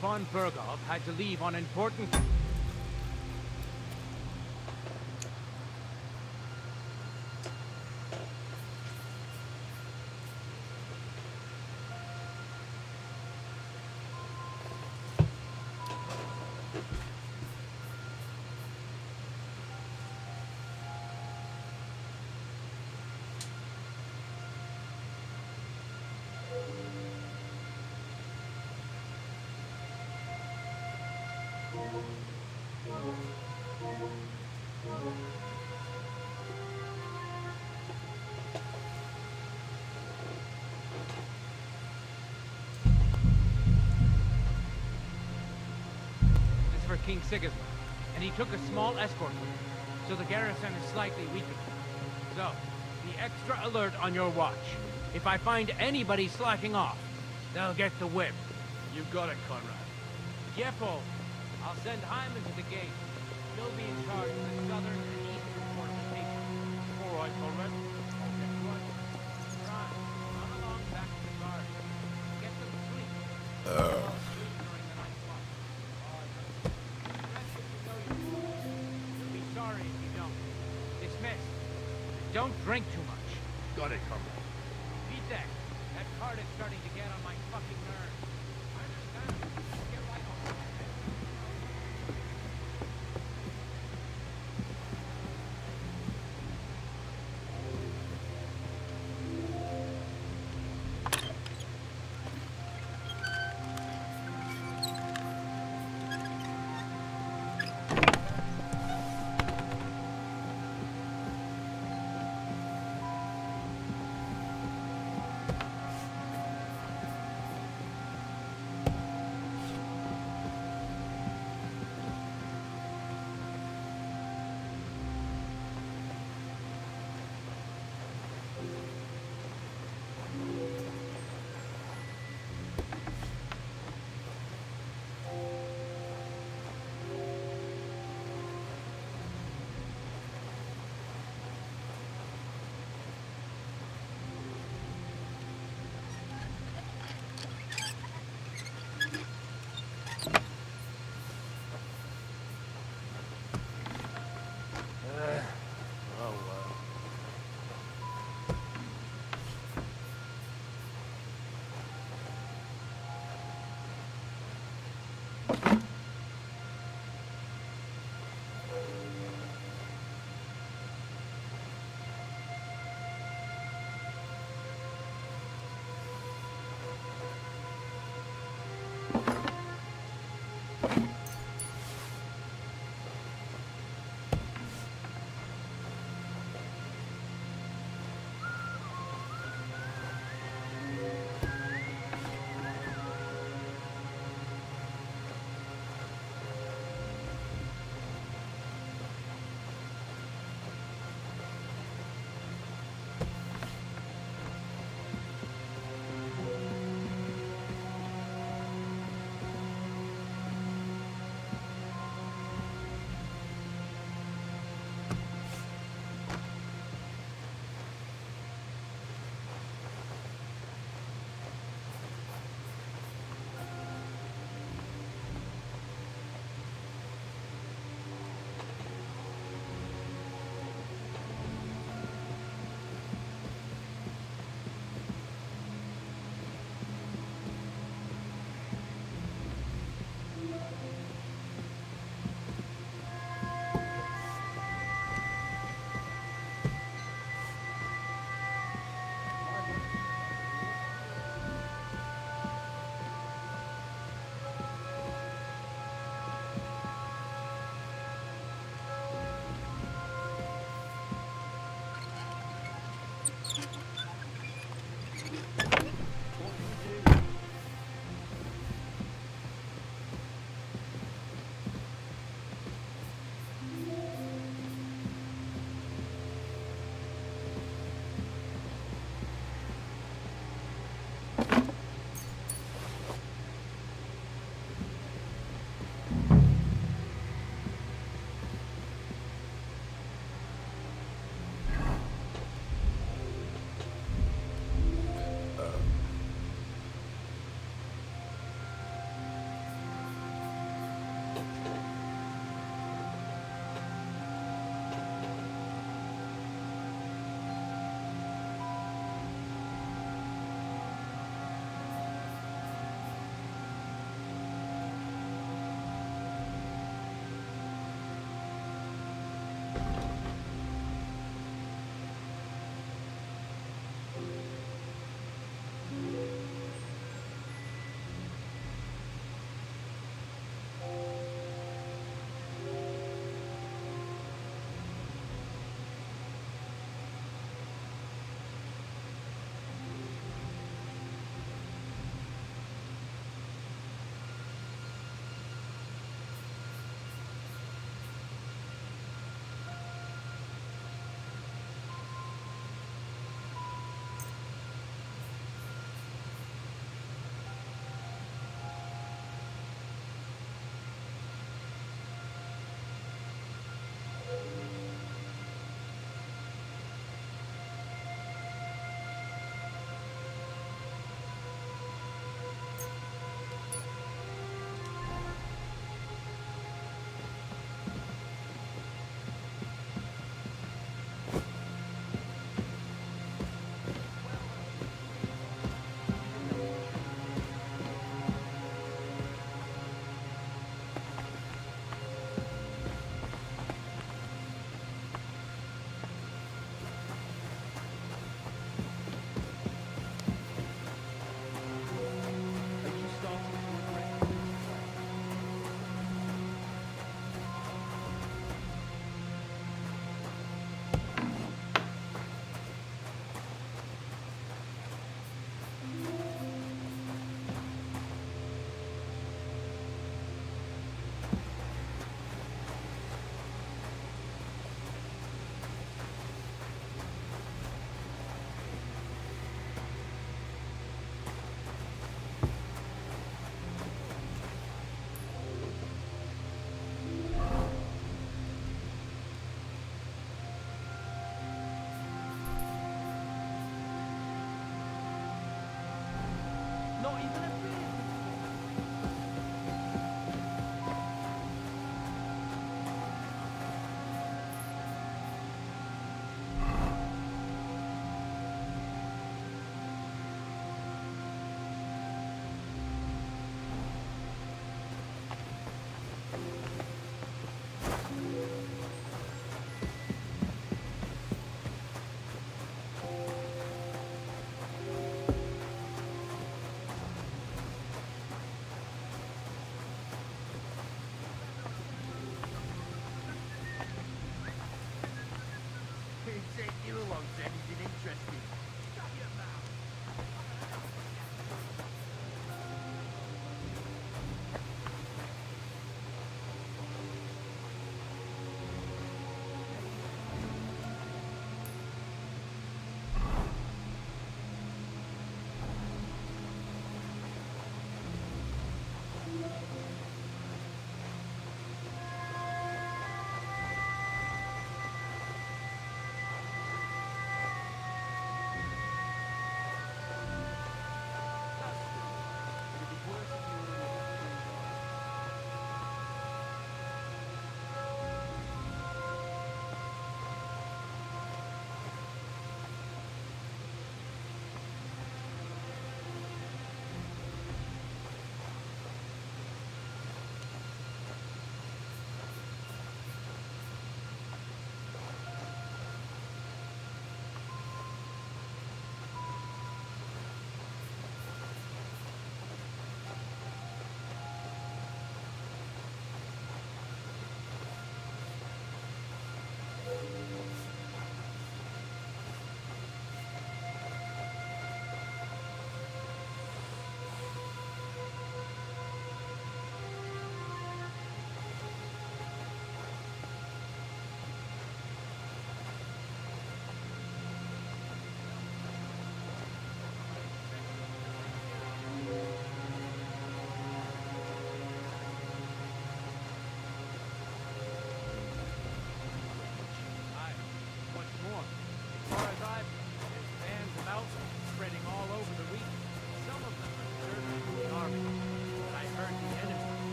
von Berghoff had to leave on important... for King Sigismund, and he took a small escort with him, so the garrison is slightly weakened. So, be extra alert on your watch. If I find anybody slacking off, they'll get the whip. You've got it, Conrad. Yeah, Paul. I'll send Hyman to the gate. He'll be in charge of the southern and eastern fortifications. All right, Conrad. Okay, run. Run along back to the guard. Get some sleep. Fall asleep during the night watch. Rest if you know your rules. You'll be sorry if you don't. Dismissed. Don't drink too much. Got it, Conrad. Beat that. That card is starting to get on my fucking nerves. I understand. Get right on it.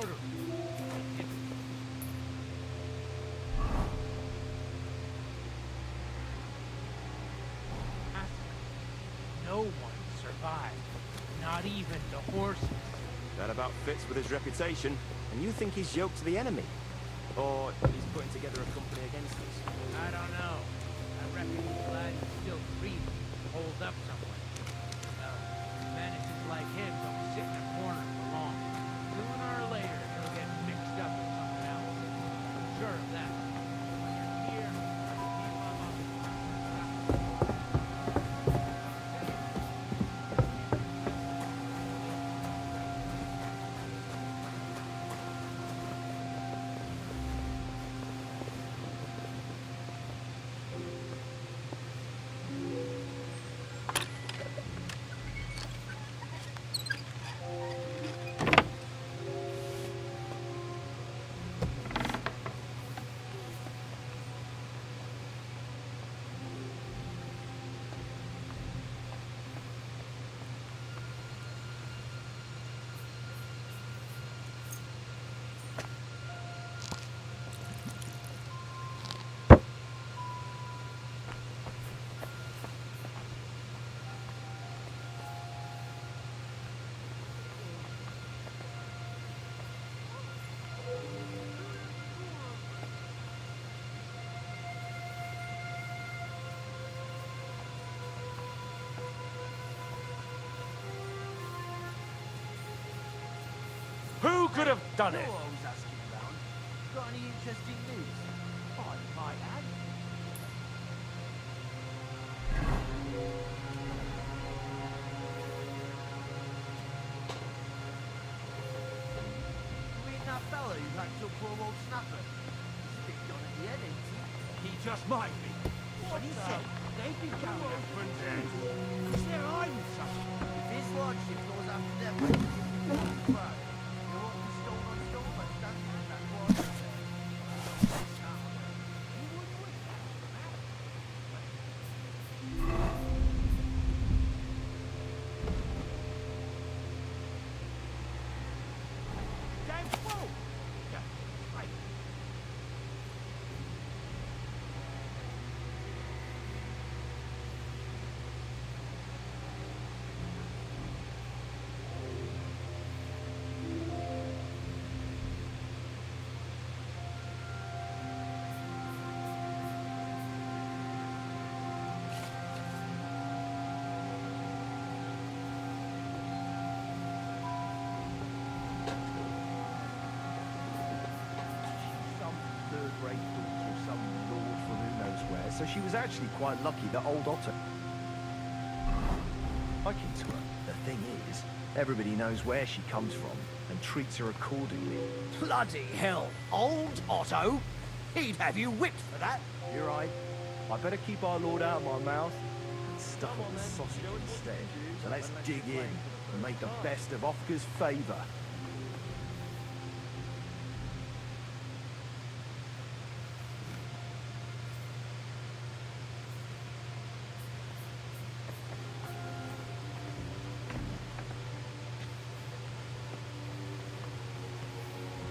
literally. It didn't. No one survived. Not even the horses. That about fits with his reputation. And you think he's yoked to the enemy? Or he's putting together a company against us? I don't know. I reckon he's glad he's still free to hold up somewhere. Well, menaces like him don't sit in a corner for long. Sooner or later, he'll get mixed up with something else. I'm sure of that. When you're here, keep him up. Who could have done it? You're always asking around. Got any interesting news? I might add. You mean that fella who hacked up poor old Snapper? He's a bit gone at the head, ain't he? He just might be. What he said? They've been carrying out Open dead. because they're hiding something. If his lordship goes after them, like he's back. There won't be stone on stone by standing in that water. Damn fool! Yeah, right. Some third-rate daughter of some lord from who knows where, so she was actually quite lucky that old Otto liking to her. The thing is, everybody knows where she comes from and treats her accordingly. Bloody hell! Old Otto? He'd have you whipped for that. You're right. I better keep our lord out of my mouth and stuff on the sausage instead. So let's dig in and make the best of Ofka's favour.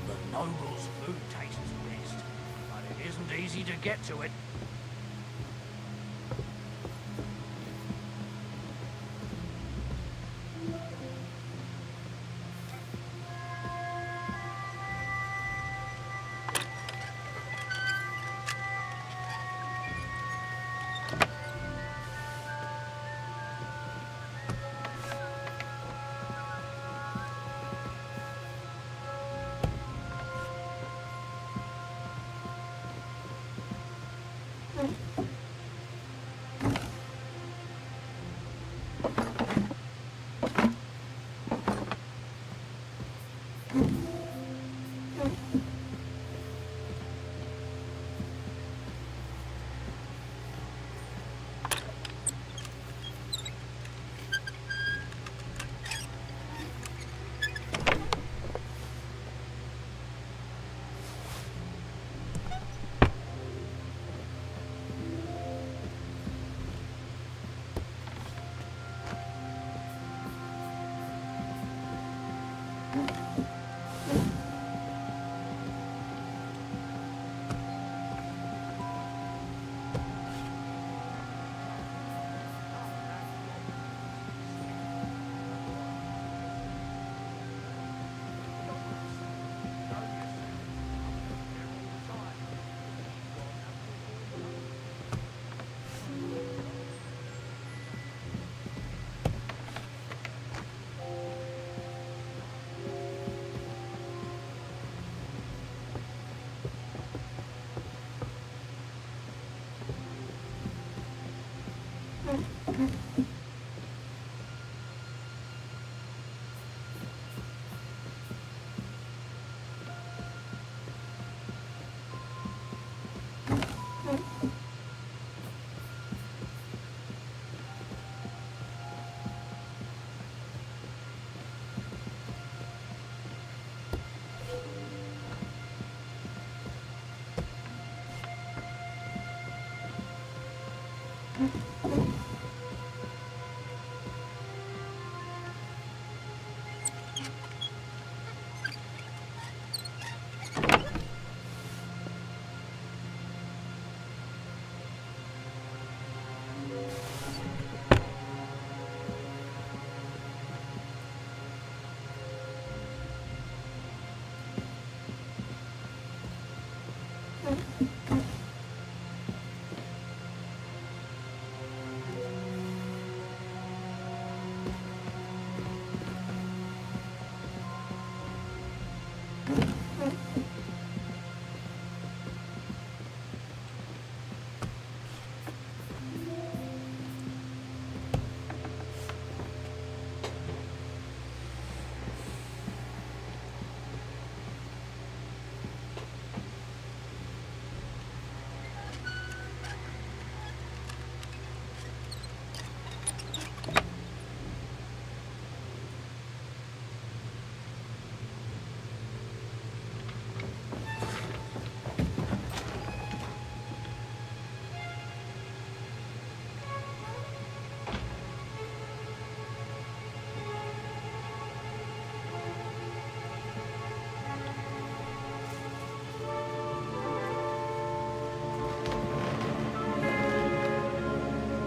The noble's food tastes best, but it isn't easy to get to it.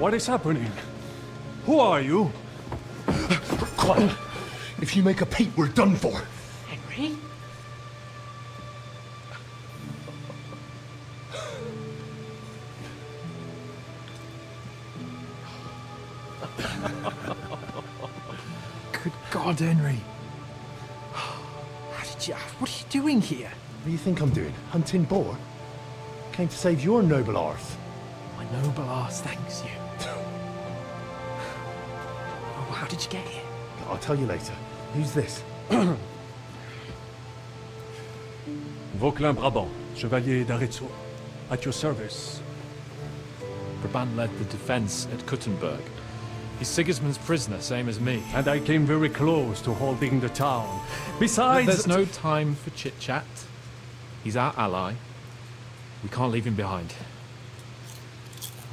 What is happening? Who are you? Quiet. If you make a peep, we're done for. Henry? Good God, Henry. How did you... What are you doing here? What do you think I'm doing? Hunting boar? Came to save your noble arse. My noble arse thanks you. Oh, how did you get here? I'll tell you later. Who's this? Vauquelin Brabant, Chevalier d'Arezzo. At your service. Brabant led the defense at Kuttenberg. He's Sigismund's prisoner, same as me. And I came very close to holding the town. Besides... There's no time for chit-chat. He's our ally. We can't leave him behind.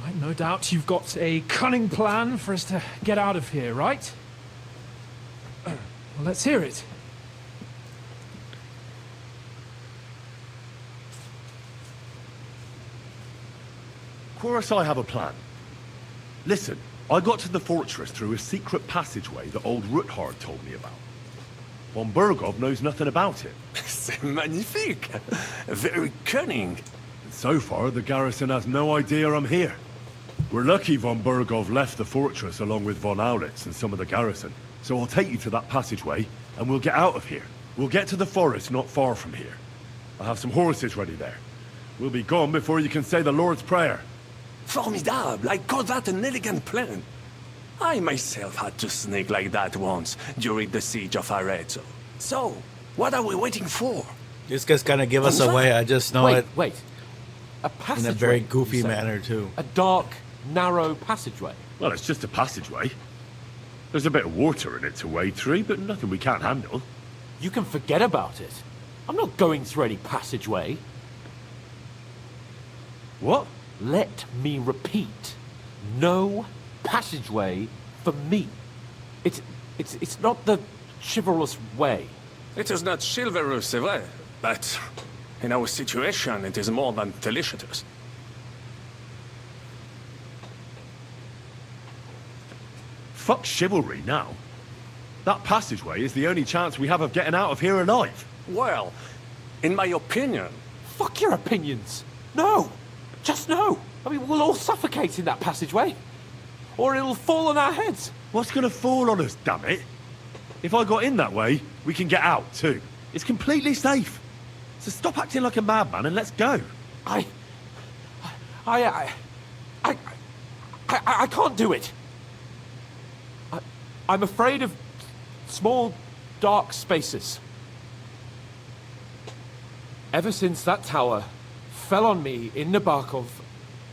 Right, no doubt you've got a cunning plan for us to get out of here, right? Well, let's hear it. Of course I have a plan. Listen, I got to the fortress through a secret passageway that old Ruthard told me about. Von Burgov knows nothing about it. C'est magnifique! Very cunning. And so far, the garrison has no idea I'm here. We're lucky von Burgov left the fortress along with von Aulitz and some of the garrison. So I'll take you to that passageway, and we'll get out of here. We'll get to the forest not far from here. I'll have some horses ready there. We'll be gone before you can say the Lord's Prayer. Formidable! I call that an elegant plan. I myself had to sneak like that once during the siege of Arezzo. So, what are we waiting for? This guy's gonna give us away. I just know it. Wait. A passageway? In a very goofy you say? manner, too. A dark, narrow passageway? Well, it's just a passageway. There's a bit of water in it to wade through, but nothing we can't handle. You can forget about it. I'm not going through any passageway. What? Let me repeat. No passageway for me. It's not the chivalrous way. It is not chivalrous, c'est vrai, but in our situation, it is more than delicious. Fuck chivalry now. That passageway is the only chance we have of getting out of here alive. Well, in my opinion... Fuck your opinions. No. Just no. I mean, we'll all suffocate in that passageway. Or it'll fall on our heads. What's gonna fall on us, damn it? If I got in that way, we can get out, too. It's completely safe. So stop acting like a madman and let's go. I can't do it. I'm afraid of small, dark spaces. Ever since that tower fell on me in Nabokov,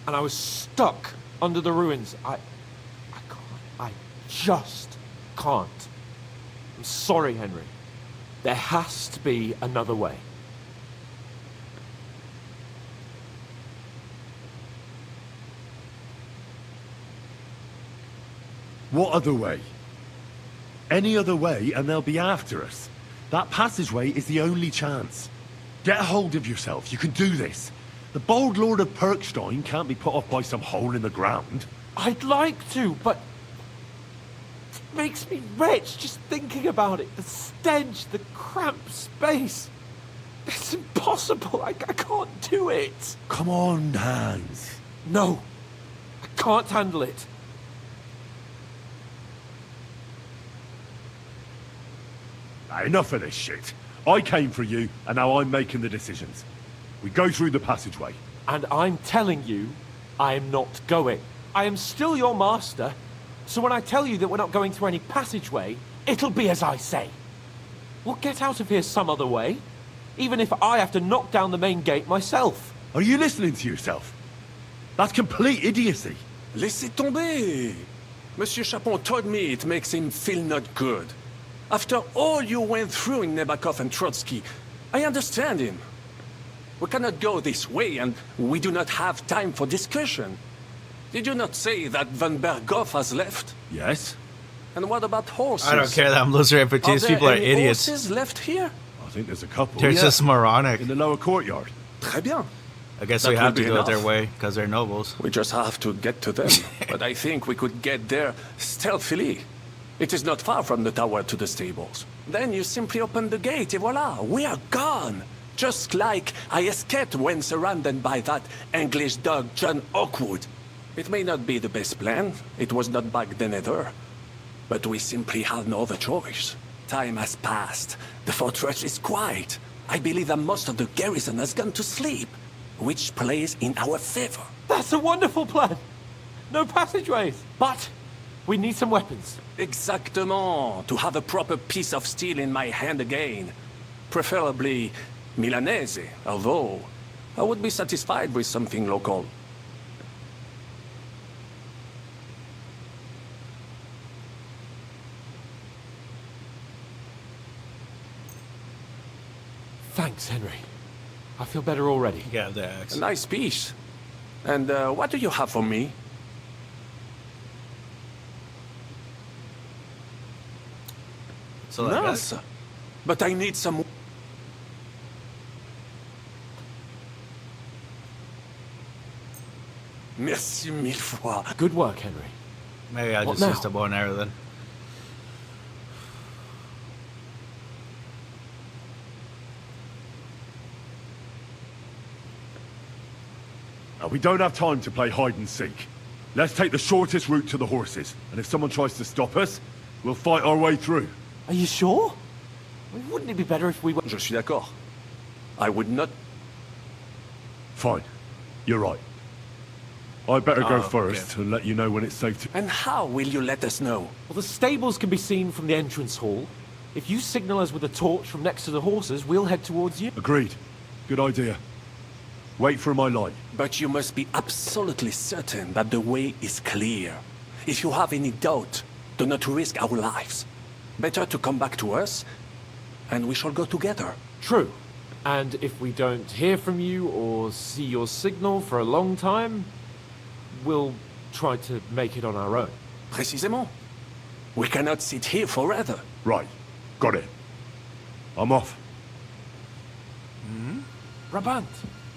and I was stuck under the ruins, I just can't. I'm sorry, Henry. There has to be another way. What other way? Any other way and they'll be after us. That passageway is the only chance. Get a hold of yourself. You can do this. The bold Lord of Perkstein can't be put off by some hole in the ground. I'd like to, but it makes me wretched just thinking about it. The stench, the cramped space. It's impossible. I can't do it. Come on, Hans. No, I can't handle it. Enough of this shit. I came for you, and now I'm making the decisions. We go through the passageway. And I'm telling you, I am not going. I am still your master, so when I tell you that we're not going through any passageway, it'll be as I say. We'll get out of here some other way, even if I have to knock down the main gate myself. Are you listening to yourself? That's complete idiocy. Laissez tomber. Monsieur Chapon told me it makes him feel not good. After all you went through in Nabokov and Trotsky, I understand him. We cannot go this way, and we do not have time for discussion. Did you not say that Van Berghoff has left? Yes. And what about horses? I don't care that I'm losing repute. These people are any idiots. Horses left here? I think there's a couple. They're just moronic. In the lower courtyard. Très bien. I guess That we have will to be go their enough. way because they're nobles. We just have to get to them. But I think we could get there stealthily. It is not far from the tower to the stables. Then you simply open the gate, et voila, we are gone. Just like I escaped when surrounded by that English dog John Oakwood. It may not be the best plan. It was not back then either. But we simply had no other choice. Time has passed. The fortress is quiet. I believe that most of the garrison has gone to sleep, which plays in our favor. That's a wonderful plan. No passageways, but we need some weapons. Exactement. To have a proper piece of steel in my hand again. Preferably Milanese, although I would be satisfied with something local. Thanks, Henry. I feel better already. Yeah, the axe. A nice piece. And what do you have for me? So like that. Nice. But I need some... Merci mille fois. Good work, Henry. Maybe I'll What just use now? the bow and arrow then. Now, we don't have time to play hide and seek. Let's take the shortest route to the horses, and if someone tries to stop us, we'll fight our way through. Are you sure? Wouldn't it be better if we were... Je suis d'accord. I would not... Fine. You're right. I better go okay. first and let you know when it's safe to... And how will you let us know? Well, the stables can be seen from the entrance hall. If you signal us with a torch from next to the horses, we'll head towards you. Agreed. Good idea. Wait for my light. But you must be absolutely certain that the way is clear. If you have any doubt, do not risk our lives. Better to come back to us, and we shall go together. True. And if we don't hear from you or see your signal for a long time, we'll try to make it on our own. Précisément. We cannot sit here forever. Right. Got it. I'm off. Brabant,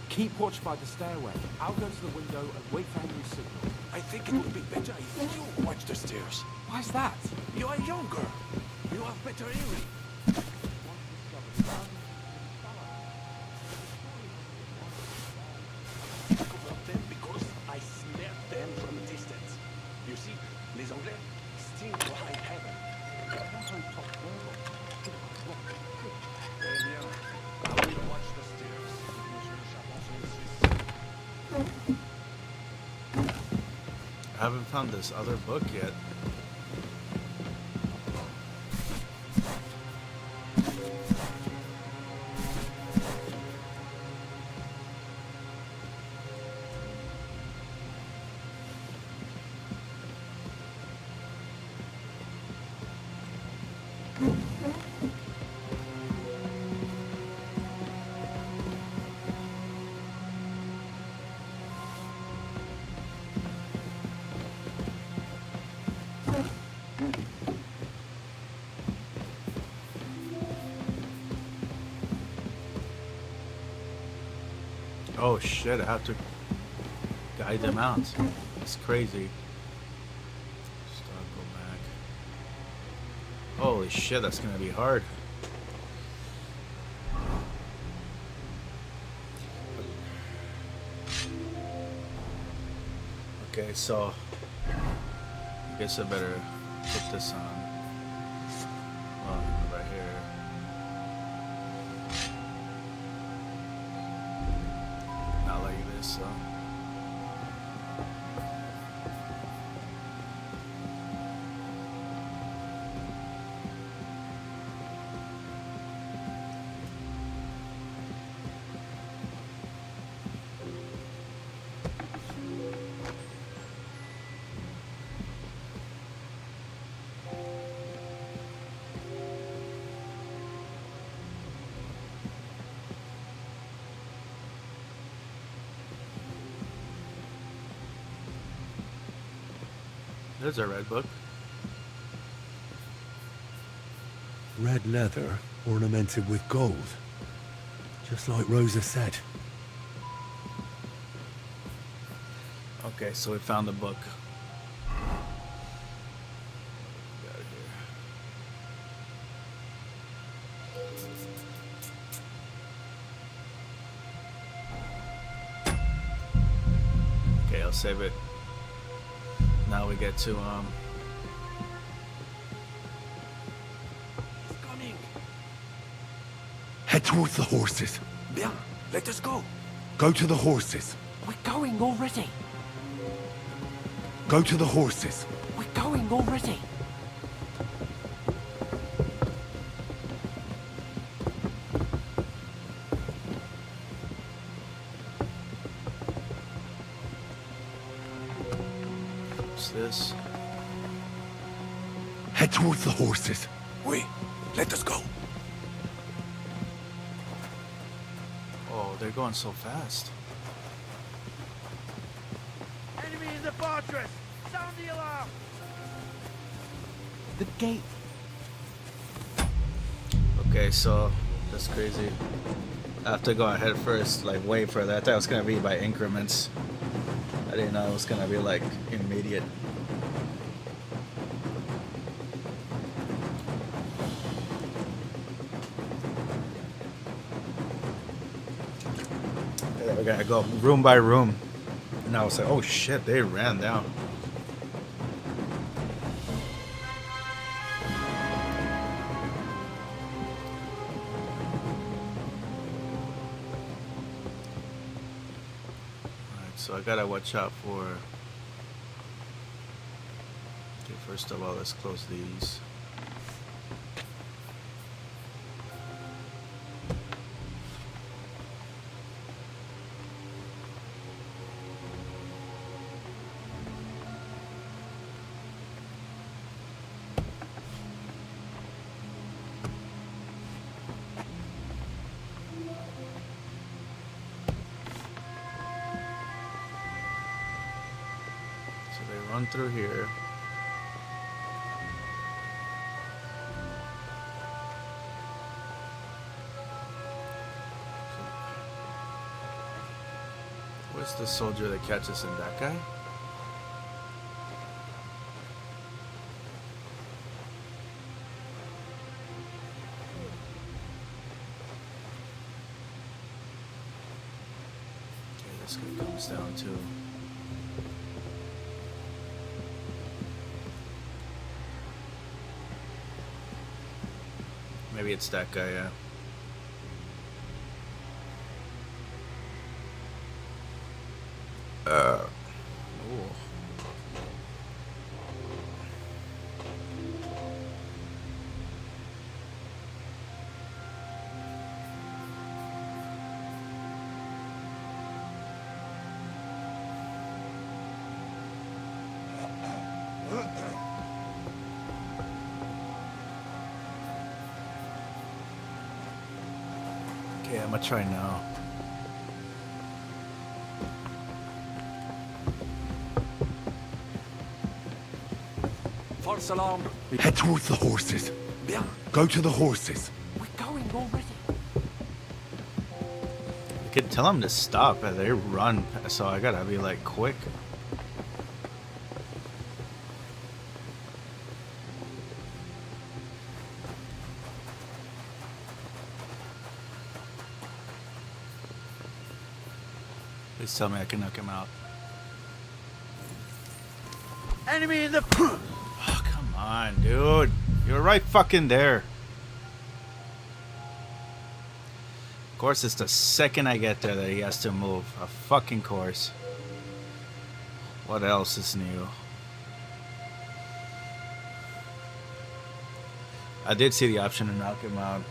keep watch by the stairway. I'll go to the window and wait for Henry's signal. I think it would be better if you watch the stairs. Why's that? You are younger. You have better hearing. Because I smelled them from a distance. You see, les Anglais sting to high heaven. Very bien. I will watch the stairs. Monsieur Chapon insists. I haven't found this other book yet. Oh shit, I have to guide them out. It's crazy. Start, go back. Holy shit, that's gonna be hard. Okay, so I guess I better put this on. Right here. Not like this, so. There's a red book. Red leather ornamented with gold. Just like Rosa said. Okay, so we found the book. Got it here. Okay, I'll save it. Now we get to He's coming. Head towards the horses. Bien, let us go. Go to the horses. We're going already. Go to the horses. We're going already. what's this? Head towards the horses. Oui, let us go. Oh, they're going so fast. Enemy in the fortress! Sound the alarm! The gate. Okay, so that's crazy. I have to go ahead first, like way further. I thought it was gonna be by increments. I didn't know it was gonna be like immediate. Yeah, we gotta go room by room. And I was like, oh shit, they ran down. So I gotta watch out for. Okay, first of all, let's close these. Run through here. Where's the soldier that catches him? That guy? Okay, this guy comes down too. Maybe it's that guy, yeah. Ooh. Okay, I'm gonna try now. False alarm. Head towards the horses. Bien. Go to the horses. We're going already. The could tell them to stop, but they run, so I gotta be like quick. Please tell me I can knock him out. Enemy in the... Oh, come on, dude. You're right fucking there. Of course, it's the second I get there that he has to move. A fucking course. What else is new? I did see the option to knock him out.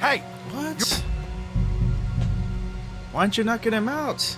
Hey! What? Why aren't you knocking him out?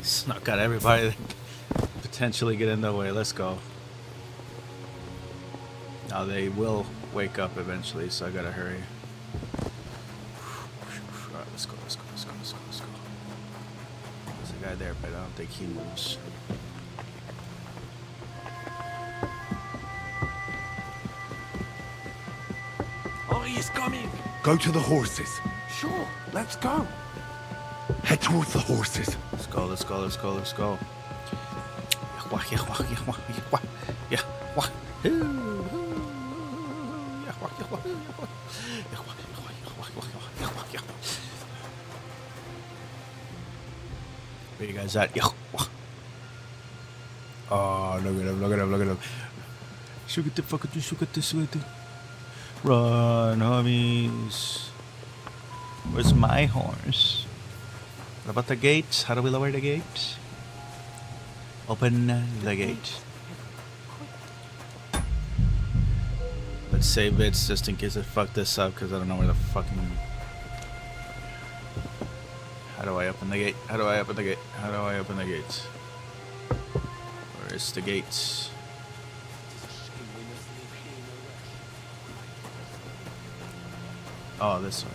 Snuck out everybody that potentially get in the way. Let's go. Now they will wake up eventually, so I gotta hurry. Alright, let's go, let's go, let's go, let's go, let's go. There's a guy there, but I don't think he moves. Oh, he's coming. Go to the horses. Sure, let's go. Head towards the horses. Let's go, let's go, let's go, let's go. Where you guys at? Oh, look at him, look at him, look at him. Shoot at the fuck at the shoot at this with it. Run, homies. Where's my horse? What about the gates? How do we lower the gates? Open the gate. Let's save bits just in case I fuck this up because I don't know where the fucking... How do I open the gate? How do I open the gate? How do I open the gates? Where is the gates? Oh, this way.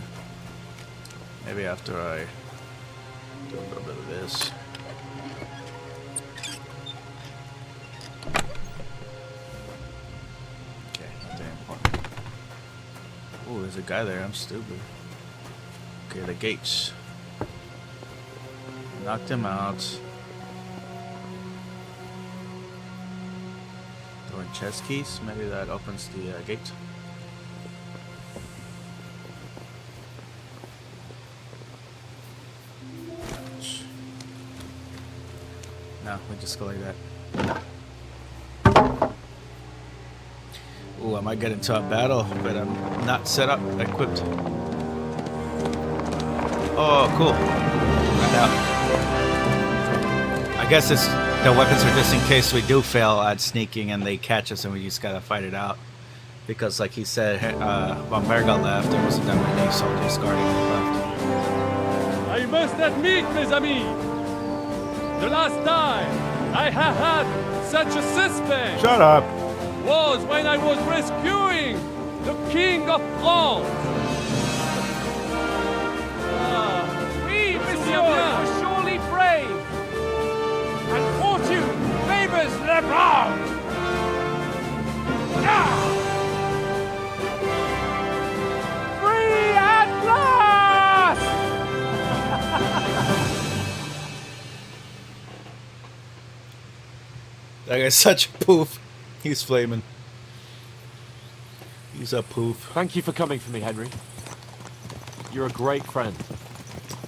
Maybe after I do a little bit of this. Okay, not that important. Oh, there's a guy there. I'm stupid. Okay, the gates. Knocked him out. Throwing chest keys. Maybe that opens the gate. No, we just go like that. Ooh, I might get into a battle, but I'm not set up, equipped. Oh, cool. Right out. I guess it's The weapons are just in case we do fail at sneaking and they catch us and we just gotta fight it out. Because, like he said, Von Berga left. There wasn't that many soldiers guarding him left. I must admit, mes amis, the last time I have had such a suspect Shut up. was when I was rescuing the King of France. Oui, monsieur, you're surely brave. And fortune favors the brave. Free at last! That guy's such a poof. He's flaming. He's a poof. Thank you for coming for me, Henry. You're a great friend.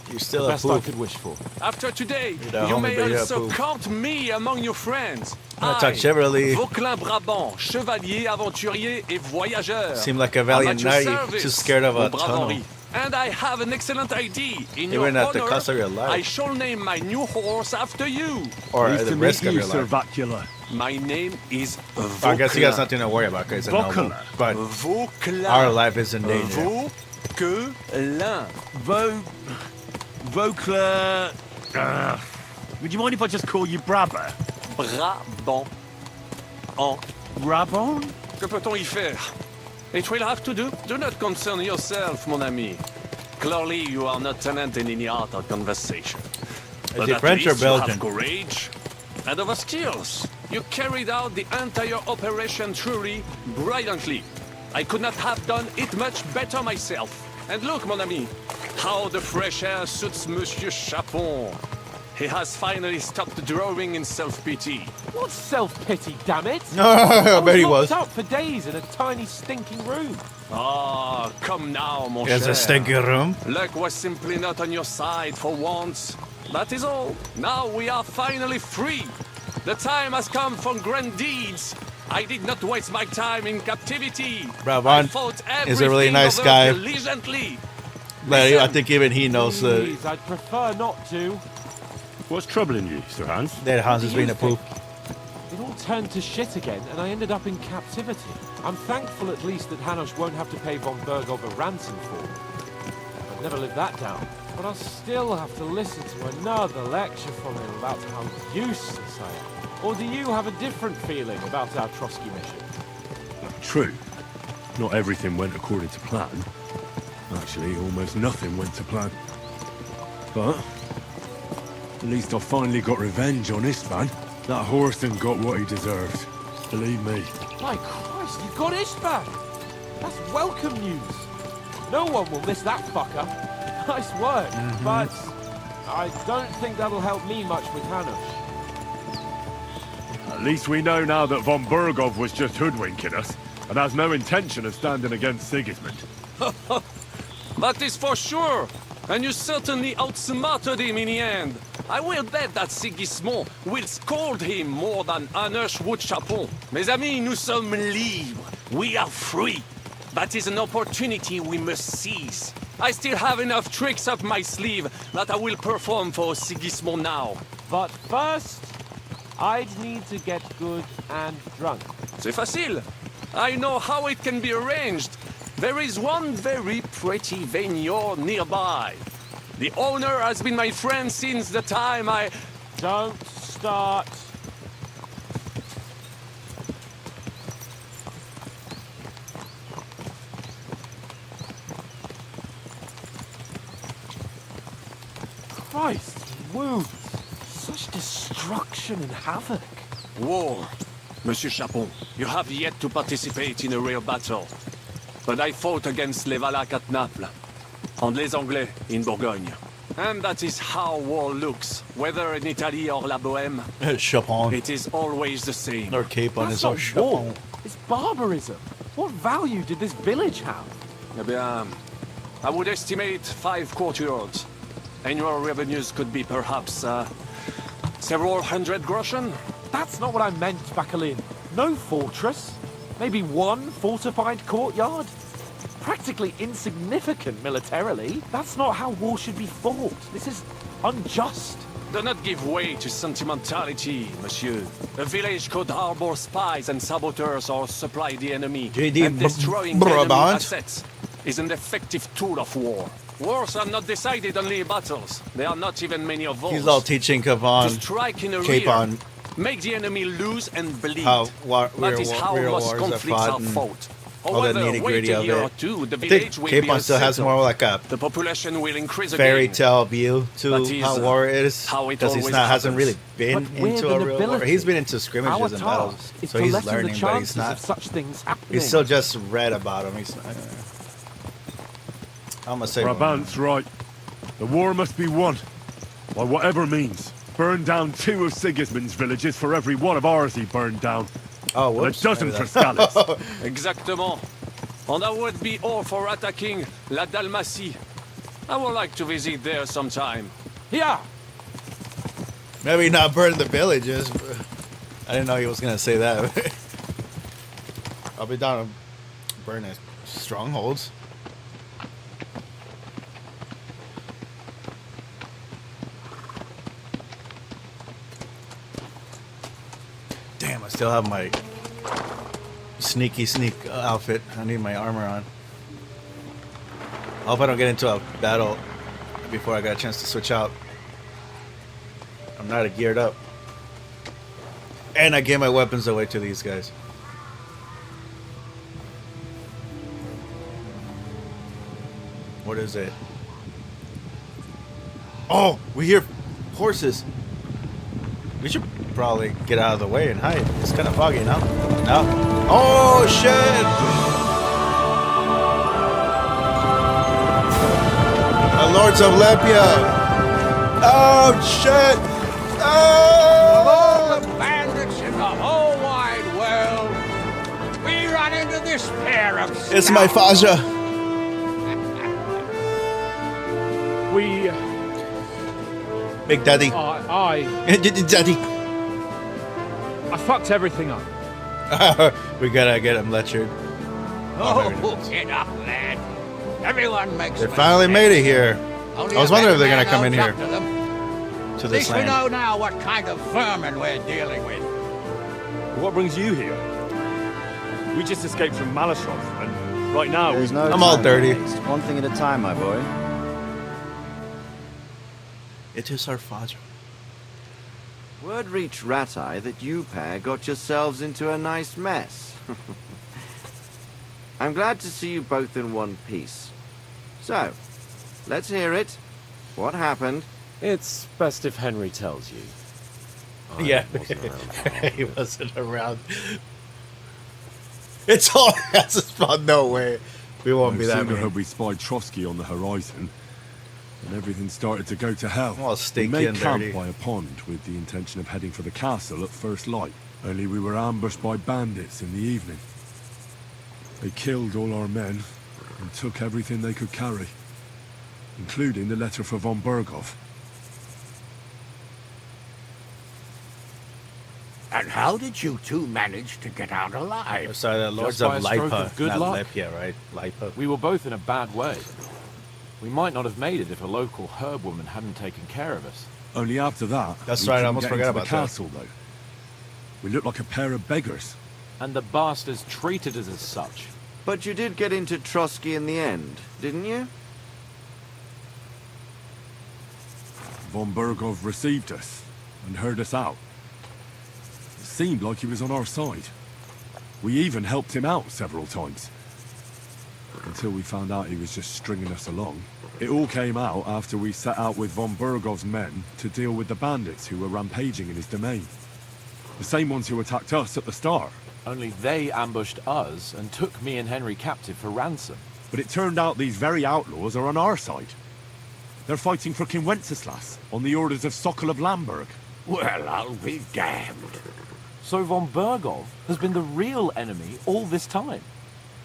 You're still The a best I poof. could wish for. After today, the you homie, may but you're a also poof. count me among your friends. I talk Chevrolet. Vauquelin Brabant, chevalier, aventurier et voyageur. Seemed like a I'm valiant at your knight. service, Just scared of a mon brave tunnel. Henri. And I have an excellent idea. In They your wouldn't have to honor, cost her your life. I shall name my new horse after you. Or Pleased at the to risk meet of you, your Sir life. Vacula. My name is Vauquelin. I guess he has nothing to worry about because it's a noble. Vauquelin. But Vauquelin. our life is in danger. Vauquelin. Vauclair... would you mind if I just call you Brabber? Brabant. En. Brabant? Que peut-on y faire? It will have to do. Do not concern yourself, mon ami. Clearly, you are not talented in any art or conversation. But he at French or least you Belgian? have courage and other skills. You carried out the entire operation truly brilliantly. I could not have done it much better myself. And look, mon ami, how the fresh air suits Monsieur Chapon. He has finally stopped drawing in self-pity. What self-pity, damn it? I bet he was. locked up for days in a tiny stinking room. Ah, come now, mon It's cher. a stinky room. Luck was simply not on your side for once. That is all. Now we are finally free. The time has come for grand deeds. I did not waste my time in captivity. Brabant I fought is a really everything nice over guy. diligently. But I think even he knows Please, I'd prefer not to. What's troubling you, Sir Hans? that Hans is being a poop. It all turned to shit again, and I ended up in captivity. I'm thankful at least that Hanush won't have to pay von Bergov a ransom for me. I'd never live that down. But I'll still have to listen to another lecture from him about how useless I am. Or do you have a different feeling about our Trotsky mission? True. Not everything went according to plan. Actually, almost nothing went to plan. But at least I finally got revenge on Istvan. That Horston got what he deserved. Believe me. My Christ, you got Istvan! That's welcome news. No one will miss that fucker. Nice work, but I don't think that'll help me much with Hanush. At least we know now that von Bergov was just hoodwinking us and has no intention of standing against Sigismund. That is for sure. And you certainly outsmarted him in the end. I will bet that Sigismund will scold him more than Hanush would Chapon. Mes amis, nous sommes libres. We are free. That is an opportunity we must seize. I still have enough tricks up my sleeve that I will perform for Sigismund now. But first, I'd need to get good and drunk. C'est facile. I know how it can be arranged. There is one very pretty vineyard nearby. The owner has been my friend since the time I... Don't start. Christ, wounds. Such destruction and havoc. War. Monsieur Chapon, you have yet to participate in a real battle. But I fought against les Valaques at Naples, and les Anglais in Bourgogne. And that is how war looks, whether in Italy or La Bohème. Chapon. It is always the same. Or cape on That's his not own war. Chapon. It's barbarism. What value did this village have? Eh bien, I would estimate 5 courtyards. Annual revenues could be perhaps, several hundred groschen. That's not what I meant, Bakalin. No fortress. Maybe one fortified courtyard. Practically insignificant militarily. That's not how war should be fought. This is unjust. Do not give way to sentimentality, monsieur. A village could harbor spies and saboteurs or supply the enemy. JD and destroying enemy Brabant. assets is an effective tool of war. Wars are not decided only in battles. There are not even many of those. He's all teaching To Capon, strike in a Capon, make the enemy lose and bleed. how That is how real most wars are conflicts fought are and fought. all the However, nitty wait gritty a of year or it. two, the I think village will be Capon still has unsettled. more like a The population will increase fairy again. tale view to That is how war is, how it because he's always not hasn't happens. really been But we're into the a real war. nobility. He's been into Our skirmishes and battles, task is so to he's lessen learning, the but chances he's not. of such things happening. He's still just read about him. He's. I'm gonna say. Brabant's right. The war must be won. By whatever means. Burn down 2 of Sigismund's villages for every one of ours he burned down. Oh, And a whoops. dozen Maybe for that's- Scalise. Exactement. And that would be all for attacking La Dalmatie. I would like to visit there sometime. Yeah. Maybe not burn the villages. But I didn't know he was gonna say that. I'll be down to burn his strongholds. Damn, I still have my sneak outfit. I need my armor on. I hope I don't get into a battle before I got a chance to switch out. I'm not geared up. And I gave my weapons away to these guys. What is it? Oh, we hear horses. We should probably get out of the way and hide. It's kind of foggy now. No? Oh, shit! The Lords of Lepia! Oh, shit! Of all Oh! the bandits in the whole wide world, we run into this pair of It's my scoundrels. Faja. We... Big Daddy. Daddy. I fucked everything up. We gotta get him lectured. Oh, get up, lad. Everyone makes They finally made it here. Only I was a wondering if better they're gonna man come in owns here up to them. to At this least we know land. now what kind of vermin we're dealing with. What brings you here? We just escaped from Malashov, and right now There's no I'm all time to dirty. waste. One thing at a time, my boy. It is our father. Word reached Ratai that you pair got yourselves into a nice mess. I'm glad to see you both in one piece. So, let's hear it. What happened? It's best if Henry tells you. I Yeah, wasn't around. he wasn't around. It's all that's a spot. No way. We won't be no that sooner many. had we spied Trotsky on the horizon, and everything started to go to hell. All We stinky made and camp dirty. by a pond with the intention of heading for the castle at first light. Only we were ambushed by bandits in the evening. They killed all our men and took everything they could carry, including the letter for von Berghoff. And how did you two manage to get out alive? Sorry, the Lords by of a stroke Lipa, of good not luck. Lepia, right? Lipa. We were both in a bad way. We might not have made it if a local herb woman hadn't taken care of us. Only after that, That's we right, I couldn't almost get forgot into about the that. castle, though. We looked like a pair of beggars. And the bastards treated us as such. But you did get into Trotsky in the end, didn't you? Von Berghoff received us and heard us out. It seemed like he was on our side. We even helped him out several times. Until we found out he was just stringing us along. It all came out after we set out with von Berghoff's men to deal with the bandits who were rampaging in his domain. The same ones who attacked us at the start. Only they ambushed us and took me and Henry captive for ransom. But it turned out these very outlaws are on our side. They're fighting for King Wenceslas on the orders of Sokol of Lamberg. Well, I'll be damned. So von Berghoff has been the real enemy all this time.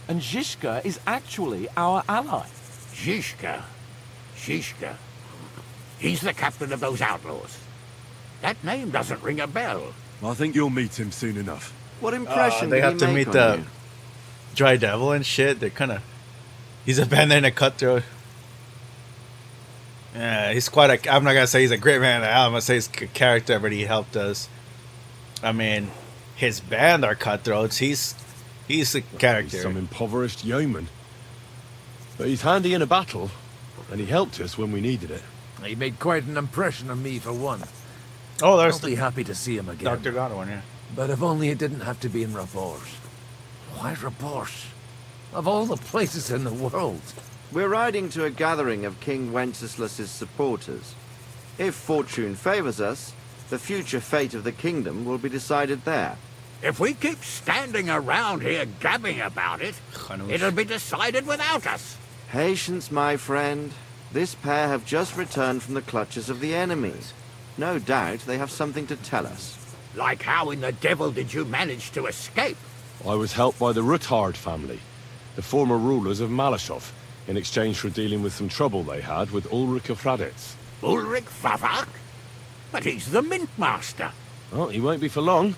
And Zhishka is actually our ally. Zhishka. Zhishka. He's the captain of those outlaws. That name doesn't ring a bell. I think you'll meet him soon enough. What impression They did have he to make meet on the you? Dry Devil and shit. They're kind of. He's a bandit and a cutthroat. He's quite a. I'm not gonna say he's a great man. I'm gonna say he's a character, but he helped us. I mean, his band are cutthroats. He's a character. He's some impoverished yeoman, but he's handy in a battle, and he helped us when we needed it. He made quite an impression on me for one. Oh, there's I'll be happy to see him again. Dr. Godwin, yeah. But if only it didn't have to be in Rabors. Why Rabors? Of all the places in the world. We're riding to a gathering of King Wenceslas's supporters. If fortune favors us, the future fate of the kingdom will be decided there. If we keep standing around here gabbing about it, it'll be decided without us. Patience, my friend. This pair have just returned from the clutches of the enemy. No doubt they have something to tell us. Like how in the devil did you manage to escape? I was helped by the Ruthard family, the former rulers of Malashov, in exchange for dealing with some trouble they had with Ulrich of Raditz. Ulrich Favak? But he's the mint master. Well, he won't be for long,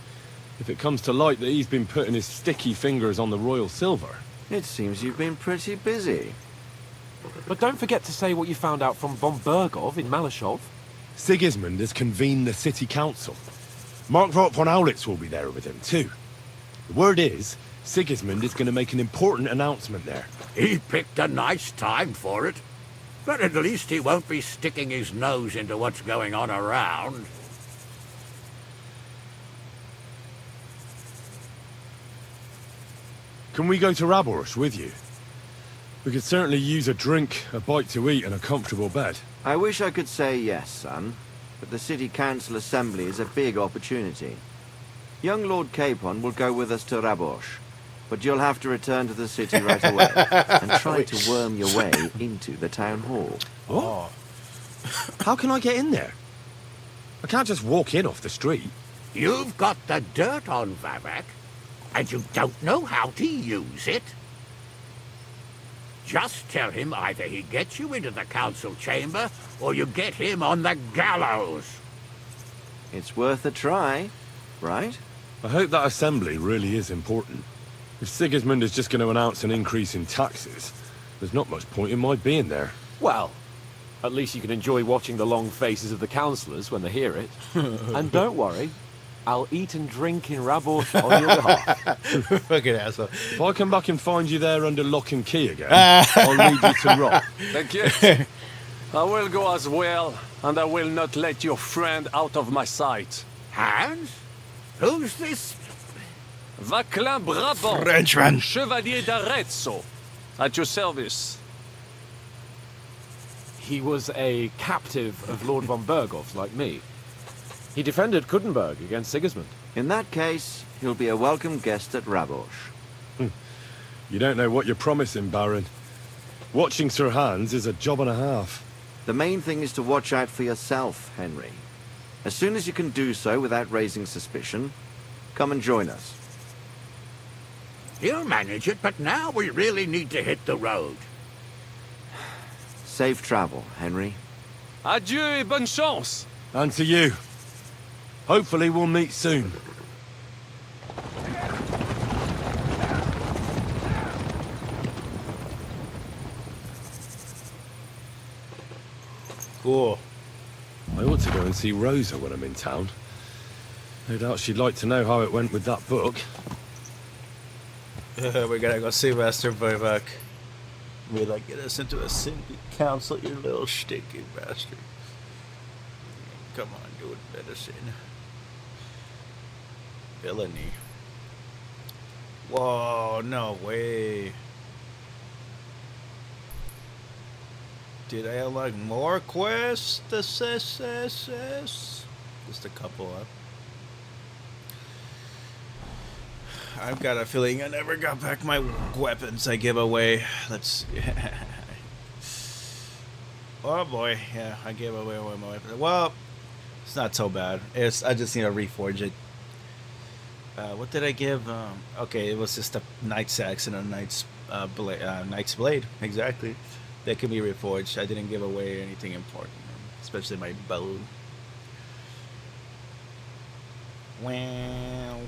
if it comes to light that he's been putting his sticky fingers on the royal silver. It seems you've been pretty busy. But don't forget to say what you found out from von Bergov in Malashov. Sigismund has convened the city council. Markvart von Aulitz will be there with him, too. The word is, Sigismund is going to make an important announcement there. He picked a nice time for it. But at least he won't be sticking his nose into what's going on around. Can we go to Rabors with you? We could certainly use a drink, a bite to eat, and a comfortable bed. I wish I could say yes, son, but the city council assembly is a big opportunity. Young Lord Capon will go with us to Rabosh, but you'll have to return to the city right away and try to worm your way into the town hall. What? How can I get in there? I can't just walk in off the street. You've got the dirt on Vavak, and you don't know how to use it. Just tell him either he gets you into the council chamber, or you get him on the gallows. It's worth a try, right? I hope that assembly really is important. If Sigismund is just going to announce an increase in taxes, there's not much point in my being there. Well, at least you can enjoy watching the long faces of the councillors when they hear it. And don't worry, I'll eat and drink in Rabors on your behalf. Fucking asshole. If I come back and find you there under lock and key again, I'll lead you to Rock. Thank you. I will go as well, and I will not let your friend out of my sight. Hans? Who's this? Vaclin Brabant, Frenchman. Chevalier d'Arezzo, at your service. He was a captive of Lord von Bergov, like me. He defended Kuttenberg against Sigismund. In that case, he'll be a welcome guest at Rabosh. You don't know what you're promising, Baron. Watching Sir Hans is a job and a half. The main thing is to watch out for yourself, Henry. As soon as you can do so without raising suspicion, come and join us. He'll manage it, but now we really need to hit the road. Safe travel, Henry. Adieu et bonne chance. And to you. Hopefully we'll meet soon. Cool. I ought to go and see Rosa when I'm in town. No doubt she'd like to know how it went with that book. We gotta go see Master Vivek. We like get us into a city council, you little stinky bastard. Come on, do it, medicine. Villainy. Whoa, no way. Did I unlock more quests? Just a couple up. I've got a feeling I never got back my weapons I give away. Let's. Oh boy, yeah, I gave away one of my weapons. Well, it's not so bad. I just need to reforge it. What did I give? Okay, it was just a knight's axe and a knight's blade. Exactly. That can be reforged. I didn't give away anything important, especially my bow. Wow.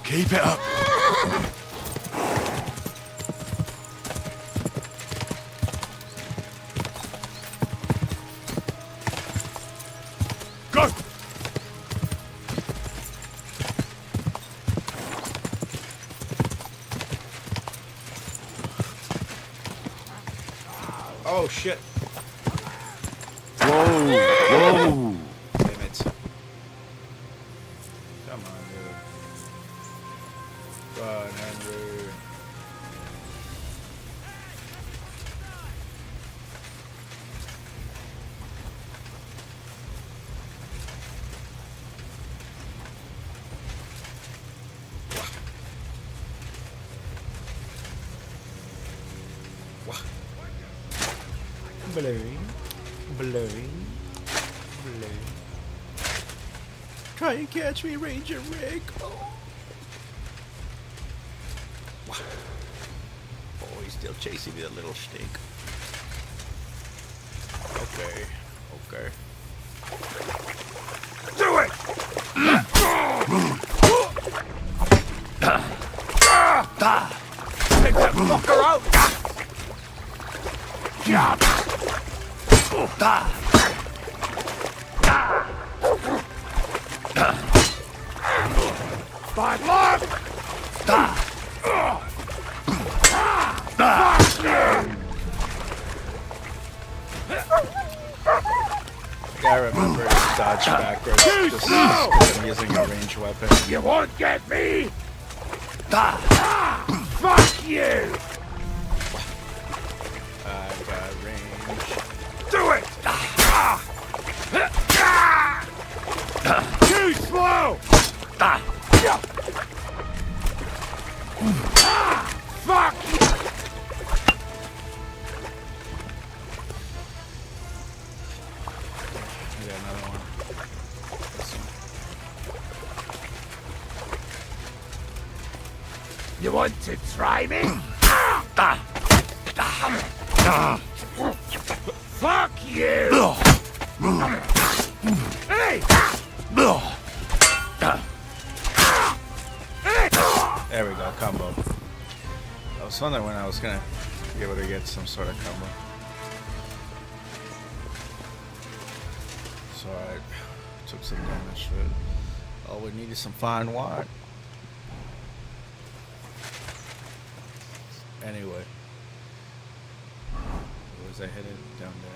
Keep it up. Go! Oh shit. Whoa! Whoa! Damn it. Come on, dude. Run, Henry. Blurring. Blurring. Blurring. Try and catch me, Ranger Rick. Oh. Oh, he's still chasing me, that little stink. Okay. Okay. Do it! Take that fucker out! By blood! I remember to dodge backwards just because I'm using a ranged weapon. You won't get me! Fuck you! I got range. Do it! Too slow! Fuck you! I got another one. You want to try me? Fuck you! Hey! There we go, combo. I was wondering when I was gonna be able to get some sort of combo. So I took some damage, but all we need is some fine wine. Anyway, where was I headed? Down there.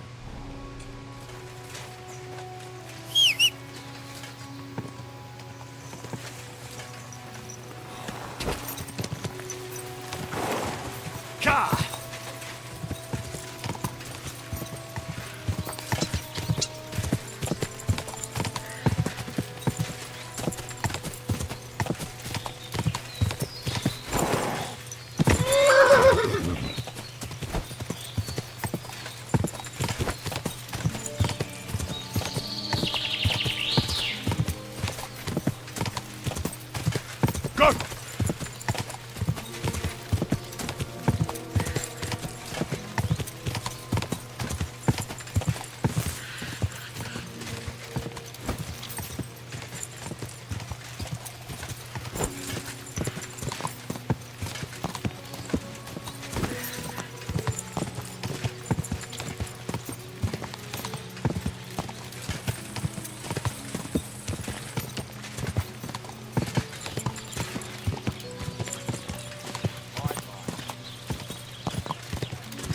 Go!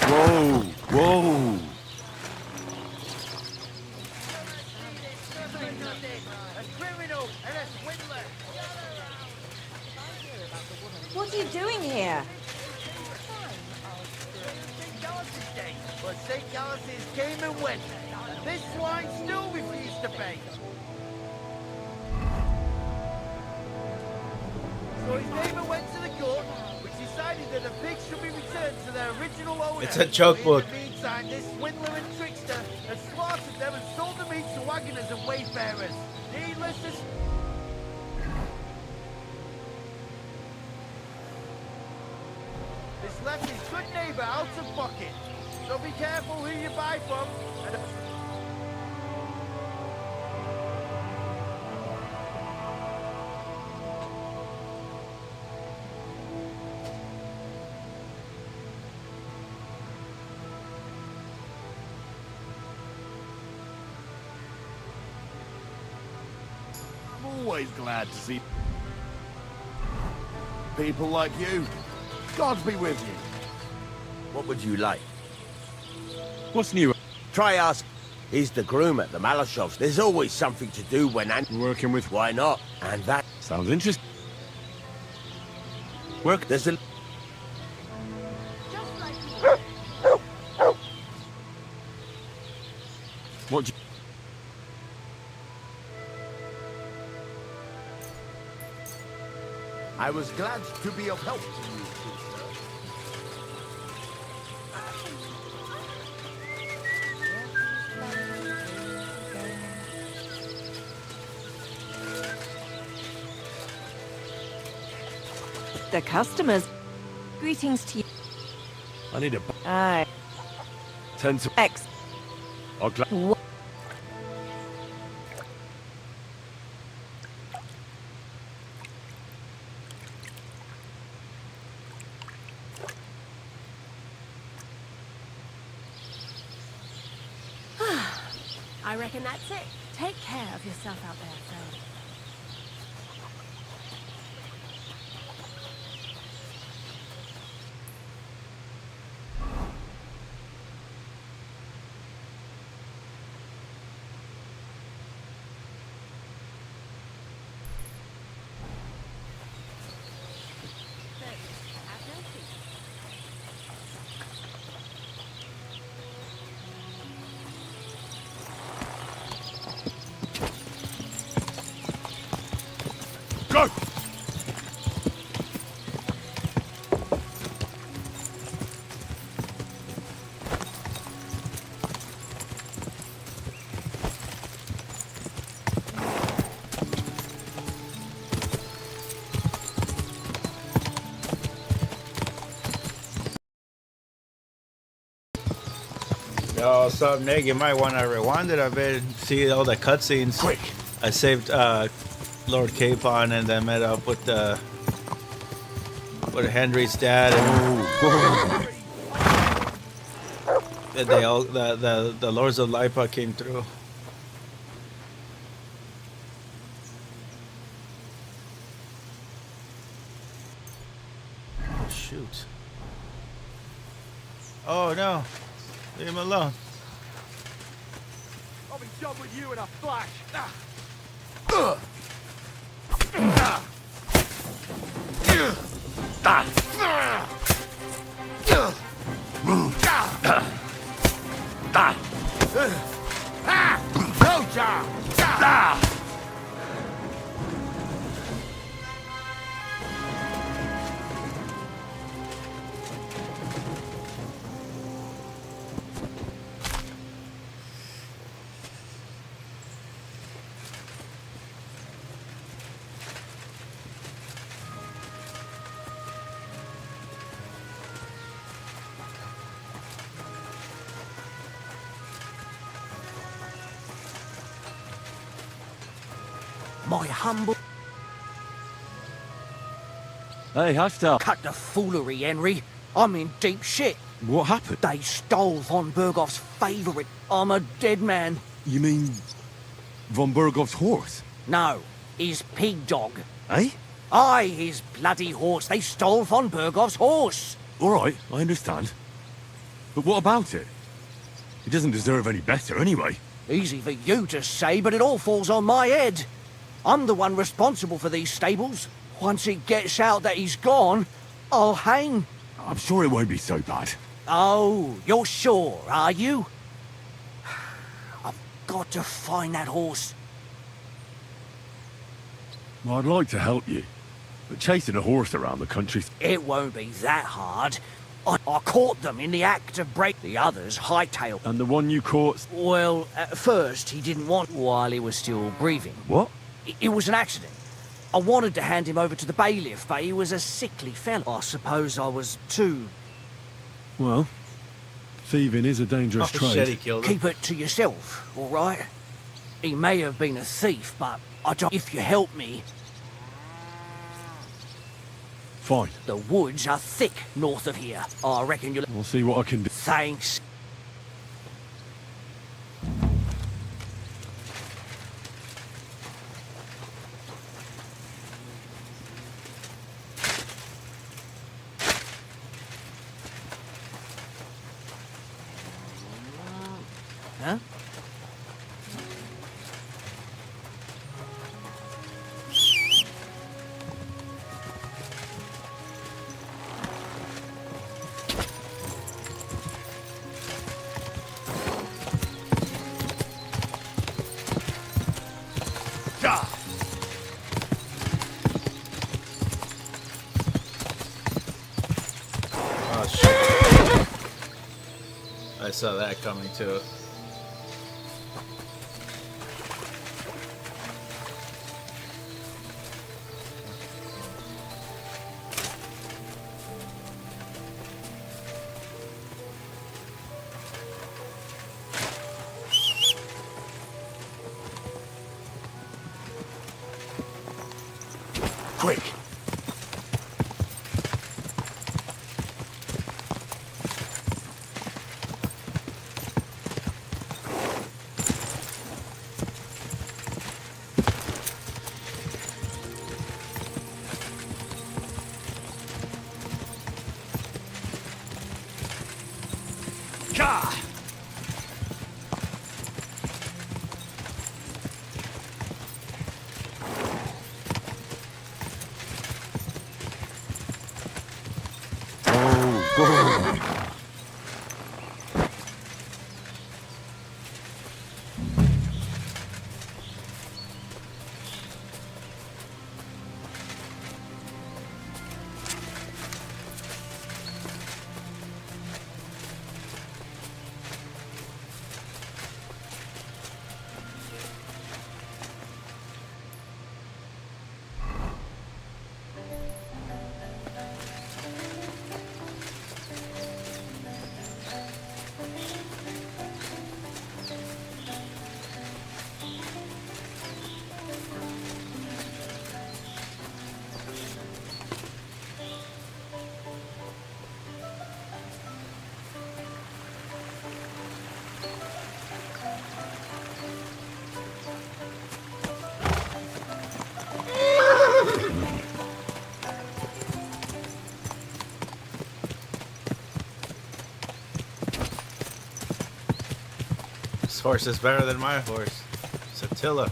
Whoa! Whoa! A criminal and a swindler. What are you doing here? St. Gallus' day, but St. Gallus came and went. This swine still refused to pay. So his neighbour went to the court, which decided that the pigs should be returned to their original owner. It's a joke book. In the meantime, this swindler and trickster had slaughtered them and sold the meat to wagoners and wayfarers. Needless to say, this left his good neighbour out of pocket. So be careful who you buy from. And I'm always glad to see people like you. God be with you. What would you like? What's new? Try ask. He's the groom at the Malashovs. There's always something to do when Working with... Why not? And that... Sounds interesting. Work... There's a... What do you... I was glad to be of help to you, sister. The customers. Greetings to you. I need a... Aye. 10 to... X. I'll gla... I reckon that's it. Take care of yourself out there, Phil. Go! Yo, what's up, Nick? You might want to rewind it a bit, see all the cutscenes. Quick! I saved Lord Capon and then met up with Henry's dad, and they all the Lords of Lipa came through. Oh, shoot! Oh no! Leave him alone. I'll be done with you in a flash. My humble... Hey, hostile. Cut the foolery, Henry. I'm in deep shit. What happened? They stole von Bergoff's favourite. I'm a dead man. You mean... von Bergoff's horse? No, his pig dog. Eh? Aye, his bloody horse. They stole von Bergoff's horse. All right, I understand. But what about it? He doesn't deserve any better anyway. Easy for you to say, but it all falls on my head. I'm the one responsible for these stables. Once it gets out that he's gone, I'll hang. I'm sure it won't be so bad. Oh, you're sure, are you? I've got to find that horse. Well, I'd like to help you. But chasing a horse around the country's... It won't be that hard. I caught them in the act of break. The others hightailed. And the one you caught... Well, at first he didn't want while he was still breathing. What? It was an accident. I wanted to hand him over to the bailiff, but he was a sickly fellow. I suppose I was too... Well, thieving is a dangerous trade. Shit, he killed him. Keep it to yourself, all right? He may have been a thief, but I don't... If you help me... Fine. The woods are thick north of here. I reckon you'll... I'll see what I can do. Thanks. Huh? Oh shit. I saw that coming too. Quick! This horse is better than my horse. It's Attila.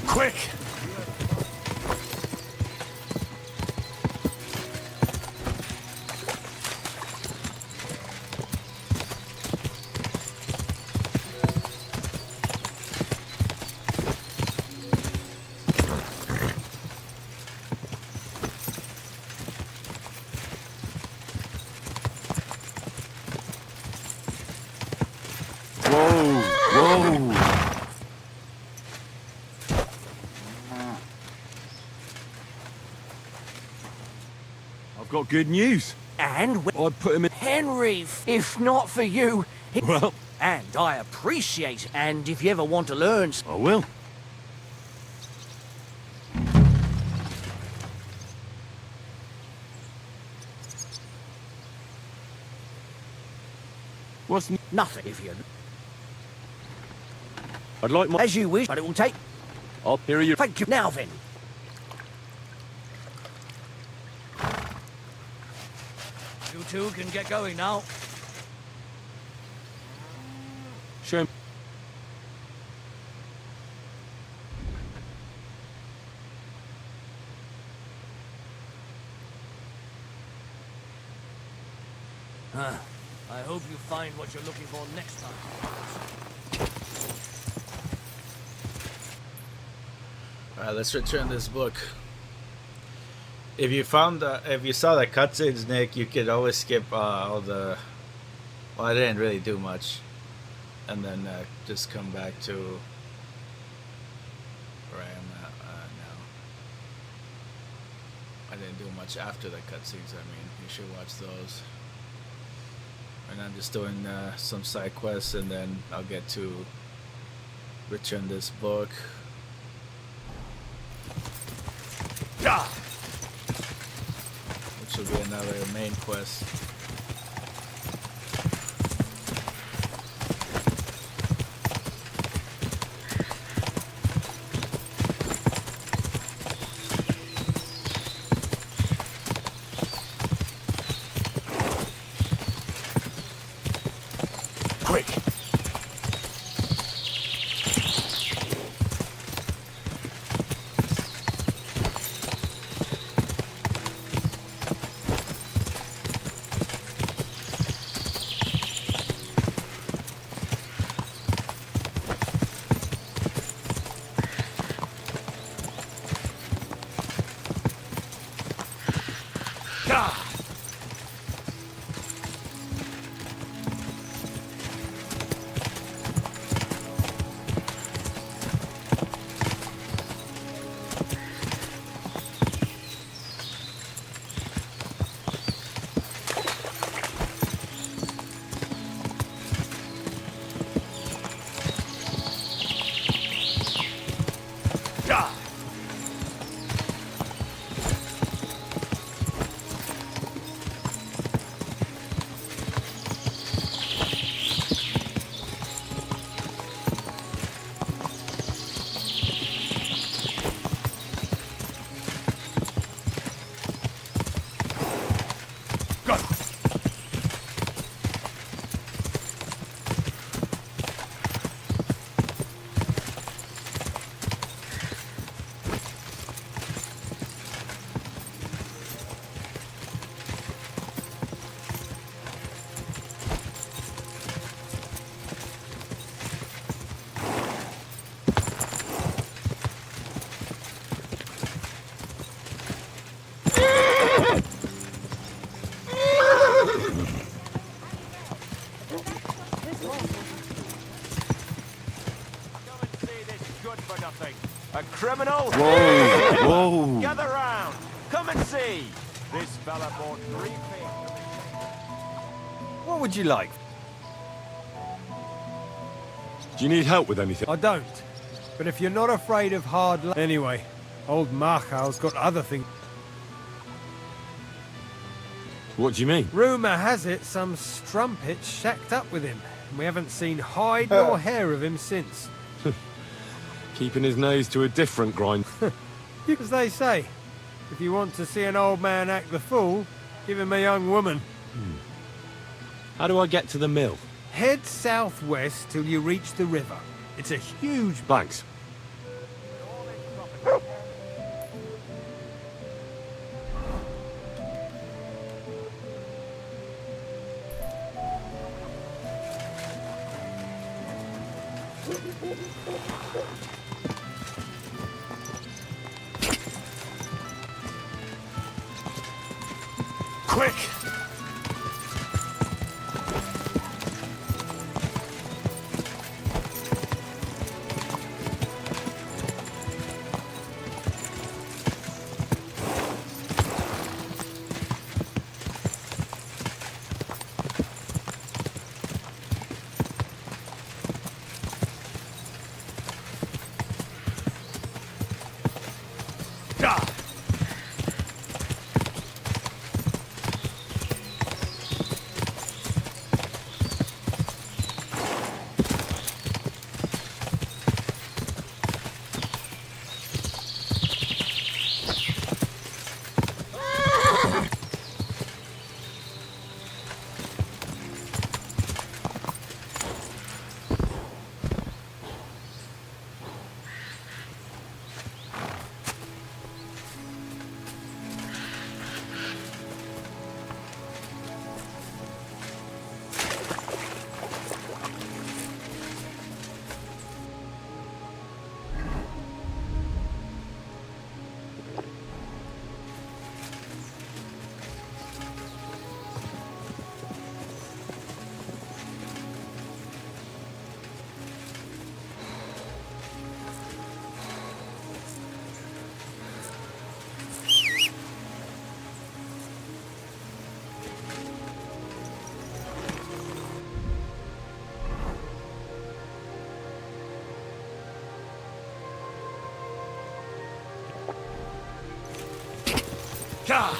Quick! Got good news. And I'd put him in... Henry, if not for you... Well... And I appreciate it. And if you ever want to learn... I will. What's Nothing, if you... I'd like my... As you wish, but it will take... I'll hear you. Thank you. Now then. You two can get going now. Show me. I hope you find what you're looking for next time. Alright, let's return this book. If you saw the cutscenes, Nick, you could always skip all the... Well, I didn't really do much. And then just come back to where I am now. I didn't do much after the cutscenes, I mean. You should watch those. And I'm just doing some side quests, and then I'll get to return this book. Which will be another main quest. Quick! A criminal? Whoa! Whoa! Gather round! Come and see! This fella bought 3 pigs. What would you like? Do you need help with anything? I don't. But if you're not afraid of hard luck... Anyway, old Marchal's got other things. What do you mean? Rumour has it some strumpet's shacked up with him. And we haven't seen hide nor hair of him since. Keeping his nose to a different grind. As they say, if you want to see an old man act the fool, give him a young woman. How do I get to the mill? Head southwest till you reach the river. It's a huge... Thanks. Quick! God!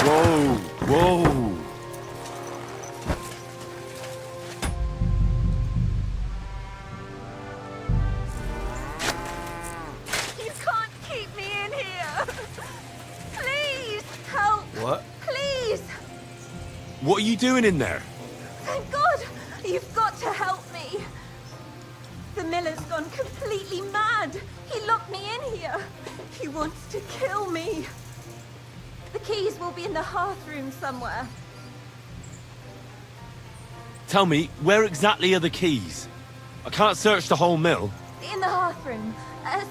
Whoa, whoa. You can't keep me in here. Please, help. What? Please. What are you doing in there? Thank God. You've got to help me. The miller's gone completely mad. He locked me in here. He wants to kill me. The keys will be in the hearth room somewhere. Tell me, where exactly are the keys? I can't search the whole mill. In the hearth room.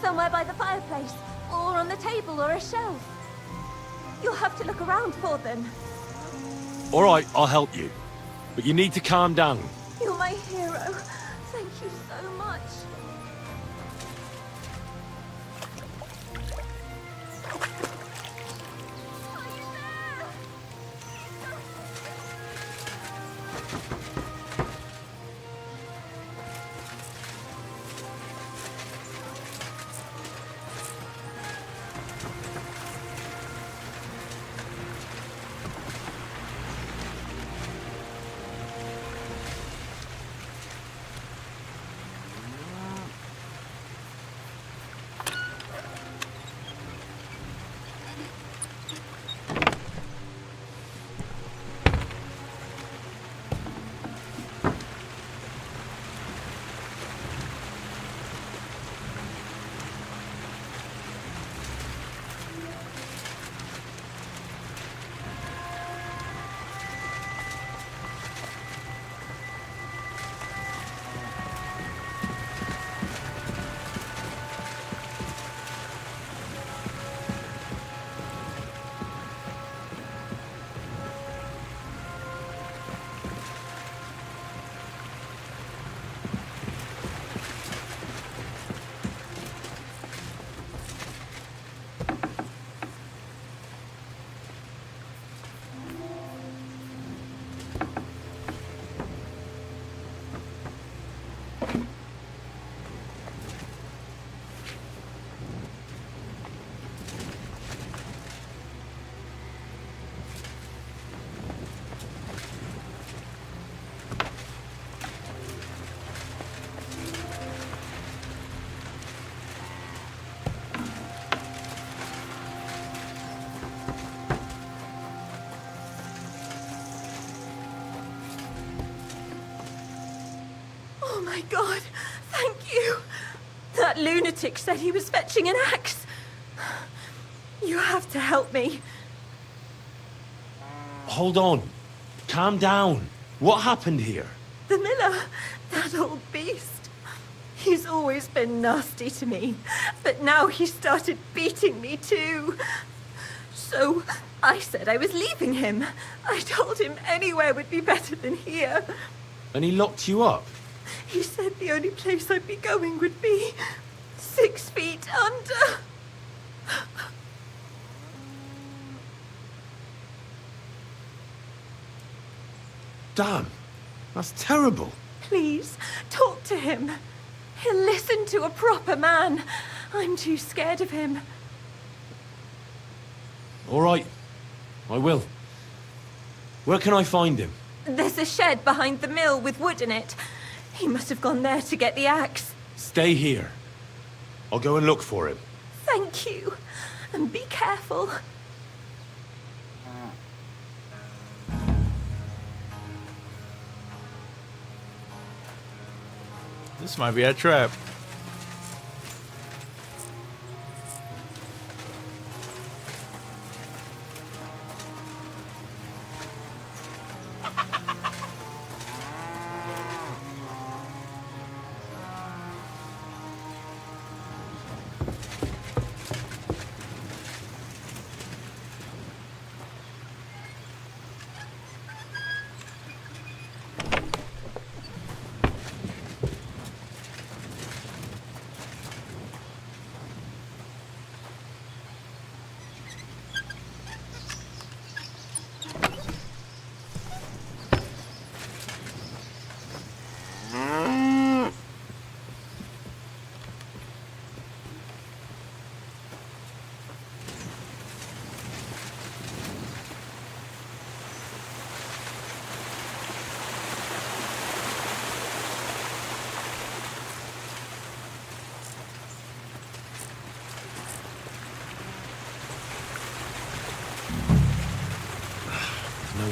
Somewhere by the fireplace. Or on the table or a shelf. You'll have to look around for them. All right, I'll help you. But you need to calm down. You're my hero. Thank you so much. Oh my God, thank you. That lunatic said he was fetching an axe. You have to help me. Hold on. Calm down. What happened here? The miller, that old beast. He's always been nasty to me, but now he started beating me too. So I said I was leaving him. I told him anywhere would be better than here. And he locked you up? He said the only place I'd be going would be 6 feet under. Damn, that's terrible. Please, talk to him. He'll listen to a proper man. I'm too scared of him. All right, I will. Where can I find him? There's a shed behind the mill with wood in it. He must have gone there to get the axe. Stay here. I'll go and look for him. Thank you. And be careful. This might be a trap.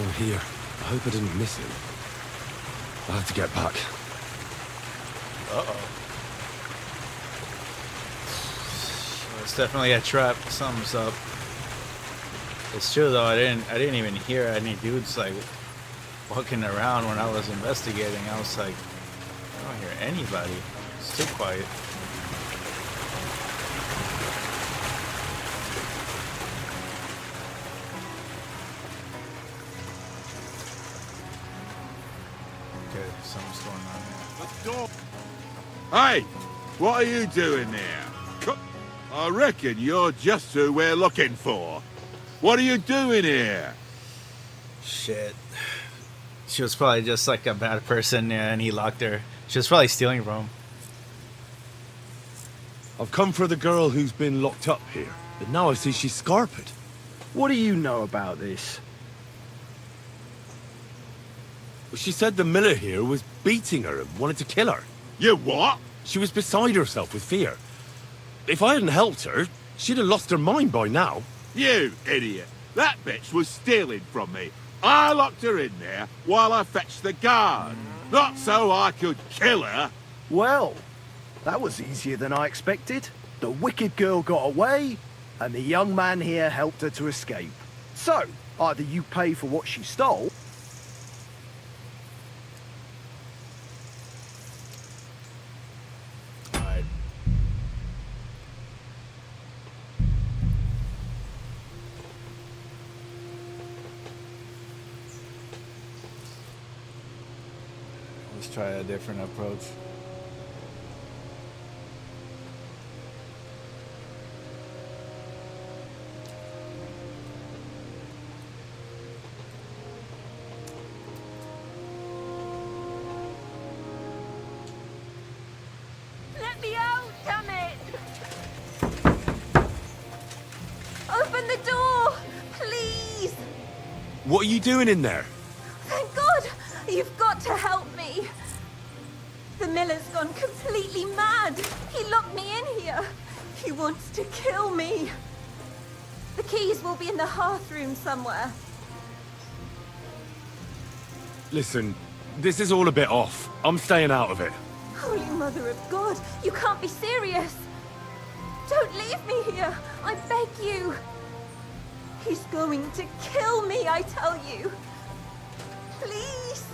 still here. I hope I didn't miss him. I have to get back. Uh-oh. It's definitely a trap. Something's up. It's true though, I didn't even hear any dudes like walking around when I was investigating. I was like, I don't hear anybody. It's too quiet. Okay, something's going on here. Hey, what are you doing there? I reckon you're just who we're looking for. What are you doing here? Shit. She was probably just like a bad person and he locked her. She was probably stealing from him. I've come for the girl who's been locked up here, but now I see she's scarpered. What do you know about this? She said the miller here was beating her and wanted to kill her. You what? She was beside herself with fear. If I hadn't helped her, she'd have lost her mind by now. You idiot. That bitch was stealing from me. I locked her in there while I fetched the guard. Not so I could kill her. Well, that was easier than I expected. The wicked girl got away, and the young man here helped her to escape. So, either you pay for what she stole, Let's try a different approach. Let me out, damn it! Open the door, please! What are you doing in there? Thank God! You've got to help me! The miller's gone completely mad! He locked me in here! He wants to kill me! The keys will be in the hearthroom somewhere. Listen, this is all a bit off. I'm staying out of it. Holy Mother of God! You can't be serious! Don't leave me here! I beg you! He's going to kill me, I tell you! Please!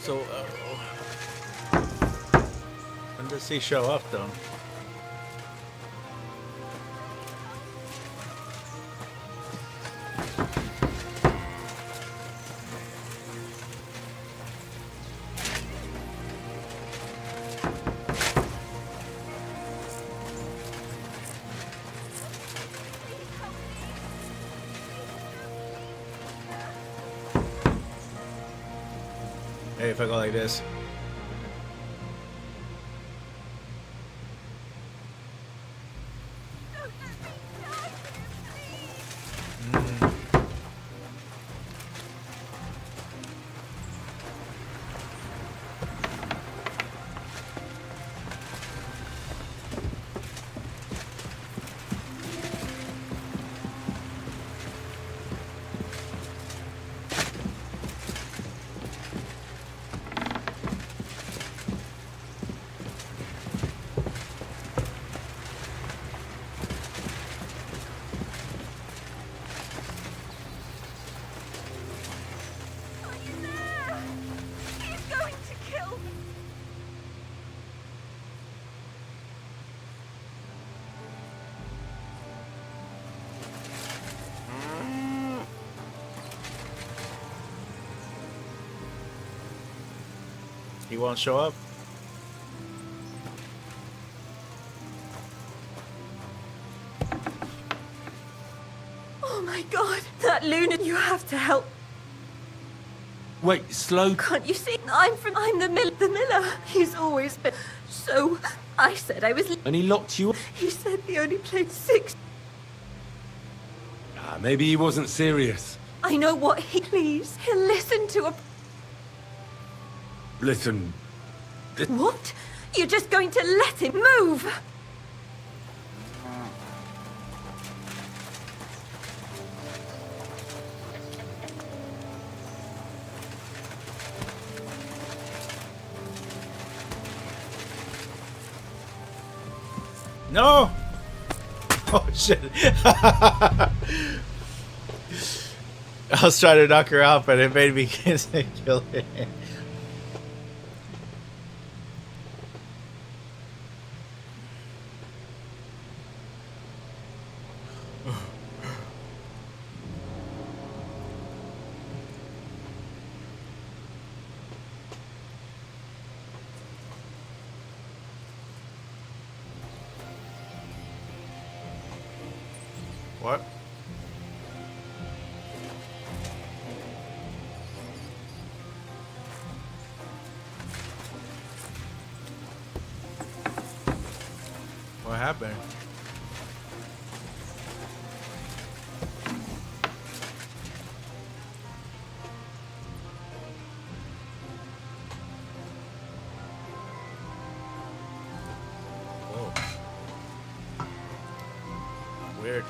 So, when does he show up, though? Hey, if I go like this. He won't show up? Oh my God! That lunatic! You have to help! Wait, slow... Can't you see? I'm the miller. He's always been... So, I said I was... And he locked you up? He said he only played 6. Maybe he wasn't serious. I know what he... Please, he'll listen to a... Listen... What? You're just going to let him move! No! Oh shit. I was trying to knock her out, but it made me kill her. What? What happened? Oh. Weird.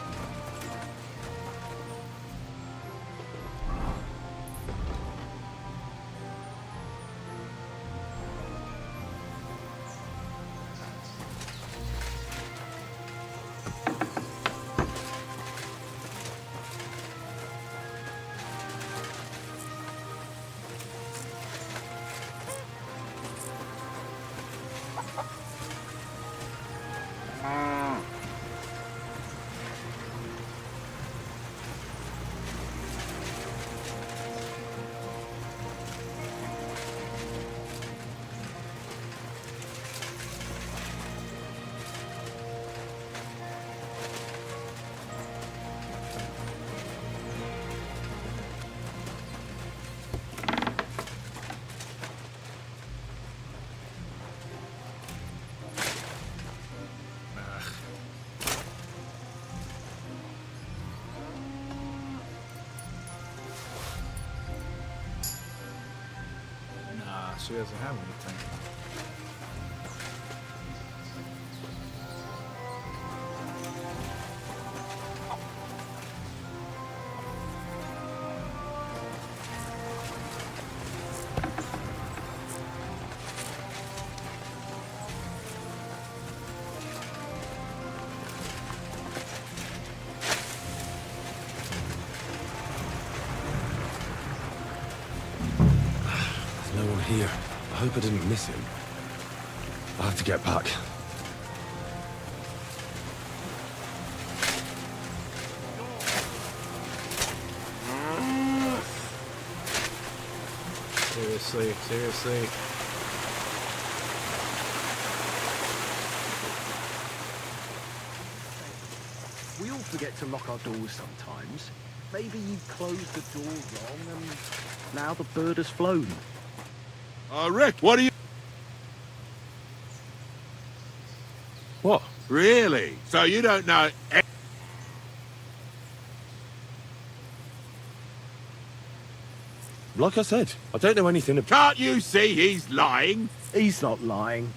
She doesn't have anything. No one here. I hope I didn't miss him. I'll have to get back. Seriously, seriously. We all forget to lock our doors sometimes. Maybe you closed the door wrong and now the bird has flown. Rick, what are you... What? Really? So you don't know... Like I said, I don't know anything about... Can't you see he's lying? He's not lying.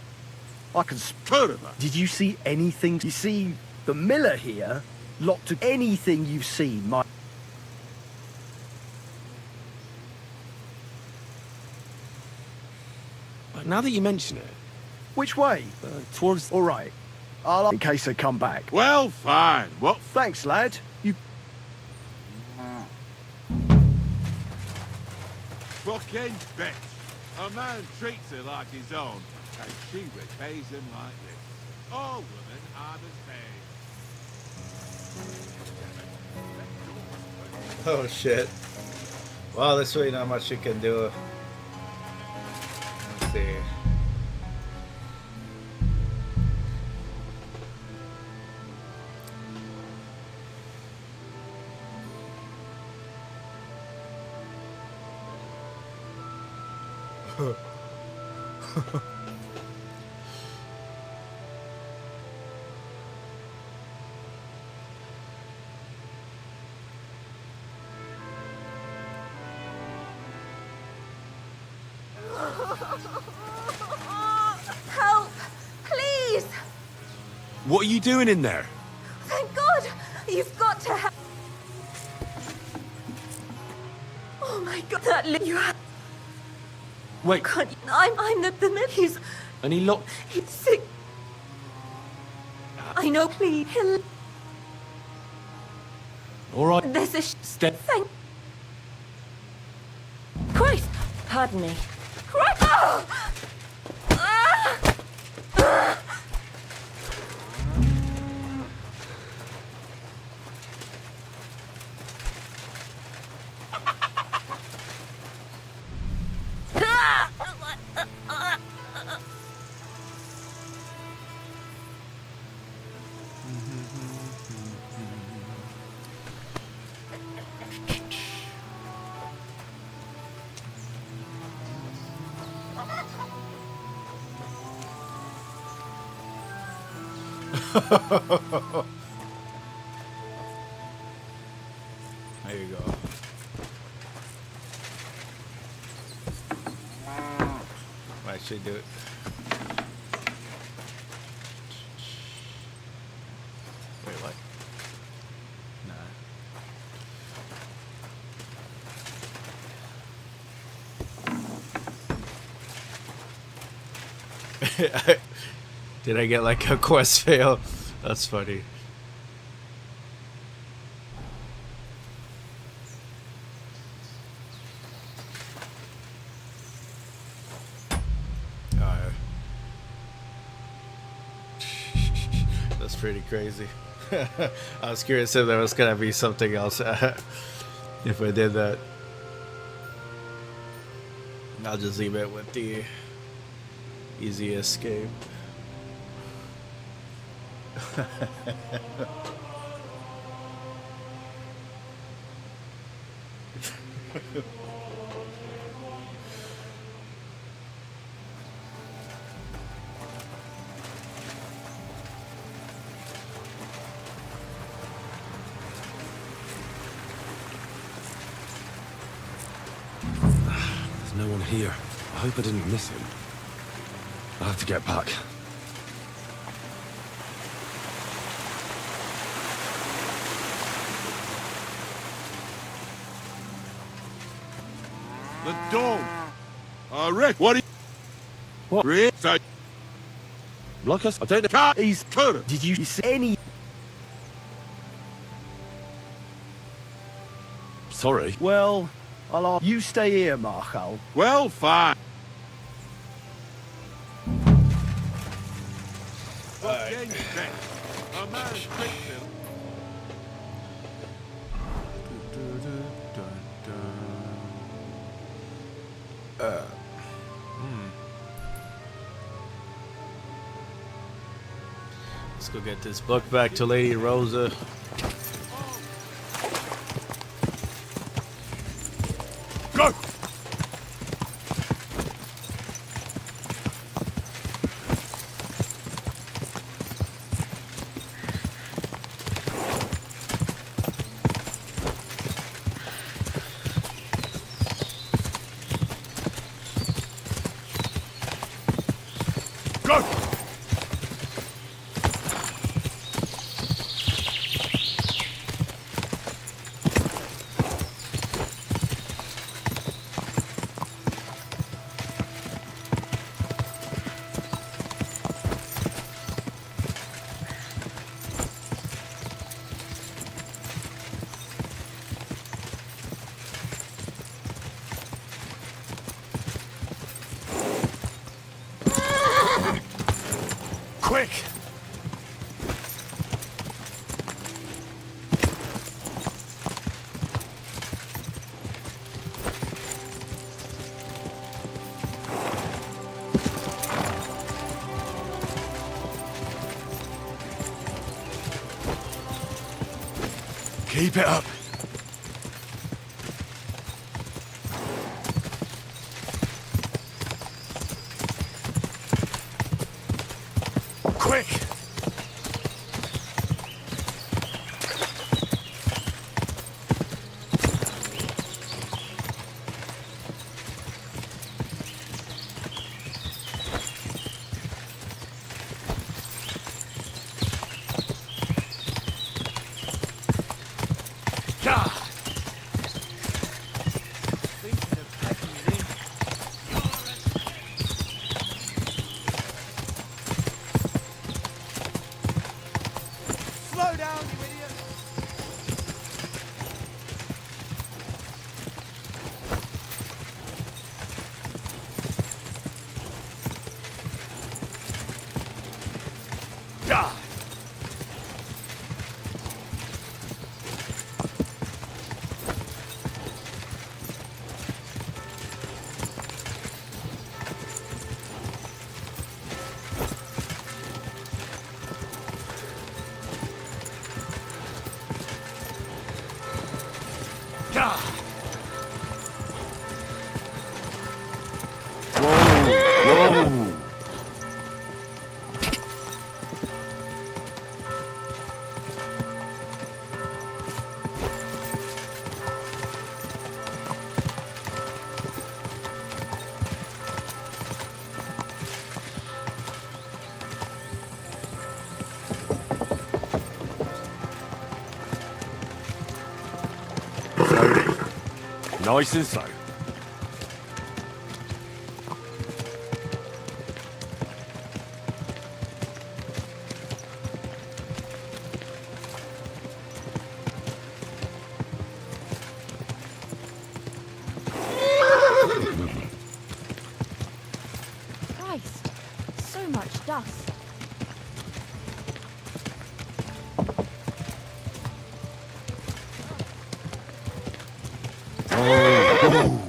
I can... Further. Did you see anything? You see, the miller here locked anything you've seen might... Now that you mention it... Which way? Towards... All right. I'll... In case they come back. Well, fine. What? Thanks, lad. You... Fucking bitch. A man treats her like his own, and she repays him like this. All women are the same. Oh shit. Well, there's really not much you can do. Let's see. Help! What are you doing in there? Thank God! You've got to have... Oh my God, that you have... Wait. Can't you... I'm the man. And he looked... He's sick. I know, please. He'll... All right. There's a Step. Thank... Christ! Pardon me. Christ! Oh! Ah! Ah! There you go. Might actually do it. Wait, what? Nah. Did I get like a quest fail? That's funny. That's pretty crazy. I was curious if there was gonna be something else if I did that. I'll just leave it with the easy escape. There's no one here. I hope I didn't miss him. I'll have to get back. The dog. Rick, what? What? Rick, so Lucas, I don't know. he's could. Did you see any? Sorry. Well, you stay here, Marshal. Well, fine. What can you say? A man's quick, Bill. Let's go get this book back to Lady Rosa. Go! Go! Quick! Keep it up. Quick! Whoa! Slowly. Nice and slow. Christ, so much dust. Oh.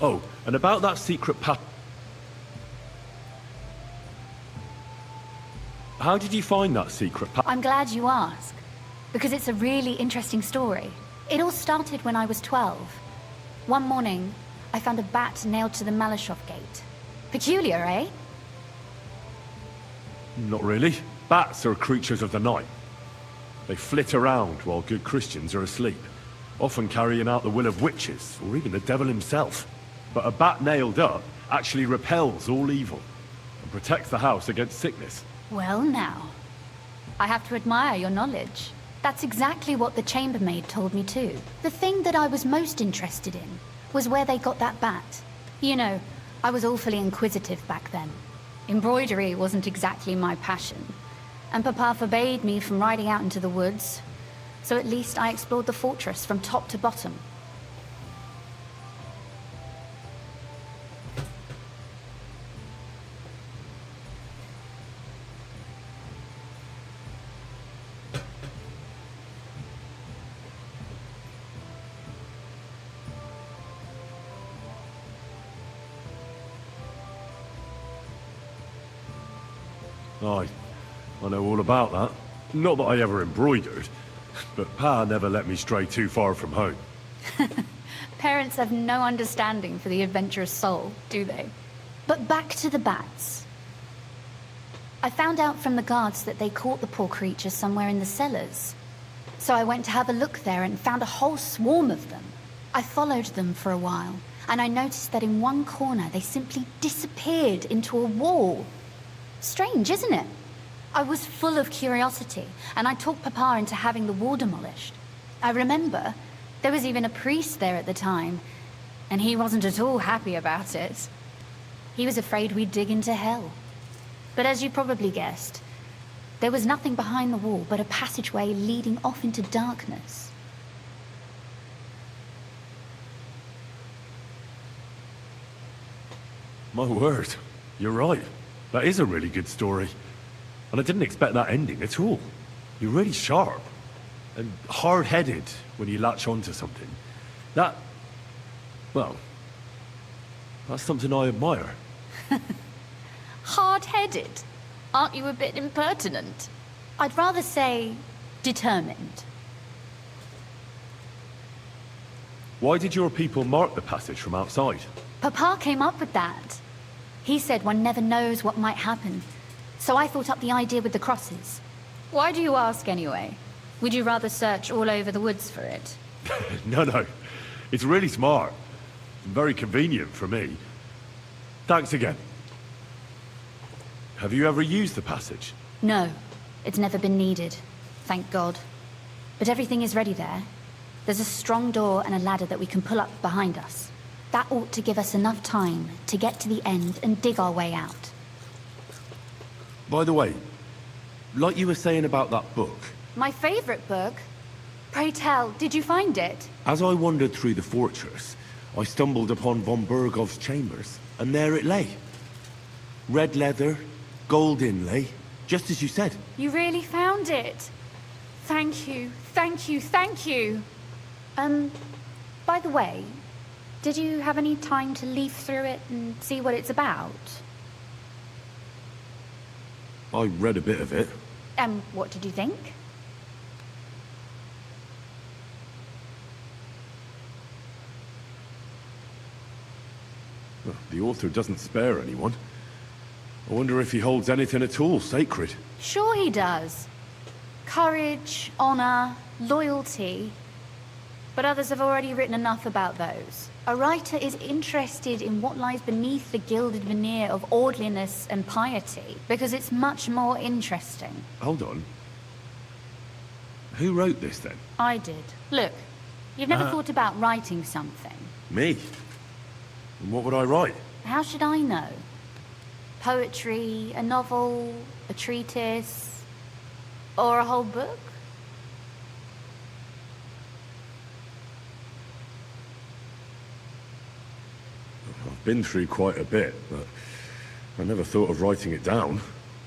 Oh, and about that secret path. How did you find that secret path? I'm glad you asked, because it's a really interesting story. It all started when I was 12. One morning, I found a bat nailed to the Malashov gate. Peculiar, eh? Not really. Bats are creatures of the night. They flit around while good Christians are asleep, often carrying out the will of witches, or even the devil himself. But a bat nailed up actually repels all evil, and protects the house against sickness. Well now, I have to admire your knowledge. That's exactly what the chambermaid told me too. The thing that I was most interested in was where they got that bat. You know, I was awfully inquisitive back then. Embroidery wasn't exactly my passion, and Papa forbade me from riding out into the woods, so at least I explored the fortress from top to bottom. I know all about that. Not that I ever embroidered, but Pa never let me stray too far from home. Parents have no understanding for the adventurous soul, do they? But back to the bats. I found out from the guards that they caught the poor creature somewhere in the cellars. So I went to have a look there and found a whole swarm of them. I followed them for a while, and I noticed that in one corner they simply disappeared into a wall. Strange, isn't it? I was full of curiosity, and I talked Papa into having the wall demolished. I remember there was even a priest there at the time, and he wasn't at all happy about it. He was afraid we'd dig into hell. But as you probably guessed, there was nothing behind the wall but a passageway leading off into darkness. My word, you're right. That is a really good story. And I didn't expect that ending at all. You're really sharp. And hard-headed when you latch onto something. That... well... that's something I admire. Hard-headed? Aren't you a bit impertinent? I'd rather say... determined. Why did your people mark the passage from outside? Papa came up with that. He said one never knows what might happen. So I thought up the idea with the crosses. Why do you ask anyway? Would you rather search all over the woods for it? No. It's really smart. And very convenient for me. Thanks again. Have you ever used the passage? No. It's never been needed. Thank God. But everything is ready there. There's a strong door and a ladder that we can pull up behind us. That ought to give us enough time to get to the end and dig our way out. By the way, like you were saying about that book... My favorite book? Pray tell, did you find it? As I wandered through the fortress, I stumbled upon von Bergov's chambers, and there it lay. Red leather, gold inlay, just as you said. You really found it. Thank you, thank you, thank you. By the way, did you have any time to leaf through it and see what it's about? I read a bit of it. What did you think? Well, the author doesn't spare anyone. I wonder if he holds anything at all sacred. Sure he does. Courage, honor, loyalty. But others have already written enough about those. A writer is interested in what lies beneath the gilded veneer of orderliness and piety, because it's much more interesting. Hold on. Who wrote this, then? I did. Look, you've never thought about writing something. Me? And what would I write? How should I know? Poetry, a novel, a treatise, or a whole book? I've been through quite a bit, but I never thought of writing it down.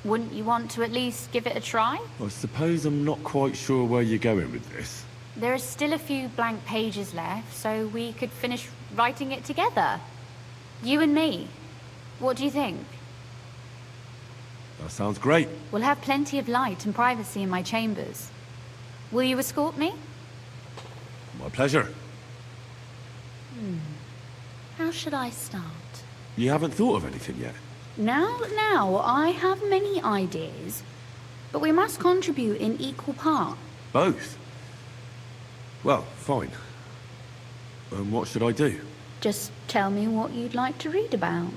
Wouldn't you want to at least give it a try? I suppose I'm not quite sure where you're going with this. There are still a few blank pages left, so we could finish writing it together. You and me. What do you think? That sounds great. We'll have plenty of light and privacy in my chambers. Will you escort me? My pleasure. How should I start? You haven't thought of anything yet? Now, I have many ideas, but we must contribute in equal part. Both? Well, fine. And what should I do? Just tell me what you'd like to read about.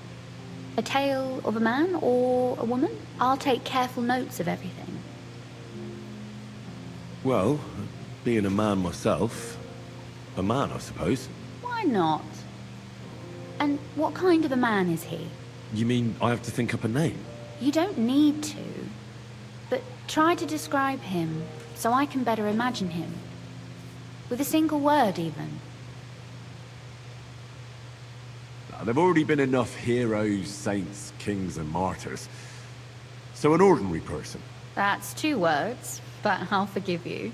A tale of a man or a woman? I'll take careful notes of everything. Well, being a man myself, a man, I suppose. Why not? And what kind of a man is he? You mean I have to think up a name? You don't need to, but try to describe him so I can better imagine him. With a single word, even. There've already been enough heroes, saints, kings, and martyrs. So an ordinary person. That's 2 words, but I'll forgive you.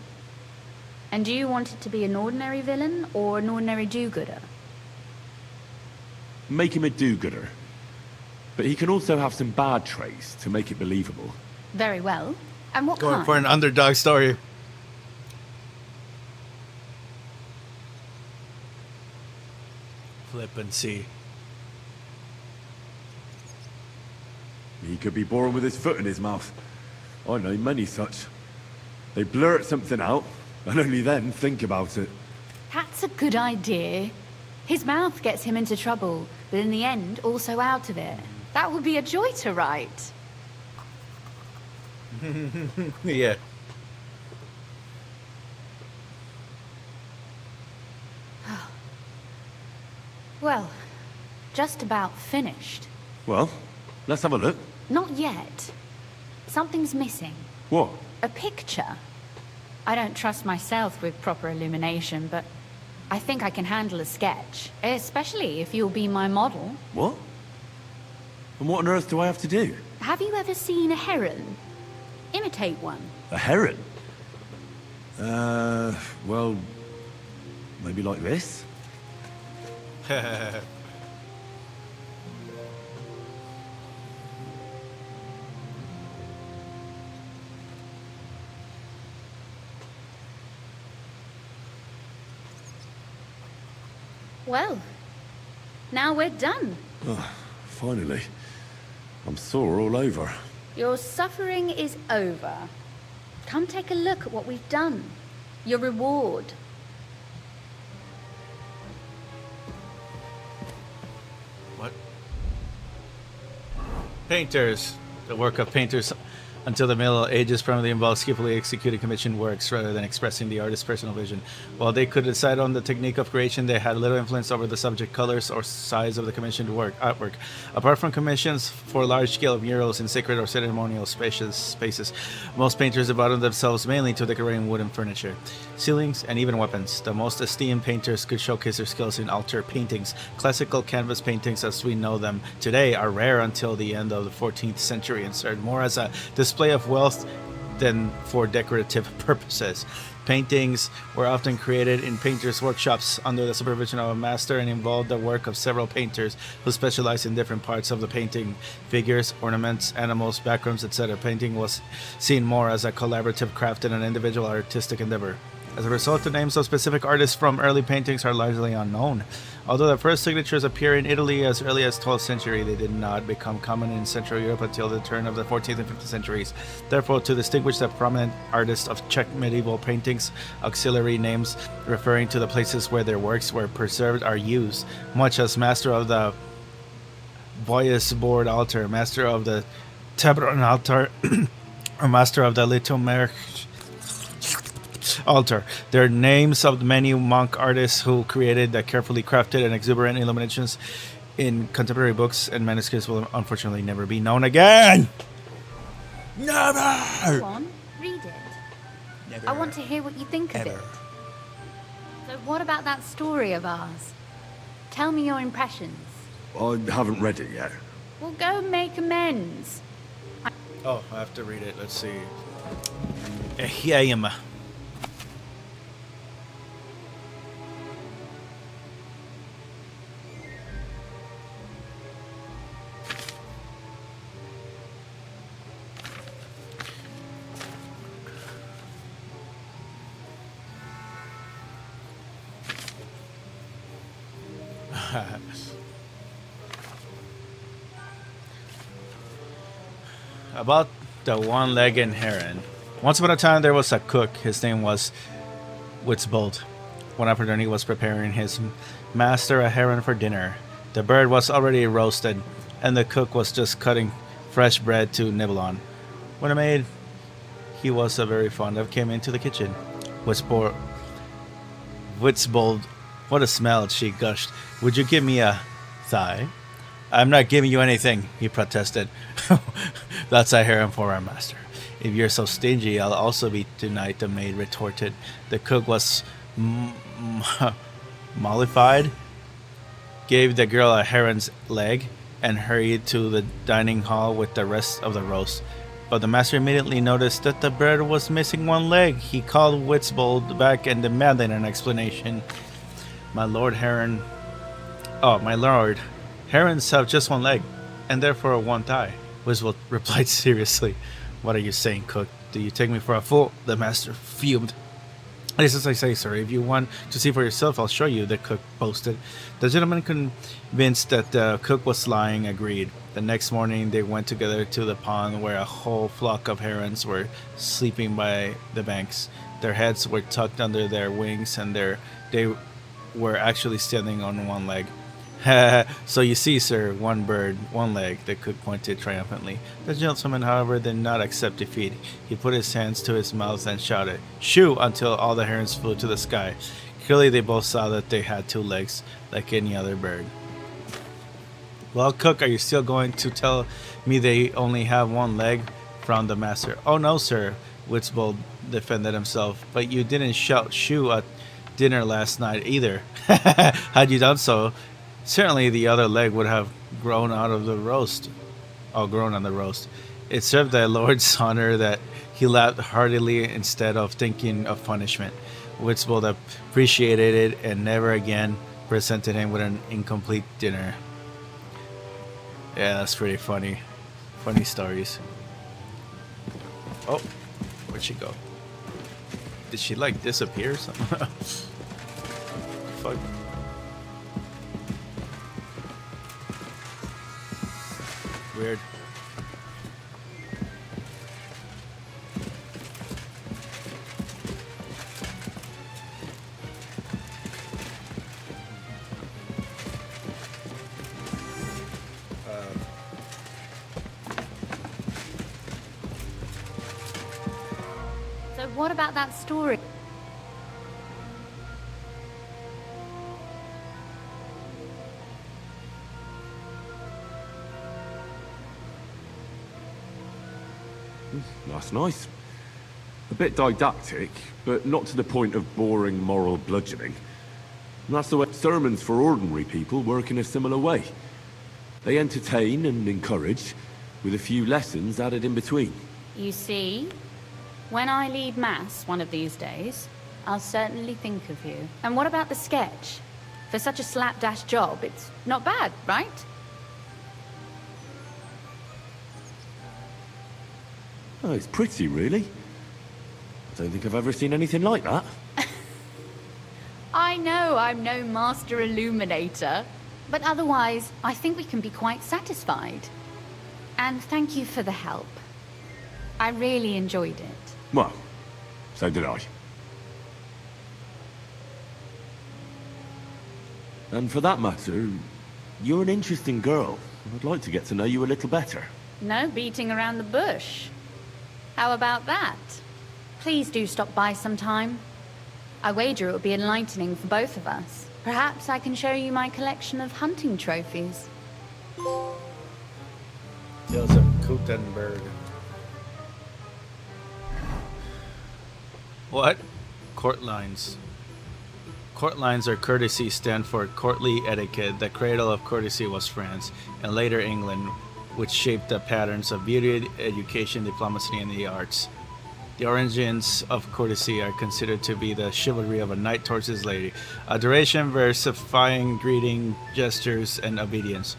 And do you want it to be an ordinary villain or an ordinary do-gooder? Make him a do-gooder. But he can also have some bad traits to make it believable. Very well. And what Going kind? for an underdog story. Flip and see. He could be born with his foot in his mouth. I know many such. They blurt something out, and only then think about it. That's a good idea. His mouth gets him into trouble, but in the end, also out of it. That would be a joy to write. Yeah. Well, just about finished. Well, let's have a look. Not yet. Something's missing. What? A picture. I don't trust myself with proper illumination, but I think I can handle a sketch, especially if you'll be my model. What? And what on earth do I have to do? Have you ever seen a heron? Imitate one. A heron? Well, maybe like this? Well, now we're done. Oh, finally. I'm sore all over. Your suffering is over. Come take a look at what we've done. Your reward. What? Painters. The work of painters. Until the Middle Ages, primarily involved skillfully executed commissioned works rather than expressing the artist's personal vision. While they could decide on the technique of creation, they had little influence over the subject colors or size of the commissioned artwork. Apart from commissions for large-scale murals in sacred or ceremonial spaces, most painters devoted themselves mainly to decorating wooden furniture, ceilings, and even weapons. The most esteemed painters could showcase their skills in altar paintings. Classical canvas paintings, as we know them today, are rare until the end of the 14th century and served more as a display of wealth than for decorative purposes. Paintings were often created in painters' workshops under the supervision of a master and involved the work of several painters who specialized in different parts of the painting: figures, ornaments, animals, backgrounds, etc. Painting was seen more as a collaborative craft than an individual artistic endeavor. As a result, the names of specific artists from early paintings are largely unknown. Although the first signatures appear in Italy as early as 12th century, they did not become common in Central Europe until the turn of the 14th and 15th centuries. Therefore, to distinguish the prominent artists of Czech medieval paintings, auxiliary names referring to the places where their works were preserved are used, much as master of the Voyesboard altar, master of the Tabron altar, or master of the Litomer altar. They're names of many monk artists who created the carefully crafted and exuberant illuminations in contemporary books and manuscripts will unfortunately never be known again. Never! Go on, read it. Never. I want to hear what you think of it. So what about that story of ours? Tell me your impressions. I haven't read it yet. Well, go make amends. Oh, I have to read it. Let's see. Ehiam. About the one-legged heron. Once upon a time, there was a cook. His name was Witzbold. One afternoon, he was preparing his master a heron for dinner. The bird was already roasted, and the cook was just cutting fresh bread to nibble on. When a maid he was very fond of came into the kitchen. Witzbold, what a smell, she gushed. Would you give me a thigh? I'm not giving you anything, he protested. That's a heron for our master. If you're so stingy, I'll also be tonight, the maid retorted. The cook was mollified, gave the girl a heron's leg, and hurried to the dining hall with the rest of the roast. But the master immediately noticed that the bird was missing one leg. He called Witzbold back and demanded an explanation. My lord, herons have just one leg, and therefore one thigh. Witzbold replied seriously. What are you saying, cook? Do you take me for a fool? The master fumed. It is as I say, sir. If you want to see for yourself, I'll show you, the cook boasted. The gentleman, convinced that the cook was lying, agreed. The next morning, they went together to the pond where a whole flock of herons were sleeping by the banks. Their heads were tucked under their wings, and they were actually standing on one leg. So you see, sir, one bird, one leg, the cook pointed triumphantly. The gentleman, however, did not accept defeat. He put his hands to his mouth and shouted, "Shoo!" until all the herons flew to the sky. Clearly, they both saw that they had two legs, like any other bird. Well, cook, are you still going to tell me they only have one leg? Frowned the master. Oh, no, sir, Witzbold defended himself. But you didn't shout "shoo" at dinner last night either. Had you done so, certainly the other leg would have grown on the roast. It served the Lord's honor that he laughed heartily instead of thinking of punishment. Witzbold appreciated it and never again presented him with an incomplete dinner. Yeah, that's pretty funny. Funny stories. Oh, where'd she go? Did she like disappear or something? Fuck. Weird. what about that story? That's nice. A bit didactic, but not to the point of boring moral bludgeoning. And that's the way sermons for ordinary people work in a similar way. They entertain and encourage, with a few lessons added in between. You see, when I lead Mass one of these days, I'll certainly think of you. And what about the sketch? For such a slapdash job, it's not bad, right? Oh, it's pretty, really. I don't think I've ever seen anything like that. I know I'm no master illuminator, but otherwise, I think we can be quite satisfied. And thank you for the help. I really enjoyed it. Well, so did I. And for that matter, you're an interesting girl. I'd like to get to know you a little better. No beating around the bush. How about that? Please do stop by sometime. I wager it will be enlightening for both of us. Perhaps I can show you my collection of hunting trophies. Tales of Gutenberg. What? Court lines. Court lines or courtesy stand for courtly etiquette. The cradle of courtesy was France, and later England, which shaped the patterns of beauty, education, diplomacy, and the arts. The origins of courtesy are considered to be the chivalry of a knight towards his lady, adoration versifying greeting, gestures, and obedience.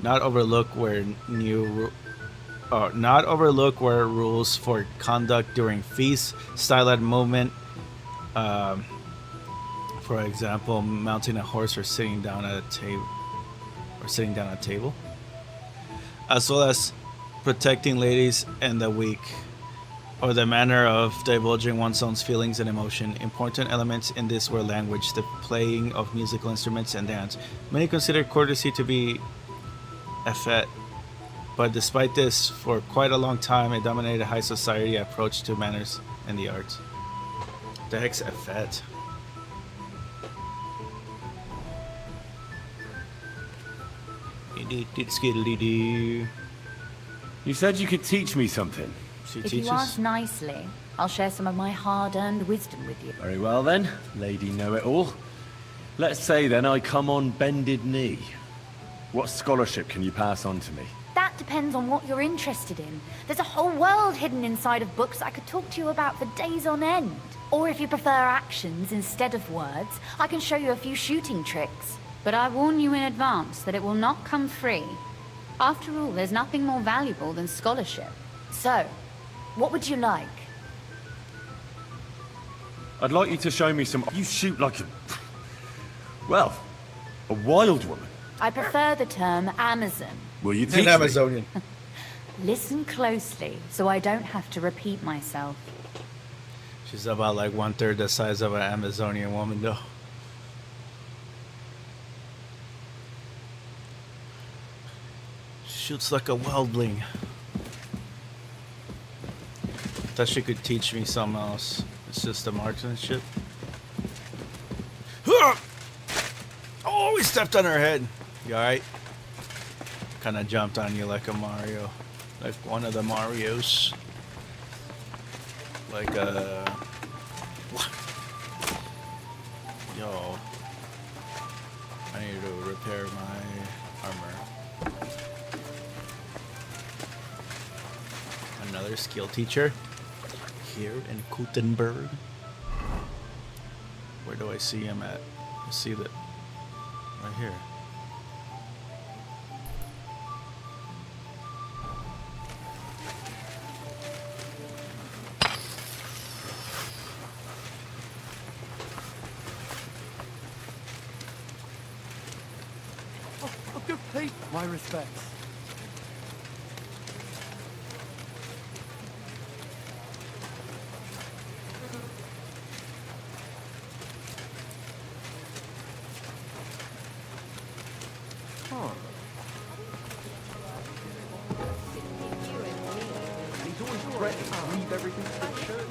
Not overlook where rules for conduct during feasts, styled movement, for example, mounting a horse or sitting down at a table, as well as protecting ladies and the weak, or the manner of divulging one's own feelings and emotion. Important elements in this were language, the playing of musical instruments, and dance. Many consider courtesy to be a fete, but despite this, for quite a long time, it dominated high society approach to manners and the arts. The heck's a fete? You said you could teach me something. If you ask nicely, I'll share some of my hard-earned wisdom with you. Very well then, Lady Know-It-All. Let's say then I come on bended knee. What scholarship can you pass on to me? That depends on what you're interested in. There's a whole world hidden inside of books I could talk to you about for days on end. Or if you prefer actions instead of words, I can show you a few shooting tricks. But I warn you in advance that it will not come free. After all, there's nothing more valuable than scholarship. So, what would you like? I'd like you to show me some... You shoot like a... Well, a wild woman. I prefer the term Amazon. Will you teach An Amazonian. Listen closely, so I don't have to repeat myself. She's about like 1/3 the size of an Amazonian woman, though. She shoots like a wildling. Thought she could teach me something else. It's just the marksmanship. Oh, we stepped on her head. You alright? Kinda jumped on you like a Mario. Like one of the Marios. Like Yo. I need to repair my armor. Another skill teacher. Here in Gutenberg. Where do I see him at? I see that right here. Oh, good Pete. My respects. He's always threatening to leave everything to the church.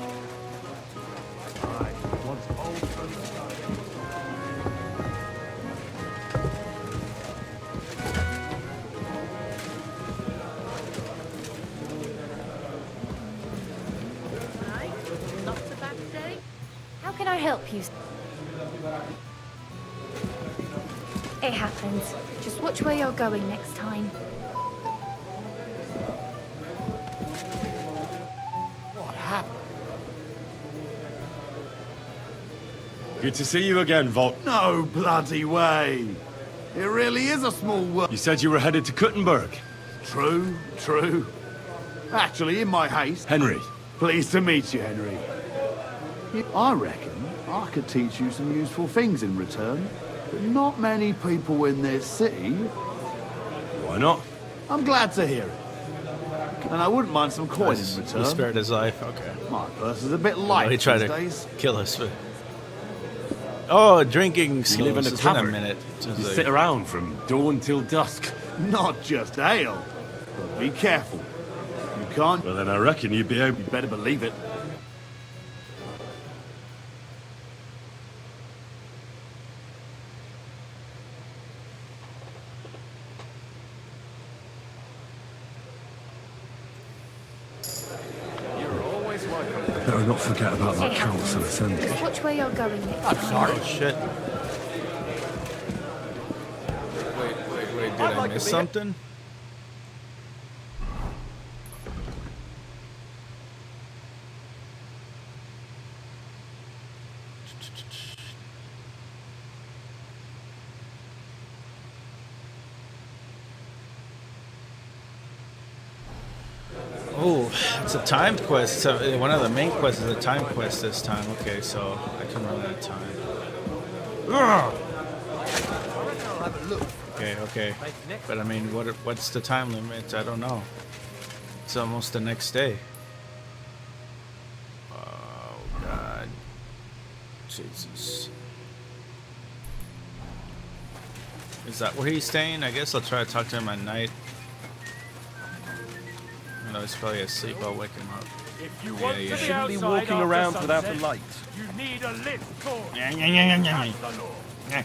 help you. It happens. Just watch where you're going next time. What happened? Good to see you again, Volt. No bloody way. It really is a small world. You said you were headed to Kuttenberg. True, true. Actually, in my haste... Henry. Pleased to meet you, Henry. I reckon I could teach you some useful things in return, but not many people in this city... Why not? I'm glad to hear it. And I wouldn't mind some coin in return. We spared his life, okay. My purse is a bit light He tried these to days. kill us. Oh, drinking You live in a It's tavern. been a minute. You sit around from dawn till dusk. Not just ale. But be careful. You can't... Well, then I reckon you'd be able... You better believe it. Better not forget about that council assembly. Just watch where you're going next time. I'm sorry. Oh, shit. Wait, did I miss something? Oh, it's a time quest. So one of the main quests is a time quest this time. Okay, so I can run that time. Okay. But I mean, what's the time limit? I don't know. It's almost the next day. Oh, God. Jesus. Is that where he's staying? I guess I'll try to talk to him at night. No, he's probably asleep. I'll wake him up. If you want you to shouldn't be be walking around without a light. You need a lit torch. Yeah.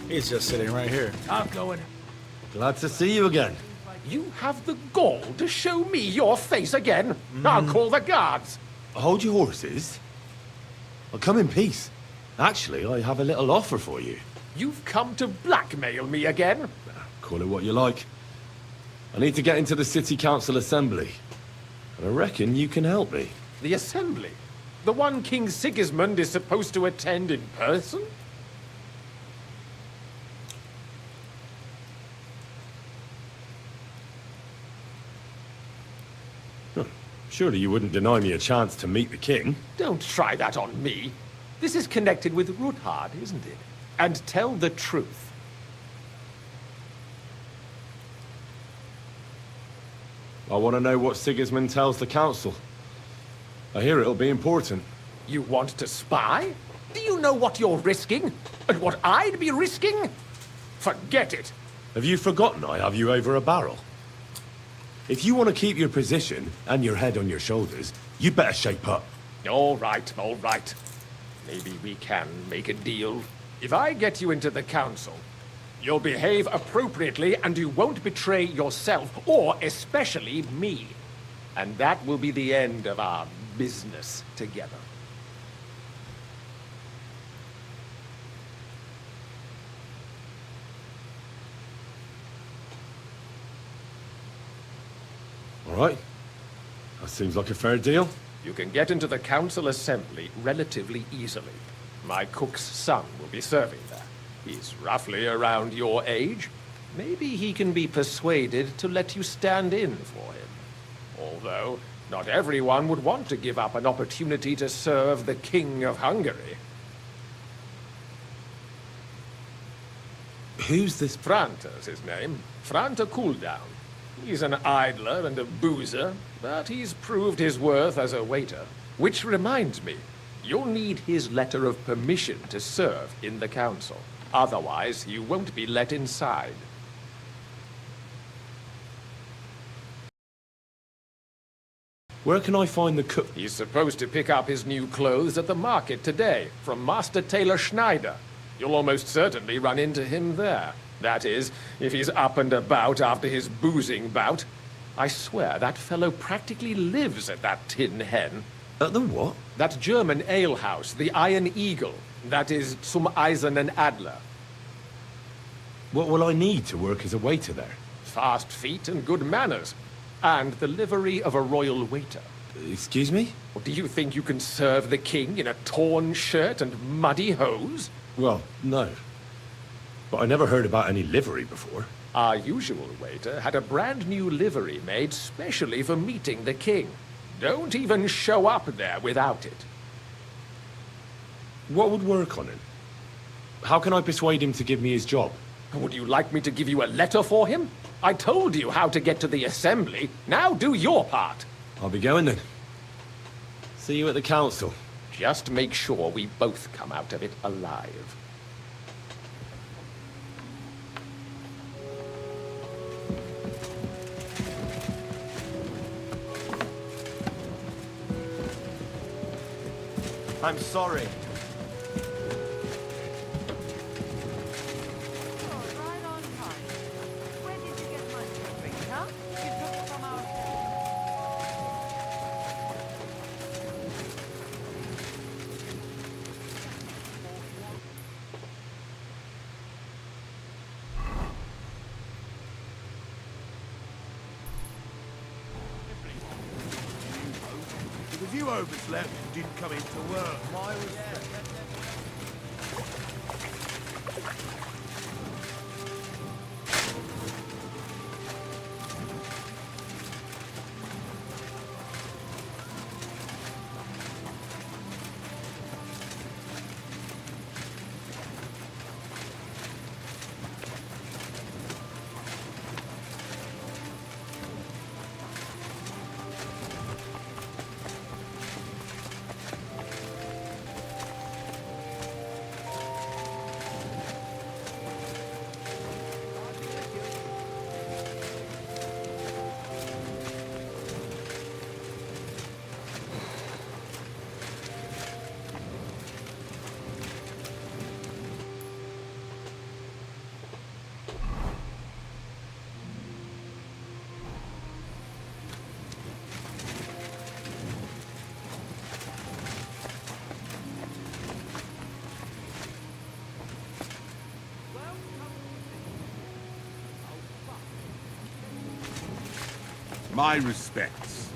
He's just sitting right here. I'm going. Glad to see you again. You have the gall to show me your face again? I'll call the guards. Hold your horses. I'll come in peace. Actually, I have a little offer for you. You've come to blackmail me again? Call it what you like. I need to get into the city council assembly. And I reckon you can help me. The assembly? The one King Sigismund is supposed to attend in person? Surely you wouldn't deny me a chance to meet the king? Don't try that on me. This is connected with Ruthard, isn't it? And tell the truth. I want to know what Sigismund tells the council. I hear it'll be important. You want to spy? Do you know what you're risking? And what I'd be risking? Forget it. Have you forgotten I have you over a barrel? If you want to keep your position and your head on your shoulders, you better shape up. All right. Maybe we can make a deal. If I get you into the council, you'll behave appropriately and you won't betray yourself, or especially me. And that will be the end of our business together. All right. That seems like a fair deal. You can get into the council assembly relatively easily. My cook's son will be serving there. He's roughly around your age. Maybe he can be persuaded to let you stand in for him. Although, Not everyone would want to give up an opportunity to serve the King of Hungary. Who's this? Franta's his name. Franta Cooldown. He's an idler and a boozer, but he's proved his worth as a waiter. Which reminds me, you'll need his letter of permission to serve in the council. Otherwise, you won't be let inside. Where can I find the cook? He's supposed to pick up his new clothes at the market today, from Master Tailor Schneider. You'll almost certainly run into him there. That is, if he's up and about after his boozing bout. I swear that fellow practically lives at that Tin Hen. At the what? That German alehouse, the Iron Eagle. That is Zum Eisernen Adler. What will I need to work as a waiter there? Fast feet and good manners. And the livery of a royal waiter. Excuse me? Or do you think you can serve the king in a torn shirt and muddy hose? Well, no. But I never heard about any livery before. Our usual waiter had a brand new livery made specially for meeting the king. Don't even show up there without it. What would work on him? How can I persuade him to give me his job? Would you like me to give you a letter for him? I told you how to get to the assembly. Now do your part. I'll be going then. See you at the council. Just make sure we both come out of it alive. I'm sorry. Because you overslept and didn't come into work. My respect. My respects.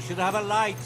should have a light.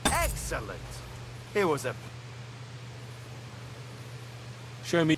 Excellent. It was a... Show me.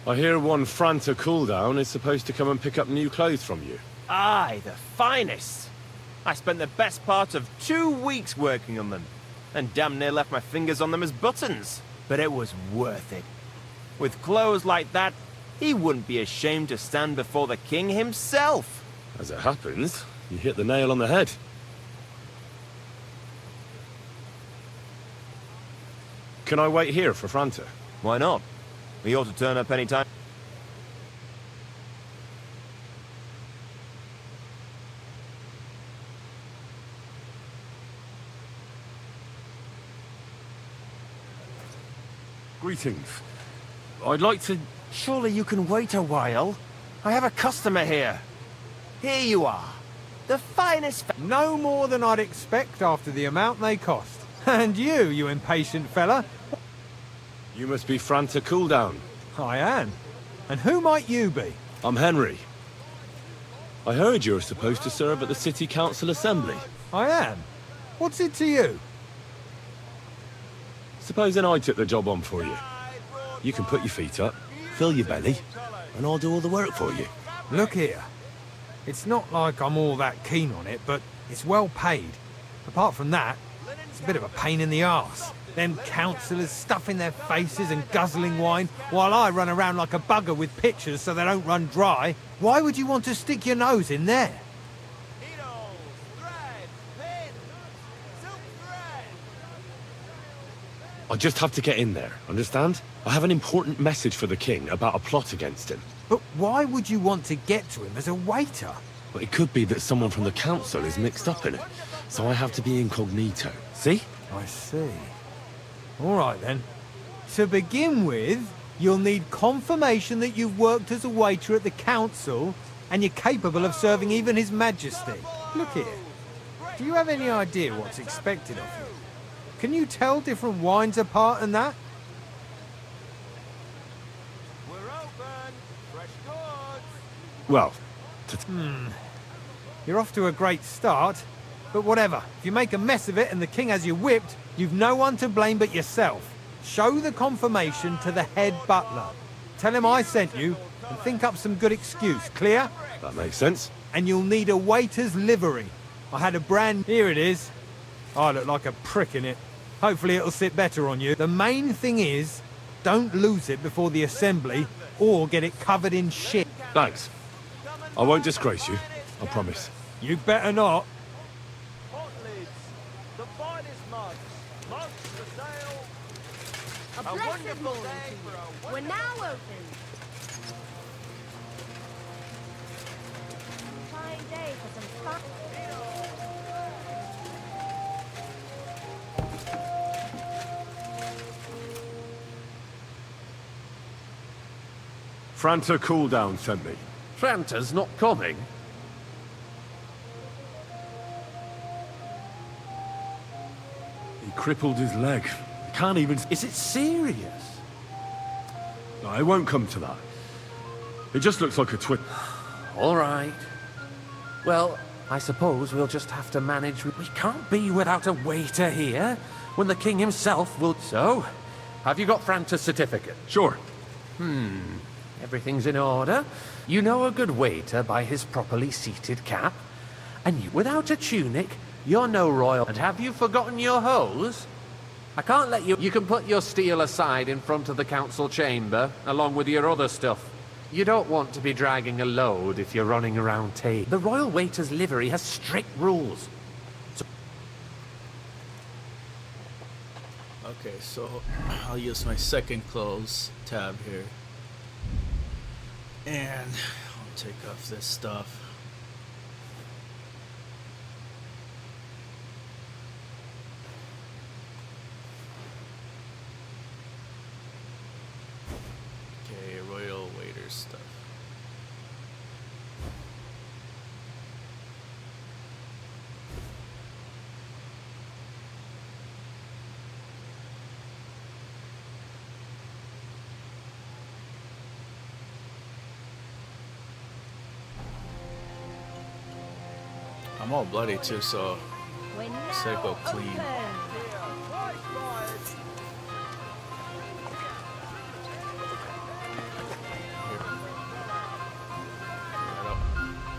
I hear one Franta cooldown is supposed to come and pick up new clothes from you. Aye, the finest. I spent the best part of 2 weeks working on them, and damn near left my fingers on them as buttons. But it was worth it. With clothes like that, he wouldn't be ashamed to stand before the king himself. As it happens, you hit the nail on the head. Can I wait here for Franta? Why not? He ought to turn up any time. Greetings. I'd like to... Surely you can wait a while. I have a customer here. Here you are. The finest... No more than I'd expect after the amount they cost. And you impatient fella. You must be Franta Cooldown. I am. And who might you be? I'm Henry. I heard you're supposed to serve at the City Council Assembly. I am. What's it to you? Supposing I took the job on for you. You can put your feet up, fill your belly, and I'll do all the work for you. Look here. It's not like I'm all that keen on it, but it's well paid. Apart from that, it's a bit of a pain in the arse. Them councillors stuffing their faces and guzzling wine, while I run around like a bugger with pitchers so they don't run dry. Why would you want to stick your nose in there? I just have to get in there, understand? I have an important message for the king about a plot against him. But why would you want to get to him as a waiter? But it could be that someone from the council is mixed up in it, so I have to be incognito. See? I see. All right, then. To begin with, you'll need confirmation that you've worked as a waiter at the council and you're capable of serving even His Majesty. Look here. Do you have any idea what's expected of you? Can you tell different wines apart and that? We're open. Fresh goods. Well, You're off to a great start, but whatever. If you make a mess of it and the king has you whipped, you've no one to blame but yourself. Show the confirmation to the head butler. Tell him I sent you, and think up some good excuse. Clear? That makes sense. And you'll need a waiter's livery. I had a brand... Here it is. I look like a prick in it. Hopefully it'll sit better on you. The main thing is, don't lose it before the assembly, or get it covered in shit. Thanks. I won't disgrace you, I promise. You better not. The finest mugs. Mugs for sale. A blessed morning to you. We're now open. Fine day for some fun. Franta Cooldown sent me. Franta's not coming. He crippled his leg. He can't even... Is it serious? No, it won't come to that. It just looks like a twit. All right. Well, I suppose we'll just have to manage. We can't be without a waiter here when the king himself will... So, have you got Franta's certificate? Sure. Everything's in order. You know a good waiter by his properly seated cap. And you, without a tunic, you're no royal. And have you forgotten your hose? I can't let you... You can put your steel aside in front of the council chamber, along with your other stuff. You don't want to be dragging a load if you're running around tea. The royal waiter's livery has strict rules. Okay, so I'll use my second close tab here. And I'll take off this stuff. Okay, royal waiter stuff. I'm all bloody too, so I said go clean. I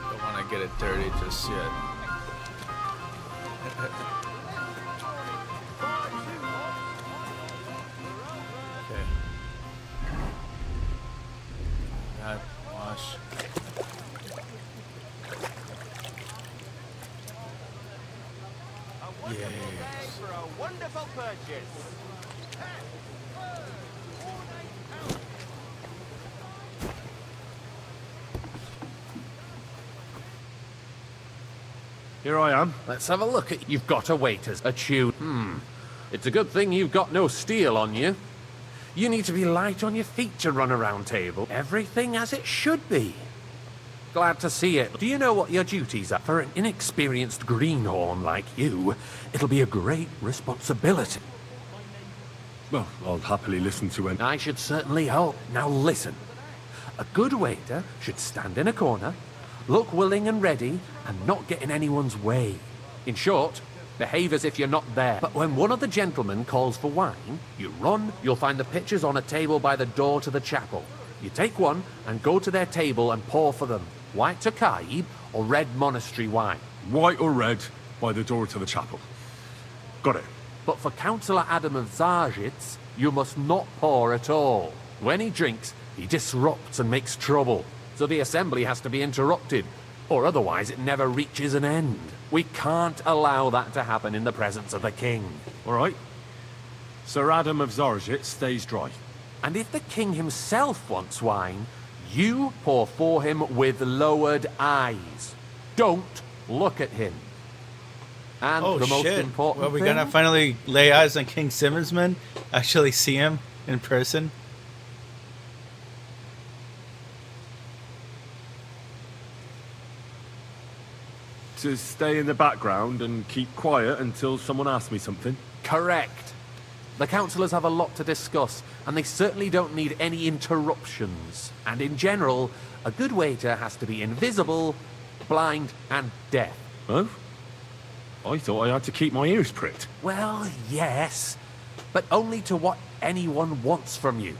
don't want to get it dirty just yet. Okay. That wash. Yes. For a wonderful purchase. Here I am. Let's have a look at... You've got a waiter's a tune. It's a good thing you've got no steel on you. You need to be light on your feet to run around table. Everything as it should be. Glad to see it. Do you know what your duties are? For an inexperienced greenhorn like you, it'll be a great responsibility. Well, I'll happily listen to him. I should certainly hope. Now listen. A good waiter should stand in a corner, look willing and ready, and not get in anyone's way. In short, behave as if you're not there. But when one of the gentlemen calls for wine, you run, you'll find the pitchers on a table by the door to the chapel. You take one and go to their table and pour for them. White Tokaib or red monastery wine. White or red, by the door to the chapel. Got it. But for Councillor Adam of Zarzhitz, you must not pour at all. When he drinks, he disrupts and makes trouble. So the assembly has to be interrupted, or otherwise it never reaches an end. We can't allow that to happen in the presence of the king. All right. Sir Adam of Zarzhitz stays dry. And if the king himself wants wine, you pour for him with lowered eyes. Don't look at him. And Oh the most shit! important Well, we're thing, gonna finally lay eyes on King Simmonsman. Actually, see him in person. To stay in the background and keep quiet until someone asks me something. Correct. The councillors have a lot to discuss, and they certainly don't need any interruptions. And in general, a good waiter has to be invisible, blind, and deaf. Oh? I thought I had to keep my ears pricked. Well, yes, but only to what anyone wants from you.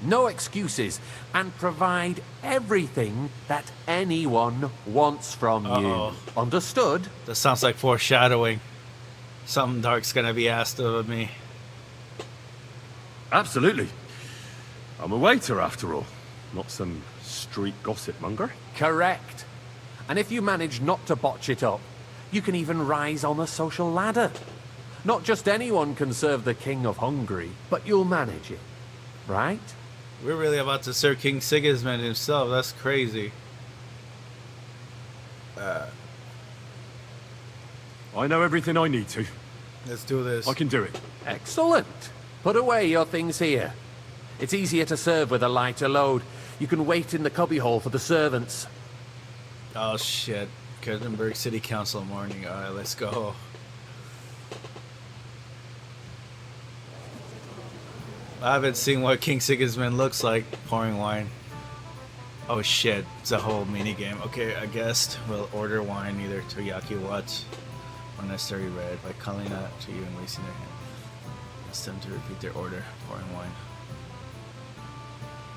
No excuses, and provide everything that anyone wants from you. Understood? That sounds like foreshadowing. Something dark's gonna be asked of me. Absolutely. I'm a waiter after all, not some street gossip monger. Correct. And if you manage not to botch it up, you can even rise on the social ladder. Not just anyone can serve the King of Hungary, but you'll manage it, right? We're really about to serve King Sigismund himself. That's crazy. I know everything I need to. Let's do this. I can do it. Excellent. Put away your things here. It's easier to serve with a lighter load. You can wait in the cubbyhole for the servants. Oh shit. Kuttenberg City Council morning. Alright, let's go. I haven't seen what King Sigismund looks like pouring wine. Oh shit, it's a whole mini game. Okay, I guess we'll order wine, either teriyaki what or necessary red, by calling out to you and raising their hand. Ask them to repeat their order, pouring wine.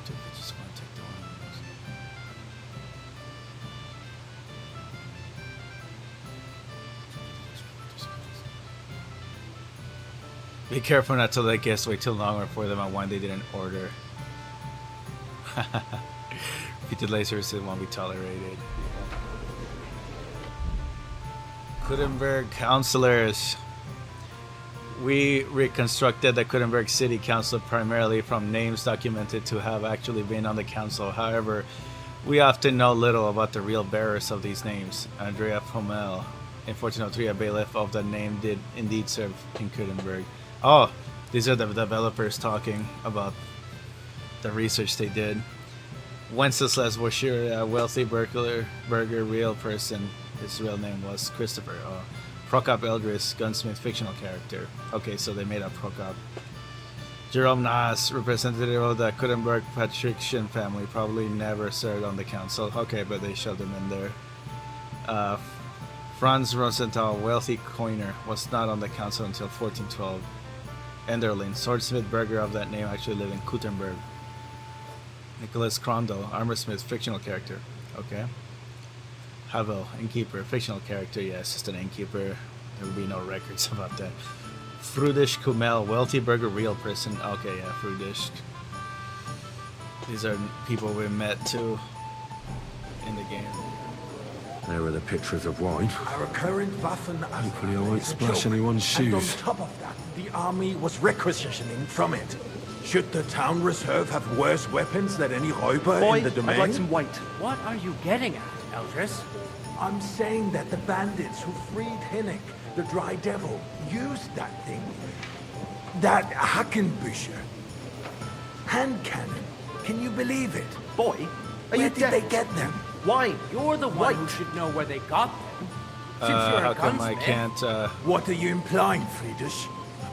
Dude, I just want to take the wine. Be careful not to let guests wait too long or pour them on wine they didn't order. Repeated late services won't be tolerated. Kuttenberg councillors. We reconstructed the Kuttenberg City Council primarily from names documented to have actually been on the council. However, we often know little about the real bearers of these names. Andrea Pommel, in 1403, a bailiff of the name, did indeed serve in Kuttenberg. Oh, these are the developers talking about the research they did. Wenceslas Washer, a wealthy burger real person. His real name was Christopher. Prokop Eldris, gunsmith, fictional character. Okay, so they made up Prokop. Jerome Naas, representative of the Kuttenberg patrician family, probably never served on the council. Okay, but they shoved him in there. Franz Rosenthal, wealthy coiner, was not on the council until 1412. Enderlin, swordsmith burger of that name, actually lived in Kuttenberg. Nicholas Crondell, armorsmith, fictional character. Okay. Havel, innkeeper, fictional character. Yes, just an innkeeper. There will be no records about that. Frudish Kumel, wealthy burger, real person. Okay, yeah, Frudish. These are people we met too in the game. There are the pictures of wine. Our current Waffen Hopefully I won't splash anyone's And on shoes. top of that, the army was requisitioning from it. Should the town reserve have worse weapons than any Räuber in the domain? I'd like some white. What are you getting at, Eldris? I'm saying that the bandits who freed Hinnick, the Dry Devil, used that thing. That Hackenbücher. Hand cannon. Can you believe it? Boy, Where did they get them? Why? You're the one who should know where they got them. Since you're How a come I gunsmith. can't, What are you implying, Friedrich?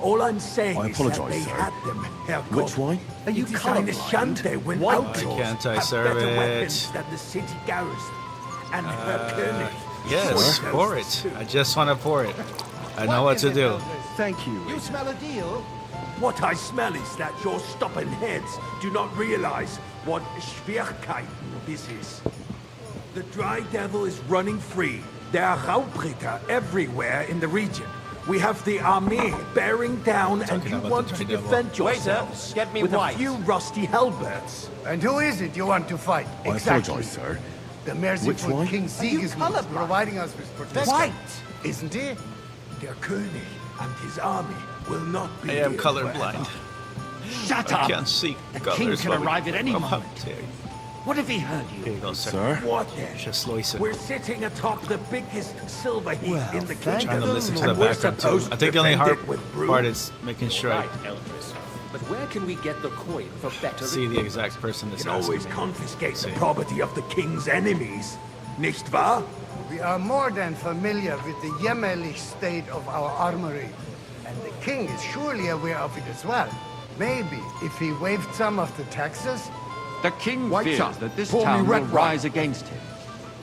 All I'm saying I is that apologise, they sir. had them, Herr Which wine? Are you kind of shante when Why outlaws can't I have serve better it? weapons than the city garrison? And Herr König. yes, knows pour this it. too. I just want to pour it. I know what to do. Thank you. You smell a deal? What I smell is that your stubborn heads do not realize what Schwierigkeiten this is. The Dry Devil is running free. There are Raubritter everywhere in the region. We have the army bearing down, and you about want the to Dry Devil. defend yourselves get me with white. a few rusty halberds. And who is it you want to fight? I apologise, sir. The merciful wine? King Sigismund is providing us with protection. White! Isn't he? Der König and his army will not be I am here colorblind. forever. Shut I up! can't see The colors. king can while we- arrive at any Oh, moment. how dare you. What if he heard you? Here you go, sir. Sir? What then? Just listen. We're sitting atop the biggest silver heap in the Trying kingdom. to listen to the and we're background too. supposed I to think the only defend hard it with brute. part is making sure I Elvis. But where can we get the coin for better? see the exact person that's You can always asking me. confiscate the property of the king's enemies, nicht wahr? We are more than familiar with the jämmerlich state of our armory. And the king is surely aware of it as well. Maybe if he waived some of the taxes. The king White fears shot. that this Pour me town will red wine. rise against him.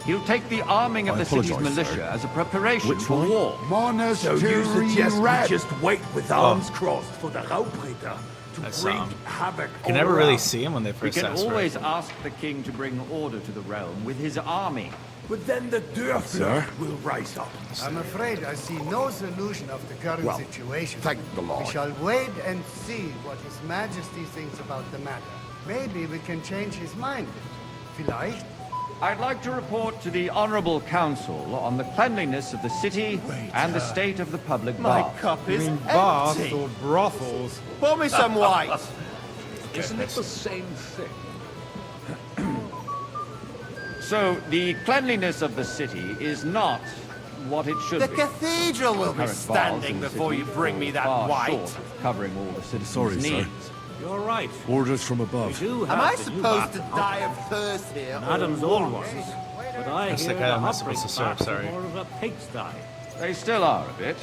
He'll take the arming of I the city's apologise, militia sir. as a preparation Which for wine? war. So you suggest we just wait with arms crossed for the Raubritter to I saw him. havoc. You can never really see him when they first We can ask always for it. ask the king to bring order to the realm with his army. But then the Dörfler will rise up. I'm afraid I see no solution of the current Well, situation. thank the Lord. We shall wait and see what His Majesty thinks about the matter. Maybe we can change his mind. Vielleicht? I'd like to report to the Honorable Council on the cleanliness of the city and the state of the public My bath. cup is Baths empty. or brothels? Pour me some white. Isn't it the same thing? So, the cleanliness of the city is not what it should The be. cathedral will be Current baths standing in the before city you bring me that fall far white. short of covering all the citizens' Sorry, sir. needs. You're right. Orders from above. Am I supposed to die of thirst here? Adam's or old what? ones. But I That's hear the guy the I'm not hot supposed to bricks serve, baths are sorry. more of a pigsty. They still are a bit,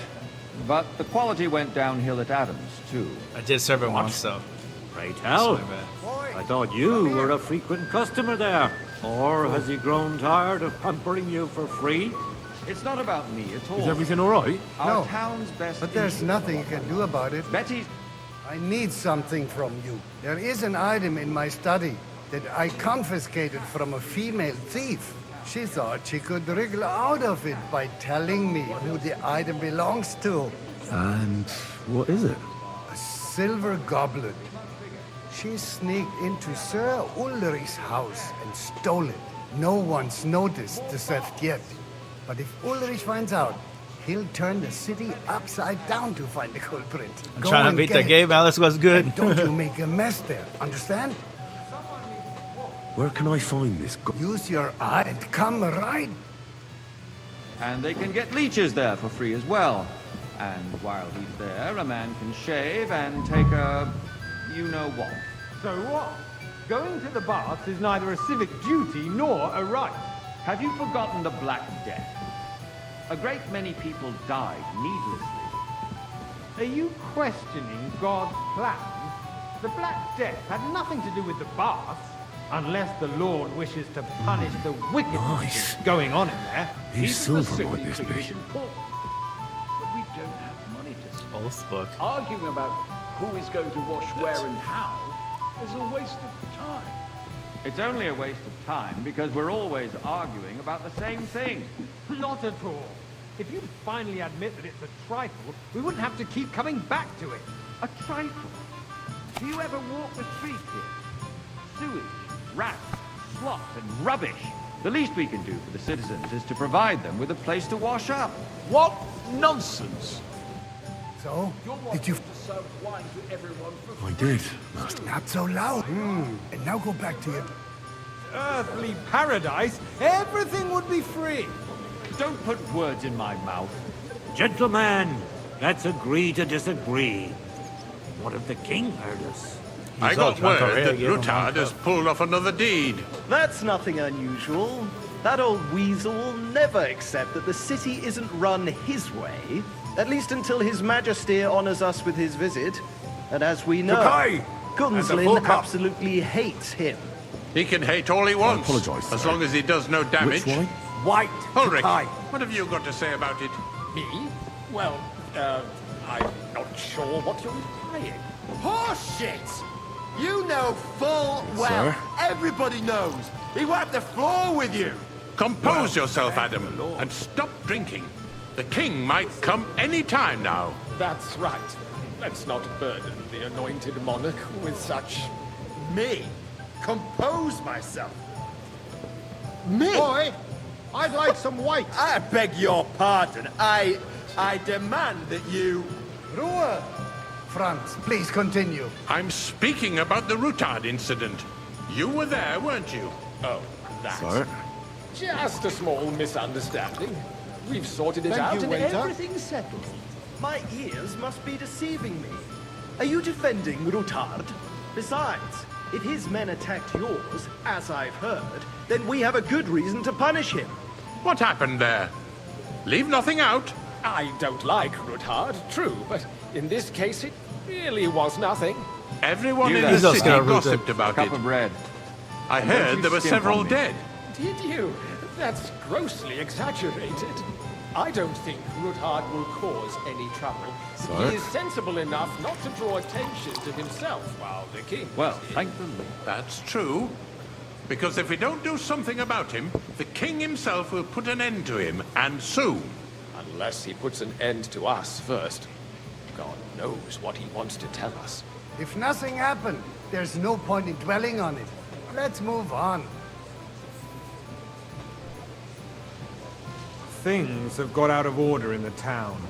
but the quality went downhill at Adams, too. I did serve it once, though. Pray tell. That's my bad. I thought you were a frequent customer there. Or has he grown tired of pampering you for free? It's not about me at all. Is everything all right? Our No, town's best But there's interest. nothing you can do about it. Betty, I need something from you. There is an item in my study that I confiscated from a female thief. She thought she could wriggle out of it by telling me who the item belongs to. And what is it? A silver goblet. She sneaked into Sir Ulrich's house and stole it. No one's noticed the theft yet. But if Ulrich finds out, he'll turn the city upside down to find the culprit. I'm Go trying to and beat get the game. it. Alice was good. And don't you make a mess there, understand? Where can I find this? Use your eye and come right. and they can get leeches there for free as well. And while he's there, a man can shave and take a you-know-what. So what? Going to the baths is neither a civic duty nor a right. Have you forgotten the Black Death? A great many people died needlessly. Are you questioning God's plan? The Black Death had nothing to do with the baths, unless the Lord wishes to punish the wickedness that's going on in there. He's silver like this bitch. But we don't have money to spend. Both book. Arguing about who is going to wash where and how is a waste of time. It's only a waste of time because we're always arguing about the same thing. Not at all. If you'd finally admit that it's a trifle, we wouldn't have to keep coming back to it. A trifle? Do you ever walk the streets here? Sewage, rats, slop, and rubbish. The least we can do for the citizens is to provide them with a place to wash up. What nonsense! So, did you... To serve wine to everyone for I did. Not so loud. And now go back to your... Earthly paradise, everything would be free. Don't put words in my mouth. Gentlemen, let's agree to disagree. What if the king heard us? I got word that Rutard has pulled off another deed. That's nothing unusual. That old weasel will never accept that the city isn't run his way, at least until His Majesty honors us with his visit. And as we know, Tokai! And the full Gunslin cup. absolutely hates him. He can hate all he wants, apologise, as sir. long as he does no damage. Which one? White. Ulrich, Tokai. what have you got to say about it? me? Well, I'm not sure what you're implying. Horseshit! You know full well. Sir? Everybody knows. He wiped the floor with you. Compose yourself, Adam, and stop drinking. The king might come any time now. That's right. Let's not burden the anointed monarch with such... Me? Compose myself. Me? Boy, I'd like some white. I beg your pardon. I demand that you... Ruhe! Franz, please continue. I'm speaking about the Rutard incident. You were there, weren't you? Oh, that. Sir? Just a small misunderstanding. We've sorted it Thank out you, and waiter. everything's settled. My ears must be deceiving me. Are you defending Rutard? Besides, if his men attacked yours, as I've heard, then we have a good reason to punish him. What happened there? Leave nothing out. I don't like Rutard, true, but in this case it really was nothing. Everyone You in there, the city son. gossiped A about cup it. of bread. I And don't heard you there were skimp several on me. dead. Did you? That's grossly exaggerated. I don't think Ruthard will cause any trouble. Sir? He is sensible enough not to draw attention to himself while the king... Well, thank them. That's true. Because if we don't do something about him, the king himself will put an end to him, and soon. Unless he puts an end to us first. God knows what he wants to tell us. If nothing happened, there's no point in dwelling on it. Let's move on. Things have got out of order in the town.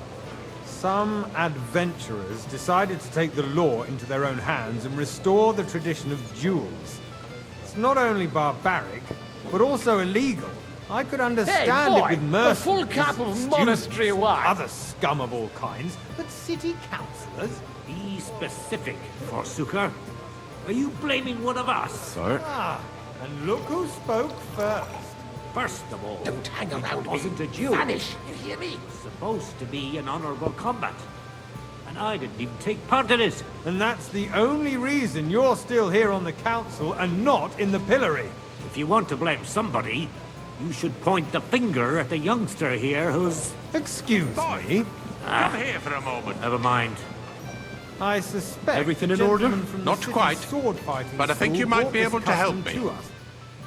Some adventurers decided to take the law into their own hands and restore the tradition of duels. It's not only barbaric, but also illegal. I could understand Hey, boy, it with mercy. a full cup of monastery wine. Other scum of all kinds, but city councillors? Be specific, Forsooker. Are you blaming one of us? Sir? Ah, and look who spoke first. First of all, Don't hang around it wasn't me. a duel. Vanish, you hear me? It's supposed to be an honorable combat. And I didn't even take part in it. And that's the only reason you're still here on the council and not in the pillory. If you want to blame somebody, you should point the finger at the youngster here who's... Excuse me? Come here for a moment. Never mind. I suspect Everything the in order? gentleman from the Not city's quite, sword fighting but I think school you might brought be this able to help custom me. to us.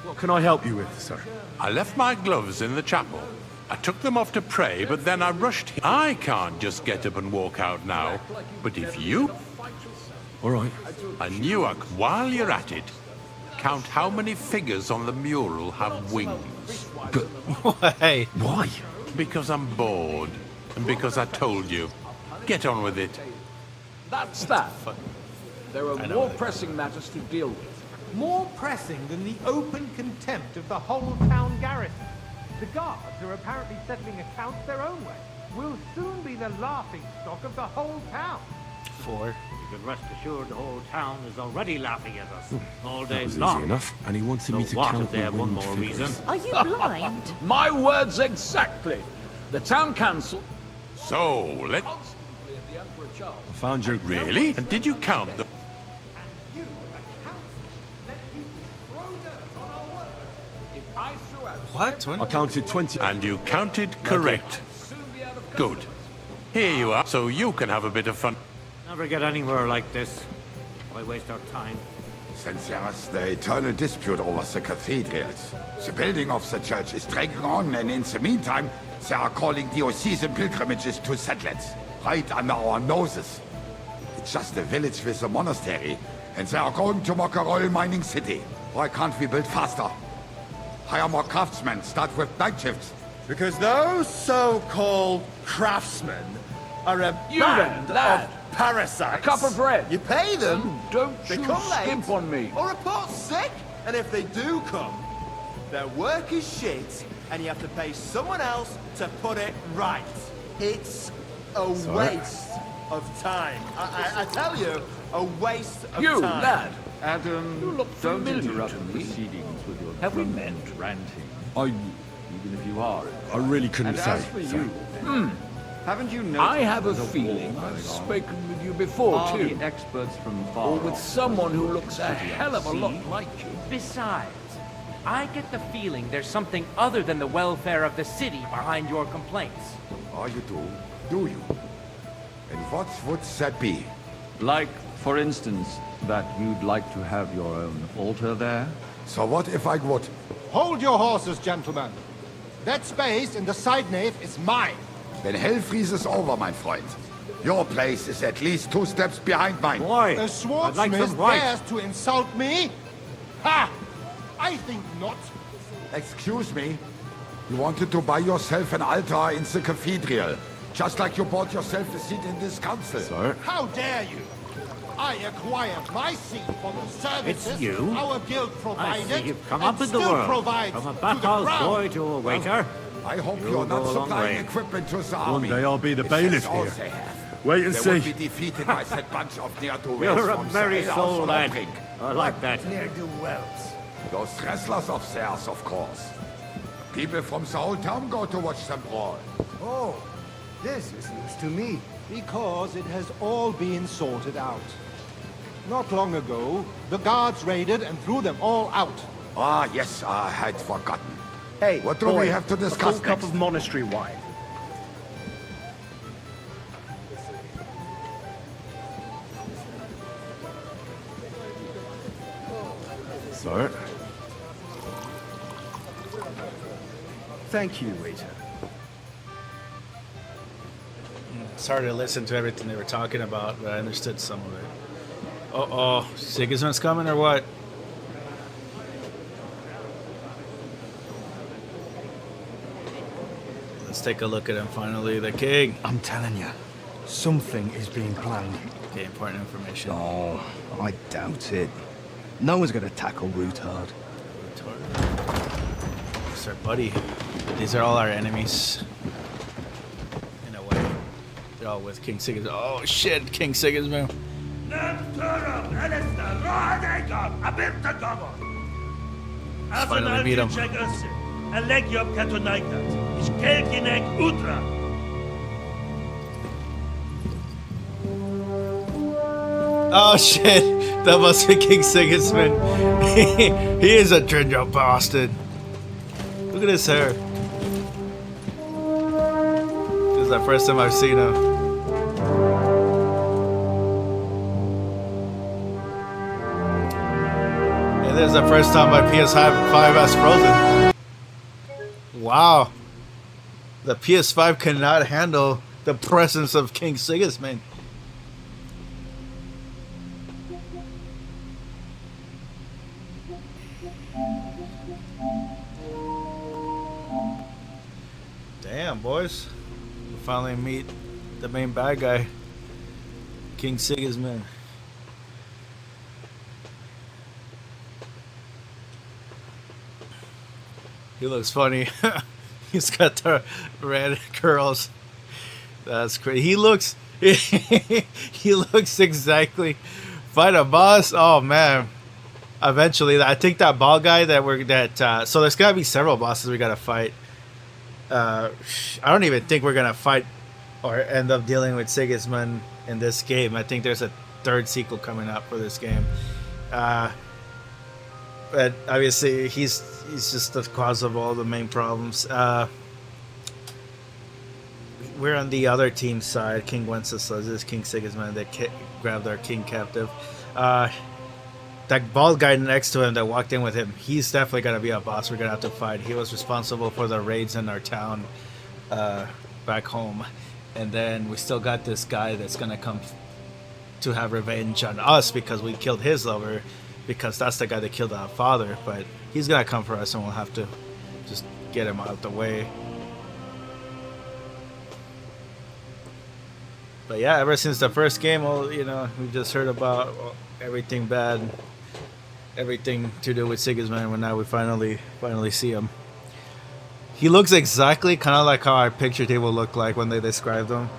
What can I help you with, sir? I left my gloves in the chapel. I took them off to pray, but then I rushed here. I can't just get up and walk out now. But if you... All right. And Newark, while you're at it, count how many figures on the mural have wings. But why? Why? Because I'm bored. And because I told you. Get on with it. That's that. There are more pressing matters to deal with. More pressing than the open contempt of the whole town garrison. The guards are apparently settling accounts their own way. We'll soon be the laughing stock of the whole town. 4. You can rest assured the whole town is already laughing at us all day That was long. easy enough, and he wanted me to what count if they have the one winged more figures. reason? Are you blind? My words exactly. The town council... So, let... I found your... Really? And did you count the... What? I counted 20. And you counted correct. Good. Here you are, so you can have a bit of fun. Never get anywhere like this. Why waste our time? Since there is the eternal dispute over the cathedrals, the building of the church is dragging on, and in the meantime, they are calling diocesan pilgrimages to settlers, right under our noses. It's just a village with a monastery, and they are going to mock a royal mining city. Why can't we build faster? Hire more craftsmen, start with night shifts. Because those so-called craftsmen are a band lad. of parasites. A cup of bread. You pay them, Don't they you come late, skimp on me. or report sick, and if they do come, their work is shit, and you have to pay someone else to put it right. It's a waste of time. I tell you, a waste of You, time. lad. Adam, You look don't familiar interrupt to the me. proceedings with your Have we drunken ranting, I even if you are. I really couldn't And say. as for so. you, haven't you noticed I have a there's feeling war I've going on? spoken with you before, Are too. the experts from far Or with off someone who the looks a city hell of a lot sea? like you. Besides, I get the feeling there's something other than the welfare of the city behind your complaints. Oh, you do? Do you? And what would that be? Like, for instance, that you'd like to have your own altar there? So what if I would? Hold your horses, gentlemen. That space in the side nave is mine. When hell freezes over, my friend, your place is at least 2 steps behind mine. Why? A swordsmith dares to insult me? Ha! I think not. Excuse me? You wanted to buy yourself an altar in the cathedral, just like you bought yourself a seat in this council. Sir? How dare you? I acquired my seat for the services It's you? our guild I provided see you've come and up in the still world. provides From a to the bathhouse crown. boy to a waiter. I hope You'll you're not go a long supplying way. equipment to the One army. day I'll be the If bailiff that's all here. they have, Wait and they see. would be defeated by that bunch of ne'er-do-wells You're a from the merry alehouse soul, on lad. Brink. I like that. Ne'er-do-wells. Those wrestlers of theirs, of course. People from the whole town go to watch them brawl. Oh, this is news to me. Because it has all been sorted out. Not long ago, the guards raided and threw them all out. Ah, yes, I had forgotten. Hey, What do we have to discuss a full cup next? of monastery wine. Sir? Thank you, waiter. It's hard to listen to everything they were talking about, but I understood some of it. Uh-oh. Sigismund's coming or what? Let's take a look at him finally, the king. I'm telling you, something is being planned. Okay, important information. Oh, I doubt it. No one's gonna tackle Rootard. It's our buddy. These are all our enemies. In a way. They're all with King Sigismund. Oh shit, King Sigismund. Finally meet him. Oh shit, that must be King Sigismund. He is a ginger bastard. Look at his hair. This is the first time I've seen him. And this is the first time my PS5 has frozen. Wow. The PS5 cannot handle the presence of King Sigismund. Damn, boys. We finally meet the main bad guy, King Sigismund. He looks funny. He's got the red curls. That's crazy. He looks he looks exactly fight a boss. Oh man. Eventually, I think that ball guy so there's gotta be several bosses we gotta fight. I don't even think we're gonna fight or end up dealing with Sigismund in this game. I think there's a third sequel coming up for this game. But obviously he's just the cause of all the main problems. We're on the other team's side. King Wenceslas is King Sigismund that grabbed our king captive. That bald guy next to him that walked in with him, he's definitely gonna be a boss we're gonna have to fight. He was responsible for the raids in our town back home. And then we still got this guy that's gonna come to have revenge on us because we killed his lover, because that's the guy that killed our father. But he's gonna come for us and we'll have to just get him out of the way. But yeah, ever since the first game, we've just heard about everything bad, everything to do with Sigismund. When now we finally see him. He looks exactly kind of like how our picture table looked like when they described him.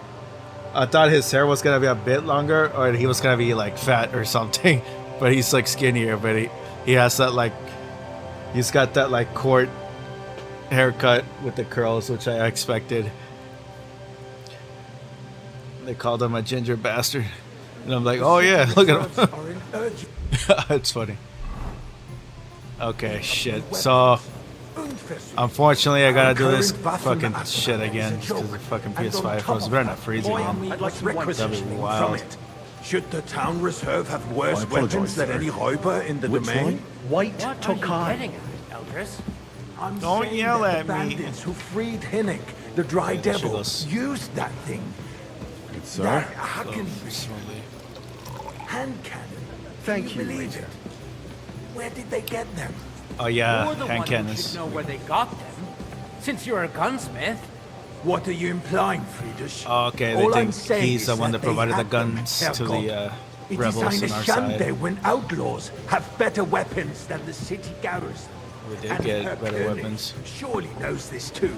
I thought his hair was gonna be a bit longer, or he was gonna be like fat or something. But he's like skinnier. But he has that he's got that court haircut with the curls, which I expected. They called him a ginger bastard. And I'm like, oh yeah, look at him. It's funny. Okay, shit. So, unfortunately, I gotta do this fucking shit again because the fucking PS5 froze. Better not freeze again. That'd be wild. Should the town reserve have worse weapons than any Räuber in the domain? White Tokai. Don't yell at me. Bandits who freed Hinnick, the Dry Devil, used that thing. Sir? That Hackenbeck hand cannon. Thank you, believe it? Where did they get them? Oh yeah, You're the hand one who cannons. should know where they got them, since you're a gunsmith. What are you implying, Friedrich? Oh, okay, All they I'm think saying he's the is one that that provided the they have guns them, to Herrgott. the rebels It is on our eine Schande side. when outlaws have better weapons than the city garrison. We did And get Herr better König weapons. surely knows this too.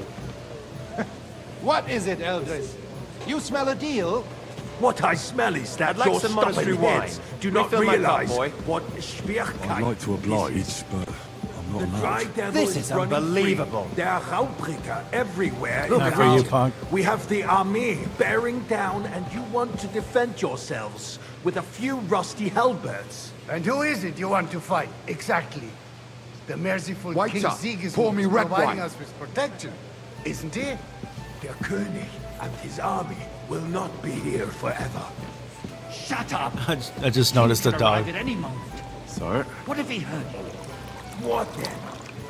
What is it, Eldris? You smell a deal? What I smell is that I'd like your some monastery stubborn heads wine. do not Refill my cup, realize boy. what I'd Schwierigkeit like to oblige, but I'm the not Dry allowed. Devil This is is running unbelievable. free. There are Raubricker everywhere in Not the for you, town. punk. We have the army bearing down, and you want to defend yourselves with a few rusty halberds. And who is it you want to fight, exactly? The merciful White King Sir, Sigismund pour me is red providing wine. us with protection, isn't he? Der König and his army will not be here forever. Shut up! I just noticed the Could dog. arrive at any moment. Sir? What if he heard you? What then?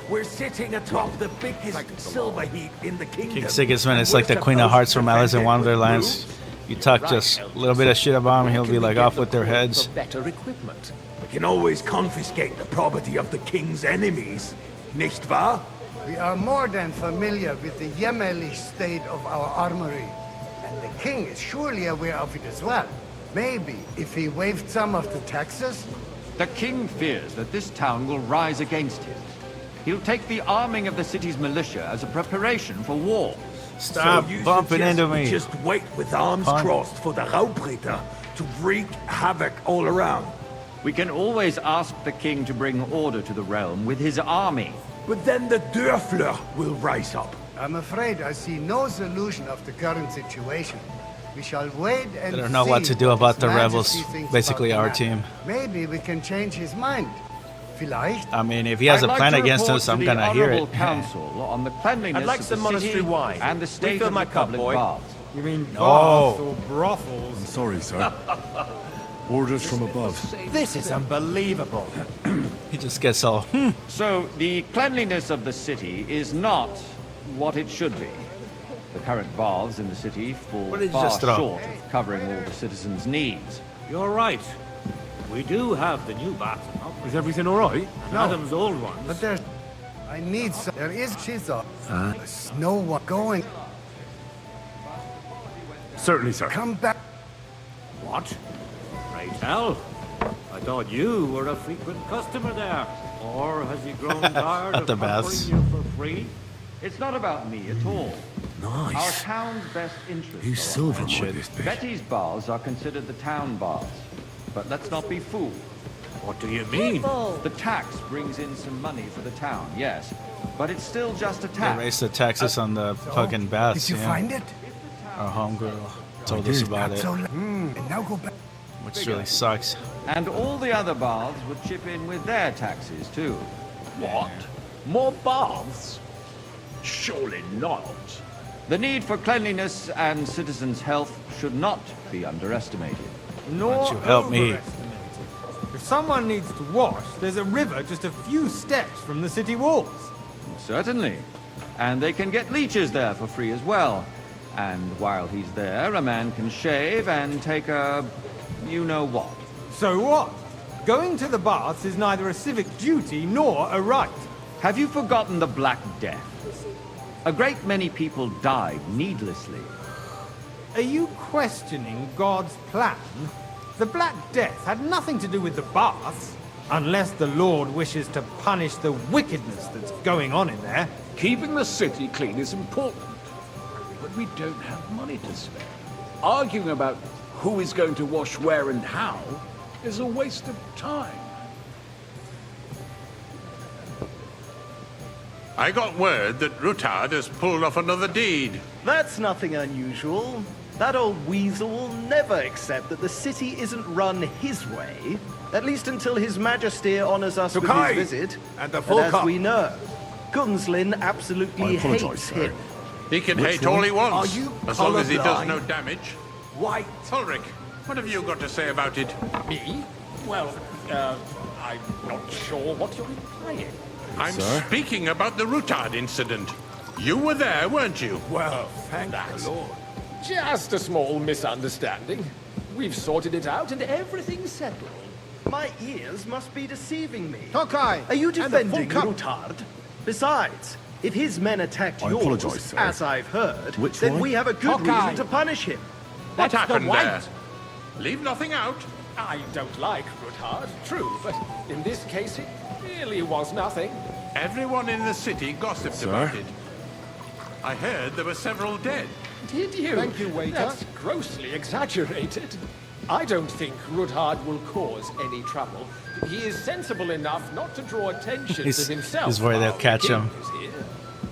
We're sitting atop the biggest silver heap in the kingdom. King Sigismund is like the Queen of Hearts from Alice in Wonderland. You talk just a little bit of shit about him, he'll be like off with their heads. Better equipment. We can always confiscate the property of the king's enemies, nicht wahr? We are more than familiar with the Yemeli state of our armory. And the king is surely aware of it as well. Maybe if he waived some of the taxes? The king fears that this town will rise against him. He'll take the arming of the city's militia as a preparation for war. Stop bumping into me. Just wait with arms crossed for the Raubritter to wreak havoc all around. We can always ask the king to bring order to the realm with his army. But then the Dörfler will rise up. I'm afraid I see no solution of the current situation. We shall wait and They don't know what to do about the rebels. Basically our team. Maybe we can change his mind. Vielleicht? I mean, if he has a plan against us, I'm gonna hear it. Council on the cleanliness I'd like of some the monastery city wine. and the state Refill of my the cup, public boy. baths. You mean No. baths or brothels? I'm sorry, sir. Orders from above. This is unbelievable. He just gets all, So, the cleanliness of the city is not what it should be. The current baths in the city fall What did you far just throw? short of covering all the citizens' needs. You're right. We do have the new bath now. Is everything all right? And Adam's old ones. But there's... I need some... There is Shiza. There's no one going... Certainly, sir. Come back. What? Pray tell. I thought you were a frequent customer there. Or has he grown tired of the pampering baths. You for free? It's not about me at all. Our Nice. town's best interests. Who's are silver at like this bitch? Betty's baths are considered the town baths. But let's not be fooled. What do you mean? The tax brings in some money for the town, yes. But it's still just a they tax. raised the taxes on the fucking baths. Did you find it? Our homegirl told us about it, And now go back. which really sucks. And all the other baths would chip in with their taxes, too. What? More baths? Surely not. The need for cleanliness and citizens' health should not be underestimated. Nor you help me? overestimated. If someone needs to wash, there's a river just a few steps from the city walls. Certainly. And they can get leeches there for free as well. And while he's there, a man can shave and take a... you-know-what. So what? Going to the baths is neither a civic duty nor a right. Have you forgotten the Black Death? A great many people died needlessly. Are you questioning God's plan? The Black Death had nothing to do with the baths, unless the Lord wishes to punish the wickedness that's going on in there. Keeping the city clean is important, but we don't have money to spare. Arguing about who is going to wash where and how is a waste of time. I got word that Rutard has pulled off another deed. That's nothing unusual. That old weasel will never accept that the city isn't run his way, at least until His Majesty honors us with Tukai, his visit. and the full as cup. we know, Gunslin absolutely hates him. He can Which hate all one? he wants, Are you as long as he does colorblind? no damage. White. Ulrich, what have you got to say about it? Me? Well, I'm not sure what you're implying. I'm speaking about the Rutard incident. You were there, weren't you? Well, thank the Lord. Just a small misunderstanding. We've sorted it out and everything's settled. My ears must be deceiving me. Tokai! Are you and a defending full cup. Rutard? Besides, if his men attacked I yours, apologise, sir. as I've heard, Which then one? we have a good Tokai. reason to punish him. What That's happened the white. there? Leave nothing out. I don't like Rutard, true, but in this case it really was nothing. Everyone in the city gossiped about it. I heard there were several dead. Did you? Thank you, waiter. That's grossly exaggerated. I don't think Rutard will cause any trouble. He is sensible enough not to draw attention He's- to himself. he's worried they'll while the catch king him. is here.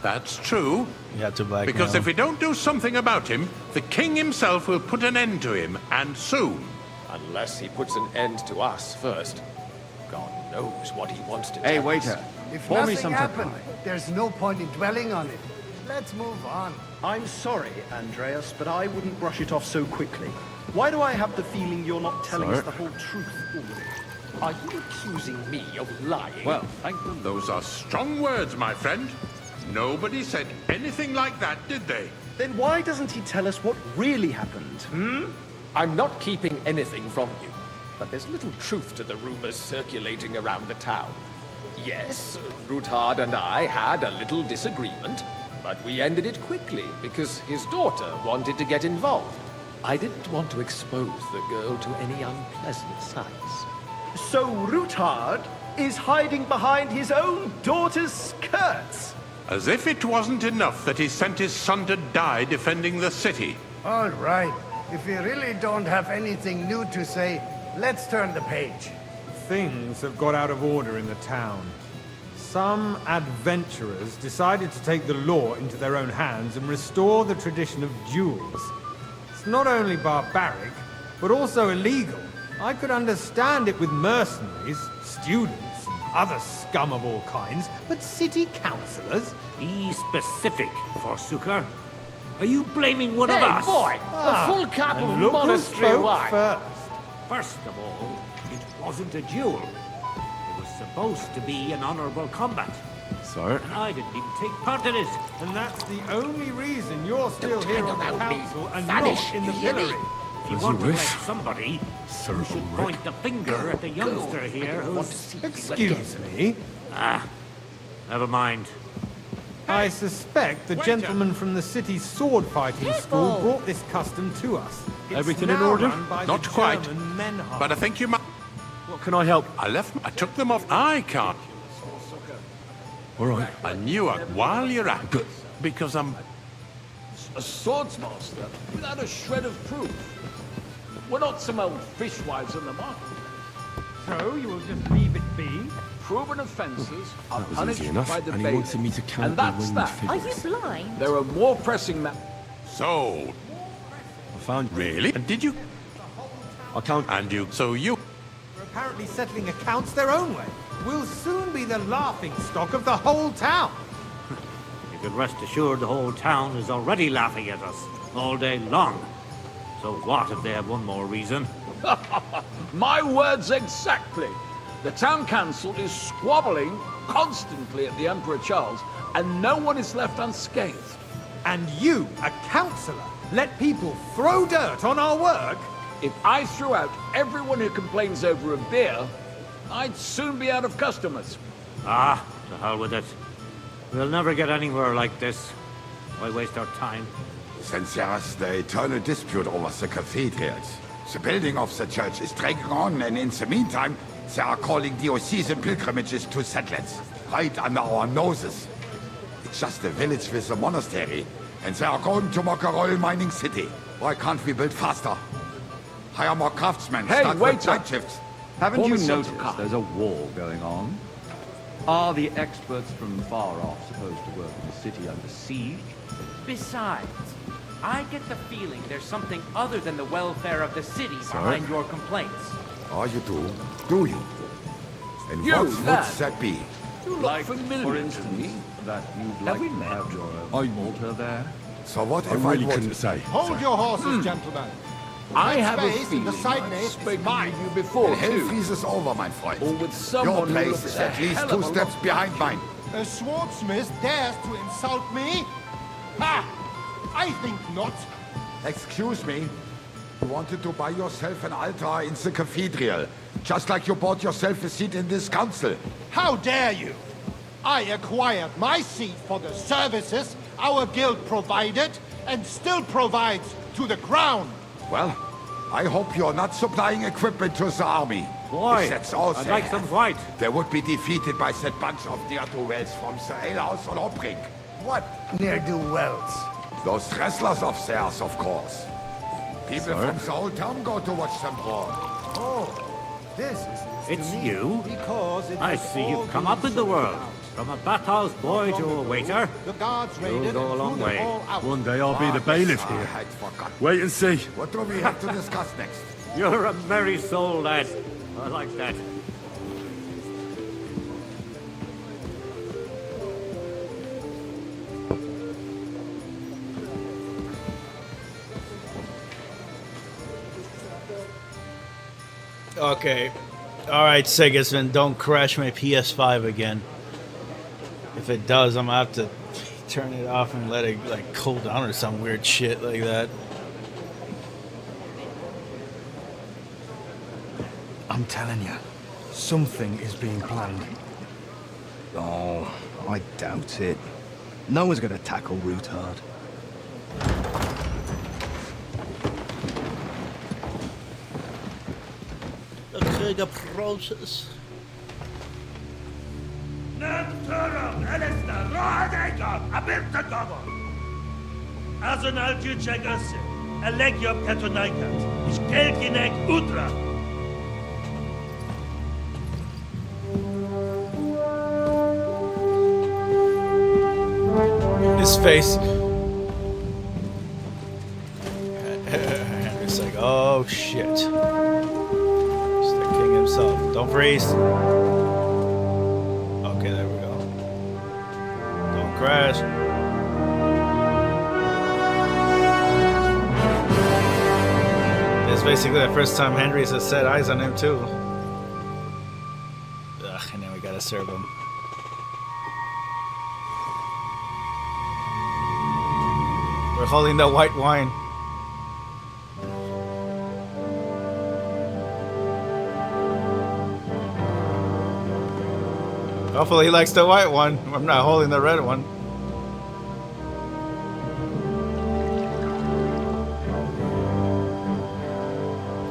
That's true. You have to blackmail Because if him. we don't do something about him, the king himself will put an end to him, and soon. Unless he puts an end to us first. God knows what he wants to Hey, tell waiter. us. If Pour me nothing some happened, Tukai. there's no point in dwelling on it. Let's move on. I'm sorry, Andreas, but I wouldn't brush it off so quickly. Why do I have the feeling you're not telling us the whole truth, Ulrich? Are you accusing me of lying? Well, those are strong words, my friend. Nobody said anything like that, did they? Then why doesn't he tell us what really happened, I'm not keeping anything from you, but there's little truth to the rumors circulating around the town. Yes, Ruthard and I had a little disagreement, but we ended it quickly because his daughter wanted to get involved. I didn't want to expose the girl to any unpleasant sights. So Ruthard is hiding behind his own daughter's skirts? As if it wasn't enough that he sent his son to die defending the city. All right. If you really don't have anything new to say, let's turn the page. Things have got out of order in the town. Some adventurers decided to take the law into their own hands and restore the tradition of duels. It's not only barbaric, but also illegal. I could understand it with mercenaries, students, and other scum of all kinds, but city councillors? Be specific, Forsooker. Are you blaming one of Hey, us? boy! A full cup of And look who monastery spoke wine. first. First of all, it wasn't a duel. It was supposed to be an honorable combat. Sir? And I didn't even take part in it. And that's the only reason you're still here on the council and Vanish, not in the you hear me? pillory. If you As want you to wish. elect somebody, you should point the finger at the youngster here who's... Excuse me? Ah, never mind. I suspect the gentleman from the city's sword-fighting school brought this custom to us. It's Everything in now order? run by Not the quite. German Menhart. But I think you might... What can I help? I took them off. I can't. All right. I knew it while you're at it. Because I'm... A swordsmaster without a shred of proof. We're not some old fishwives on the market. So you will just leave it be? Proven offences are That was punished easy enough, by the and he bailiff. wanted me to count And the that's winged that. Are figures. you blind? There are more pressing So... I found... Really? And did you... I count... And you... So you... They're apparently settling accounts their own way. We'll soon be the laughing stock of the whole town. You can rest assured the whole town is already laughing at us all day long. So what if they have one more reason? My words exactly. The town council is squabbling constantly at the Emperor Charles, and no one is left unscathed. And you, a councillor, let people throw dirt on our work? If I threw out everyone who complains over a beer, I'd soon be out of customers. Ah, to hell with it. We'll never get anywhere like this. Why waste our time? Since there's the eternal dispute over the cathedrals, the building of the church is dragging on, and in the meantime, they are calling diocesan pilgrimages to settlers, right under our noses. It's just a village with a monastery, and they are going to make a royal mining city. Why can't we build faster? Hire more craftsmen, Hey, start wait with up. night shifts. Haven't you Form a noticed sort of there's a war going on? Are the experts from far off supposed to work in the city under siege? Besides, I get the feeling there's something other than the welfare of the city behind your complaints. Oh, you do? Do you? And You, what would lad. that be? You look Like, familiar for to instance, me. that you'd Have like we to met? have your own altar there? So what I if really would? couldn't say. Hold your horses, gentlemen. I That have a space in feeling the side I've nave is spoken mine. with you before, The hell too. freezes over, my friend. Or with Your someone who place looks is a at least hell 2 of a steps lot behind mine. A swordsmith dares to insult me? Ha! I think not. Excuse me. You wanted to buy yourself an altar in the cathedral, just like you bought yourself a seat in this council. How dare you? I acquired my seat for the services our guild provided and still provides to the crown. Well, I hope you're not supplying equipment to the army. Why? If that's all I'd they like have, some white. they would be defeated by that bunch of ne'er-do-wells from the alehouse on Hopring. What ne'er-do-wells? Those wrestlers of theirs, of course. People Sir? from the whole town go to watch them brawl. Oh, this is news It's to me. you? Because it I has see all you've come been up in the sorted world. out. From a bathhouse boy to a waiter. The guards You'll raided go a and long threw them way. all out. One day I'll be the bailiff I here. had forgotten. Wait and see. What do we have to discuss next? You're a merry soul, lad. I like that. Okay. Alright, Sigismund, don't crash my PS5 again. If it does, I'm gonna have to turn it off and let it like cool down or some weird shit like that. I'm telling you, something is being planned. Oh, I doubt it. No one's gonna tackle Rootard. Okay, the process. Azonal Küçek Össe, Elegiop Katonaikat, İşkelkinek Udra. His face. It's like, oh shit. It's the king himself. Don't freeze. Okay, there we go. Don't crash. This is basically the first time Henry's has set eyes on him too. Ugh, and then we gotta serve him. We're holding the white wine. Hopefully he likes the white one. I'm not holding the red one.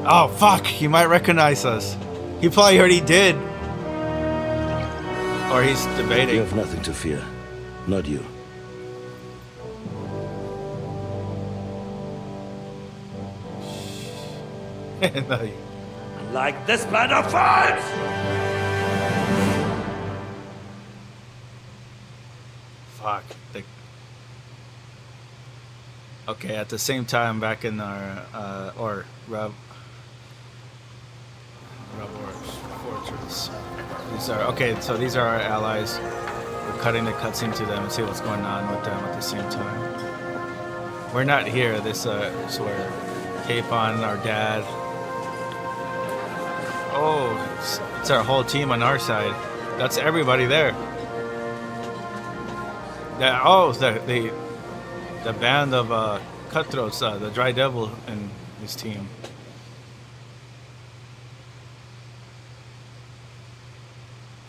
Oh fuck, he might recognize us. He probably already did. Or he's debating. You have nothing to fear. Not you. No, you. Like this plan of farms! Fuck. Okay, at the same time, back in our, Fortress. These are, okay, so these are our allies. We're cutting the cutscene to them and see what's going on with them at the same time. We're not here, this, so we're Capon, our dad. Oh, it's our whole team on our side. That's everybody there. The band of cutthroats, the Dry Devil and his team.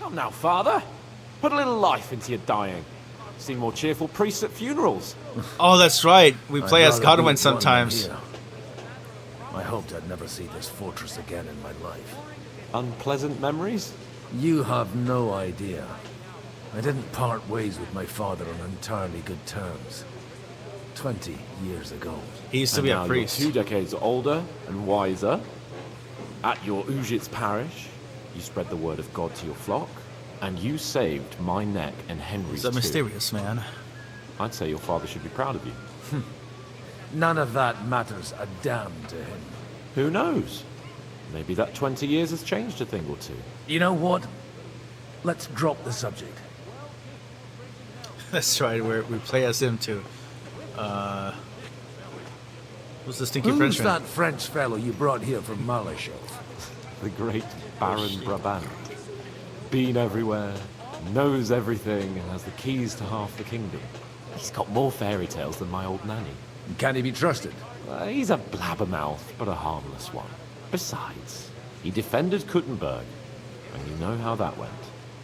Come now, father. Put a little life into your dying. See more cheerful priests at funerals. Oh, that's right. We play as Godwin sometimes. I hoped I'd never see this fortress again in my life. Unpleasant memories? You have no idea. I didn't part ways with my father on entirely good terms. 20 years ago. He used to be a priest. You're 2 decades older and wiser. At your Ujit's parish, you spread the word of God to your flock, and you saved my neck and Henry's He's a too. mysterious man. I'd say your father should be proud of you. None of that matters a damn to him. Who knows? Maybe that 20 years has changed a thing or two. You know what? Let's drop the subject. That's right, we play as him too. Who's the stinky Who's Frenchman? that French fellow you brought here from Malachov? The great Baron Brabant. Been everywhere, knows everything, and has the keys to half the kingdom. He's got more fairy tales than my old nanny. Can he be trusted? He's a blabbermouth, but a harmless one. Besides, he defended Kuttenberg, and you know how that went.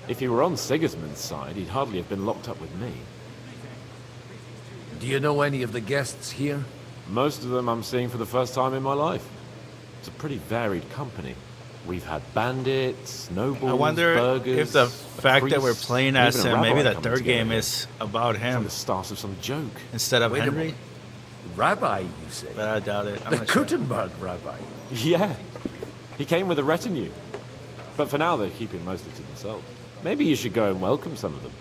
If he were on Sigismund's side, he'd hardly have been locked up with me. Do you know any of the guests here? Most of them I'm seeing for the first time in my life. It's a pretty varied company. We've had bandits, nobles, I wonder burgers, if the fact that we're playing as even a him, maybe rabbi the coming third together game here. is about It's him like the start of some joke. instead of Wait a Henry. moment. Rabbi, you say? But I doubt it. I'm The not sure. Kuttenberg rabbi? Yeah, he came with a retinue. But for now, they're keeping mostly to themselves. Maybe you should go and welcome some of them.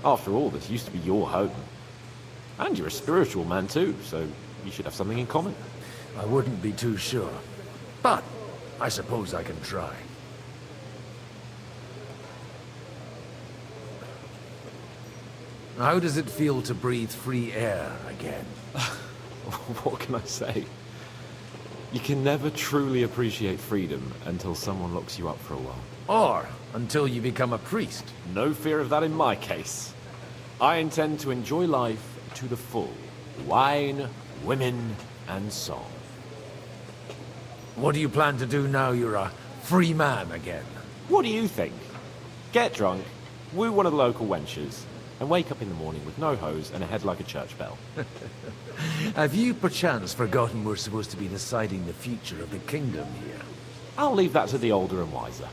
After all, this used to be your home. And you're a spiritual man too, so you should have something in common. I wouldn't be too sure. But I suppose I can try. How does it feel to breathe free air again? What can I say? You can never truly appreciate freedom until someone locks you up for a while. Or until you become a priest. No fear of that in my case. I intend to enjoy life to the full. Wine, women, and song. What do you plan to do now you're a free man again? What do you think? Get drunk, woo one of the local wenches, and wake up in the morning with no hose and a head like a church bell. Have you perchance forgotten we're supposed to be deciding the future of the kingdom here? I'll leave that to the older and wiser.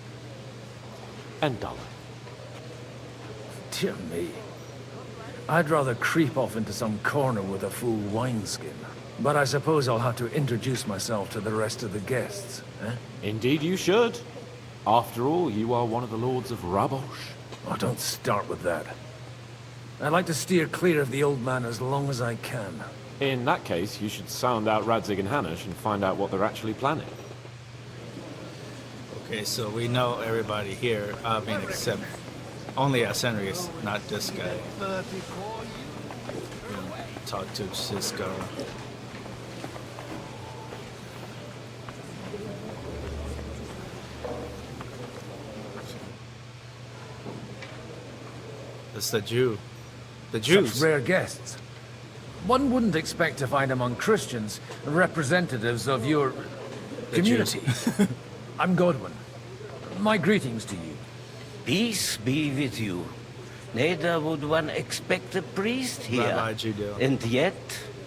And duller. Dear me. I'd rather creep off into some corner with a full wineskin. But I suppose I'll have to introduce myself to the rest of the guests, eh? Indeed you should. After all, you are one of the lords of Rabosh. Oh, don't start with that. I'd like to steer clear of the old man as long as I can. In that case, you should sound out Radzig and Hanush and find out what they're actually planning. Okay, so we know everybody here, except only Asenrius, not this guy. Talk to Cisco. It's the Jew. The Jews. Such rare guests. One wouldn't expect to find among Christians representatives of your community. I'm Godwin. My greetings to you. Peace be with you. Neither would one expect a priest here. Rabbi Judo. And yet...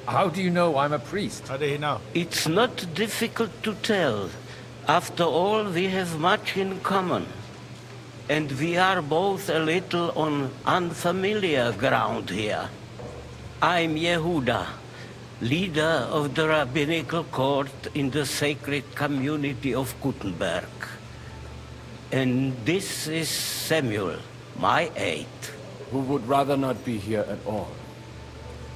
How do you know I'm a priest? How do you know? It's not difficult to tell. After all, we have much in common. And we are both a little on unfamiliar ground here. I'm Yehuda, leader of the rabbinical court in the sacred community of Gutenberg. And this is Samuel, my aide. Who would rather not be here at all.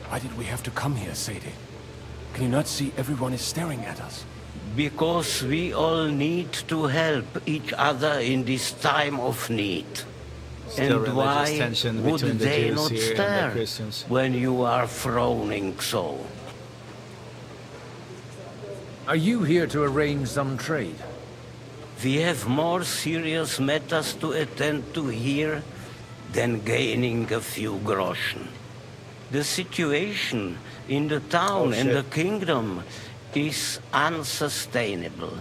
Why did we have to come here, Sadie? Can you not see everyone is staring at us? Because we all need to help each other in this time of need. Still and why tension would between the they Jews not here and the stare Christians. when you are frowning so? Are you here to arrange some trade? We have more serious matters to attend to here than gaining a few groschen. The situation in the town and the kingdom is unsustainable.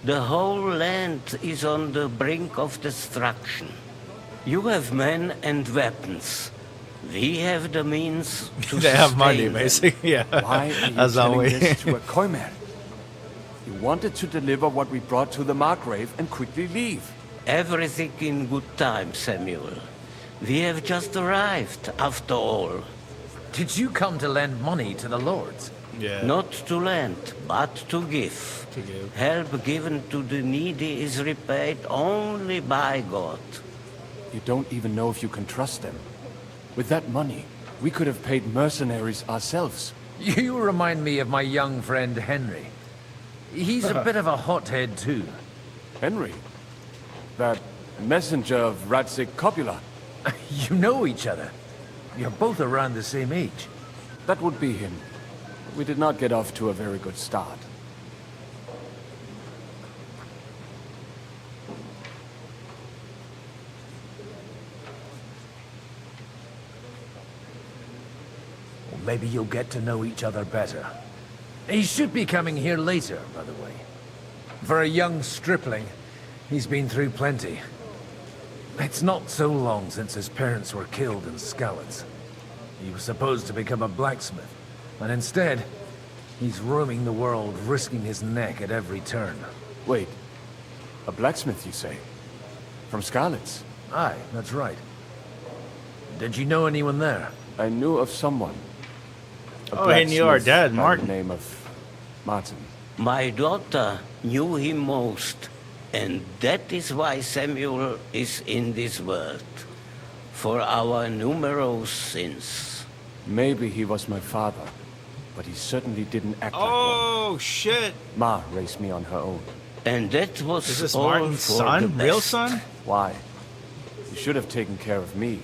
The whole land is on the brink of destruction. You have men and weapons. We have the means to They have money, sustain them. basically. Yeah. Why are you That's all telling we- this to a Koimer? You wanted to deliver what we brought to the Margrave and quickly leave. Everything in good time, Samuel. We have just arrived, after all. Did you come to lend money to the lords? Yeah. Not to lend, but to give. To give. Help given to the needy is repaid only by God. You don't even know if you can trust them. With that money, we could have paid mercenaries ourselves. You remind me of my young friend Henry. He's a bit of a hothead too. Henry? That messenger of Radzig Copula? You know each other. You're both around the same age. That would be him. We did not get off to a very good start. Well, maybe you'll get to know each other better. He should be coming here later, by the way. For a young stripling, he's been through plenty. It's not so long since his parents were killed in Skalitz. He was supposed to become a blacksmith, and instead, he's roaming the world, risking his neck at every turn. Wait, a blacksmith, you say? From Skalitz? Aye, that's right. Did you know anyone there? I knew of someone. A Oh, he knew our blacksmith dad, by Martin. the name of Martin. My daughter knew him most, and that is why Samuel is in this world. For our numerous sins. Maybe he was my father, but he certainly didn't act like Oh, shit. one. Ma raised me on her own. And that was Is this all Martin's for son? the Real best. son? Why? He should have taken care of me,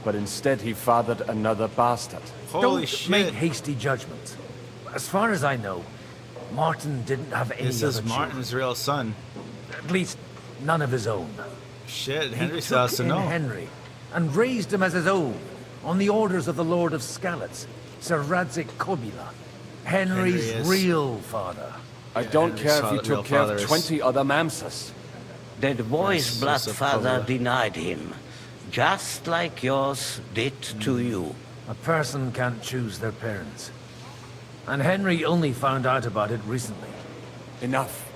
but instead he fathered another bastard. Holy Don't shit. make hasty judgments. As far as I know, Martin didn't have any This other is children. Martin's real son. At least, none of his own. Shit, He Henry still has took to in know. Henry and raised him as his own, on the orders of the Lord of Skalitz, Sir Radzik Kobila, Henry's Henry is- real father. I don't Henry's care if you father- real took care father of is- 20 other Mamsas. That boy's Yes, blood Joseph father Kobler. denied him, just like yours did to you. A person can't choose their parents. And Henry only found out about it recently. Enough.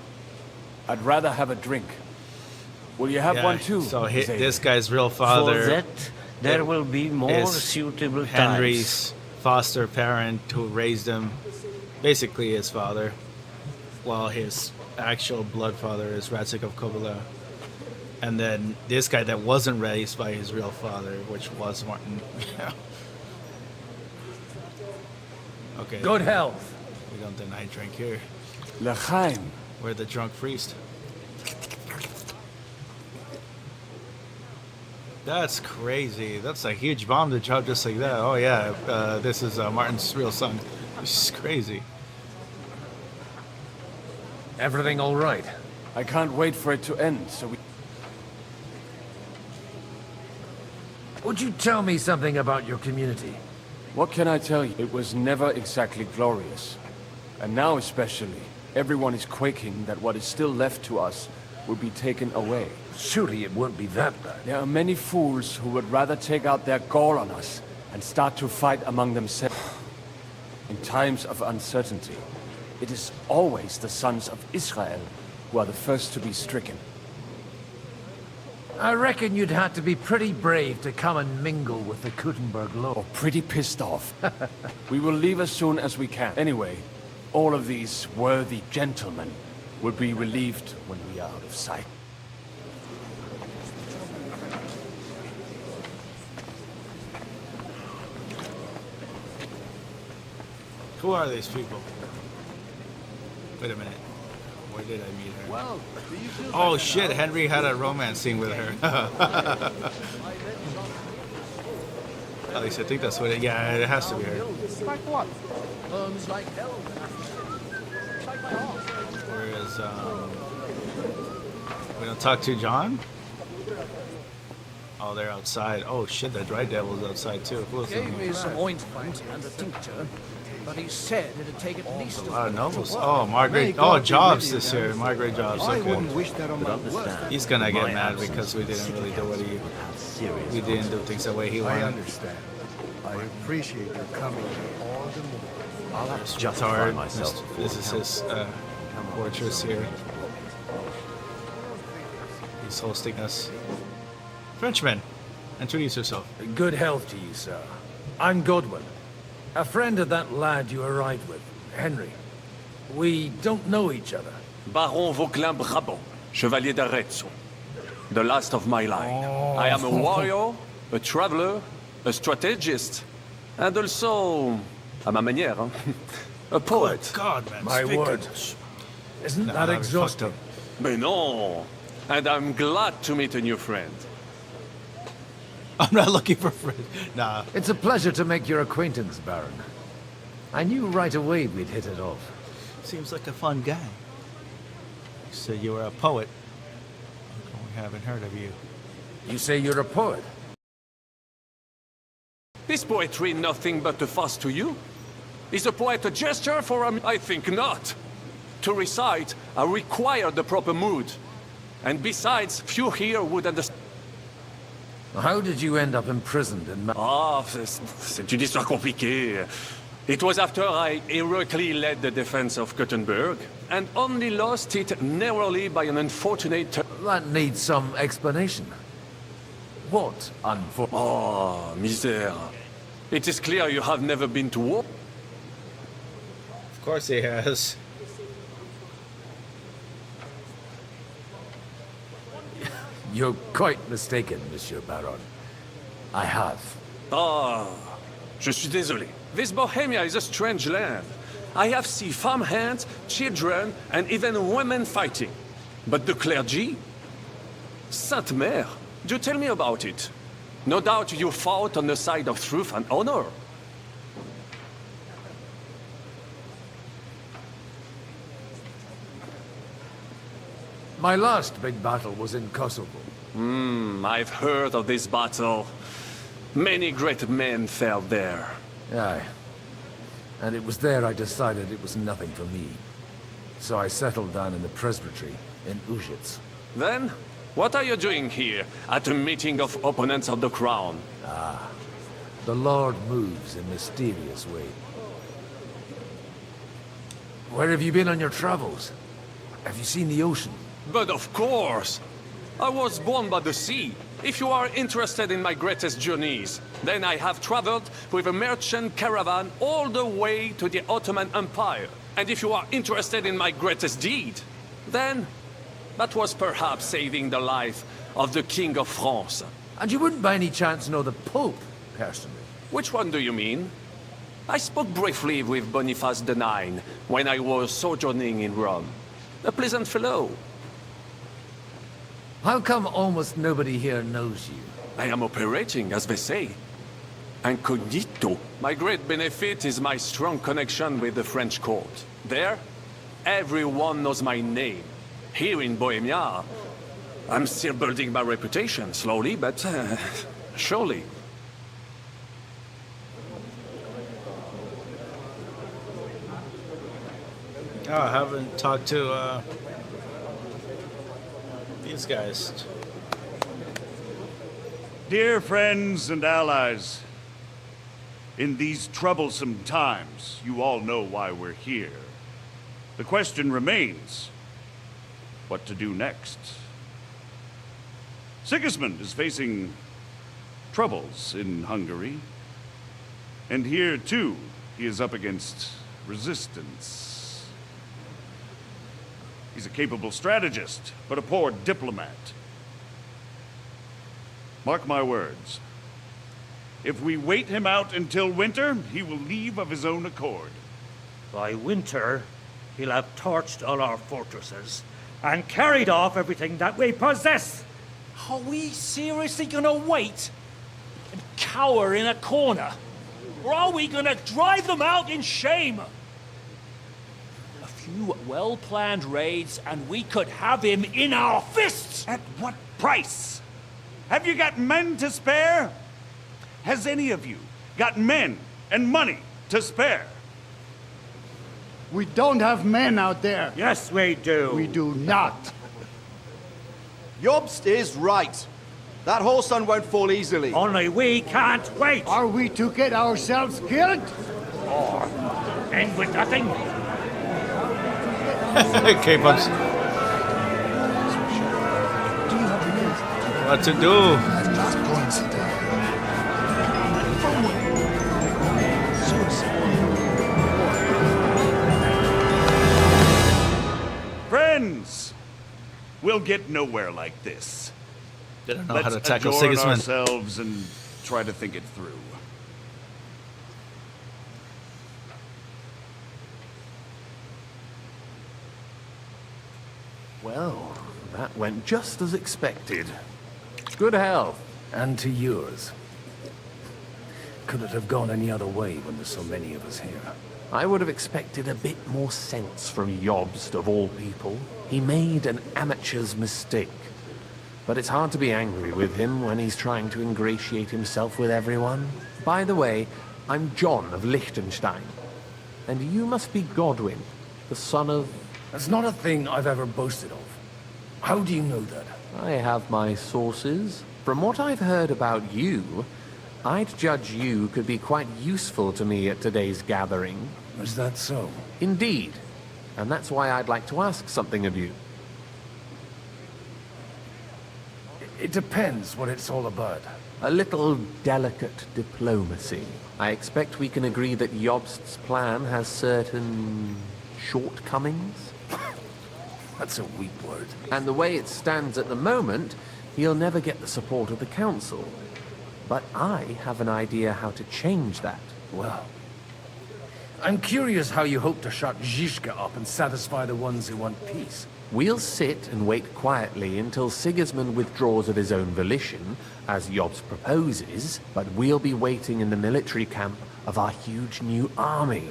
I'd rather have a drink. Will you have Yeah, one too? So Zadie? this guy's real For father that, there will be more is suitable times. Henry's foster parent who raised him, basically his father, while his actual blood father is Radzik of Kobila. And then this guy that wasn't raised by his real father, which was Martin. Okay. Good health. We don't deny drink here. L'chaim. We're the drunk priest. That's crazy. That's a huge bomb to drop just like that. Oh yeah, this is Martin's real son. This is crazy. Everything all right? I can't wait for it to end, so we... Would you tell me something about your community? What can I tell you? It was never exactly glorious. And now especially, everyone is quaking that what is still left to us will be taken away. Surely it won't be that bad. There are many fools who would rather take out their gall on us and start to fight among themselves. In times of uncertainty, it is always the sons of Israel who are the first to be stricken. I reckon you'd have to be pretty brave to come and mingle with the Kuttenberg law. Or pretty pissed off. We will leave as soon as we can. Anyway, all of these worthy gentlemen will be relieved when we are out of sight. Who are these people? Wait a minute. Where did I meet her? Well, Oh shit, Henry had a romance scene with her. At least I think that's what it... Yeah, it has to be her. Like what? Like hell. Whereas, we don't talk to John? Oh, they're outside. Oh shit, that dry devil's outside too. Who else is Gave me some ointment and a tincture, but he said it'd take at least a lot of nobles. Oh, Margaret. Oh, Jobs this year. Margaret Jobs. I Okay. wouldn't wish that on my worst. He's gonna get mad because we didn't really do what he... We didn't do things the way he I wanted. understand. I appreciate your coming all the more. I'll have to justify myself. This is his fortress here. He's hosting us. Frenchman, introduce yourself. Good health to you, sir. I'm Godwin, a friend of that lad you arrived with, Henry. We don't know each other. Baron Vauquelin Brabant, Chevalier d'Arezzo. The last of my line. I am a warrior, a traveler, a strategist, and also, à ma manière, a poet. God, man. My word. Isn't that exhausting? Mais non! And I'm glad to meet a new friend. I'm not looking for friends. Nah. It's a pleasure to make your acquaintance, Baron. I knew right away we'd hit it off. Seems like a fun guy. You said you were a poet. We haven't heard of you. You say you're a poet? Is poetry nothing but a fuss to you? Is a poet a gesture for a... I think not. To recite, I require the proper mood. And besides, few here would understand. How did you end up imprisoned in... C'est une histoire compliquée. It was after I heroically led the defense of Gothenburg, and only lost it narrowly by an unfortunate... That needs some explanation. What unfortunate... Oh, misère. It is clear you have never been to war. Of course he has. You're quite mistaken, Monsieur Baron. I have. Ah, je suis désolé. This Bohemia is a strange land. I have seen farmhands, children, and even women fighting. But the clergy? Sainte Mère, do tell me about it. No doubt you fought on the side of truth and honor. My last big battle was in Kosovo. I've heard of this battle. Many great men fell there. Aye. And it was there I decided it was nothing for me. So I settled down in the presbytery in Ujits. Then, what are you doing here at a meeting of opponents of the crown? The Lord moves in mysterious ways. Where have you been on your travels? Have you seen the ocean? But of course! I was born by the sea. If you are interested in my greatest journeys, then I have traveled with a merchant caravan all the way to the Ottoman Empire. And if you are interested in my greatest deed, then that was perhaps saving the life of the King of France. And you wouldn't by any chance know the Pope, personally? Which one do you mean? I spoke briefly with Boniface IX when I was sojourning in Rome. A pleasant fellow. How come almost nobody here knows you? I am operating, as they say. Incognito. My great benefit is my strong connection with the French court. There, everyone knows my name. Here in Bohemia, I'm still building my reputation, slowly, but surely. Oh, I haven't talked to these guys. Dear friends and allies, in these troublesome times, you all know why we're here. The question remains, what to do next? Sigismund is facing troubles in Hungary. And here, too, he is up against resistance. He's a capable strategist, but a poor diplomat. Mark my words. If we wait him out until winter, he will leave of his own accord. By winter, he'll have torched all our fortresses and carried off everything that we possess. Are we seriously gonna wait and cower in a corner? Or are we gonna drive them out in shame? A few well-planned raids and we could have him in our fists! At what price? Have you got men to spare? Has any of you got men and money to spare? We don't have men out there. Yes, we do. We do not. Jobst is right. That horse son won't fall easily. Only we can't wait. Are we to get ourselves killed? Or end with nothing? Okay, folks. What to do? Friends, we'll get nowhere like this. They don't know how to tackle Let's adorn Sigismund. ourselves and try to think it through. Well, that went just as expected. Good health. And to yours. Could it have gone any other way when there's so many of us here? I would have expected a bit more sense from Jobst, of all people. He made an amateur's mistake. But it's hard to be angry with him when he's trying to ingratiate himself with everyone. By the way, I'm John of Liechtenstein. And you must be Godwin, the son of... That's not a thing I've ever boasted of. How do you know that? I have my sources. From what I've heard about you, I'd judge you could be quite useful to me at today's gathering. Is that so? Indeed. And that's why I'd like to ask something of you. It depends what it's all about. A little delicate diplomacy. I expect we can agree that Jobst's plan has certain shortcomings. That's a weak word. And the way it stands at the moment, he'll never get the support of the council. But I have an idea how to change that. Well, I'm curious how you hope to shut Zizka up and satisfy the ones who want peace. We'll sit and wait quietly until Sigismund withdraws of his own volition, as Jobst proposes, but we'll be waiting in the military camp of our huge new army.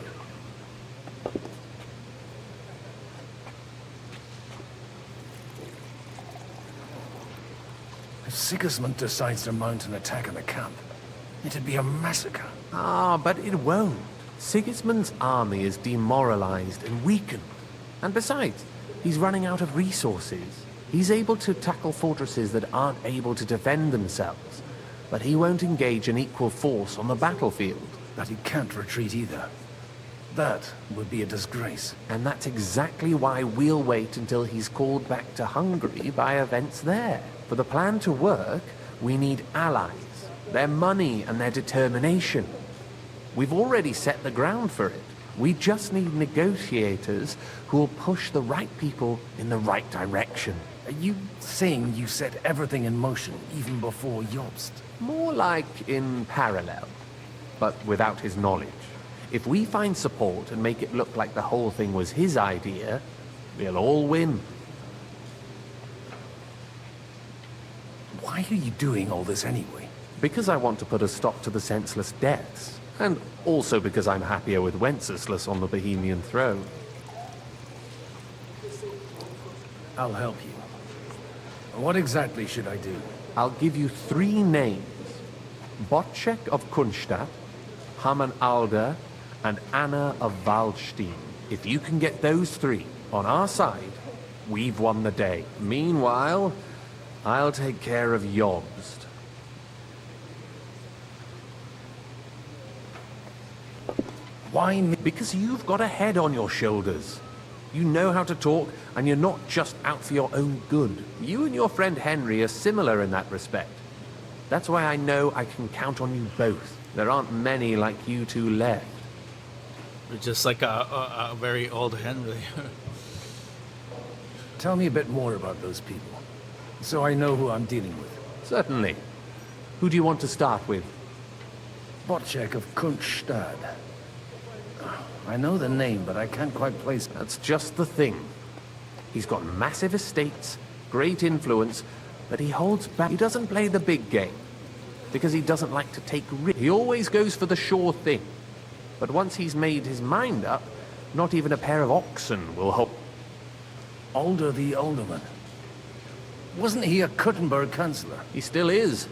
If Sigismund decides to mount an attack on the camp, it'd be a massacre. Ah, but it won't. Sigismund's army is demoralized and weakened. And besides, he's running out of resources. He's able to tackle fortresses that aren't able to defend themselves, but he won't engage an equal force on the battlefield. But he can't retreat either. That would be a disgrace. And that's exactly why we'll wait until he's called back to Hungary by events there. For the plan to work, we need allies, their money and their determination. We've already set the ground for it. We just need negotiators who will push the right people in the right direction. Are you saying you set everything in motion even before Jobst? More like in parallel, but without his knowledge. If we find support and make it look like the whole thing was his idea, we'll all win. Why are you doing all this anyway? Because I want to put a stop to the senseless deaths. And also because I'm happier with Wenceslas on the Bohemian throne. I'll help you. What exactly should I do? I'll give you 3 names. Bocek of Kunstadt, Hamann Alder, and Anna of Waldstein. If you can get those 3 on our side, we've won the day. Meanwhile, I'll take care of Jobst. Why me? Because you've got a head on your shoulders. You know how to talk, and you're not just out for your own good. You and your friend Henry are similar in that respect. That's why I know I can count on you both. There aren't many like you two left. We're just like a very old Henry. Tell me a bit more about those people, so I know who I'm dealing with. Certainly. Who do you want to start with? Bocek of Kunststadt. I know the name, but I can't quite place it. That's just the thing. He's got massive estates, great influence, but he holds back. He doesn't play the big game, because he doesn't like to take risks. He always goes for the sure thing. But once he's made his mind up, not even a pair of oxen will hold. Alder the Alderman. Wasn't he a Kuttenberg councillor? He still is.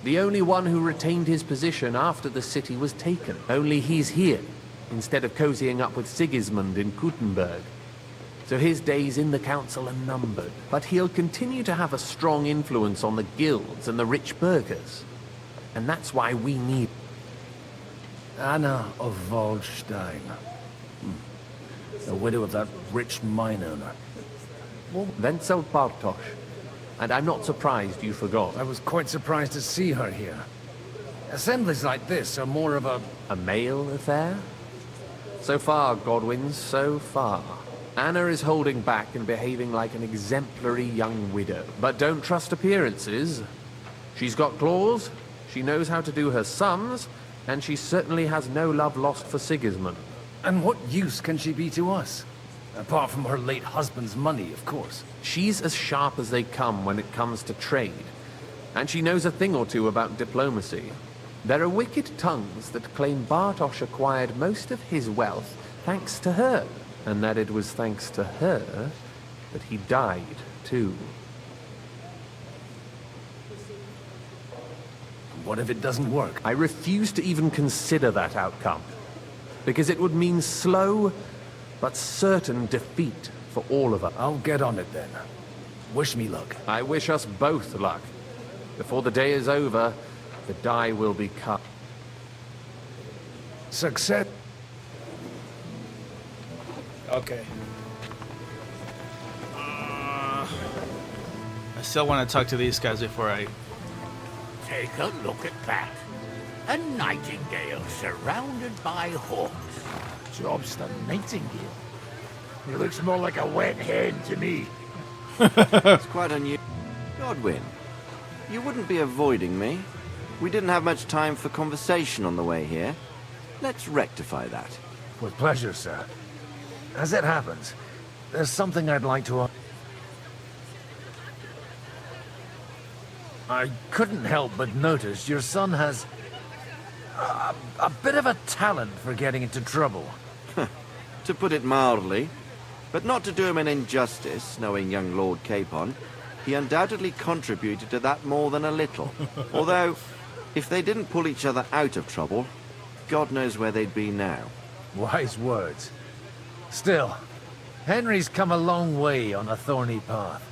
The only one who retained his position after the city was taken. Only he's here, instead of cozying up with Sigismund in Kuttenberg. So his days in the council are numbered. But he'll continue to have a strong influence on the guilds and the rich burghers. And that's why we need... Anna of Waldstein. The widow of that rich mine owner. Wenzel Bartosz. And I'm not surprised you forgot. I was quite surprised to see her here. Assemblies like this are more of a... A male affair? So far, Godwin, so far. Anna is holding back and behaving like an exemplary young widow. But don't trust appearances. She's got claws, she knows how to do her sums, and she certainly has no love lost for Sigismund. And what use can she be to us? Apart from her late husband's money, of course. She's as sharp as they come when it comes to trade. And she knows a thing or two about diplomacy. There are wicked tongues that claim Bartosz acquired most of his wealth thanks to her. And that it was thanks to her that he died, too. What if it doesn't work? I refuse to even consider that outcome. Because it would mean slow, but certain defeat for all of us. I'll get on it then. Wish me luck. I wish us both luck. Before the day is over, the die will be cut. Success. Okay. I still want to talk to these guys before I... Take a look at that. A nightingale surrounded by hawks. Job's the nightingale. He looks more like a wet hen to me. It's quite unusual. Godwin, you wouldn't be avoiding me. We didn't have much time for conversation on the way here. Let's rectify that. With pleasure, sir. As it happens, there's something I'd like to... I couldn't help but notice your son has... a bit of a talent for getting into trouble. To put it mildly, but not to do him an injustice, knowing young Lord Capon, He undoubtedly contributed to that more than a little. Although, if they didn't pull each other out of trouble, God knows where they'd be now. Wise words. Still, Henry's come a long way on a thorny path.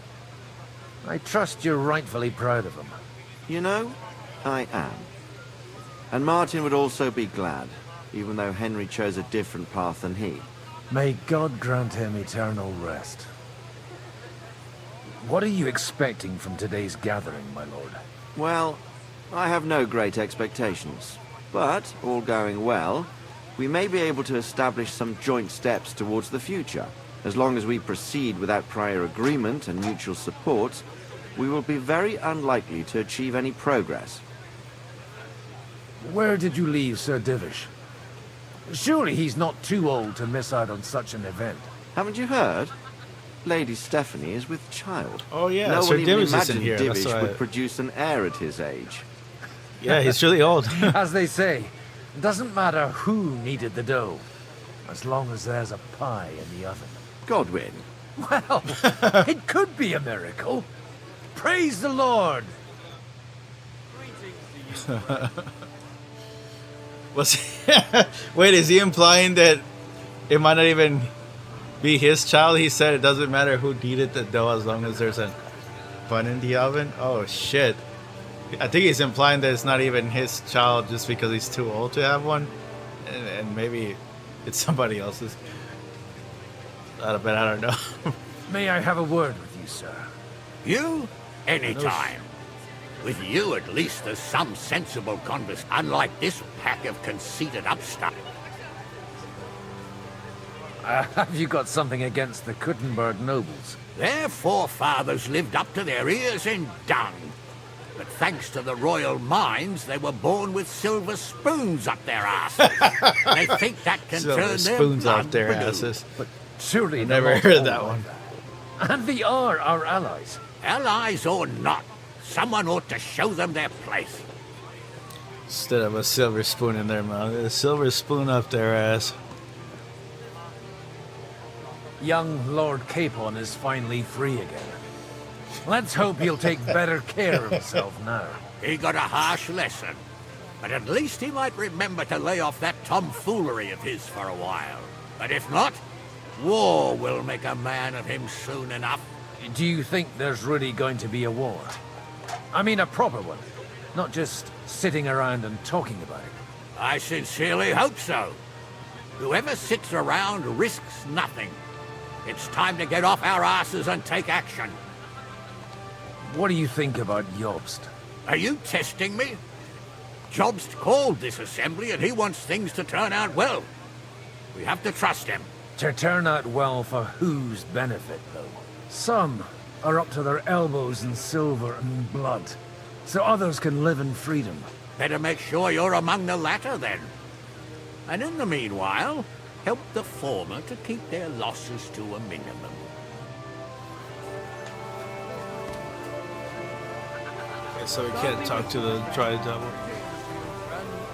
I trust you're rightfully proud of him. You know, I am. And Martin would also be glad, even though Henry chose a different path than he. May God grant him eternal rest. What are you expecting from today's gathering, my lord? Well, I have no great expectations. But, all going well, we may be able to establish some joint steps towards the future. As long as we proceed without prior agreement and mutual support, we will be very unlikely to achieve any progress. Where did you leave Sir Divish? Surely he's not too old to miss out on such an event. Haven't you heard? Lady Stephanie is with child. Oh yeah, no Sir one even Divish is in imagined here. That's Divish why. would produce an heir at his age. Yeah, he's really old. As they say, it doesn't matter who kneaded the dough, as long as there's a pie in the oven. Godwin. Well, it could be a miracle. Praise the Lord. Wait, is he implying that it might not even be his child? He said it doesn't matter who kneaded the dough as long as there's a bun in the oven? Oh shit. I think he's implying that it's not even his child just because he's too old to have one. And maybe it's somebody else's. I don't know. May I have a word with you, sir? You? Anytime. With you, at least, there's some sensible conversation, unlike this pack of conceited upstarts. Have you got something against the Kuttenberg nobles? Their forefathers lived up to their ears in dung. But thanks to the royal mines, they were born with silver spoons up their asses. They think that can Silver turn their spoons blood up their blue. asses. But surely Never heard that one. And they are our allies. Allies or not, someone ought to show them their place. Instead of a silver spoon in their mouth, a silver spoon up their ass. Young Lord Capon is finally free again. Let's hope he'll take better care of himself now. He got a harsh lesson, but at least he might remember to lay off that tomfoolery of his for a while. But if not, war will make a man of him soon enough. Do you think there's really going to be a war? I mean a proper one, not just sitting around and talking about it. I sincerely hope so. Whoever sits around risks nothing. It's time to get off our asses and take action. What do you think about Jobst? Are you testing me? Jobst called this assembly and he wants things to turn out well. We have to trust him. To turn out well for whose benefit, though? Some are up to their elbows in silver and blood, so others can live in freedom. Better make sure you're among the latter, then. And in the meanwhile, help the former to keep their losses to a minimum. Okay, so we can't talk to the dry devil.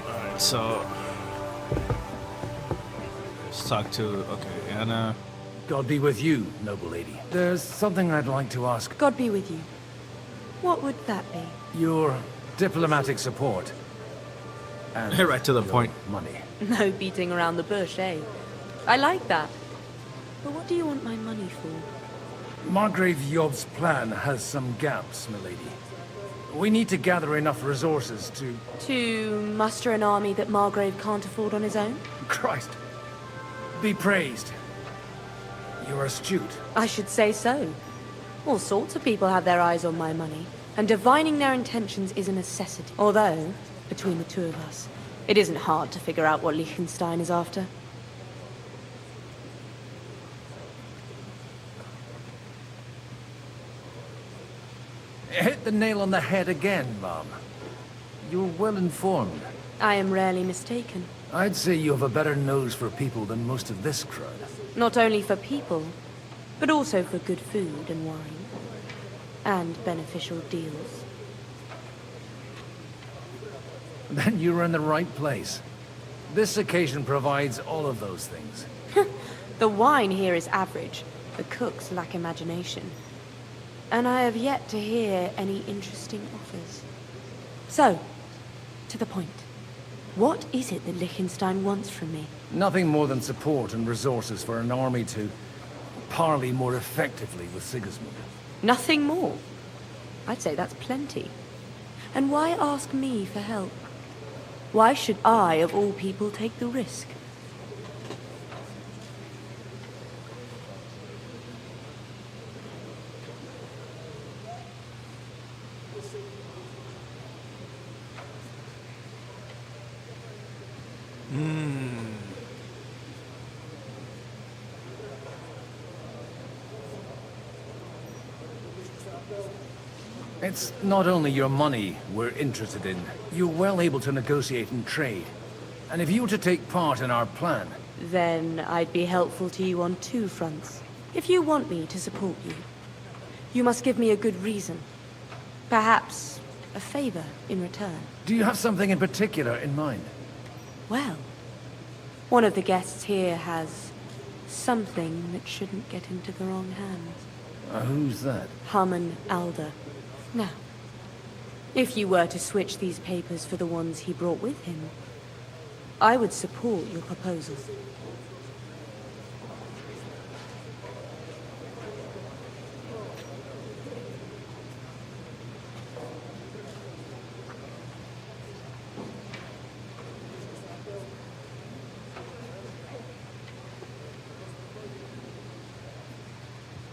Alright, so let's talk to, okay, Anna. God be with you, noble lady. There's something I'd like to ask. God be with you. What would that be? Your diplomatic support. And right to the point. Money. No beating around the bush, eh? I like that. But what do you want my money for? Margrave Job's plan has some gaps, milady. We need to gather enough resources to... To muster an army that Margrave can't afford on his own? Christ. Be praised. You're astute. I should say so. All sorts of people have their eyes on my money, and divining their intentions is a necessity. Although, between the two of us, it isn't hard to figure out what Liechtenstein is after. Hit the nail on the head again, Mom. You're well informed. I am rarely mistaken. I'd say you have a better nose for people than most of this crowd. Not only for people, but also for good food and wine. And beneficial deals. Then you're in the right place. This occasion provides all of those things. The wine here is average. The cooks lack imagination. and I have yet to hear any interesting offers. So, to the point. What is it that Liechtenstein wants from me? Nothing more than support and resources for an army to parley more effectively with Sigismund. Nothing more? I'd say that's plenty. And why ask me for help? Why should I, of all people, take the risk? It's not only your money we're interested in. You're well able to negotiate and trade. And if you were to take part in our plan... Then I'd be helpful to you on two fronts. If you want me to support you, you must give me a good reason. Perhaps a favor in return. Do you have something in particular in mind? Well, one of the guests here has something that shouldn't get into the wrong hands. Who's that? Harman Alder. Now, if you were to switch these papers for the ones he brought with him, I would support your proposal.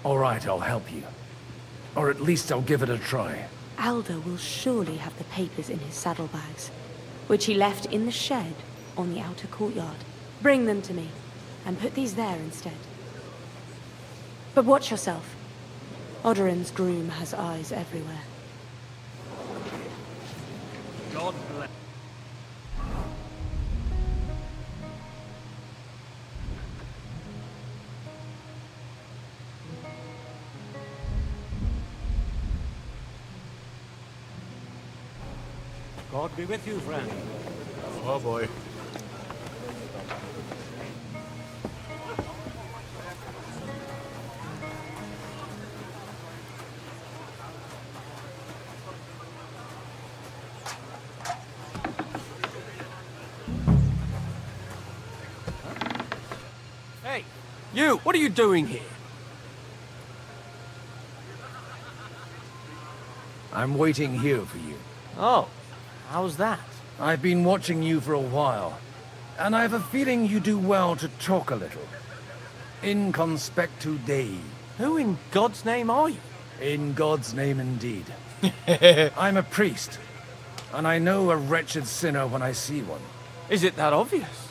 All right, I'll help you. Or at least I'll give it a try. Alder will surely have the papers in his saddlebags, which he left in the shed on the outer courtyard. Bring them to me, and put these there instead. But watch yourself. Odoran's groom has eyes everywhere. God bless. God be with you, friend. Oh boy. Hey, you! What are you doing here? I'm waiting here for you. Oh, how's that? I've been watching you for a while, and I have a feeling you do well to talk a little. In conspectu Dei. Who in God's name are you? In God's name indeed. I'm a priest, and I know a wretched sinner when I see one. Is it that obvious?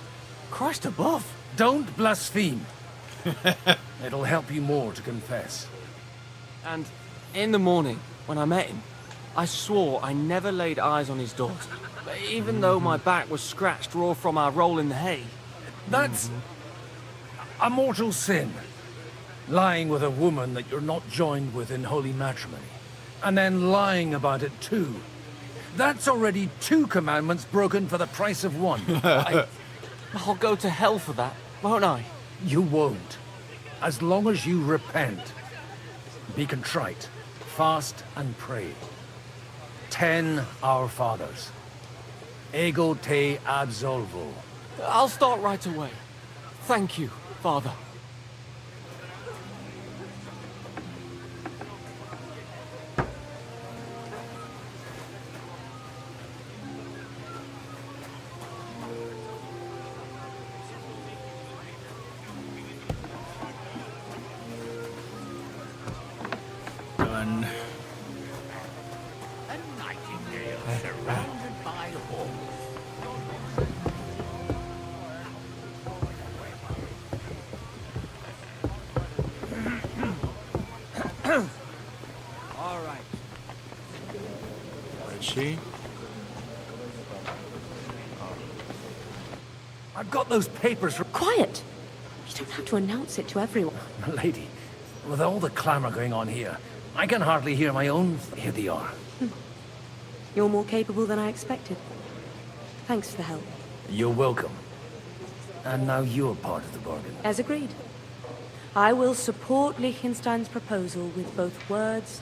Christ above. Don't blaspheme. It'll help you more to confess. And in the morning, when I met him, I swore I never laid eyes on his daughter, even though my back was scratched raw from our roll in the hay. That's a mortal sin. Lying with a woman that you're not joined with in holy matrimony. And then lying about it too. That's already 2 commandments broken for the price of 1. I'll go to hell for that, won't I? You won't. As long as you repent. Be contrite. Fast and pray. 10 Our Fathers. Ego te absolvo. I'll start right away. Thank you, Father. Done. A nightingale surrounded by hawks. All right. Where is she? I've got those papers from... Quiet! You don't have to announce it to everyone. Lady, with all the clamor going on here, I can hardly hear my own... Here they are. You're more capable than I expected. Thanks for the help. You're welcome. And now you're part of the bargain. As agreed. I will support Liechtenstein's proposal with both words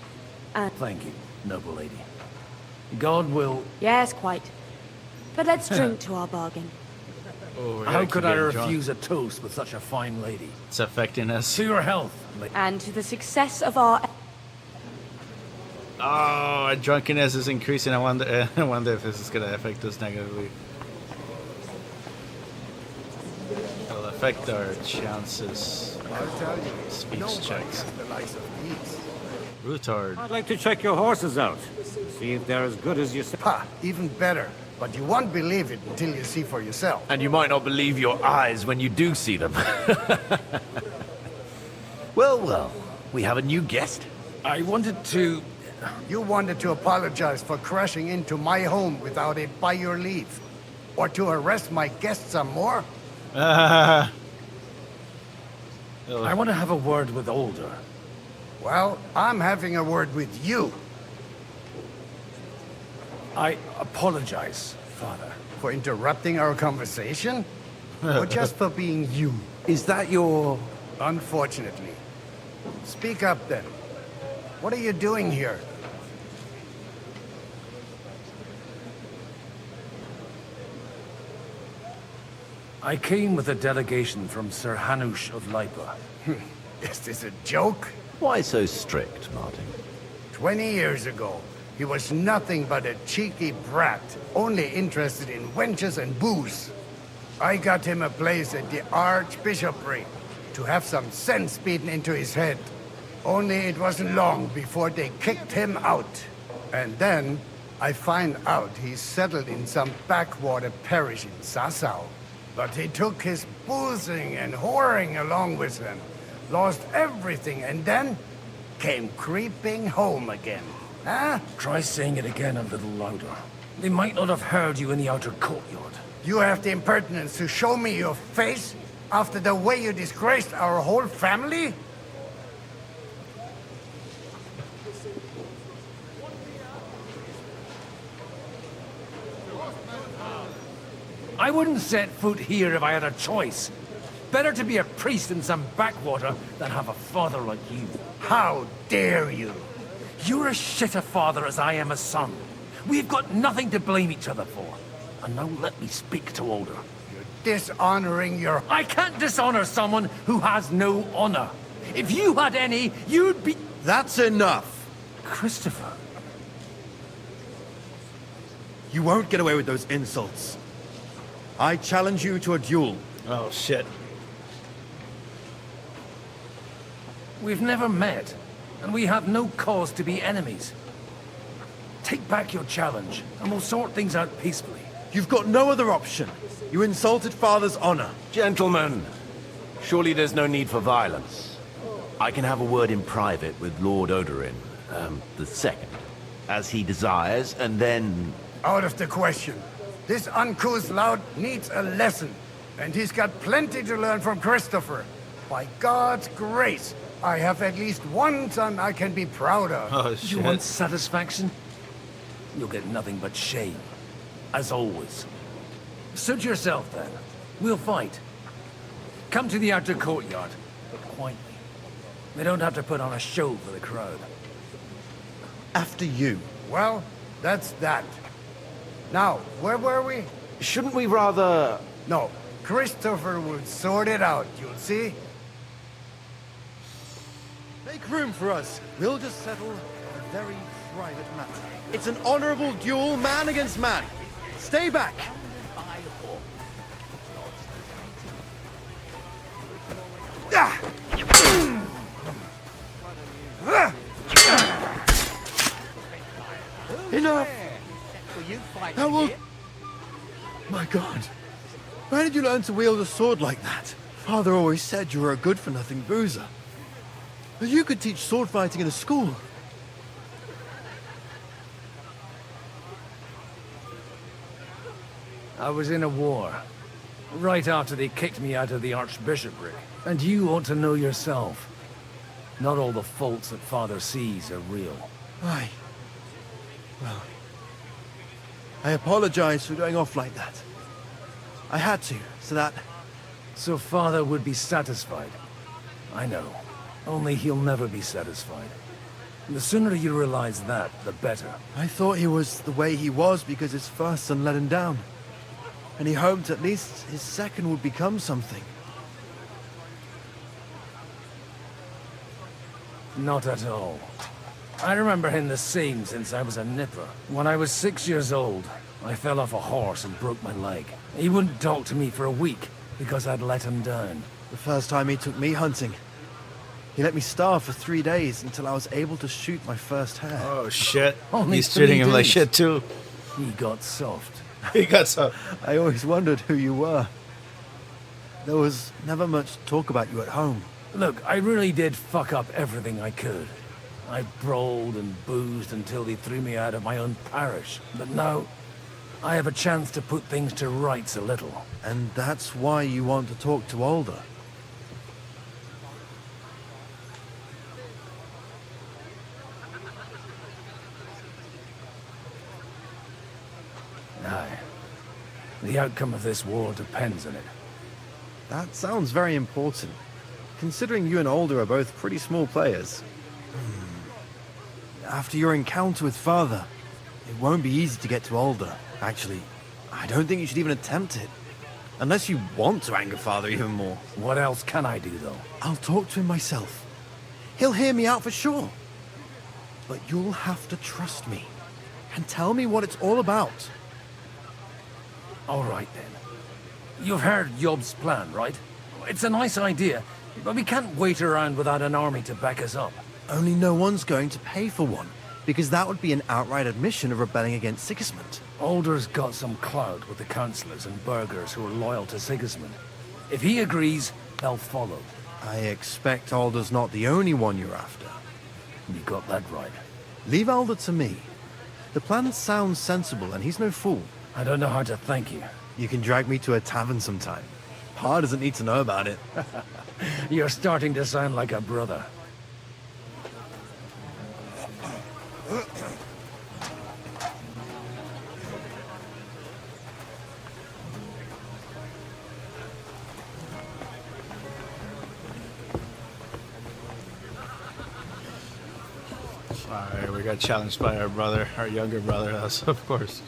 and... Thank you, noble lady. God will... Yes, quite. But let's drink to our bargain. Oh, How could I refuse a toast with such a fine lady? It's affecting us. To your health, And to the success of our... Oh, our drunkenness is increasing. I wonder if this is gonna affect us negatively. It'll affect our chances. I'll tell you, Speech checks. the likes of these. Retard. I'd like to check your horses out. See if they're as good as you say. Ha, even better. But you won't believe it until you see for yourself. And you might not believe your eyes when you do see them. Well, well, we have a new guest. I wanted to... You wanted to apologize for crashing into my home without it by your leave. Or to arrest my guests some more? I want to have a word with Older. Well, I'm having a word with you. I apologize, Father. For interrupting our conversation? Or just for being you? Is that your... Unfortunately. Speak up then. What are you doing here? I came with a delegation from Sir Hanush of Lipa. Is this a joke? Why so strict, Martin? 20 years ago, he was nothing but a cheeky brat, only interested in wenches and booze. I got him a place at the Archbishopric to have some sense beaten into his head. Only it wasn't long before they kicked him out. And then I find out he's settled in some backwater parish in Sassau. But he took his boozing and whoring along with him, lost everything, and then came creeping home again. Huh? Try saying it again a little louder. They might not have heard you in the outer courtyard. You have the impertinence to show me your face after the way you disgraced our whole family? I wouldn't set foot here if I had a choice. Better to be a priest in some backwater than have a father like you. How dare you? You're as shit a father as I am a son. We've got nothing to blame each other for. And now let me speak to Older. You're dishonoring your... I can't dishonor someone who has no honor. If you had any, you'd be... That's enough. Christopher. You won't get away with those insults. I challenge you to a duel. Oh, shit. We've never met, and we have no cause to be enemies. Take back your challenge, and we'll sort things out peacefully. You've got no other option. You insulted Father's honor. Gentlemen, surely there's no need for violence. I can have a word in private with Lord Odorin, the second, as he desires, and then... Out of the question. This uncouth lout needs a lesson, and he's got plenty to learn from Christopher. By God's grace, I have at least one son I can be proud of. Oh, shit. You want satisfaction? You'll get nothing but shame. As always. Suit yourself, then. We'll fight. Come to the outer courtyard, but quietly. They don't have to put on a show for the crowd. After you. Well, that's that. Now, where were we? Shouldn't we rather... No, Christopher will sort it out, you'll see. Make room for us. We'll just settle a very private matter. It's an honorable duel, man against man. Stay back. Enough! How will... My God. Where did you learn to wield a sword like that? Father always said you were a good-for-nothing boozer. But you could teach sword fighting in a school. I was in a war. Right after they kicked me out of the Archbishopric. And you ought to know yourself. Not all the faults that Father sees are real. Aye. Well, I apologize for going off like that. I had to, so that... So Father would be satisfied. I know. Only he'll never be satisfied. The sooner you realize that, the better. I thought he was the way he was because his first son let him down. And he hoped at least his second would become something. Not at all. I remember him the same since I was a nipper. When I was 6 years old, I fell off a horse and broke my leg. He wouldn't talk to me for a week because I'd let him down. The first time he took me hunting, he let me starve for 3 days until I was able to shoot my first hare. Oh shit. Only He's treating 3 him like days. shit too. He got soft. He got soft. I always wondered who you were. There was never much talk about you at home. Look, I really did fuck up everything I could. I brawled and boozed until they threw me out of my own parish. But now, I have a chance to put things to rights a little. And that's why you want to talk to Alder. Aye. The outcome of this war depends on it. That sounds very important, considering you and Alder are both pretty small players. After your encounter with Father, it won't be easy to get to Alder. Actually, I don't think you should even attempt it. Unless you want to anger Father even more. What else can I do, though? I'll talk to him myself. He'll hear me out for sure. But you'll have to trust me and tell me what it's all about. All right, then. You've heard Yob's plan, right? It's a nice idea, but we can't wait around without an army to back us up. Only no one's going to pay for one, because that would be an outright admission of rebelling against Sigismund. Alder's got some clout with the councillors and burghers who are loyal to Sigismund. If he agrees, they'll follow. I expect Alder's not the only one you're after. You got that right. Leave Alder to me. The plan sounds sensible, and he's no fool. I don't know how to thank you. You can drag me to a tavern sometime. Pa doesn't need to know about it. You're starting to sound like a brother. Alright, we got challenged by our brother, our younger brother, us, of course.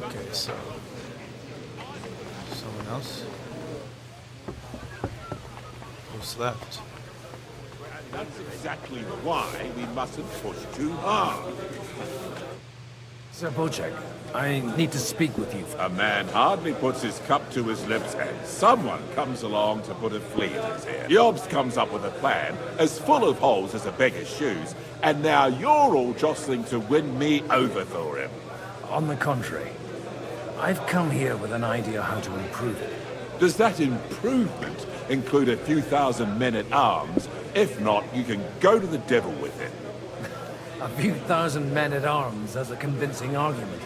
Okay, so someone else? Who's left? That's exactly why we mustn't push too hard. Sir Bocek, I need to speak with you. A man hardly puts his cup to his lips and someone comes along to put a flea in his ear. Yobs comes up with a plan as full of holes as a beggar's shoes, and now you're all jostling to win me over for him. On the contrary, I've come here with an idea how to improve it. Does that improvement include a few thousand men-at-arms? If not, you can go to the devil with it. A few thousand men-at-arms as a convincing argument.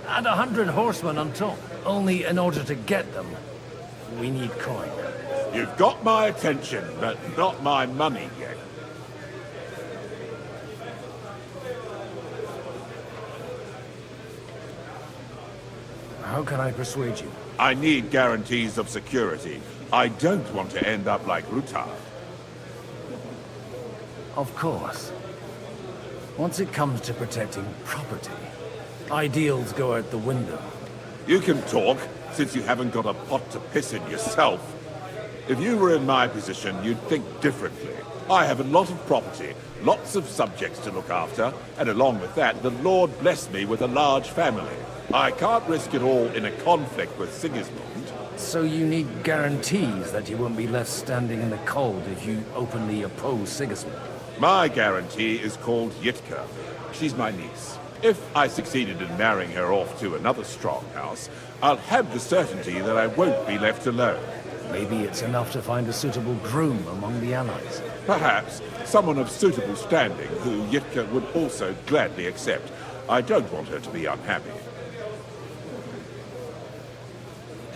And 100 horsemen on top. Only in order to get them, we need coin. You've got my attention, but not my money yet. How can I persuade you? I need guarantees of security. I don't want to end up like Rutar. Of course. Once it comes to protecting property, ideals go out the window. You can talk, since you haven't got a pot to piss in yourself. If you were in my position, you'd think differently. I have a lot of property, lots of subjects to look after, and along with that, the Lord blessed me with a large family. I can't risk it all in a conflict with Sigismund. So you need guarantees that you won't be left standing in the cold if you openly oppose Sigismund. My guarantee is called Yitka. She's my niece. If I succeeded in marrying her off to another strong house, I'll have the certainty that I won't be left alone. Maybe it's enough to find a suitable groom among the allies. Perhaps someone of suitable standing who Yitka would also gladly accept. I don't want her to be unhappy.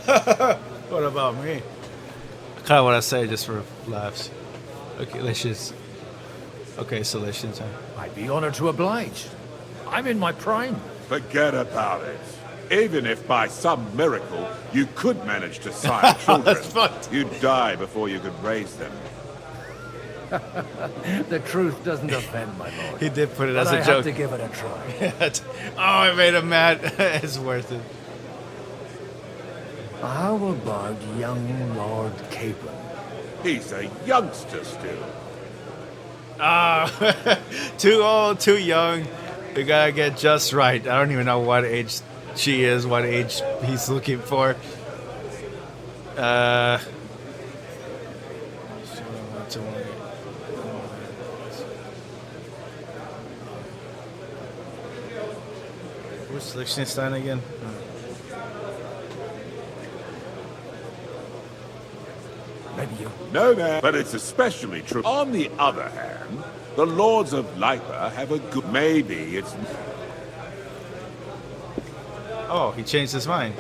What about me? I kind of want to say just for laughs. Okay, let's just... Okay, so let's just... I'd be honored to oblige. I'm in my prime. Forget about it. Even if by some miracle you could manage to sire children, you'd die before you could raise them. The truth doesn't offend, my lord. He did put it But as a I joke. have to give it a try. Oh, I made him mad. It's worth it. How about young Lord Capon? He's a youngster still. Ah, too old, too young. We gotta get just right. I don't even know what age she is, what age he's looking for. Who's Liechtenstein again? Maybe you. No, man, but it's especially true. On the other hand, the Lords of Lipa have a good... Maybe it's... Oh, he changed his mind.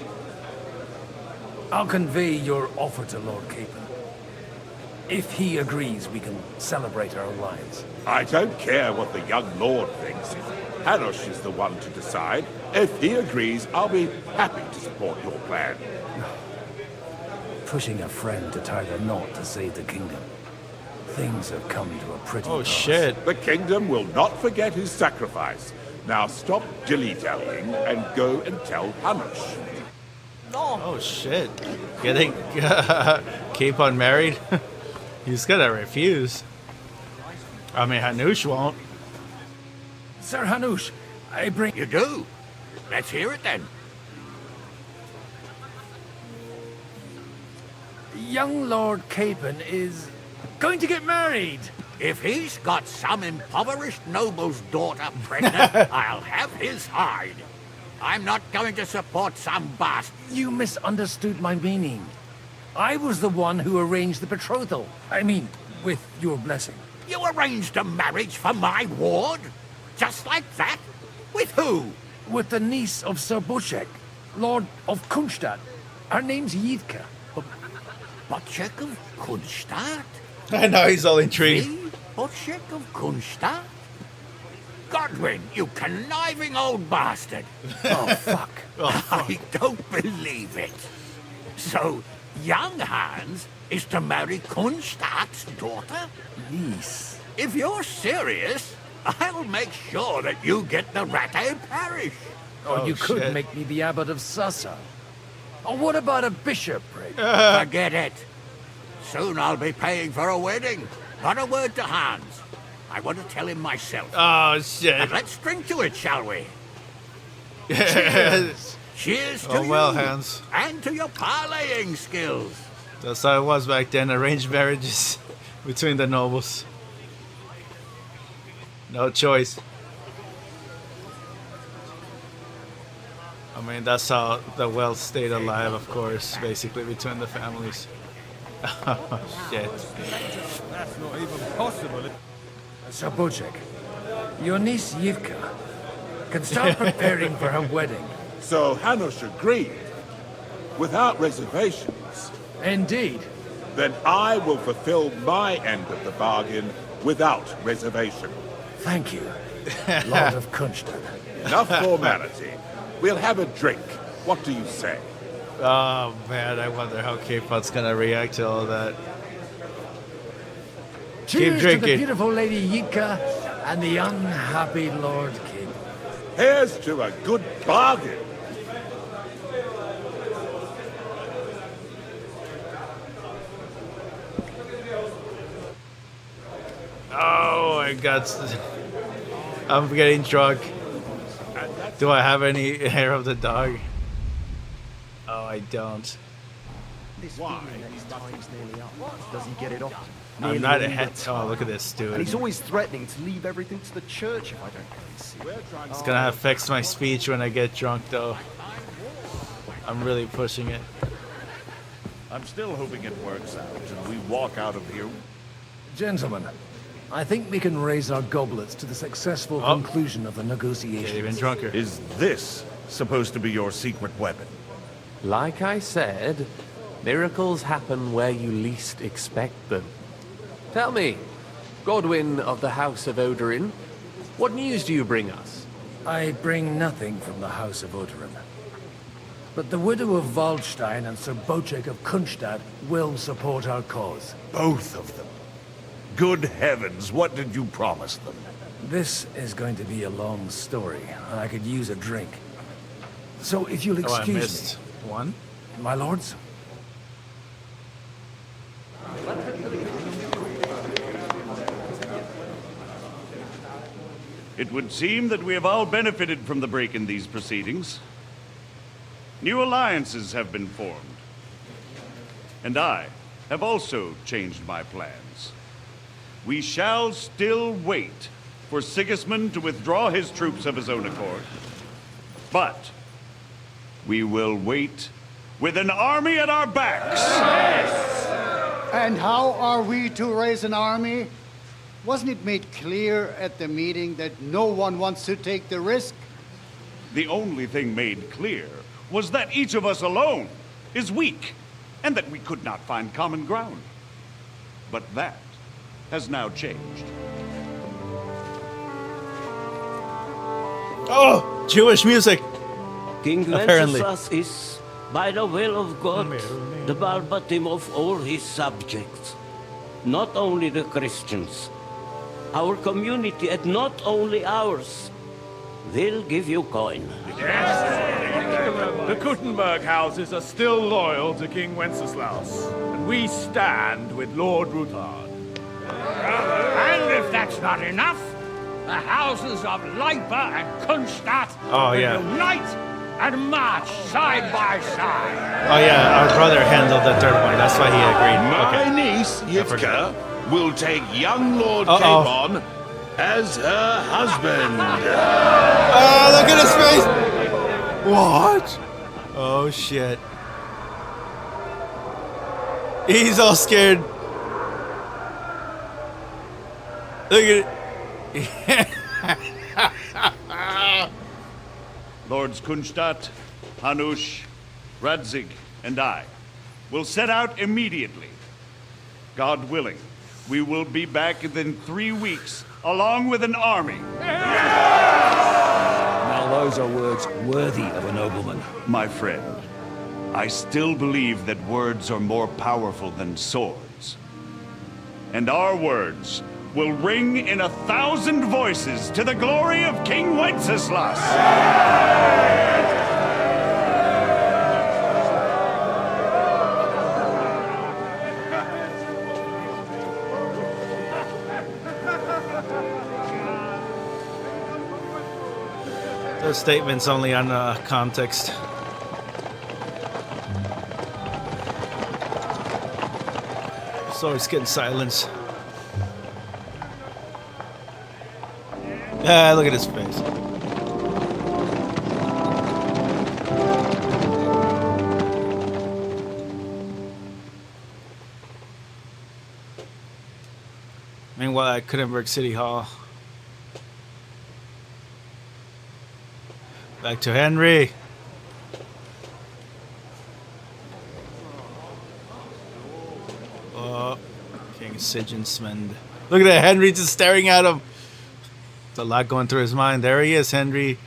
I'll convey your offer to Lord Capon. If he agrees, we can celebrate our alliance. I don't care what the young lord thinks. Hanush is the one to decide. If he agrees, I'll be happy to support your plan. Pushing a friend to tie the knot to save the kingdom. Things have come to a pretty pass. Shit. The kingdom will not forget his sacrifice. Now stop dilly-dallying and go and tell Hanush. Oh shit. Getting Capon married? He's gonna refuse. I mean, Hanush won't. Sir Hanush, I bring... You do? Let's hear it then. Young Lord Capon is going to get married. If he's got some impoverished noble's daughter pregnant, I'll have his hide. I'm not going to support some bastard. You misunderstood my meaning. I was the one who arranged the betrothal. I mean, with your blessing. You arranged a marriage for my ward? Just like that? With who? With the niece of Sir Bushek, Lord of Kunstadt. Her name's Yidka. Bushek of Kunstadt? I know, he's all intrigued. Me? Bushek of Kunstadt? Godwin, you conniving old bastard. Oh, fuck. I don't believe it. So, young Hans is to marry Kunstadt's daughter? Niece. If you're serious, I'll make sure that you get the Rattay parish. Or you could make me the abbot of Sassa. Or what about a bishopric? Forget it. Soon I'll be paying for a wedding. Not a word to Hans. I want to tell him myself. Oh, shit. And let's drink to it, shall we? Cheers. Cheers to Oh, well, you. Hans. And to your parlaying skills. That's how it was back then, arranged marriages between the nobles. No choice. I mean, that's how the wealth stayed alive, of course, basically between the families. Oh, shit. That's not even possible. Sir Bushek, your niece Yivka can start preparing for her wedding. So Hanush agreed, without reservations. Indeed. Then I will fulfill my end of the bargain without reservation. Thank you, Lord of Kunstadt. Enough formality. We'll have a drink. What do you say? Oh, man, I wonder how K-Pod's gonna react to all that. Cheers Keep drinking. to the beautiful Lady Yidka and the unhappy Lord King. Here's to a good bargain. Oh, my God. I'm getting drunk. Do I have any hair of the dog? Oh, I don't. This feeling that his time's nearly up. Does he get it often? I'm not a head. Oh, look at this And dude. he's always threatening to leave everything to the church if I don't go and see him. It's gonna affect my speech when I get drunk, though. I'm really pushing it. I'm still hoping it works out and we walk out of here. Gentlemen, I think we can raise our goblets to the successful conclusion of the negotiations. Even drunker. Is this supposed to be your secret weapon? Like I said, miracles happen where you least expect them. Tell me, Godwin of the House of Odorin, what news do you bring us? I bring nothing from the House of Odorin. But the widow of Waldstein and Sir Bocek of Kunstadt will support our cause. Both of them. Good heavens, what did you promise them? This is going to be a long story. I could use a drink. So if you'll I excuse missed one. me, my lords. It would seem that we have all benefited from the break in these proceedings. New alliances have been formed. And I have also changed my plans. We shall still wait for Sigismund to withdraw his troops of his own accord. But we will wait with an army at our backs. And how are we to raise an army? Wasn't it made clear at the meeting that no one wants to take the risk? The only thing made clear was that each of us alone is weak, and that we could not find common ground. But that has now changed. Oh, Jewish music. King Apparently. Wenceslas is, by the will of God, the Balbatim of all his subjects. Not only the Christians. Our community, and not only ours, will give you coin. The Kuttenberg houses are still loyal to King Wenceslaus, and we stand with Lord Ruthard. And if that's not enough, the houses of Leipa and Kunstadt will unite and march side by side. Oh yeah, our brother handled the third one. That's why he agreed. My Okay. niece, Yitka, will take young Lord Capon as her husband. Oh, look at his face! What? Oh shit. He's all scared. Look at it. Lords Kunstadt, Hanush, Radzig, and I will set out immediately. God willing, we will be back within 3 weeks, along with an army. Now those are words worthy of a nobleman. My friend, I still believe that words are more powerful than swords. And our words will ring in 1,000 voices to the glory of King Wenceslas. Those statements only on context. So it's getting silence. Ah, look at his face. Meanwhile, at Kuttenberg City Hall. Back to Henry. Oh, King Sigismund. Look at that, Henry just staring at him. There's a lot going through his mind. There he is, Henry.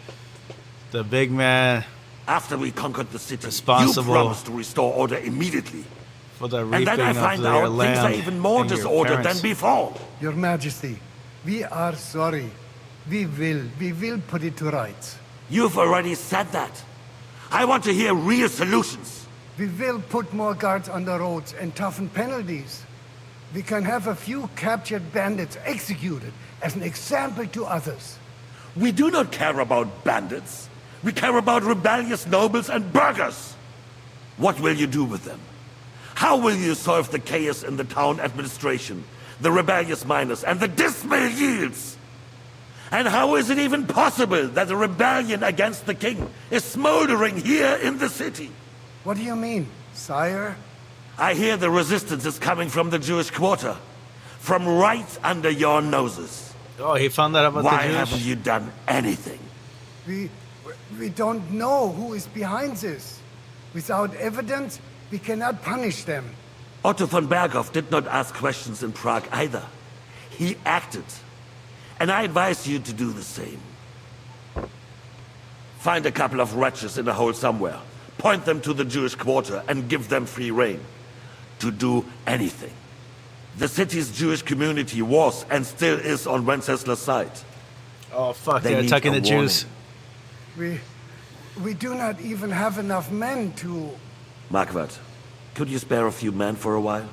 The big man. After we conquered the city, responsible you promised to restore order immediately. For the And reaping then I find of their out things are land even more and your disordered parents. than before. Your Majesty, we are sorry. We will put it to rights. You've already said that. I want to hear real solutions. We will put more guards on the roads and toughen penalties. We can have a few captured bandits executed as an example to others. We do not care about bandits. We care about rebellious nobles and burghers. What will you do with them? How will you solve the chaos in the town administration, the rebellious miners, and the dismal yields? And how is it even possible that a rebellion against the king is smoldering here in the city? What do you mean, sire? I hear the resistance is coming from the Jewish quarter, from right under your noses. Oh, he found that about Why the Jews? haven't you done anything? We don't know who is behind this. Without evidence, we cannot punish them. Otto von Berghoff did not ask questions in Prague either. He acted. And I advise you to do the same. Find a couple of wretches in a hole somewhere. point them to the Jewish quarter, and give them free rein to do anything. The city's Jewish community was and still is on Wencesla's side. Oh, fuck, They they're need attacking a the Jews. We do not even have enough men to... Marquardt, could you spare a few men for a while?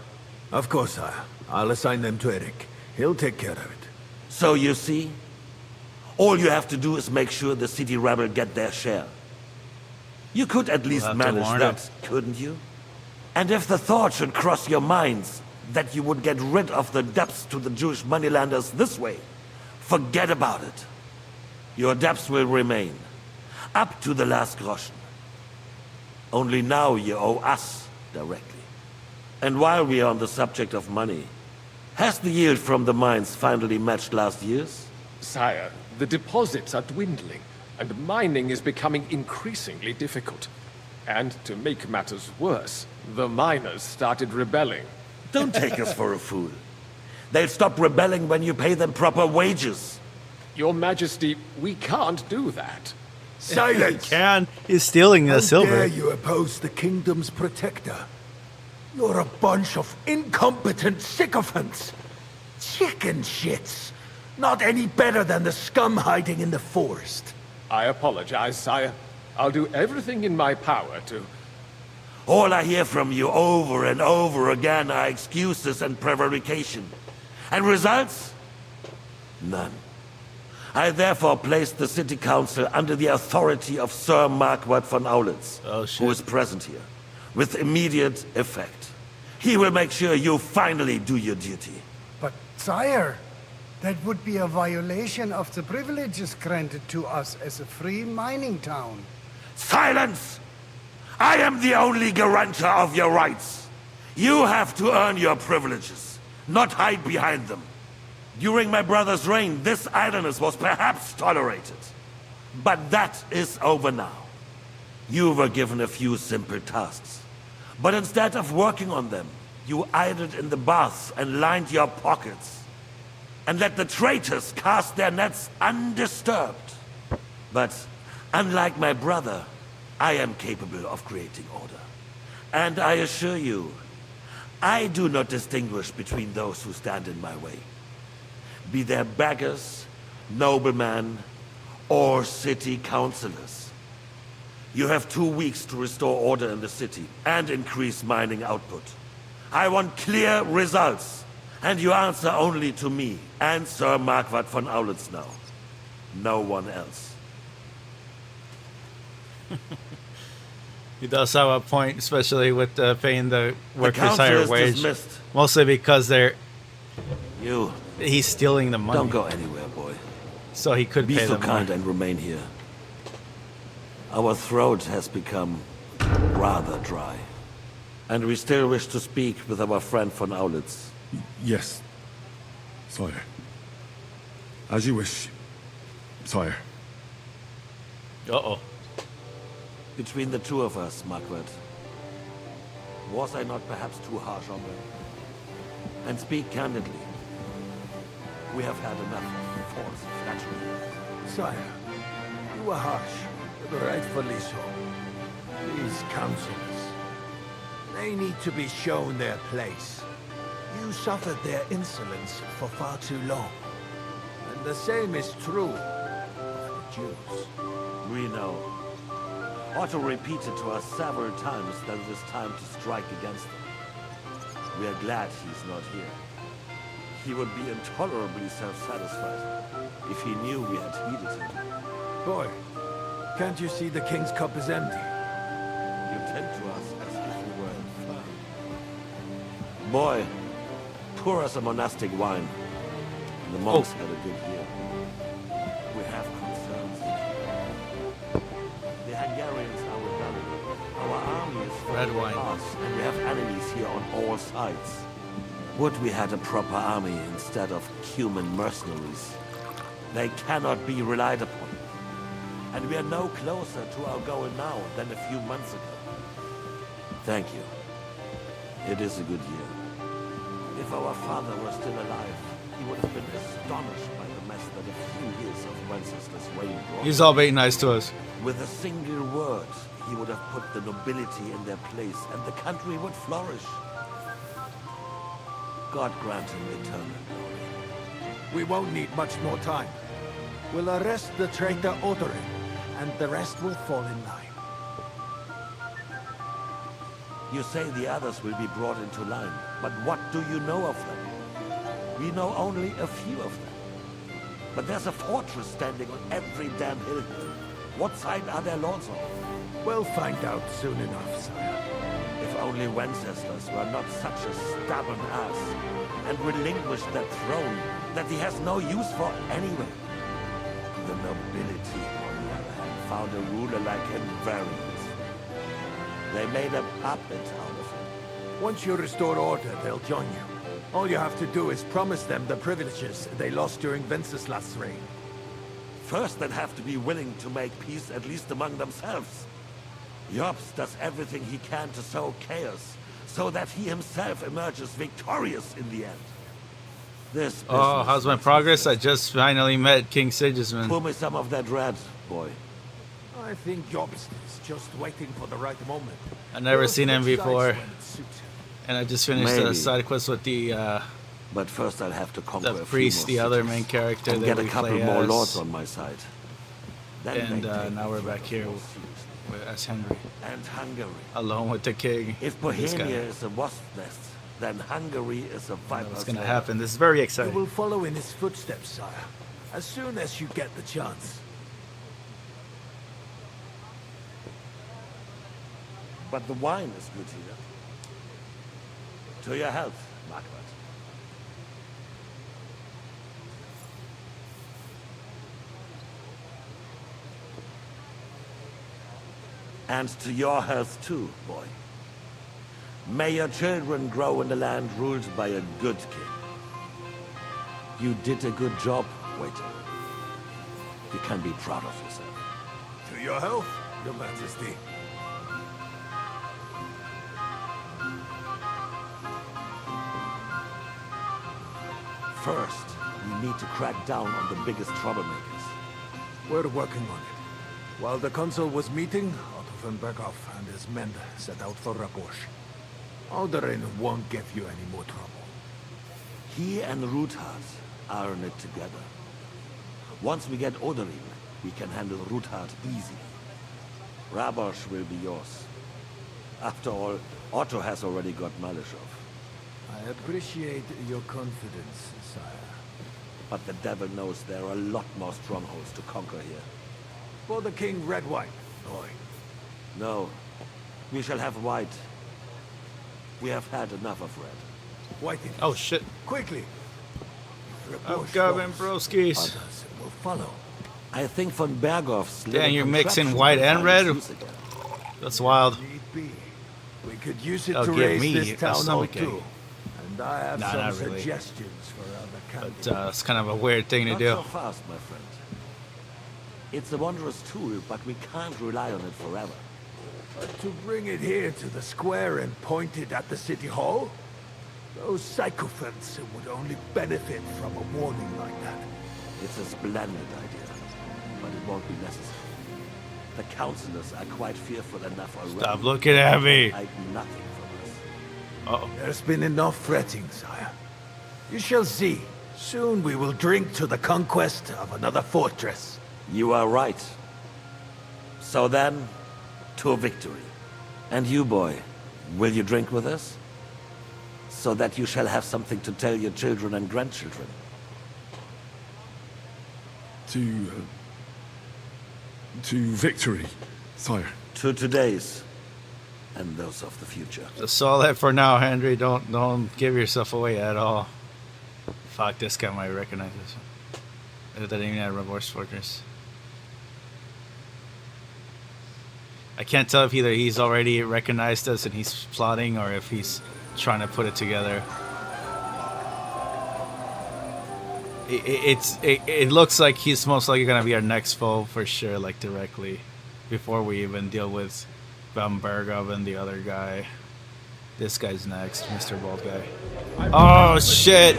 Of course, sire. I'll assign them to Eric. He'll take care of it. So you see, all you have to do is make sure the city rebel get their share. You could at least have to manage warn that, couldn't you? And if the thought should cross your minds that you would get rid of the debts to the Jewish moneylenders this way, forget about it. Your debts will remain, up to the last groschen. Only now you owe us directly. And while we are on the subject of money, has the yield from the mines finally matched last year's? Sire, the deposits are dwindling, and mining is becoming increasingly difficult. And to make matters worse, the miners started rebelling. Don't take us for a fool. They'll stop rebelling when you pay them proper wages. Your Majesty, we can't do that. Silence! He's stealing the How silver. dare you oppose the kingdom's protector? You're a bunch of incompetent sycophants. Chicken shits. Not any better than the scum hiding in the forest. I apologize, sire. I'll do everything in my power to... All I hear from you over and over again are excuses and prevarication. And results? None. I therefore placed the city council under the authority of Sir Marquardt von Aulitz, who is present here, with immediate effect. He will make sure you finally do your duty. But, sire, that would be a violation of the privileges granted to us as a free mining town. Silence! I am the only guarantor of your rights. You have to earn your privileges, not hide behind them. During my brother's reign, this idleness was perhaps tolerated. But that is over now. You were given a few simple tasks. But instead of working on them, you idled in the baths and lined your pockets. And let the traitors cast their nets undisturbed. But unlike my brother, I am capable of creating order. And I assure you, I do not distinguish between those who stand in my way. Be they beggars, noblemen, or city councillors. You have 2 weeks to restore order in the city and increase mining output. I want clear results, and you answer only to me and Sir Marquardt von Aulitz now. No one else. He does have a point, especially with paying the workers council higher is wage. dismissed. Mostly because You. he's stealing the money. Don't go anywhere, boy. So he could Be pay so them kind more. and remain here. Our throat has become rather dry. And we still wish to speak with our friend von Aulitz. Yes, sire. As you wish, sire. Uh-oh. Between the two of us, Marquardt, was I not perhaps too harsh on them? And speak candidly. We have had enough of false flattery. Sire, you were harsh, but rightfully so. These councillors, they need to be shown their place. You suffered their insolence for far too long. And the same is true of the Jews. We know. Otto repeated to us several times that it is time to strike against them. We are glad he's not here. He would be intolerably self-satisfied if he knew we had heeded him. Boy, can't you see the king's cup is empty? You tend to us as if we were infirm. Boy, pour us a monastic wine. The monks had a good year. We have concerns. The Hungarians are rebelling. Our army is Red wine. us, and we have enemies here on all sides. Would we had a proper army instead of human mercenaries? They cannot be relied upon. And we are no closer to our goal now than a few months ago. Thank you. It is a good year. If our father were still alive, he would have been astonished by the mess that a few years of Wencesla's reign brought. He's all being nice to us. With a single word, he would have put the nobility in their place, and the country would flourish. God grant him eternal glory. We won't need much more time. We'll arrest the traitor Odorin, and the rest will fall in line. You say the others will be brought into line, but what do you know of them? We know only a few of them. But there's a fortress standing on every damn hill here. What side are their lords on? We'll find out soon enough, sire. If only Wenceslas were not such a stubborn ass, and relinquished that throne that he has no use for anyway. The nobility, on the other hand, found a ruler like him very useful. They made a puppet out of him. Once you restore order, they'll join you. All you have to do is promise them the privileges they lost during Wenceslas' reign. First, they'd have to be willing to make peace, at least among themselves. Jobs does everything he can to sow chaos, so that he himself emerges victorious in the end. This Oh, how's my progress? I just finally met King Sigismund. Pour me some of that red, boy. I think Jobst is just waiting for the right moment. I've never seen him before. And I just finished the side quest with the but first I'll have to conquer the a priest, few the more other cities, main character and that get a we couple play more as. lords on my side. Then And now we're back here as Henry. And Hungary. Alone with the king. If Bohemia is a wasp nest, then Hungary is a viper's What's gonna nest. happen? This is very You exciting. will follow in his footsteps, sire, as soon as you get the chance. But the wine is good here. To your health, Margaret. And to your health too, boy. May your children grow in a land ruled by a good king. You did a good job, waiter. You can be proud of yourself. To your health, your majesty. First, we need to crack down on the biggest troublemakers. We're working on it. While the consul was meeting, Otto von Berghoff and his men set out for Rabosch. Odorin won't give you any more trouble. He and Ruthard are in it together. Once we get Odorin, we can handle Ruthard easily. Rabosch will be yours. After all, Otto has already got Malishov. I appreciate your confidence, sire. But the devil knows there are a lot more strongholds to conquer here. For the king, red wine, boy. No, we shall have white. We have had enough of red. White it is. Oh shit. Quickly. I'm coming, broskies. Others will follow. I think von Berghoff's Damn, you're little mixing contraption white will and find red? its use again. That's wild. Need be. We could use it Oh, to give raise me this a town stomachache. too. And I have Nah, some not really. suggestions for other candidates. But it's kind of a weird thing to Not do. so fast, my friend. It's a wondrous tool, but we can't rely on it forever. But to bring it here to the square and point it at the city hall? Those sycophants would only benefit from a warning like that. It's a splendid idea, but it won't be necessary. The councillors are quite fearful enough already. Stop looking at me. Hide nothing from us. Uh-oh. There's been enough fretting, sire. You shall see. Soon we will drink to the conquest of another fortress. You are right. So then, to victory. And you, boy, will you drink with us? So that you shall have something to tell your children and grandchildren. To victory, sire. To today's, and those of the future. That's all that for now, Henry. Don't give yourself away at all. Fuck, this guy might recognize this. That didn't even have Reverse Fortress. I can't tell if either he's already recognized us and he's plotting, or if he's trying to put it together. It looks like he's most likely gonna be our next foe for sure, like directly, before we even deal with von Berghoff and the other guy. This guy's next, Mr. Bald Guy. Oh shit!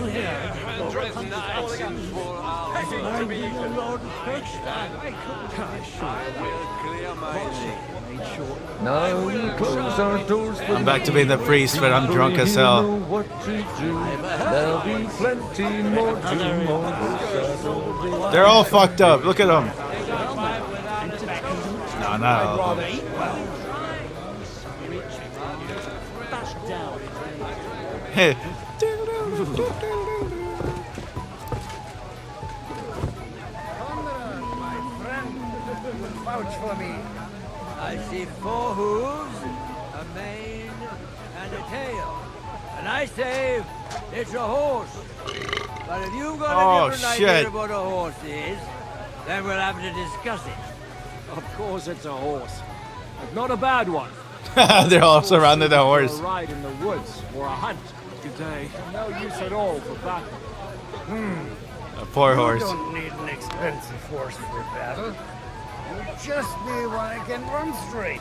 Now close our doors for I'm back to being the priest, but I'm drunk as hell. There'll be plenty more tomorrow. They're all fucked up. Look at them. No, not all of them. Hey. Vouch for me. I see 4 hooves, a mane, and a tail. And I say it's a horse. But if you've got a different idea of what a horse is, then we'll have to discuss it. Of course it's a horse. But not a bad one. They're all surrounded the horse. For a ride in the woods or a hunt today. No use at all for battle. A poor horse. You don't need an expensive horse for battle. You just need one that can run straight.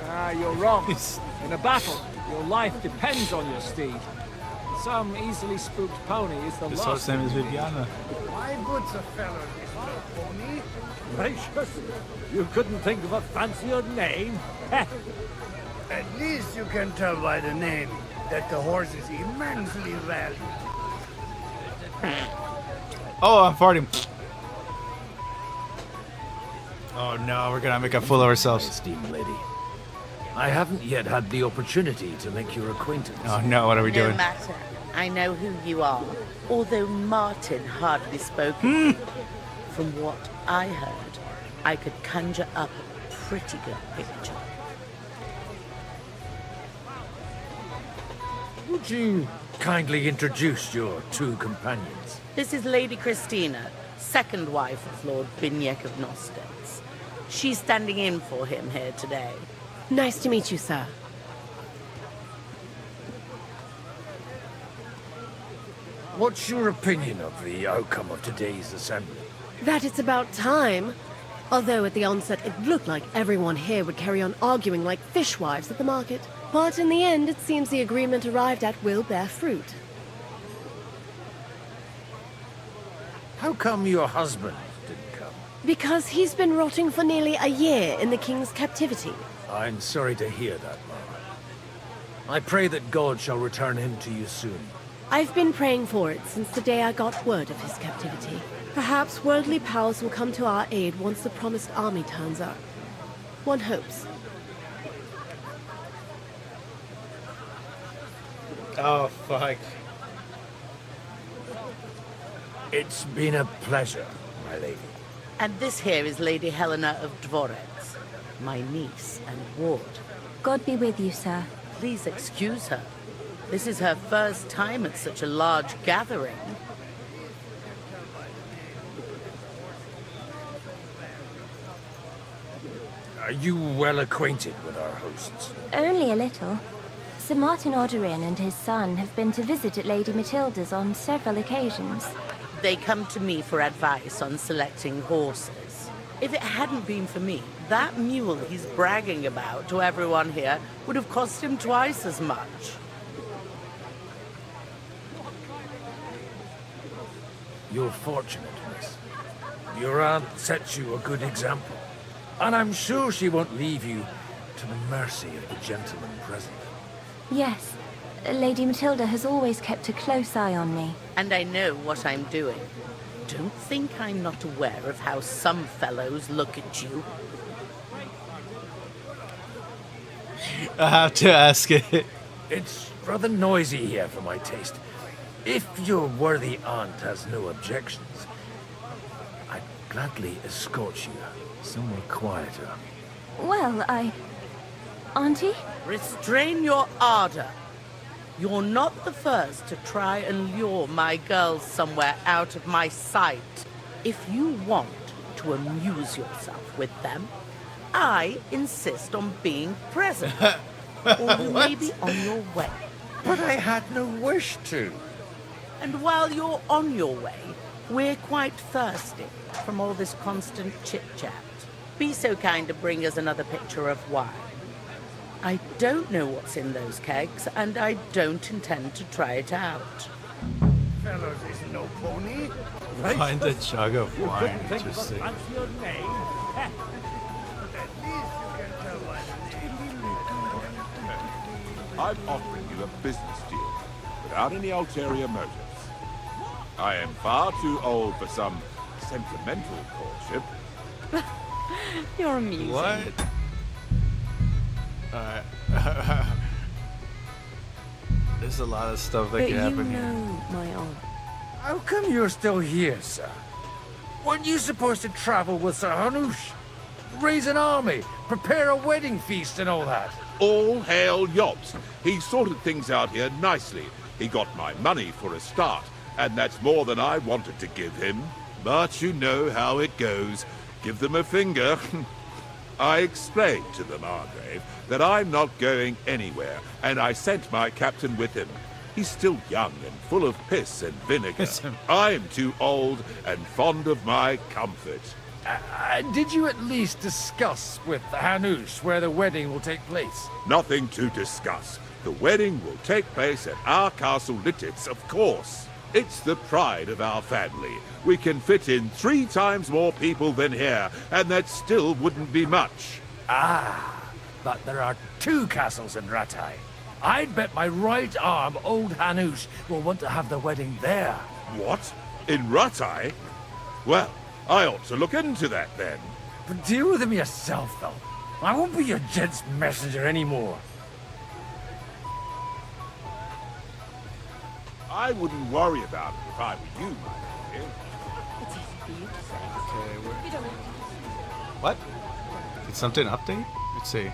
Ah, you're wrong. In a battle, your life depends on your steed. Some easily spooked pony is the This last. horse name is Viviana. Why puts a fellow this little pony? Gracious, you couldn't think of a fancier name? At least you can tell by the name that the horse is immensely valued. Oh, I'm farting. Oh no, we're gonna make a fool of ourselves. Esteemed lady, I haven't yet had the opportunity to make your acquaintance. Oh no, what are we doing? No matter. I know who you are. Although Martin hardly spoke. From what I heard, I could conjure up a pretty good picture. Would you kindly introduce your 2 companions? This is Lady Christina, second wife of Lord Binyek of Nostitz. She's standing in for him here today. Nice to meet you, sir. What's your opinion of the outcome of today's assembly? That it's about time. Although at the onset it looked like everyone here would carry on arguing like fishwives at the market. But in the end, it seems the agreement arrived at will bear fruit. How come your husband didn't come? Because he's been rotting for nearly a year in the king's captivity. I'm sorry to hear that, Mara. I pray that God shall return him to you soon. I've been praying for it since the day I got word of his captivity. Perhaps worldly powers will come to our aid once the promised army turns up. One hopes. Oh, fuck. It's been a pleasure, my lady. And this here is Lady Helena of Dvorets, my niece and ward. God be with you, sir. Please excuse her. This is her first time at such a large gathering. Are you well acquainted with our hosts? Only a little. Sir Martin Oderin and his son have been to visit at Lady Matilda's on several occasions. They come to me for advice on selecting horses. If it hadn't been for me, that mule he's bragging about to everyone here would have cost him twice as much. You're fortunate, miss. Your aunt sets you a good example. And I'm sure she won't leave you to the mercy of the gentleman present. Yes, Lady Matilda has always kept a close eye on me. And I know what I'm doing. Don't think I'm not aware of how some fellows look at you. I have to ask it. It's rather noisy here for my taste. If your worthy aunt has no objections, I'd gladly escort you somewhere quieter. Well, Auntie? Restrain your ardor. You're not the first to try and lure my girls somewhere out of my sight. If you want to amuse yourself with them, I insist on being present. Or you may be on your way. But I had no wish to. And while you're on your way, we're quite thirsty from all this constant chit-chat. Be so kind to bring us another pitcher of wine. I don't know what's in those kegs, and I don't intend to try it out. fellows is no pony. Find a jug of wine. Interesting. That's your name. I'm offering you a business deal, without any ulterior motives. I am far too old for some sentimental courtship. You're amusing. What? Alright. There's a lot of stuff that But can you happen here. know my aunt. How come you're still here, sir? Weren't you supposed to travel with Sir Hanush? Raise an army, prepare a wedding feast and all that? All hail Yobs. He sorted things out here nicely. He got my money for a start, and that's more than I wanted to give him. But you know how it goes. Give them a finger. I explained to the Margrave that I'm not going anywhere, and I sent my captain with him. He's still young and full of piss and vinegar. I'm too old and fond of my comfort. Did you at least discuss with Hanush where the wedding will take place? Nothing to discuss. The wedding will take place at our castle Lititz, of course. It's the pride of our family. We can fit in 3 times more people than here, and that still wouldn't be much. Ah, but there are 2 castles in Rattay. I'd bet my right arm old Hanush will want to have the wedding there. What? In Rattay? Well, I ought to look into that then. But deal with him yourself, though. I won't be your gent's messenger anymore. I wouldn't worry about it if I were you, my dear. It's easy for you to say. Okay, we're... You don't have What? Did something update? Let's see.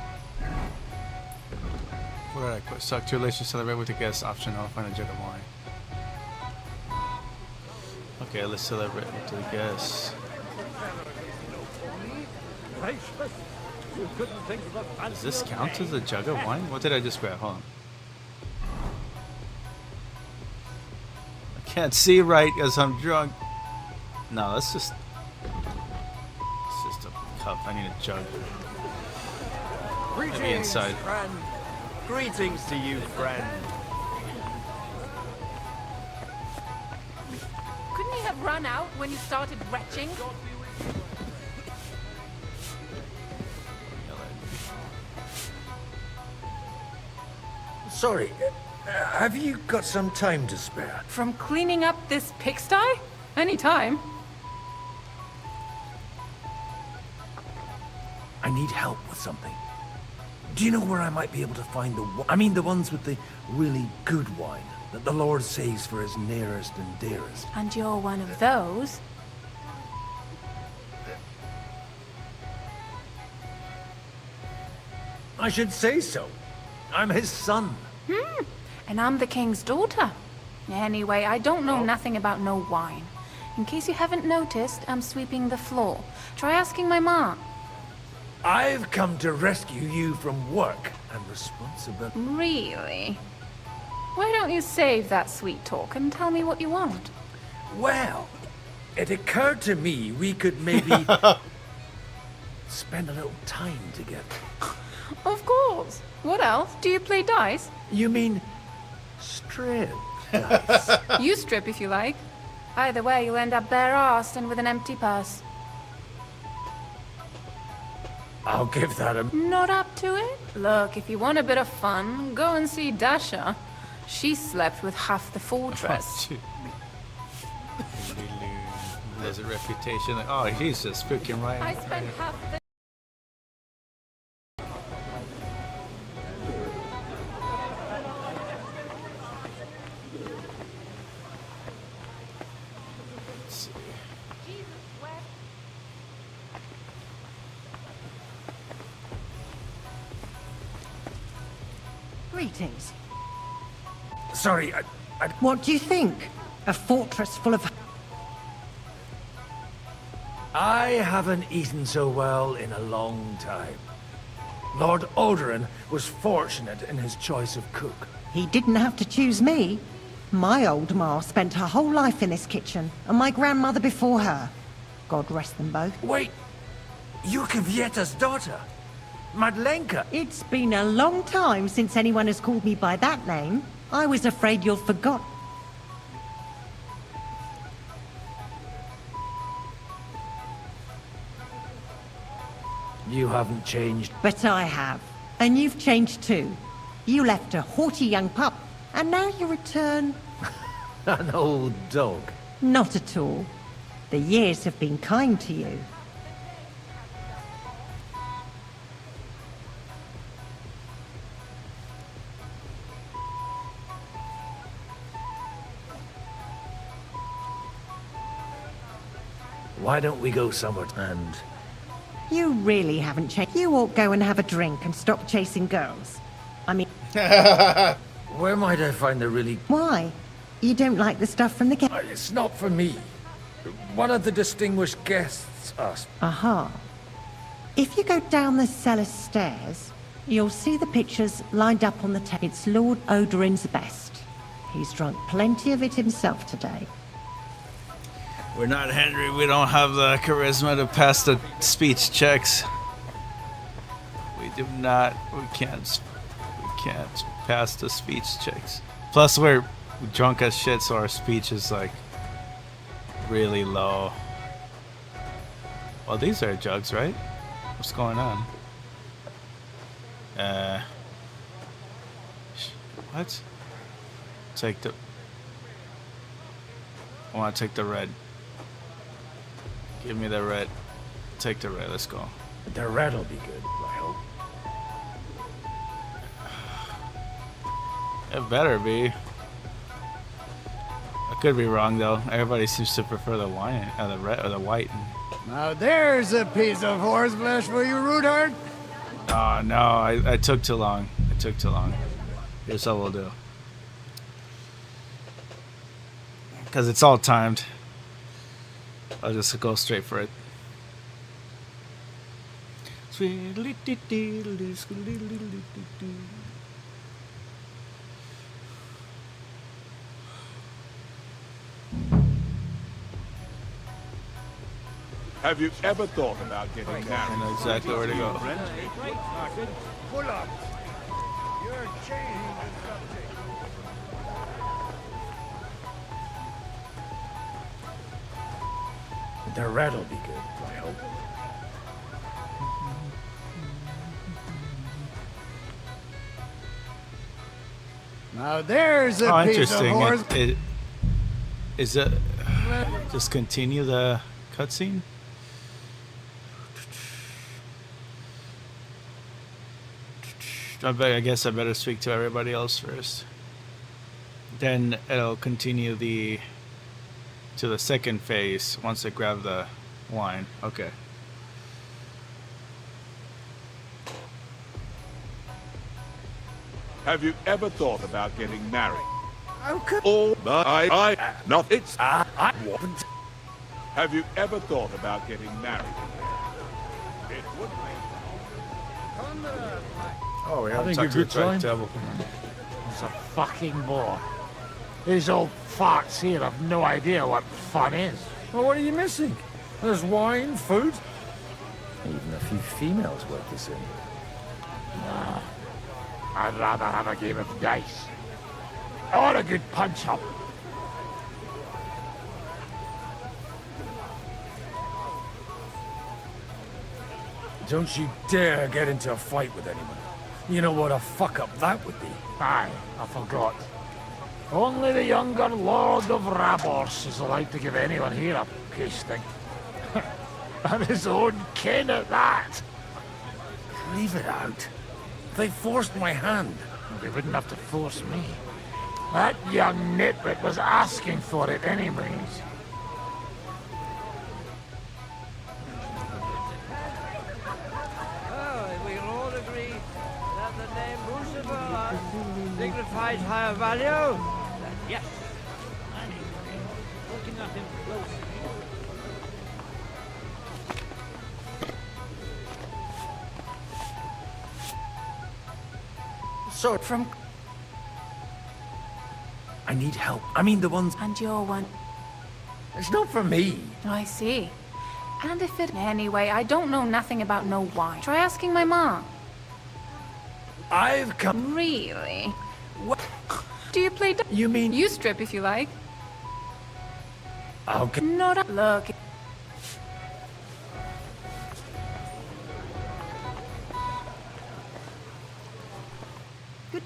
What did I put? Suck 2 relations, celebrate with the guests, optional, find a jug of wine. Okay, let's celebrate with the guests. Does this count as a jug of wine? What did I just grab? Hold on. I can't see right because I'm drunk. No, that's just... It's just a cup. I need a jug. Maybe inside. Friend. Greetings to you, friend. Couldn't he have run out when you started retching? Sorry, have you got some time to spare? From cleaning up this pigsty? Any time. I need help with something. Do you know where I might be able to find the ones with the really good wine that the Lord saves for his nearest and dearest? And you're one of those? I should say so. I'm his son. And I'm the king's daughter. Anyway, I don't know nothing about no wine. In case you haven't noticed, I'm sweeping the floor. Try asking my mom. I've come to rescue you from work and responsibility. Really? Why don't you save that sweet talk and tell me what you want? Well, it occurred to me we could maybe spend a little time together. Of course. What else? Do you play dice? You mean strip? You strip if you like. Either way, you'll end up bare-arsed and with an empty purse. I'll give that a... Not up to it? Look, if you want a bit of fun, go and see Dasha. She slept with half the fortress. There's a reputation. Oh, he's just freaking right. I spent half the... Greetings. Sorry, What do you think? A fortress full of... I haven't eaten so well in a long time. Lord Alderaan was fortunate in his choice of cook. He didn't have to choose me. My old ma spent her whole life in this kitchen, and my grandmother before her. God rest them both. Wait, you're Kvieta's daughter, Madlenka. It's been a long time since anyone has called me by that name. I was afraid you'd forgot. You haven't changed. But I have. And you've changed too. You left a haughty young pup, and now you return... An old dog. Not at all. The years have been kind to you. Why don't we go somewhere and... You really haven't changed. You ought go and have a drink and stop chasing girls. I mean... Where might I find the really... Why? You don't like the stuff from the game? It's not for me. One of the distinguished guests asked. Aha. If you go down the cellar stairs, you'll see the pictures lined up on the table. It's Lord Odorin's best. He's drunk plenty of it himself today. We're not Henry. We don't have the charisma to pass the speech checks. We do not. We can't pass the speech checks. Plus, we're drunk as shit, so our speech is like really low. Well, these are jugs, right? What's going on? What? Take the... I want to take the red. Give me the red. Take the red, let's go. The red'll be good, I hope. It better be. I could be wrong though. Everybody seems to prefer the wine, the red or the white. Now there's a piece of horse flesh for you, Rootard. Oh no, I took too long. I took too long. Here's what we'll do. Because it's all timed. I'll just go straight for it. Have you ever thought about getting married? I know exactly where to go. Pull up. You're changing the subject. The red'll be good, I hope. Now there's a piece of horse. Is it just continue the cutscene? I guess I better speak to everybody else first. Then it'll continue to the second phase once I grab the wine. Okay. Have you ever thought about getting married? Or not it's I wouldn't. Have you ever thought about getting married? It would be. Oh, we Having haven't a talked to the good time? table. It's a fucking bore. These old farts here have no idea what fun is. Well, what are you missing? There's wine, food. Even a few females work this in. Nah, I'd rather have a game of dice. Or a good punch-up. Don't you dare get into a fight with anyone. You know what a fuck-up that would be. Aye, I forgot. Only the younger Lord of Rabors is allowed to give anyone here a pasting. And his own kin at that. Leave it out. They forced my hand. They wouldn't have to force me. That young nitwit was asking for it anyways. We can all agree that the name Lucifer signifies higher value. Yes. Looking at him closely. So from... I need help. I mean the ones... And you're one. It's not for me. I see. And if it... Anyway, I don't know nothing about no wine. Try asking my mom. I've come... Really? What? Do you play... You mean... You strip if you like. Okay. Not a... Look.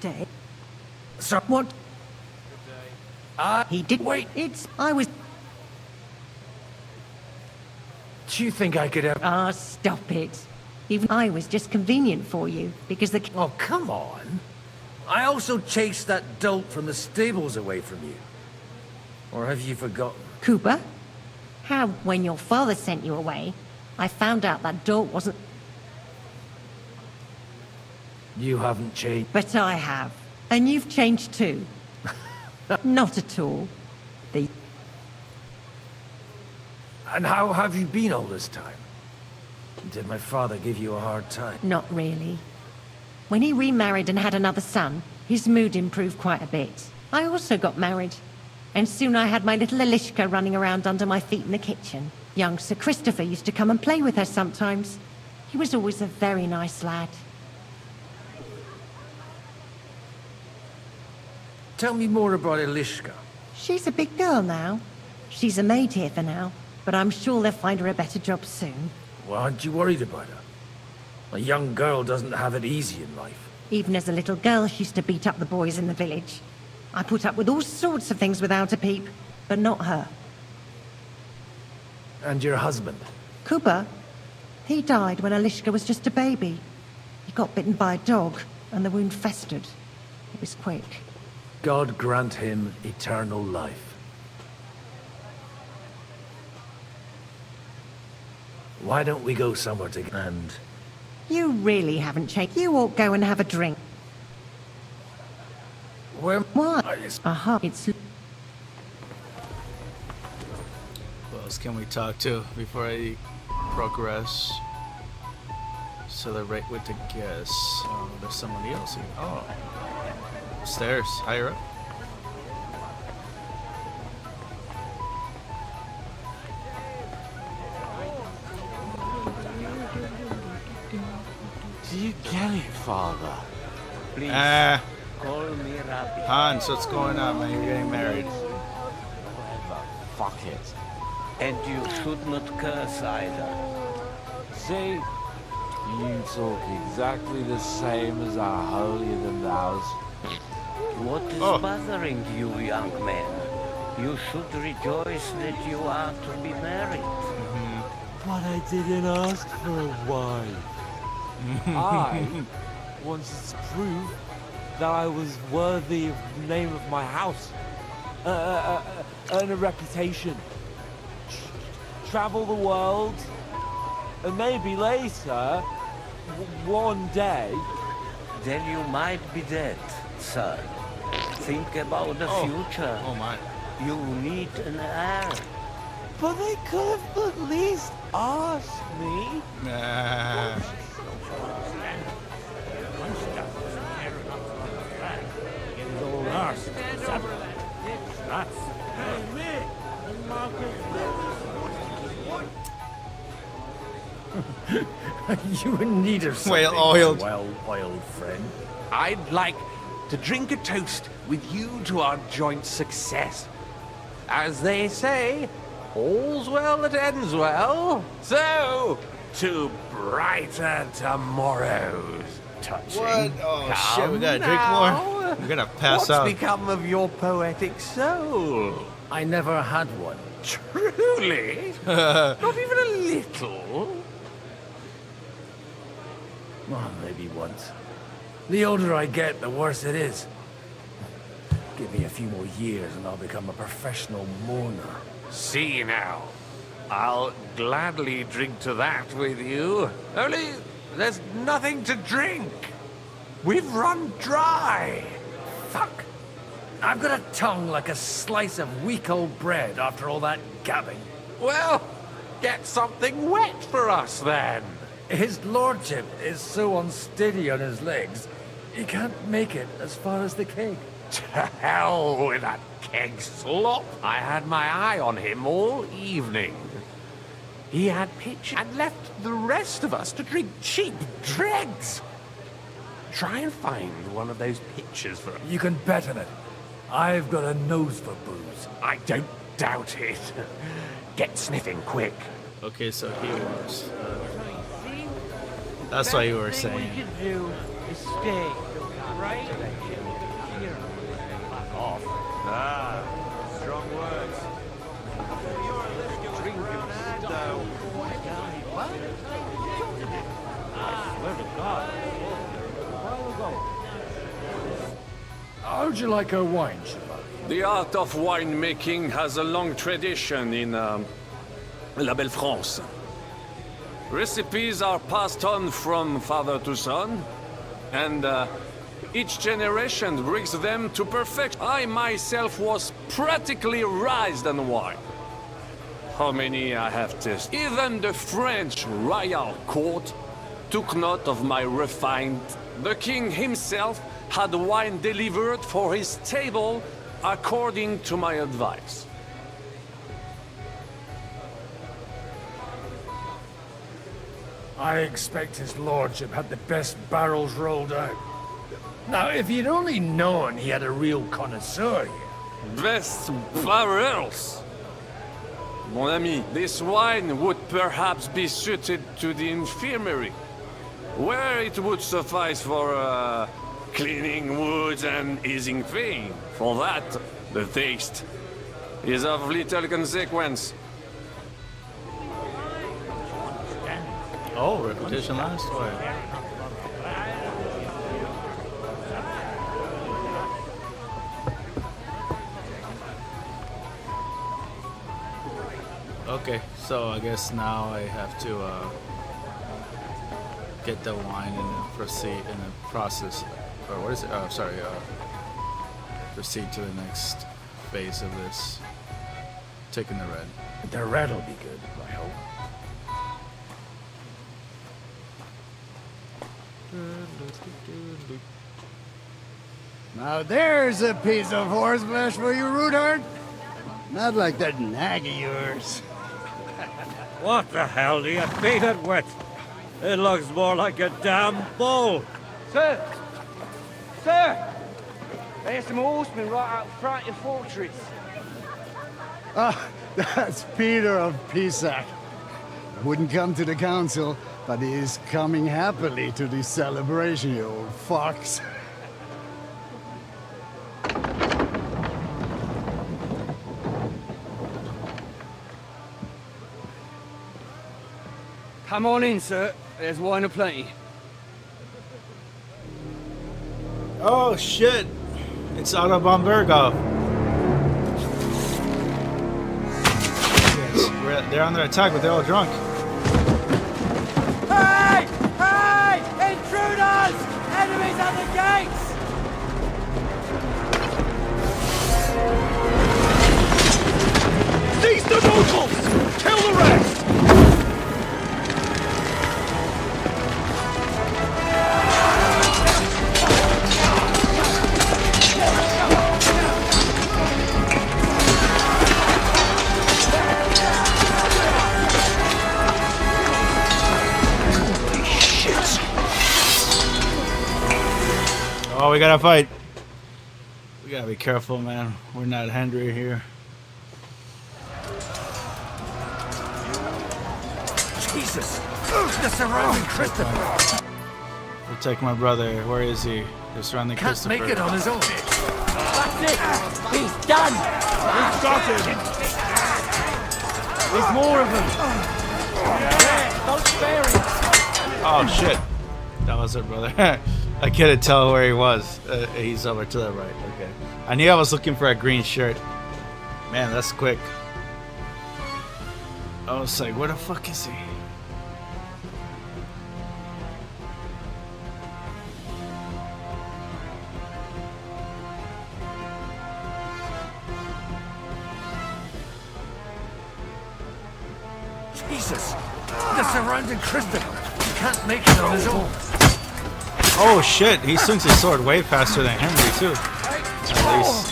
Dead? So What? he did. Wait. I was. Do you think I could have... Ah, stop it. Even I was just convenient for you, because the... Oh, come on. I also chased that dolt from the stables away from you. Or have you forgotten? Cooper? How, when your father sent you away, I found out that dolt wasn't... You haven't changed. But I have. And you've changed too. Not at all. And how have you been all this time? Did my father give you a hard time? Not really. When he remarried and had another son, his mood improved quite a bit. I also got married. And soon I had my little Elishka running around under my feet in the kitchen. Young Sir Christopher used to come and play with her sometimes. He was always a very nice lad. Tell me more about Elishka. She's a big girl now. She's a maid here for now, but I'm sure they'll find her a better job soon. Well, aren't you worried about her? A young girl doesn't have it easy in life. Even as a little girl, she used to beat up the boys in the village. I put up with all sorts of things without a peep, but not her. And your husband? Cooper? He died when Elishka was just a baby. He got bitten by a dog, and the wound festered. It was quick. God grant him eternal life. Why don't we go somewhere together and... You really haven't changed. You ought go and have a drink. Where... Why? Aha, it's... Who else can we talk to before I progress? Celebrate with the guests. Oh, there's somebody else here. Oh. Upstairs, higher up. Do you get it, Father? Please, call me Rabbi. Hans, what's going on, man? You're getting married. Whatever, fuck it. And you should not curse either. See? You talk exactly the same as our holier-than-thous. What is bothering you, young man? You should rejoice that you are to be married. But I didn't ask for a wife. I wanted to prove that I was worthy of the name of my house, earn a reputation, travel the world, and maybe later, one day... Then you might be dead, son. Think about the future. Oh my. You need an heir. But they could have at least asked me. Nah. You in need of something, Well-oiled. Well-oiled friend. I'd like to drink a toast with you to our joint success. As they say, all's well that ends well. So, to brighter tomorrows. Touching. What? Oh Come shit, we gotta drink now. more? I'm gonna pass out. What's become of your poetic soul? I never had one. Truly? Not even a little? Well, maybe once. The older I get, the worse it is. Give me a few more years and I'll become a professional mourner. See now. I'll gladly drink to that with you. Only there's nothing to drink. We've run dry. Fuck. I've got a tongue like a slice of week-old bread after all that gabbing. Well, get something wet for us then. His lordship is so unsteady on his legs, he can't make it as far as the keg. To hell with that keg slop. I had my eye on him all evening. He had pitch and left the rest of us to drink cheap dregs. Try and find one of those pitchers for him. You can bet on it. I've got a nose for booze. I don't doubt it. Get sniffing quick. Okay, so he was. That's what you were saying. What we can do is stay afraid? Fuck off. Ah, strong words. You're a little drinking though. What? I swear to God. A while ago. How'd you like her wine, Chevalier? The art of winemaking has a long tradition in La Belle France. Recipes are passed on from father to son, and each generation brings them to perfection. I myself was practically raised on wine. How many I have tasted. Even the French royal court took note of my refined. The king himself had wine delivered for his table according to my advice. I expect his lordship had the best barrels rolled out. Now, if you'd only known he had a real connoisseur here. Best barrels? Mon ami, this wine would perhaps be suited to the infirmary, where it would suffice for cleaning wounds and easing pain. For that, the taste is of little consequence. Oh, repetition last way. Okay, so I guess now I have to get the wine and proceed in the process, or what is it? Oh, sorry. Proceed to the next phase of this. Taking the red. The red will be good, I hope. Now there's a piece of horseflesh for you, Rootard. Not like that nag of yours. What the hell do you beat it with? It looks more like a damn bull. Sir! Sir! There's some horsemen right out front of your fortress. Ah, that's Peter of Pisac. Wouldn't come to the council, but he is coming happily to the celebration, you old fox. Come on in, sir. There's wine aplenty. Oh shit! It's Otto von Berghoff. Yes, they're under attack, but they're all drunk. Hey! Hey! Intruders! Enemies at the gates! Seize the locals! Kill the rest! Oh, we gotta fight. We gotta be careful, man. We're not Henry here. Jesus! The surrounding Christopher! Protect my brother. Where is he? The surrounding Can't Christopher. make it on his own. That's it! He's done! We've got him! There's more of them! Yeah, don't spare him! Oh shit! That was it, brother. I couldn't tell where he was. He's over to the right. Okay. I knew I was looking for a green shirt. Man, that's quick. I was like, where the fuck is he? Jesus! The surrounding Christopher! He can't make it on his own. Oh shit, he swings his sword way faster than Henry too. At least.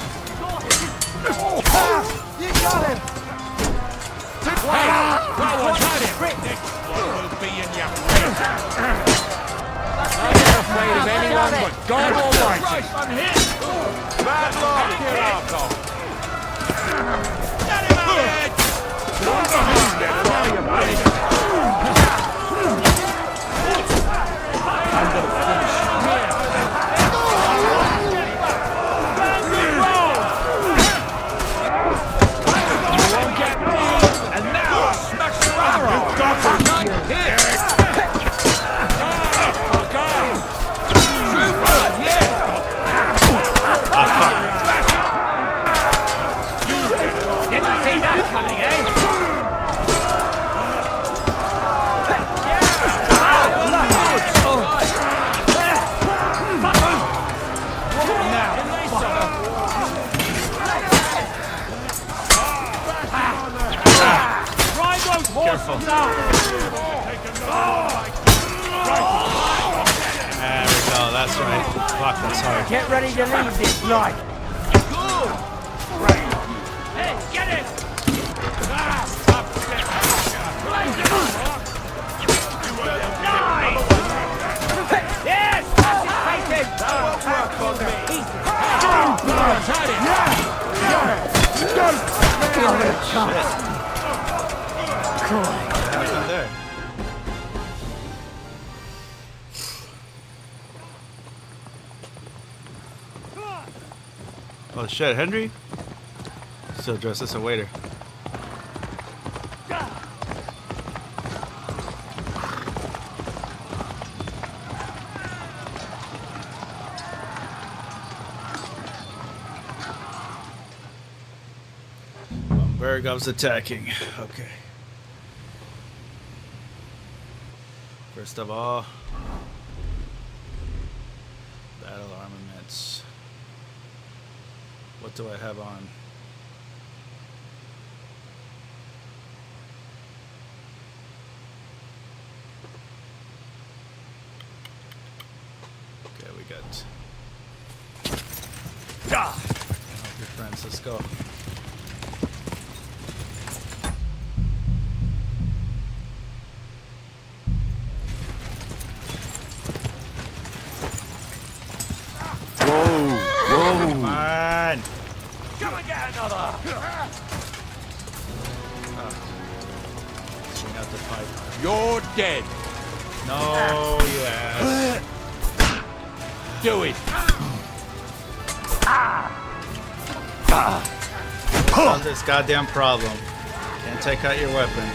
You got him! I'm not afraid of anyone but God Almighty. Bad luck, here I'll go. Get him out of it! Now you're finished. I'm gonna finish. careful. There we go, that's right. Fuck, that's hard. Get ready to leave this night. Hey, get it! Yes! That's it, Peyton! That won't work on me. There. Oh shit, Henry? Still dressed as a waiter. Bergov's attacking. Okay. First of all, battle armaments. What do I have on? Okay, we got. Good friends, let's go. Come on! Come and get another! Swing out the pipe. You're dead. No, you ass. Do it. Solve this goddamn problem. Can't take out your weapon.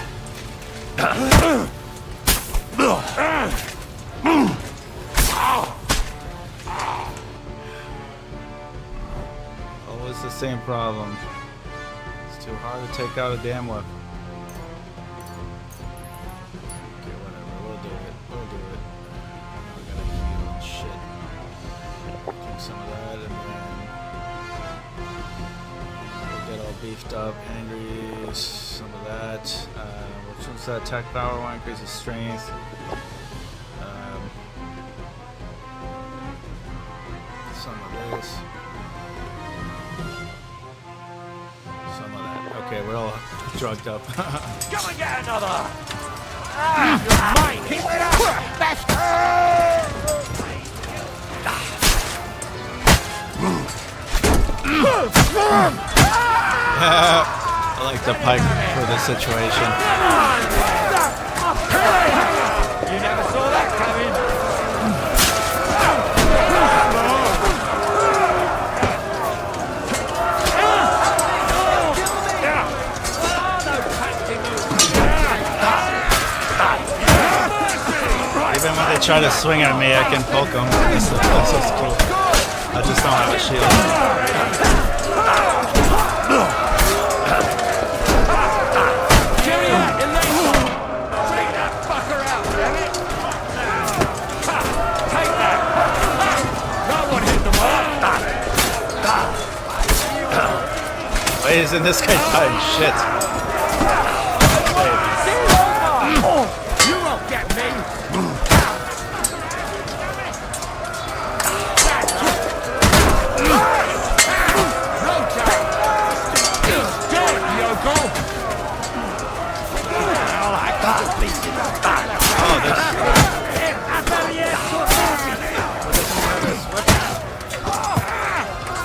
Always the same problem. It's too hard to take out a damn weapon. Okay, whatever. We'll do it. We'll do it. We gotta heal and shit. Drink some of that and then we'll get all beefed up. Angry. Some of that. Which one's that? Attack power one increases strength. Some of this. Some of that. Okay, we're all drugged up. Come and get another! You're mine! Keep it up! I like the pike for this situation. You never saw that coming! Even when they try to swing at me, I can poke them. That's cool. I just don't have a shield. Wait, isn't this guy dying? Shit. You won't get me!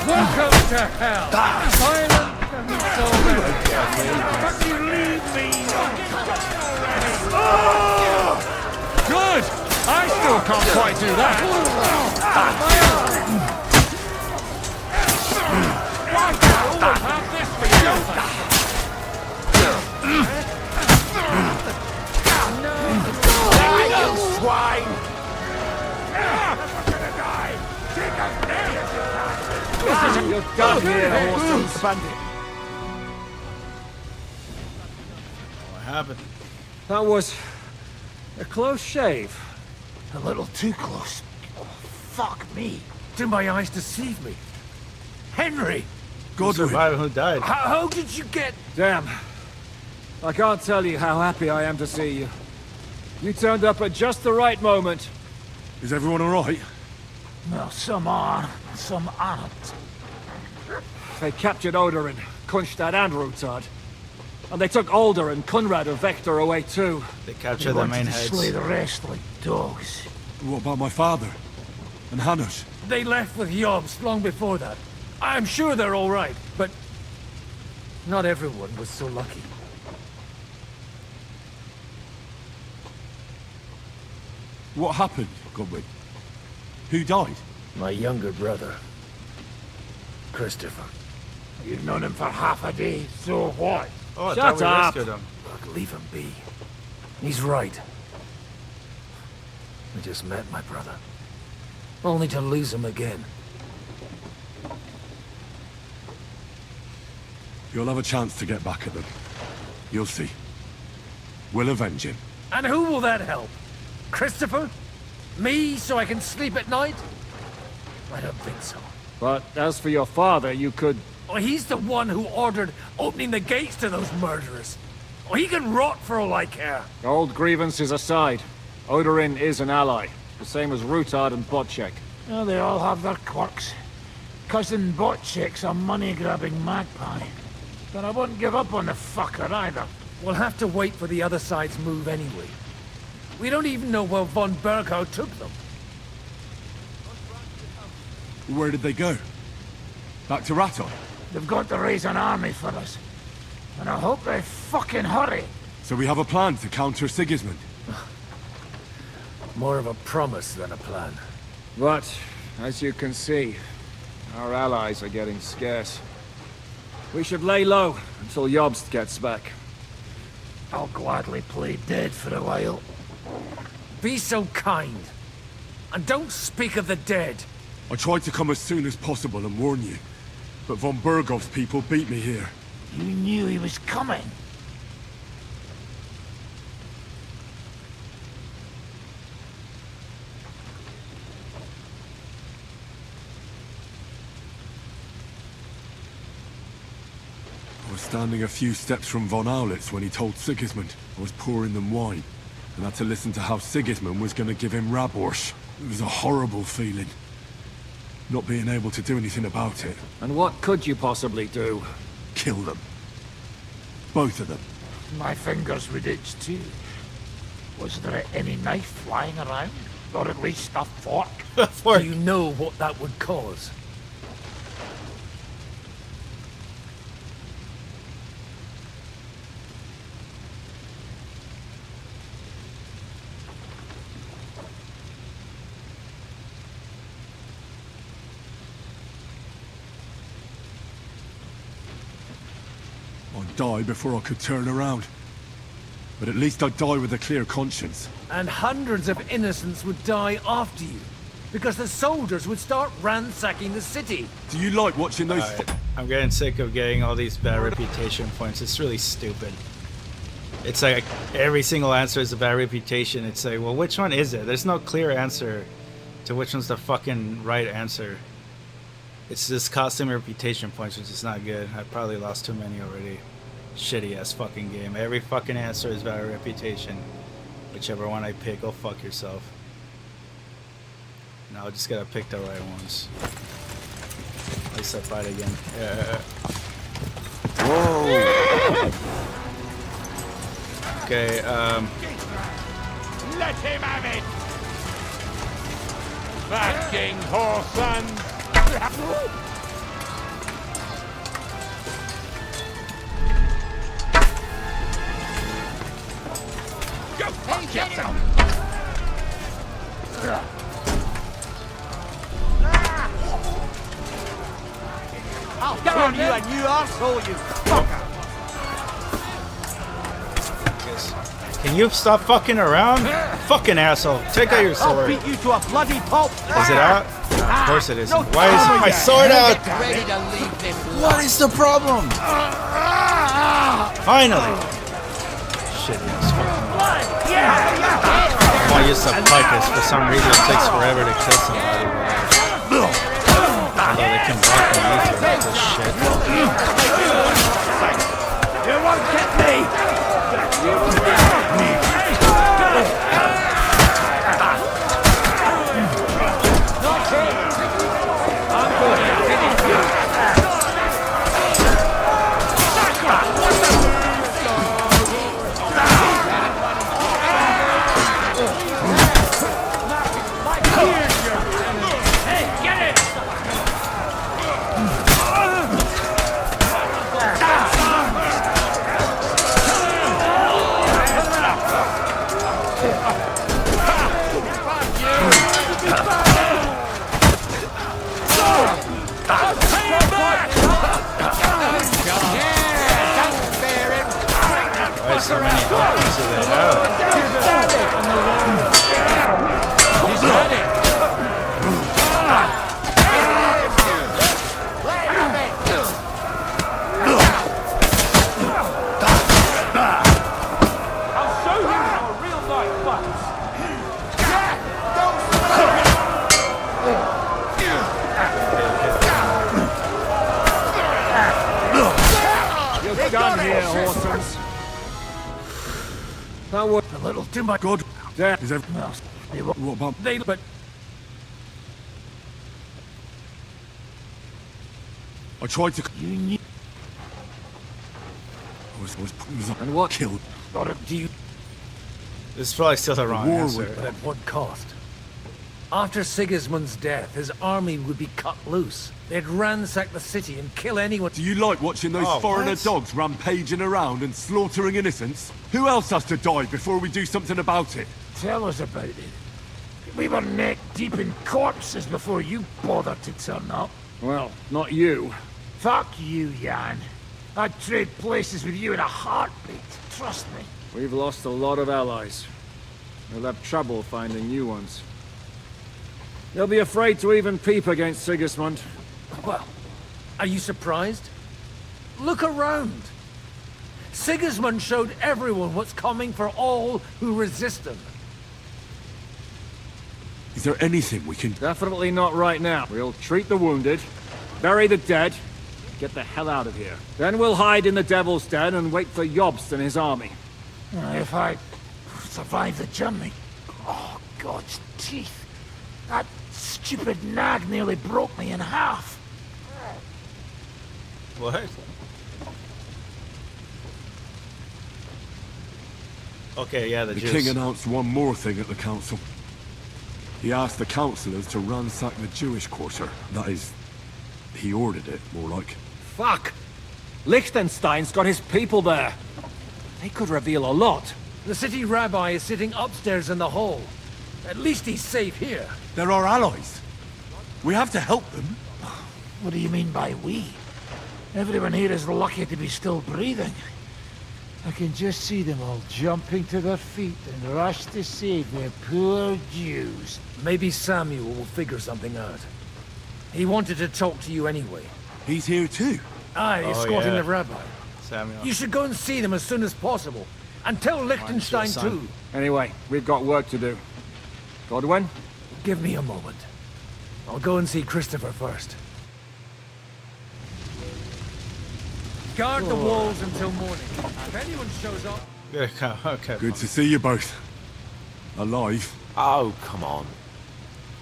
Welcome to hell! Silent and so but you leave me! Good! I still can't quite do that! Why do I always have this for you? Die, you swine! I'm gonna die! You're done here, horse bandit. What happened? That was a close shave. A little too close. Oh, fuck me. Did my eyes deceive me? Henry! Who survived? Who died? How did you get... Damn. I can't tell you how happy I am to see you. You turned up at just the right moment. Is everyone alright? Well, some are, some aren't. They captured Odorin, Kunstad and Rutard. And they took Alder and Kunrad of Vector away too. They captured the main heads. Slay the rest like dogs. What about my father? And Hanush? They left with Jobst long before that. I'm sure they're all right, but not everyone was so lucky. What happened, Godwin? Who died? My younger brother, Christopher. You've known him for half a day, so what? Oh, I Shut thought we up! rescued him. Look, leave him be. He's right. I just met my brother. Only to lose him again. You'll have a chance to get back at them. You'll see. We'll avenge him. And who will that help? Christopher? Me, so I can sleep at night? I don't think so. But as for your father, you could... Well, he's the one who ordered opening the gates to those murderers. Well, he can rot for all I care. Old grievances aside, Odorin is an ally. The same as Rutard and Botchek. Oh, they all have their quirks. Cousin Botchek's a money-grabbing magpie. But I wouldn't give up on the fucker either. We'll have to wait for the other side's move anyway. We don't even know where von Berghow took them. Where did they go? Back to Raton? They've got to raise an army for us. And I hope they fucking hurry. So we have a plan to counter Sigismund? More of a promise than a plan. But, as you can see, our allies are getting scarce. We should lay low until Jobst gets back. I'll gladly play dead for a while. Be so kind. And don't speak of the dead. I tried to come as soon as possible and warn you. But von Bergov's people beat me here. You knew he was coming. I was standing a few steps from von Aulitz when he told Sigismund I was pouring them wine, and had to listen to how Sigismund was going to give him Raborsch. It was a horrible feeling. Not being able to do anything about it. And what could you possibly do? Kill them. Both of them. My fingers would itch too. Was there any knife flying around? Or at least a fork? Do you know what that would cause? I'd die before I could turn around. But at least I'd die with a clear conscience. And hundreds of innocents would die after you. Because the soldiers would start ransacking the city. Do you like watching those... I'm getting sick of getting all these bad reputation points. It's really stupid. It's like every single answer is a bad reputation. It's like, well, which one is it? There's no clear answer to which one's the fucking right answer. It's just costing me reputation points, which is not good. I probably lost too many already. Shitty ass fucking game. Every fucking answer is bad reputation. Whichever one I pick, go fuck yourself. Now I just gotta pick the right ones. At least I fight again. Whoa! Okay, Let him have it! Fucking whoreson! Go fuck yourself! I'll get on you and you arsehole, you fucker! can you stop fucking around? Fucking asshole. Take out your sword. I'll beat you to a bloody pulp! Is it out? Of course it isn't. Why is my sword out? Ready to leave this What is the problem? Finally. Shit, ass fucking. I want to use the picus. For some reason it takes forever to kill somebody. Although they can block me easily with this shit. You won't get me! Why so many copies of it? He's ready. I'll show you how a real knight fights. You're done here, Horsens. That was a little too much. God, There is everything else. what about? But I tried to. you need. I was putting this up And what? Killed. Do you? This is probably still the wrong war answer. But at what cost? After Sigismund's death, his army would be cut loose. They'd ransack the city and kill anyone. Do you like watching those Oh, foreigner what? dogs rampaging around and slaughtering innocents? Who else has to die before we do something about it? Tell us about it. We were neck deep in corpses before you bothered to turn up. Well, not you. Fuck you, Jan. I'd trade places with you in a heartbeat. Trust me. We've lost a lot of allies. We'll have trouble finding new ones. They'll be afraid to even peep against Sigismund. Well, are you surprised? Look around. Sigismund showed everyone what's coming for all who resist him. Is there anything we can... Definitely not right now. We'll treat the wounded, bury the dead, get the hell out of here. Then we'll hide in the Devil's Den and wait for Jobst and his army. If I survive the journey... Oh, God's teeth. That stupid nag nearly broke me in half. What? Okay, yeah, the The Jews. king announced one more thing at the council. He asked the councillors to ransack the Jewish quarter. That is, he ordered it, more like. Fuck! Liechtenstein's got his people there. They could reveal a lot. The city rabbi is sitting upstairs in the hall. At least he's safe here. They're our allies. We have to help them. What do you mean by we? Everyone here is lucky to be still breathing. I can just see them all jumping to their feet and rush to save their poor Jews. Maybe Samuel will figure something out. He wanted to talk to you anyway. He's here too. Aye, Oh, escorting yeah. the rabbi. Samuel. You should go and see them as soon as possible. And tell Liechtenstein son. too. Anyway, we've got work to do. Godwin? Give me a moment. I'll go and see Christopher first. Guard the walls until morning. If anyone shows up... Okay. Good to see you both. Alive. Oh, come on.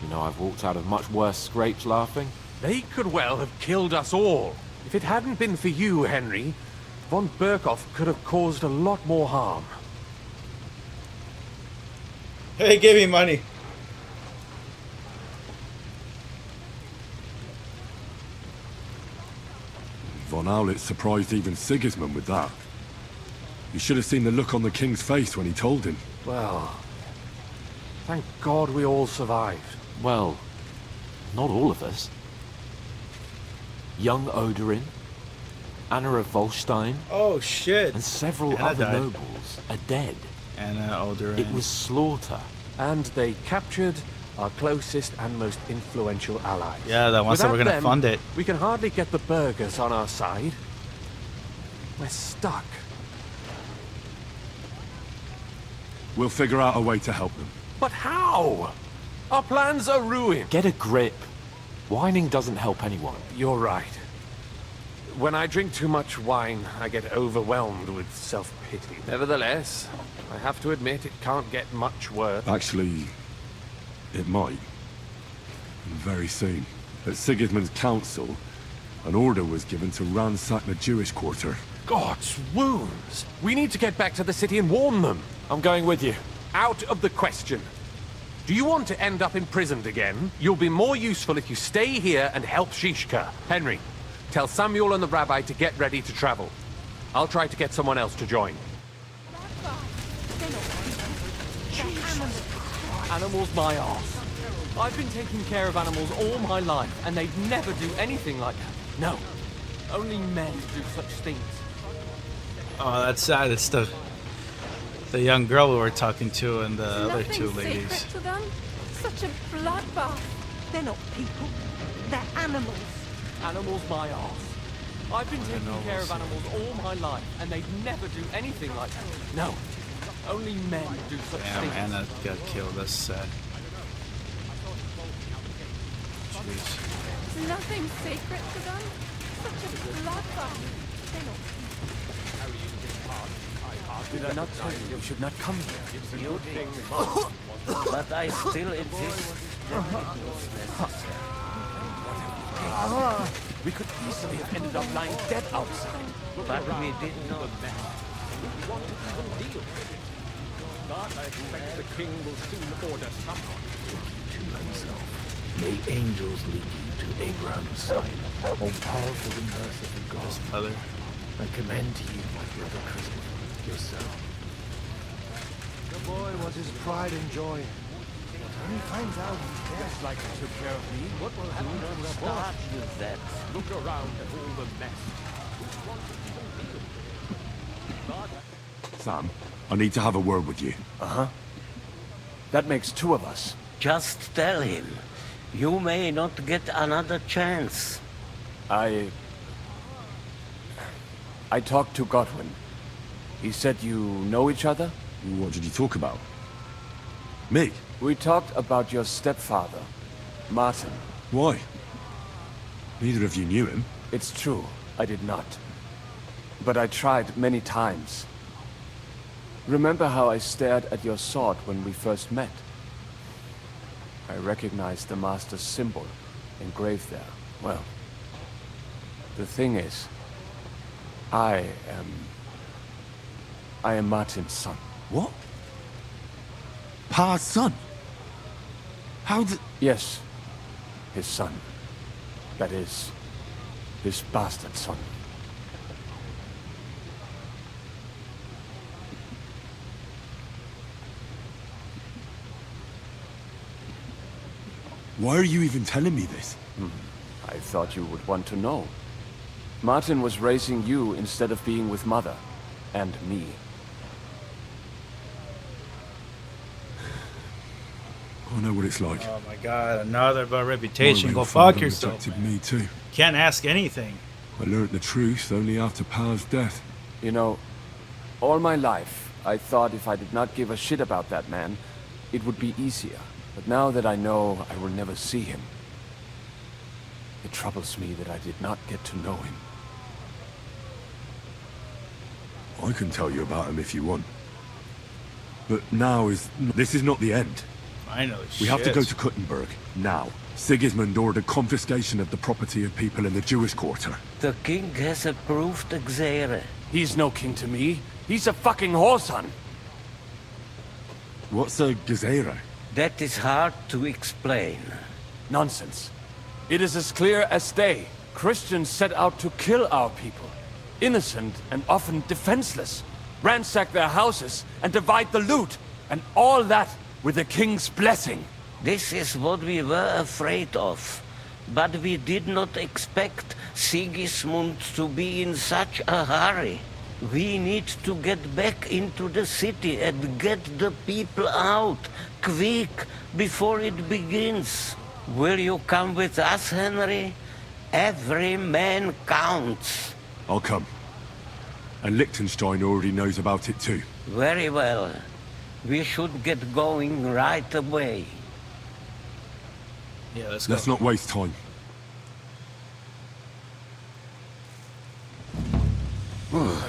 You know, I've walked out of much worse scrapes laughing. They could well have killed us all. If it hadn't been for you, Henry, von Berkhoff could have caused a lot more harm. Hey, give me money. Von Aulitz surprised even Sigismund with that. You should have seen the look on the king's face when he told him. Well, thank God we all survived. Well, not all of us. Young Odorin, Anna of Volstein, Oh shit. and several Anna other died. nobles are dead. Anna Alderan. It was slaughter. And they captured our closest and most influential allies. Yeah, the ones that were Without gonna them, fund it. We can hardly get the burghers on our side. We're stuck. We'll figure out a way to help them. But how? Our plans are ruined. Get a grip. Whining doesn't help anyone. You're right. When I drink too much wine, I get overwhelmed with self-pity. Nevertheless, I have to admit it can't get much worse. Actually, it might. Very soon. At Sigismund's council, an order was given to ransack the Jewish quarter. God's wounds! We need to get back to the city and warn them. I'm going with you. Out of the question. Do you want to end up imprisoned again? You'll be more useful if you stay here and help Shishka. Henry, tell Samuel and the rabbi to get ready to travel. I'll try to get someone else to join. Animals my arse. I've been taking care of animals all my life, and they'd never do anything like that. No. Only men do such things. Oh, that's sad. It's the young girl we were talking to and the other Nothing two ladies. sacred to them. Such a bloodbath. They're not people. They're animals. Animals my arse. I've been taking care of animals all my life, and they'd never do anything like that. No. Only men do such Damn, things. Anna got killed. That's sad. Jeez. Nothing sacred to them. Such a bloodbath. They're not Did I not tell you you should not come here? It's a good thing. But I still insist that it was necessary. We could easily have ended up lying dead outside. But we did not. But I expect the king will soon order someone To himself. May angels lead you to Abraham's side. O powerful and merciful God, Father, I commend to you my brother Christopher, your son. The boy was his pride and joy. When he finds out he's dead, Like he took care of me, what will happen to the Start with that. look around at all the mess. Sam, I need to have a word with you. Uh-huh. That makes two of us. Just tell him. You may not get another chance. I talked to Godwin. He said you know each other? What did you talk about? Me? We talked about your stepfather, Martin. Why? Neither of you knew him. It's true, I did not. But I tried many times. Remember how I stared at your sword when we first met? I recognized the Master's symbol engraved there. Well, the thing is, I am Martin's son. What? Pa's son? How did... Yes, his son. That is, his bastard son. Why are you even telling me this? I thought you would want to know. Martin was raising you instead of being with Mother. And me. I know what it's like. oh my God, another about reputation. My Go real fuck father yourself. rejected me too. Can't ask anything. I learned the truth only after Pa's death. You know, all my life, I thought if I did not give a shit about that man, it would be easier. But now that I know I will never see him, it troubles me that I did not get to know him. I can tell you about him if you want. But now this is not the end. I know. We have to shit. go to Kuttenberg, now. Sigismund ordered confiscation of the property of people in the Jewish quarter. The king has approved Xere. He's no king to me. He's a fucking whoreson. What's a Gezerah? That is hard to explain. Nonsense. It is as clear as day. Christians set out to kill our people. Innocent and often defenseless. Ransack their houses and divide the loot. And all that with the king's blessing. This is what we were afraid of. But we did not expect Sigismund to be in such a hurry. We need to get back into the city and get the people out, quick, before it begins. Will you come with us, Henry? Every man counts. I'll come. And Liechtenstein already knows about it too. Very well. We should get going right away. Yeah, Let's not waste time.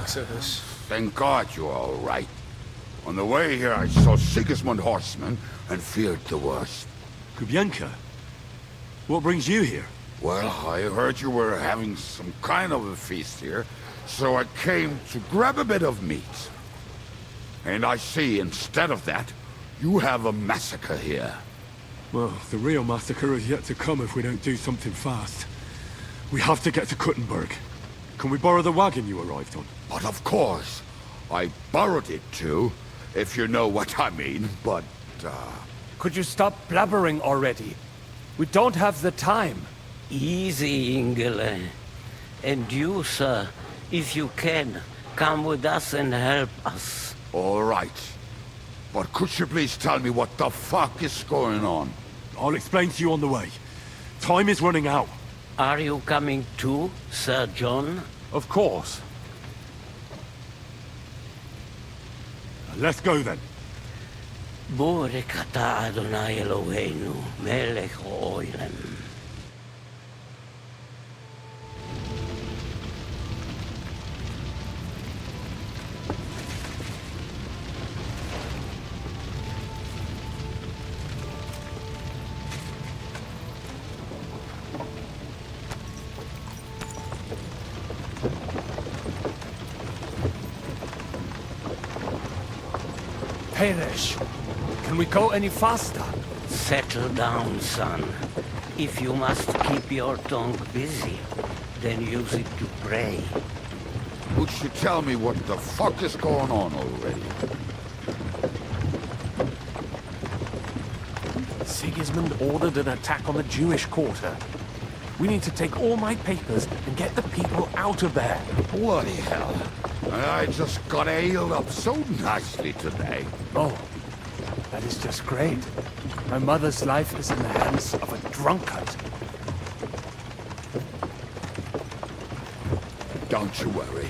Exodus. Thank God you're all right. On the way here, I saw Sigismund horsemen and feared the worst. Kubienka? What brings you here? Well, I heard you were having some kind of a feast here, so I came to grab a bit of meat. And I see, instead of that, you have a massacre here. Well, the real massacre is yet to come if we don't do something fast. We have to get to Kuttenberg. Can we borrow the wagon you arrived on? But of course. I borrowed it too, if you know what I mean, but, Could you stop blabbering already? We don't have the time. Easy, Ingele. And you, sir, if you can, come with us and help us. All right. But could you please tell me what the fuck is going on? I'll explain to you on the way. Time is running out. Are you coming too, Sir John? Of course. Let's go then. Borekata Adonai Eloheinu, melech ha'olam. Perish. Can we go any faster? Settle down, son. If you must keep your tongue busy, then use it to pray. Would you tell me what the fuck is going on already? Sigismund ordered an attack on the Jewish quarter. We need to take all my papers and get the people out of there. Bloody hell. I just got ailed up so nicely today. Oh, that is just great. My mother's life is in the hands of a drunkard. Don't you worry.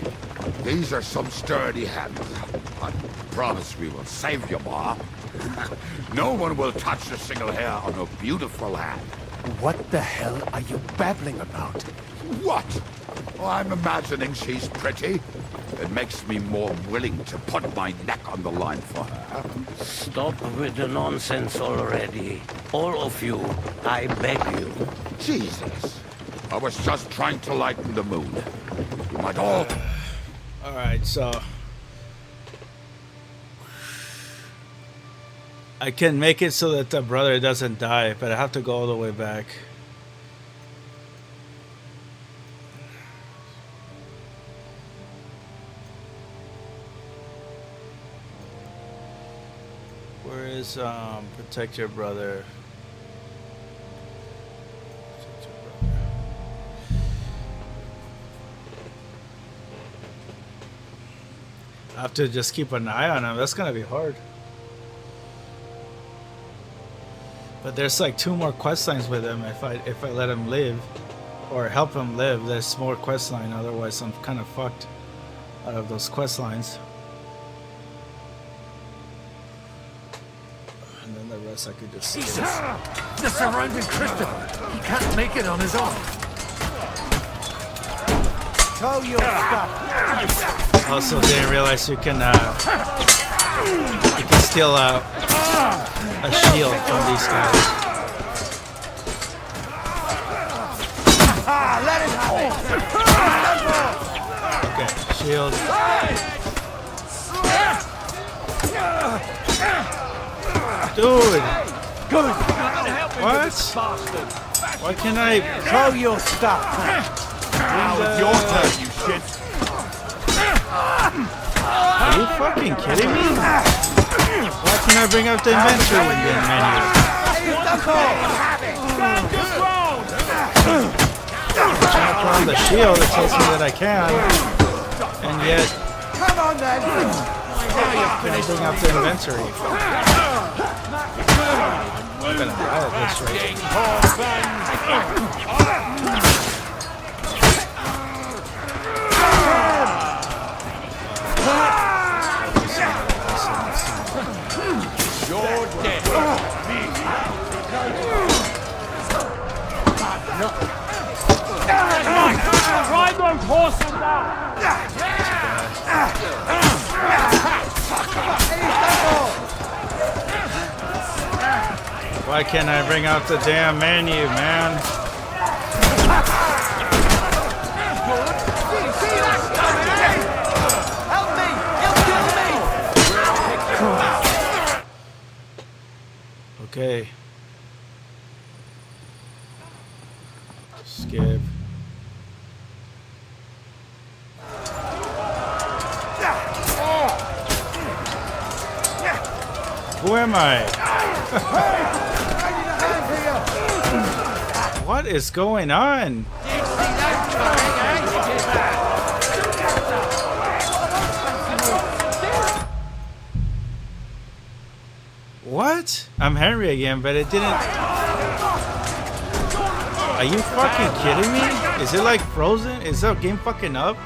These are some sturdy hands. I promise we will save you, Ma. No one will touch a single hair on her beautiful hand. What the hell are you babbling about? What? Oh, I'm imagining she's pretty. It makes me more willing to put my neck on the line for her. Stop with the nonsense already. All of you, I beg you. Jesus. I was just trying to lighten the mood. You might all... Alright, so... I can make it so that the brother doesn't die, but I have to go all the way back. Where is protect your brother? Protect your brother. I have to just keep an eye on him. That's gonna be hard. But there's like 2 more quest lines with him if I let him live or help him live. There's more quest line, otherwise I'm kind of fucked out of those quest lines. And then the rest I could just Jesus! The surrounded Christopher! He can't make it on his own! Throw your stuff! Also didn't realize you can steal a shield from these guys. Let it Okay, shield. Dude! Good! What? Why can't I throw your stuff? Now it's your turn, you shit. Are you fucking kidding me? Why can't I bring up the inventory menu? Trying to put on the shield, it tells me that I can, and yet Come on then! I bring up the inventory. I'm gonna die at this rate. You're dead. Ride those horses down! Why can't I bring out the damn menu, man? Help me! He'll kill me! Okay. Skip. Who am I? What is going on? I'm Henry again, but it didn't... Are you fucking kidding me? Is it like frozen? Is that game fucking up?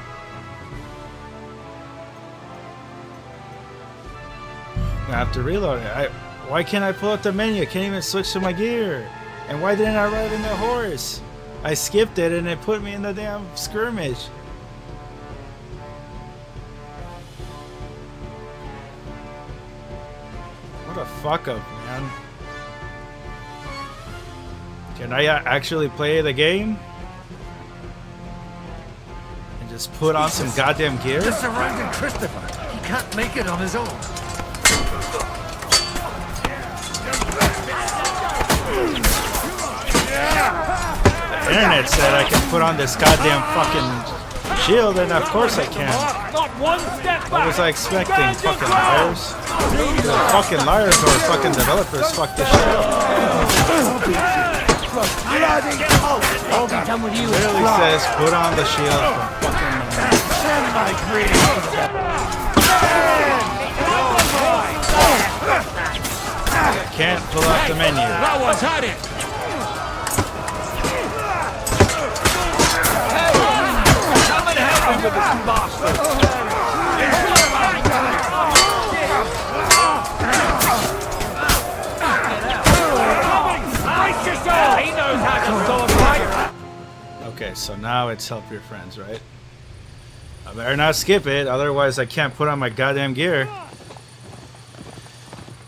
I have to reload it. Why can't I pull out the menu? I can't even switch to my gear. And why didn't I ride in the horse? I skipped it and it put me in the damn skirmish. What a fuck up, man. Can I actually play the game? And just put on some goddamn gear? Just surrounded Christopher. He can't make it on his own. The internet said I can put on this goddamn fucking shield, and of course I can. Not one step back. What was I expecting? Fucking liars? The fucking liars or fucking developers fuck this shit up. I'll be done with you. Literally says put on the shield from fucking. Can't pull up the menu. That one's had it. Come and help me with this bastard. He knows how to solve right. Okay, so now it's help your friends, right? I better not skip it, otherwise I can't put on my goddamn gear.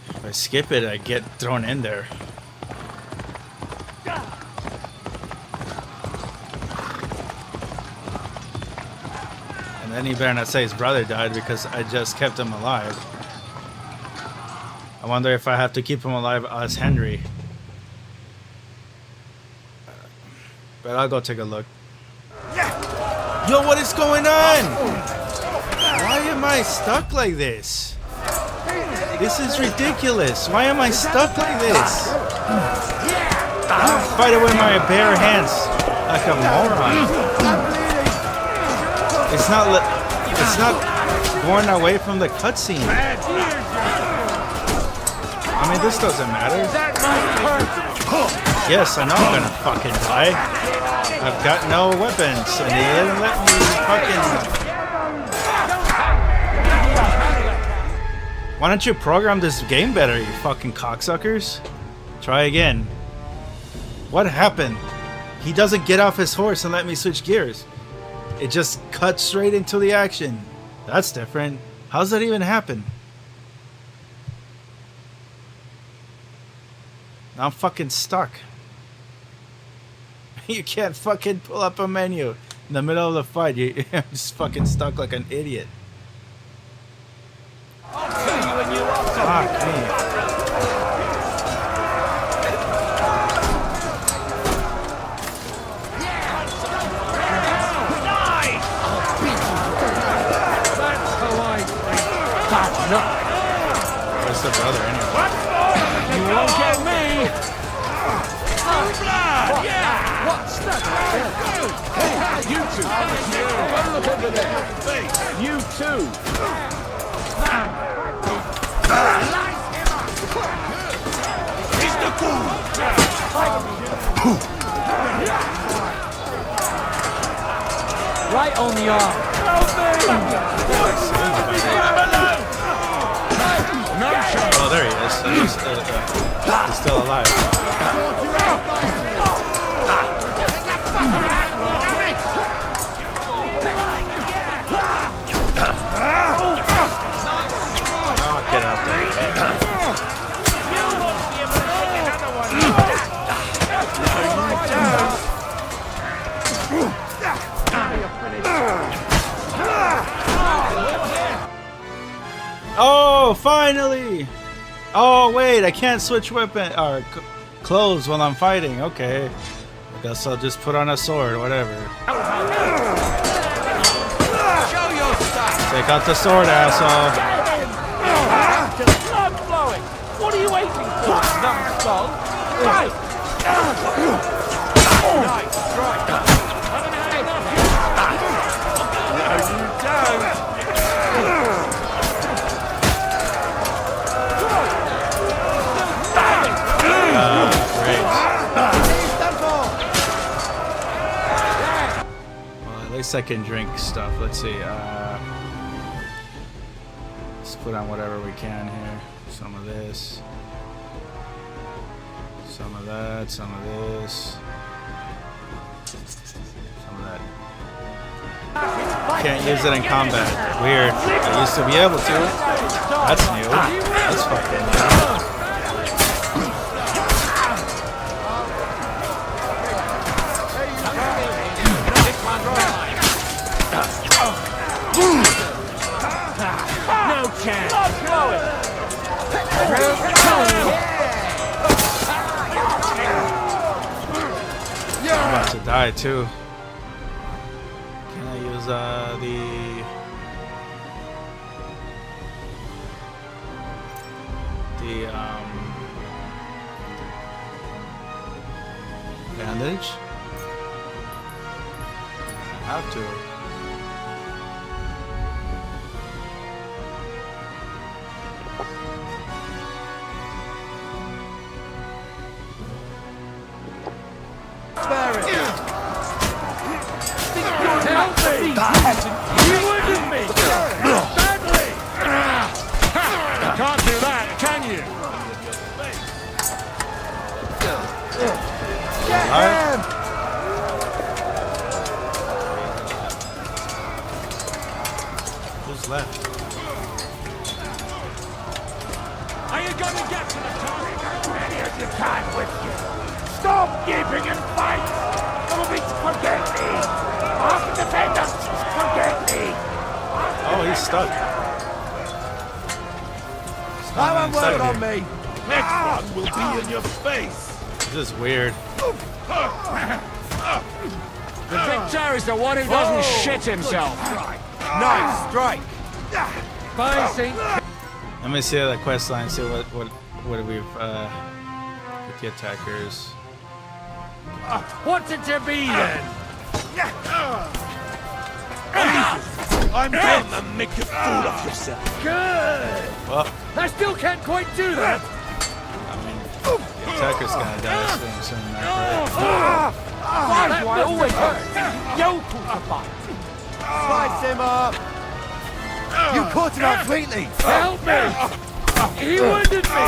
If I skip it, I get thrown in there. And then he better not say his brother died because I just kept him alive. I wonder if I have to keep him alive as Henry. But I'll go take a look. Yo, what is going on? Why am I stuck like this? This is ridiculous. Why am I stuck like this? I fight it with my bare hands like a moron. It's not going away from the cutscene. I mean, this doesn't matter. Yes, I know I'm gonna fucking die. I've got no weapons, and they didn't let me fucking... Why don't you program this game better, you fucking cocksuckers? Try again. What happened? He doesn't get off his horse and let me switch gears. It just cuts straight into the action. That's different. How's that even happen? Now I'm fucking stuck. You can't fucking pull up a menu in the middle of the fight. You're just fucking stuck like an idiot. Fuck me. Where's the brother anyway? You won't get me! Oh, blood! Yeah! What's that? Hey, you two! One look over there! You too! He's the fool! Right on the arm. Oh, there he is. He's still alive. Oh, get out there. Oh, finally! Oh, wait, I can't switch weapon or clothes while I'm fighting. Okay. I guess I'll just put on a sword, whatever. Show your stuff! Take out the sword, asshole. Blood flowing. What are you waiting for, numbskull? Right. Nice strike! No, you don't! I can drink stuff. Let's see. Let's put on whatever we can here. Some of this. Some of that. Some of this. Some of that. Can't use it in combat. Weird. I used to be able to. That's new. That's fucking new. No chance. I'm about to die too. Can I use the bandage? I have to. Can't do that, can you? Who's left? Are you gonna get to the target? Many as you can with you. Stop gaping and fight! Forget me! Off the defenders! Forget me! Oh, he's stuck. Have a word on me! Next one will be in your face! This is weird. The victor is the one who doesn't shit himself. Nice strike. Bison. Let me see the quest line. See what we've with the attackers. What's it to be then? I'm gonna make a fool of yourself. Good. Well, I still can't quite do that. the attacker's gonna die soon. Why do I always hurt? Yo, Slice him up. You caught him out completely. help me! He wounded me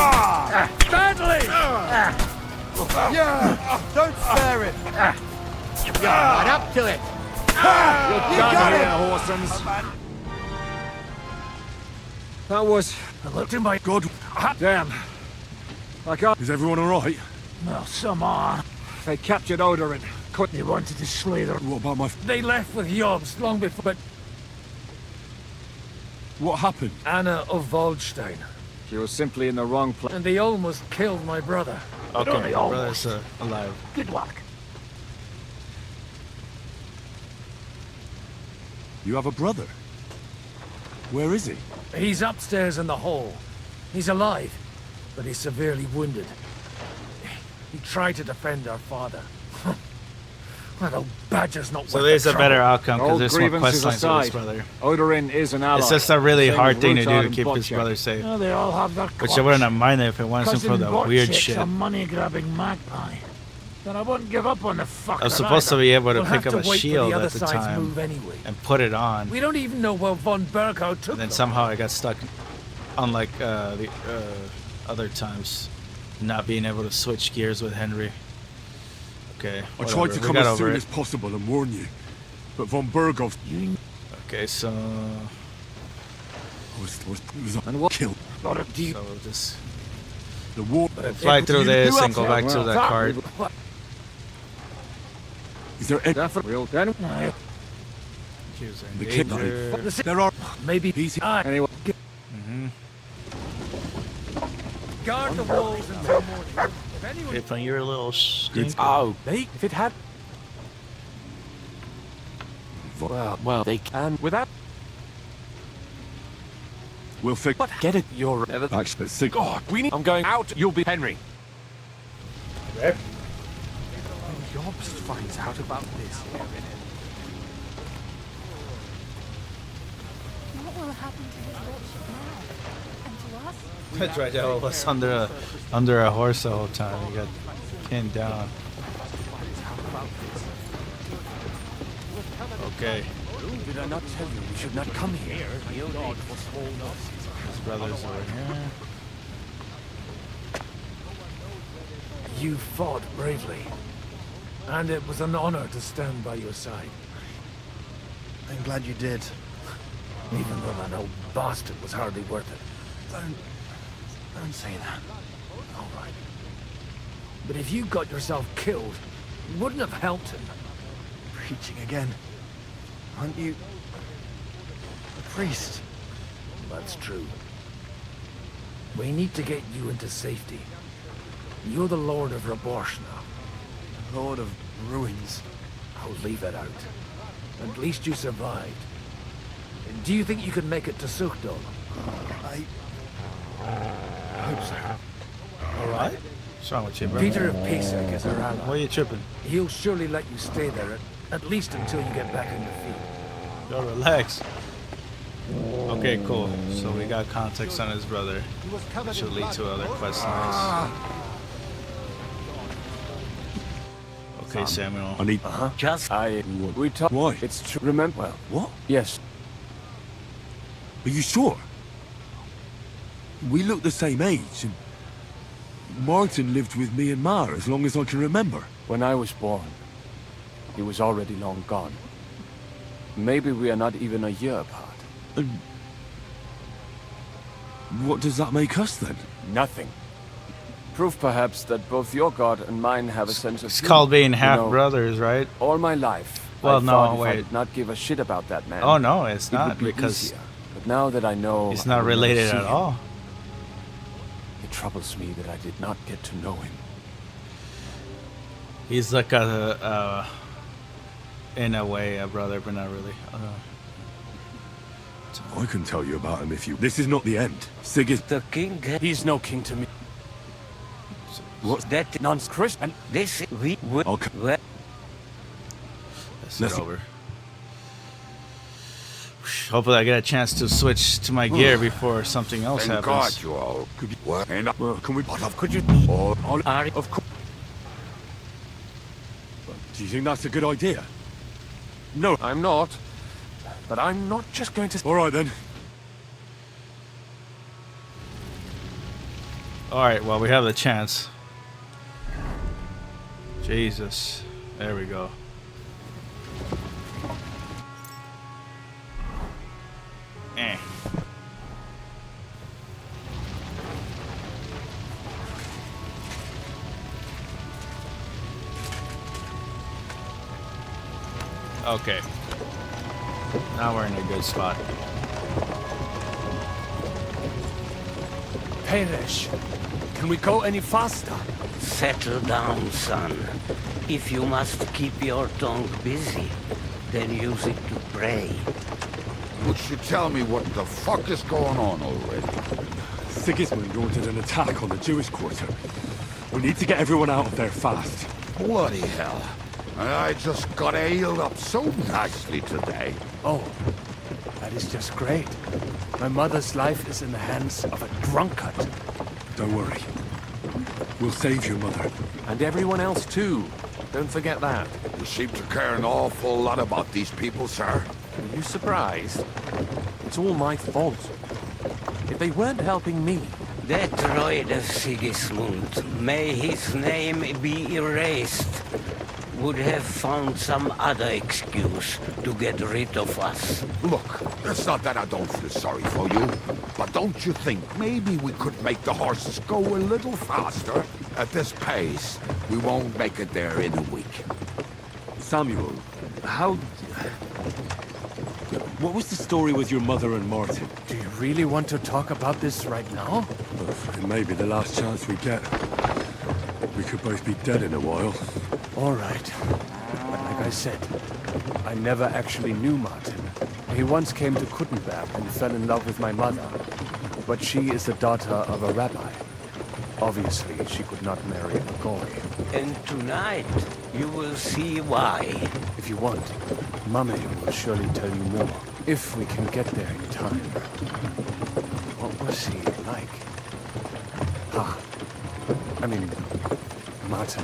badly. Yeah. Don't spare him. Right up to it. You got him. Horsens. That was. I looked in my God. Damn. I got. Is everyone alright? well, some are. They captured Odorin. They wanted to slay their... What about my... They left with Jobs long before, but What happened? Anna of Waldstein, She was simply in the wrong place. and they almost killed my brother. But Okay, only my almost. brother's alive. Good luck. You have a brother? Where is he? He's upstairs in the hall. He's alive, but he's severely wounded. He tried to defend our father. That old badger's not So worth there's the a better trouble. outcome because there's more quest lines with his brother. Odorin is an ally. It's just a really Same hard as thing to do Ruthard to and keep his Botchek. brother safe. Oh, they all have their Which I wouldn't have minded if it wasn't for the weird Botchek's shit. a money-grabbing magpie. Then I wouldn't give up on the fucker. I was supposed to be able to pick up a shield at the time move anyway. and put it on, We don't even know where von Berghout took and then them. somehow I got stuck, unlike the other times, not being able to switch gears with Henry. Okay, I tried to we come got as over soon it. as possible and warn you, but von Berghoff Okay, so was killed. so just The war. fly through this and go back to that card. Is there any? Real den. Choose The endanger. kid. There are. Maybe Anyway. guard the walls until morning. If anyone If you're a little stink. Oh, if it had. Well, they can without. We'll fix. But get it, you're never. Actually, think. God, we need. I'm going out. You'll be Henry. Okay. When Jobs finds out about this. What will happen to his lordship now? And to us? That's right. I was under a horse the whole time. He got pinned down. Okay. Did I not tell you we should not come here? His brother's over here. You fought bravely, and it was an honor to stand by your side. I'm glad you did. Even though that old bastard was hardly worth it. Don't say that. All right. But if you got yourself killed, it wouldn't have helped him. Preaching again. Aren't you a priest? That's true. We need to get you into safety. You're the Lord of Rabosh now. Lord of Ruins. I'll leave it out. At least you survived. Do you think you could make it to Suchdol? I hope so. All right. What's wrong with you, bro? Peter of Pesach is our ally. Why are you tripping? He'll surely let you stay there, at least until you get back on your feet. Yo, relax. Okay, cool. So we got context on his brother. That should lead to other quest lines. Okay, Samuel. I need... Just... We talk... Why? It's true. Remember... Well, what? Yes. Are you sure? We look the same age, and Martin lived with me and Ma as long as I can remember. When I was born, he was already long gone. Maybe we are not even a year apart. And what does that make us then? Nothing. Proof perhaps that both your god and mine have a sense of It's humor. called being You half know, brothers, right? All my life, Well, I no, thought if I wait. did not give a shit about that man. Oh no, it's it not would be because easier. But now that I know he's I not will never related see at him, all. It troubles me that I did not get to know him. He's like a in a way, a brother, but not really. I can tell you about him if you... This is not the end. Sig is... The king... He's no king to me. What's that nonsense? And this we will... Okay. Let's start over. Hopefully I get a chance to switch to my gear before something else Thank happens. God you all could be... What? And can we... could you... Of course. Do you think that's a good idea? No, I'm not. But I'm not just going to... All right, then. Alright, well, we have the chance. Jesus. There we go. Eh. Okay. Now we're in a good spot. Perish. Can we go any faster? Settle down, son. If you must keep your tongue busy, then use it to pray. Would you tell me what the fuck is going on already? Sigismund ordered an attack on the Jewish quarter. We need to get everyone out of there fast. Bloody hell. I just got ailed up so nicely today. Oh, that is just great. My mother's life is in the hands of a drunkard. Don't worry. We'll save your mother. And everyone else too. Don't forget that. You seem to care an awful lot about these people, sir. Are you surprised? It's all my fault. If they weren't helping me... That droid of Sigismund, may his name be erased, would have found some other excuse to get rid of us. Look, it's not that I don't feel sorry for you, but don't you think maybe we could make the horses go a little faster? At this pace, we won't make it there in a week. Samuel, how... What was the story with your mother and Martin? Do you really want to talk about this right now? Well, it may be the last chance we get. We could both be dead in a while. All right. But like I said, I never actually knew Martin. He once came to Kuttenberg and fell in love with my mother. But she is the daughter of a rabbi. Obviously, she could not marry a goy. And tonight, you will see why. If you want, Mummy will surely tell you more. If we can get there in time. What was he like? I mean, Martin.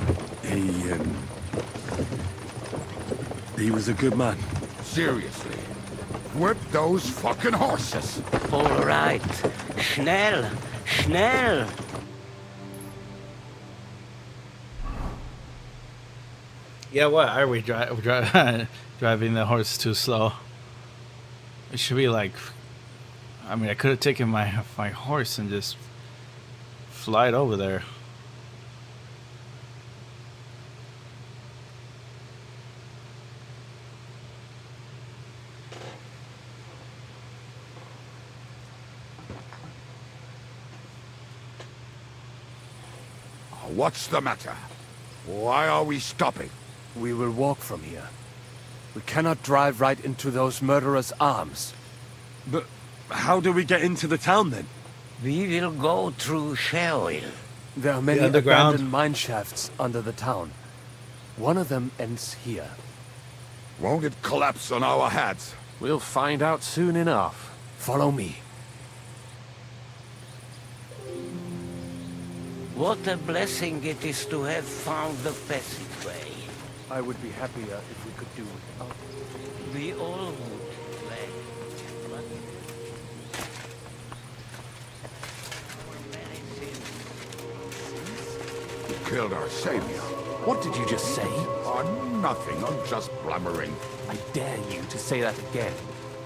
He was a good man. Seriously. Whip those fucking horses. All right. Schnell. Schnell. Yeah, what are we driving the horse too slow? It should be like, I mean, I could have taken my horse and just fly it over there. What's the matter? Why are we stopping? We will walk from here. We cannot drive right into those murderers' arms. But how do we get into the town then? We will go through Sherwill. There are many abandoned mine shafts under the town. One of them ends here. Won't it collapse on our heads? We'll find out soon enough. Follow me. What a blessing it is to have found the passageway. I would be happier if we could do without. We all would, Lad. You killed our savior. What did you just say? Nothing. I'm just blabbering. I dare you to say that again.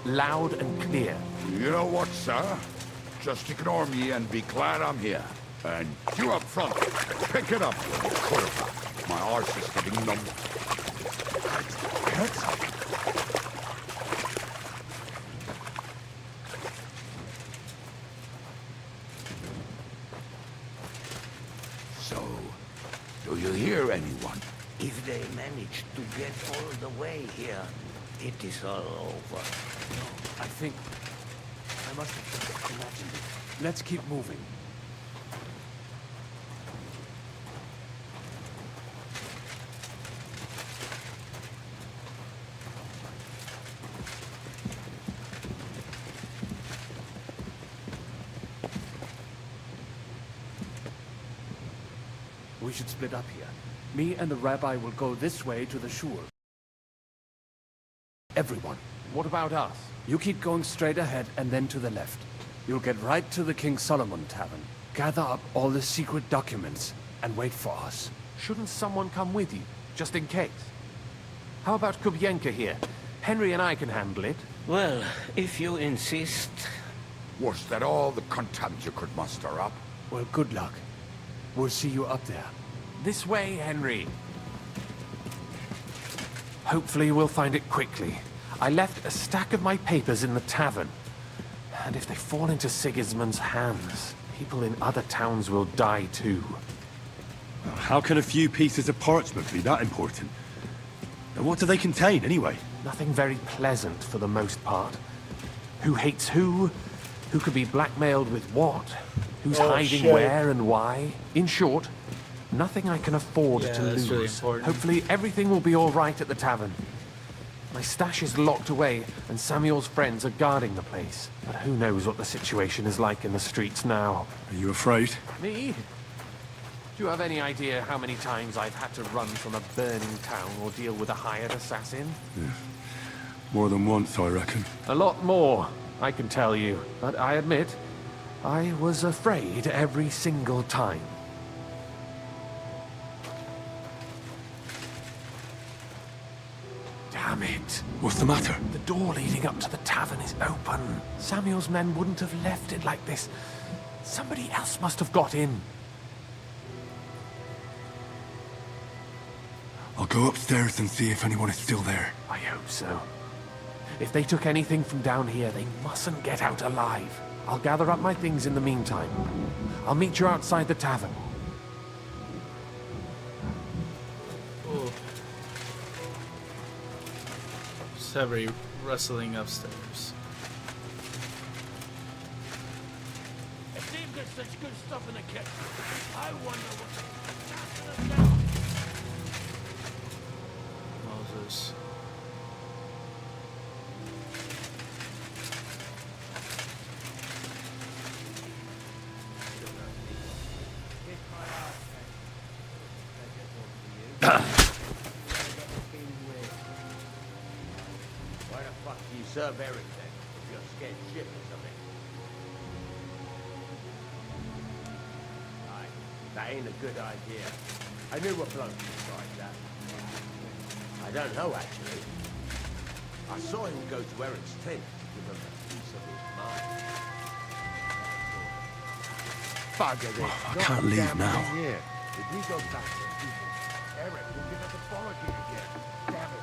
Loud and clear. You know what, sir? Just ignore me and be glad I'm here. And you up front, pick it up, you quarterback. My arse is getting numb. So, do you hear anyone? If they manage to get all the way here, it is all over. I think I must have just imagined it. Let's keep moving. We should split up here. Me and the rabbi will go this way to the shul. Everyone. What about us? You keep going straight ahead and then to the left. You'll get right to the King Solomon Tavern. Gather up all the secret documents and wait for us. Shouldn't someone come with you, just in case? How about Kubienka here? Henry and I can handle it. Well, if you insist. Was that all the contempt you could muster up? Well, good luck. We'll see you up there. This way, Henry. Hopefully we'll find it quickly. I left a stack of my papers in the tavern. And if they fall into Sigismund's hands, people in other towns will die too. How can a few pieces of parchment be that important? And what do they contain, anyway? Nothing very pleasant for the most part. Who hates who? Who could be blackmailed with what? Who's hiding where and why? In short, nothing I can afford to lose. Really important. Hopefully everything will be all right at the tavern. My stash is locked away, and Samuel's friends are guarding the place. But who knows what the situation is like in the streets now. Are you afraid? Me? Do you have any idea how many times I've had to run from a burning town or deal with a hired assassin? Yeah. More than once, I reckon. A lot more, I can tell you. But I admit, I was afraid every single time. Damn it. What's the matter? The door leading up to the tavern is open. Samuel's men wouldn't have left it like this. Somebody else must have got in. I'll go upstairs and see if anyone is still there. I hope so. If they took anything from down here, they mustn't get out alive. I'll gather up my things in the meantime. I'll meet you outside the tavern. Oh. Just every rustling upstairs. It seems there's such good stuff in the kitchen. I wonder what... Moses. serve Eric then, if you're scared shitless of it. Aye, that ain't a good idea. I knew a bloke who tried that. I don't know, actually. I saw him go to Eric's tent to give him a piece of his mind. Bugger this. I can't leave now. Here. If we go back to people, Eric will give us apology again. Damn it.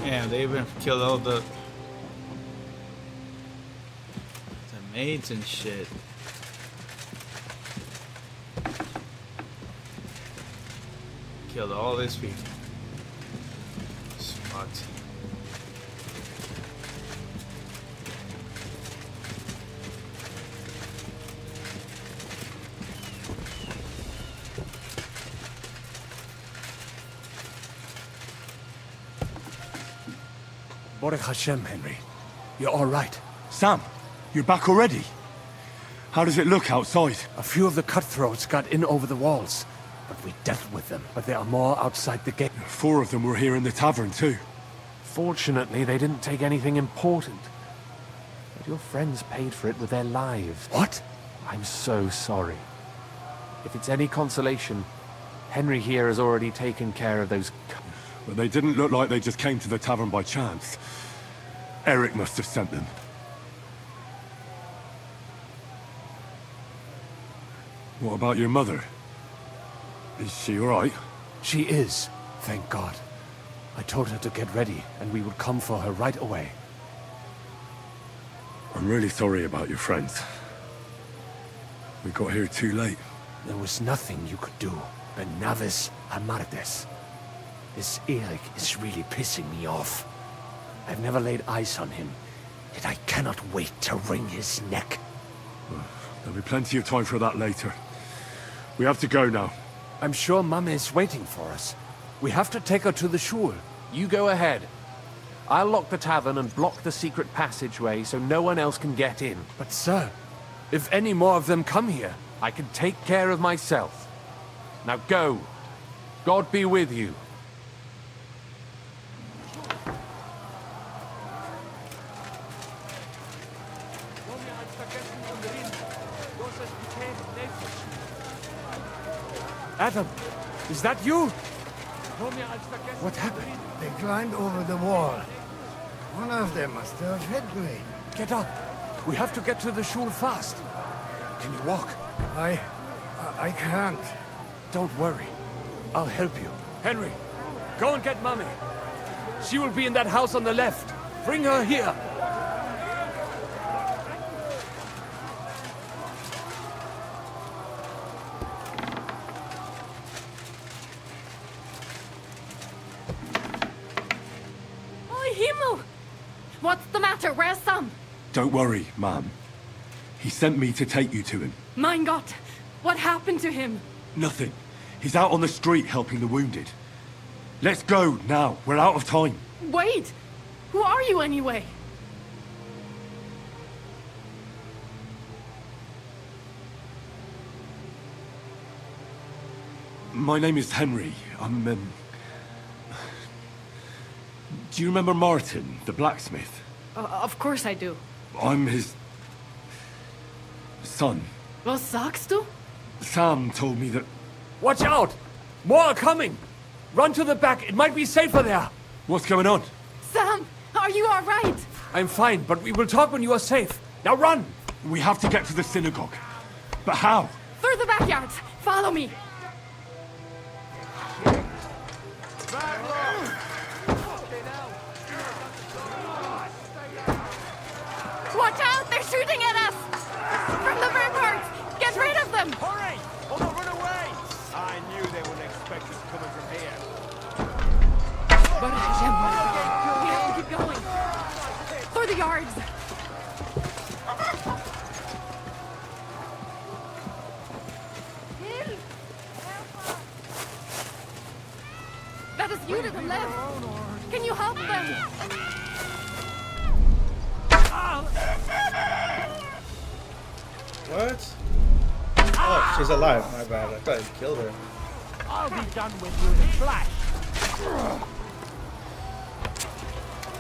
Damn, they even killed all the maids and shit. Killed all these people. Smart. Baruch Hashem, Henry. You're all right. Sam, you're back already? How does it look outside? A few of the cutthroats got in over the walls, but we dealt with them. But there are more outside the gate. 4 of them were here in the tavern too. Fortunately, they didn't take anything important. But your friends paid for it with their lives. What? I'm so sorry. If it's any consolation, Henry here has already taken care of those... But they didn't look like they just came to the tavern by chance. Eric must have sent them. What about your mother? Is she alright? She is, thank God. I told her to get ready, and we would come for her right away. I'm really sorry about your friends. We got here too late. There was nothing you could do. Benavis Amartes. This Eric is really pissing me off. I've never laid eyes on him, yet I cannot wait to wring his neck. There'll be plenty of time for that later. We have to go now. I'm sure Mum is waiting for us. We have to take her to the shul. You go ahead. I'll lock the tavern and block the secret passageway so no one else can get in. But sir, if any more of them come here, I can take care of myself. Now go. God be with you. Adam, is that you? What happened? They climbed over the wall. One of them must have head grenade. Get up. We have to get to the shul fast. Can you walk? I can't. Don't worry. I'll help you. Henry, go and get Mummy. She will be in that house on the left. Bring her here. What's the matter? Where's Sam? Don't worry, ma'am. He sent me to take you to him. Mein Gott! What happened to him? Nothing. He's out on the street helping the wounded. Let's go now. We're out of time. Wait! Who are you anyway? My name is Henry. I'm, Do you remember Martin, the blacksmith? Of course I do. I'm his... son. Was sagst du? Sam told me that... Watch out! More are coming! Run to the back, it might be safer there! What's going on? Sam, are you alright? I'm fine, but we will talk when you are safe. Now run! We have to get to the synagogue. But how? Through the backyards. Follow me. Watch out! They're shooting at us! From the ramparts! Get rid of them! Hurry! Or they'll run away! I knew they wouldn't expect us coming from here. We have to keep going. Through the yards. That is you to the left. Can you help them? What? Oh, she's alive. My bad. I thought you killed her. I'll be done with you in a flash.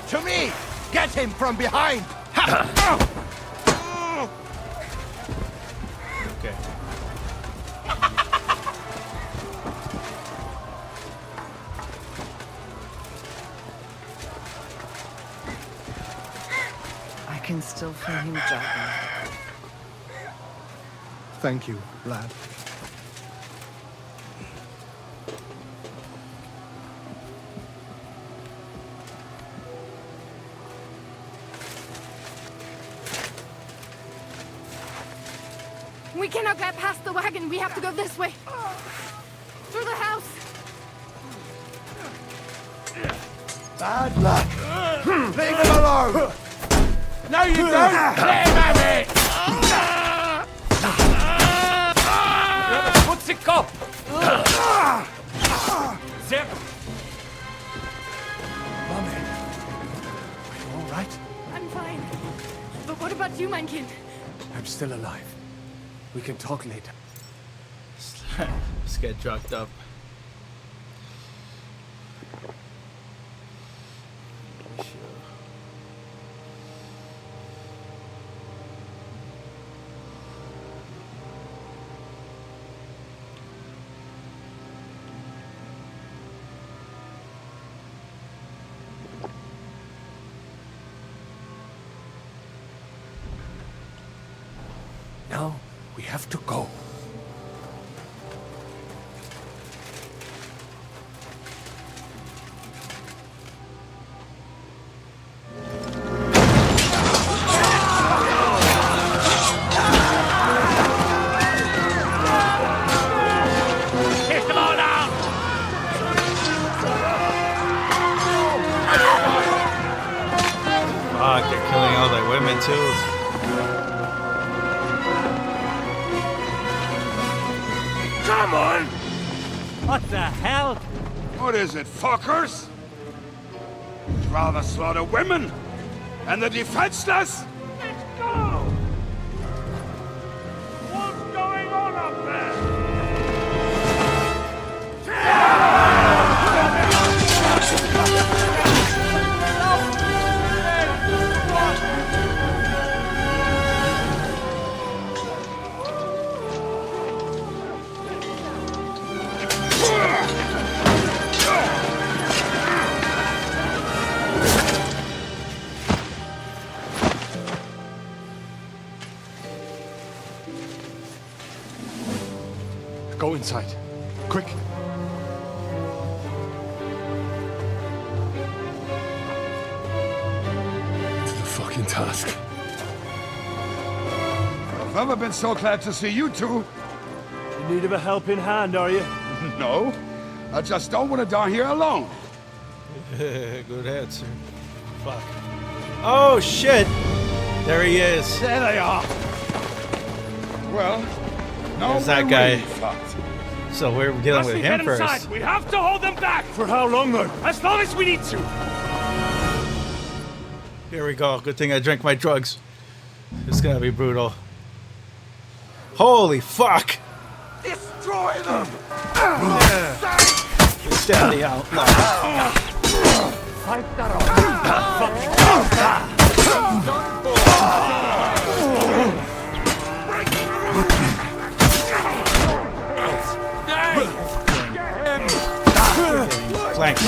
To me! Get him from behind! Okay. I can still feel him jogging. Thank you, lad. We cannot get past the wagon. We have to go this way. Through the house. Bad luck. Leave him alone! No, you don't! Let him have it! What's it called? Zip! Mommy, are you all right? I'm fine. But what about you, mein Kind? I'm still alive. We can talk later. Let's get drugged up. Now, we have to go. Kick them all out! Fuck, they're killing all the women too. Come on! What the hell? What is it, fuckers? Would you rather slaughter women and the defenseless? Let's go! What's going on up there? Go inside. Quick. To the fucking task. I've never been so glad to see you two. In need of a helping hand, are you? No, I just don't want to die here alone. Good answer. Fuck. Oh shit! There he is. There they are. Well, no, there's that we're guy. really fucked. So we're dealing with him first. Inside. We have to hold them back! For how long, though? As long as we need to! Here we go. Good thing I drank my drugs. It's gonna be brutal. Holy fuck! Destroy them! Stand the outlaw. Fight that Flank.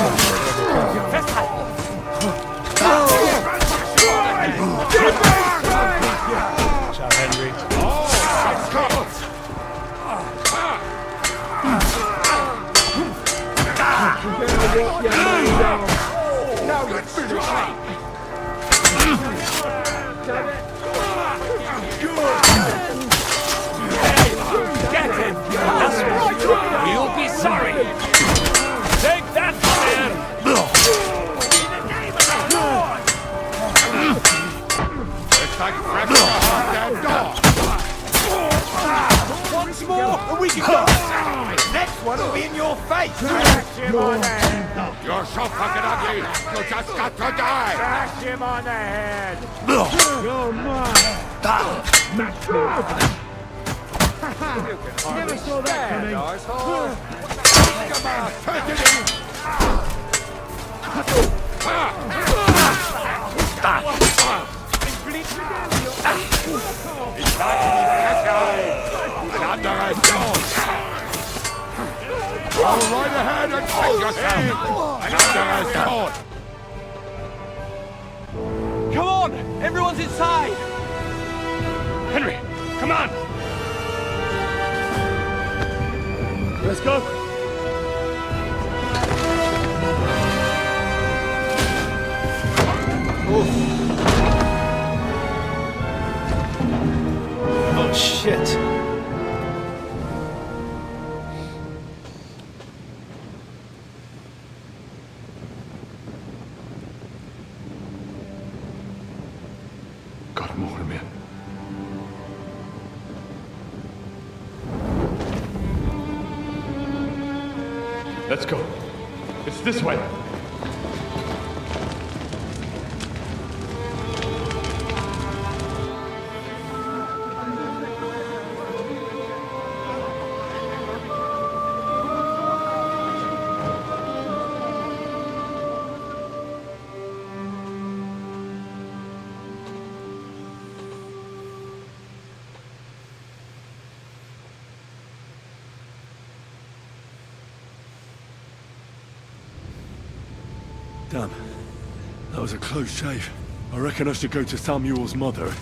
face! Smash him on the head! You're so fucking ugly, you just got to die! Smash him on the head! You're mine! Never saw that coming. Come on, take it in! Ich sage die Frechheit! Ein anderer ist tot! Go right ahead and save yourself! Ein anderer ist tot! Come on! Everyone's inside! Henry, come on! Let's go. Oh shit. Got him over, man. Let's go. It's this way. Damn. That was a close shave. I reckon I should go to Samuel's mother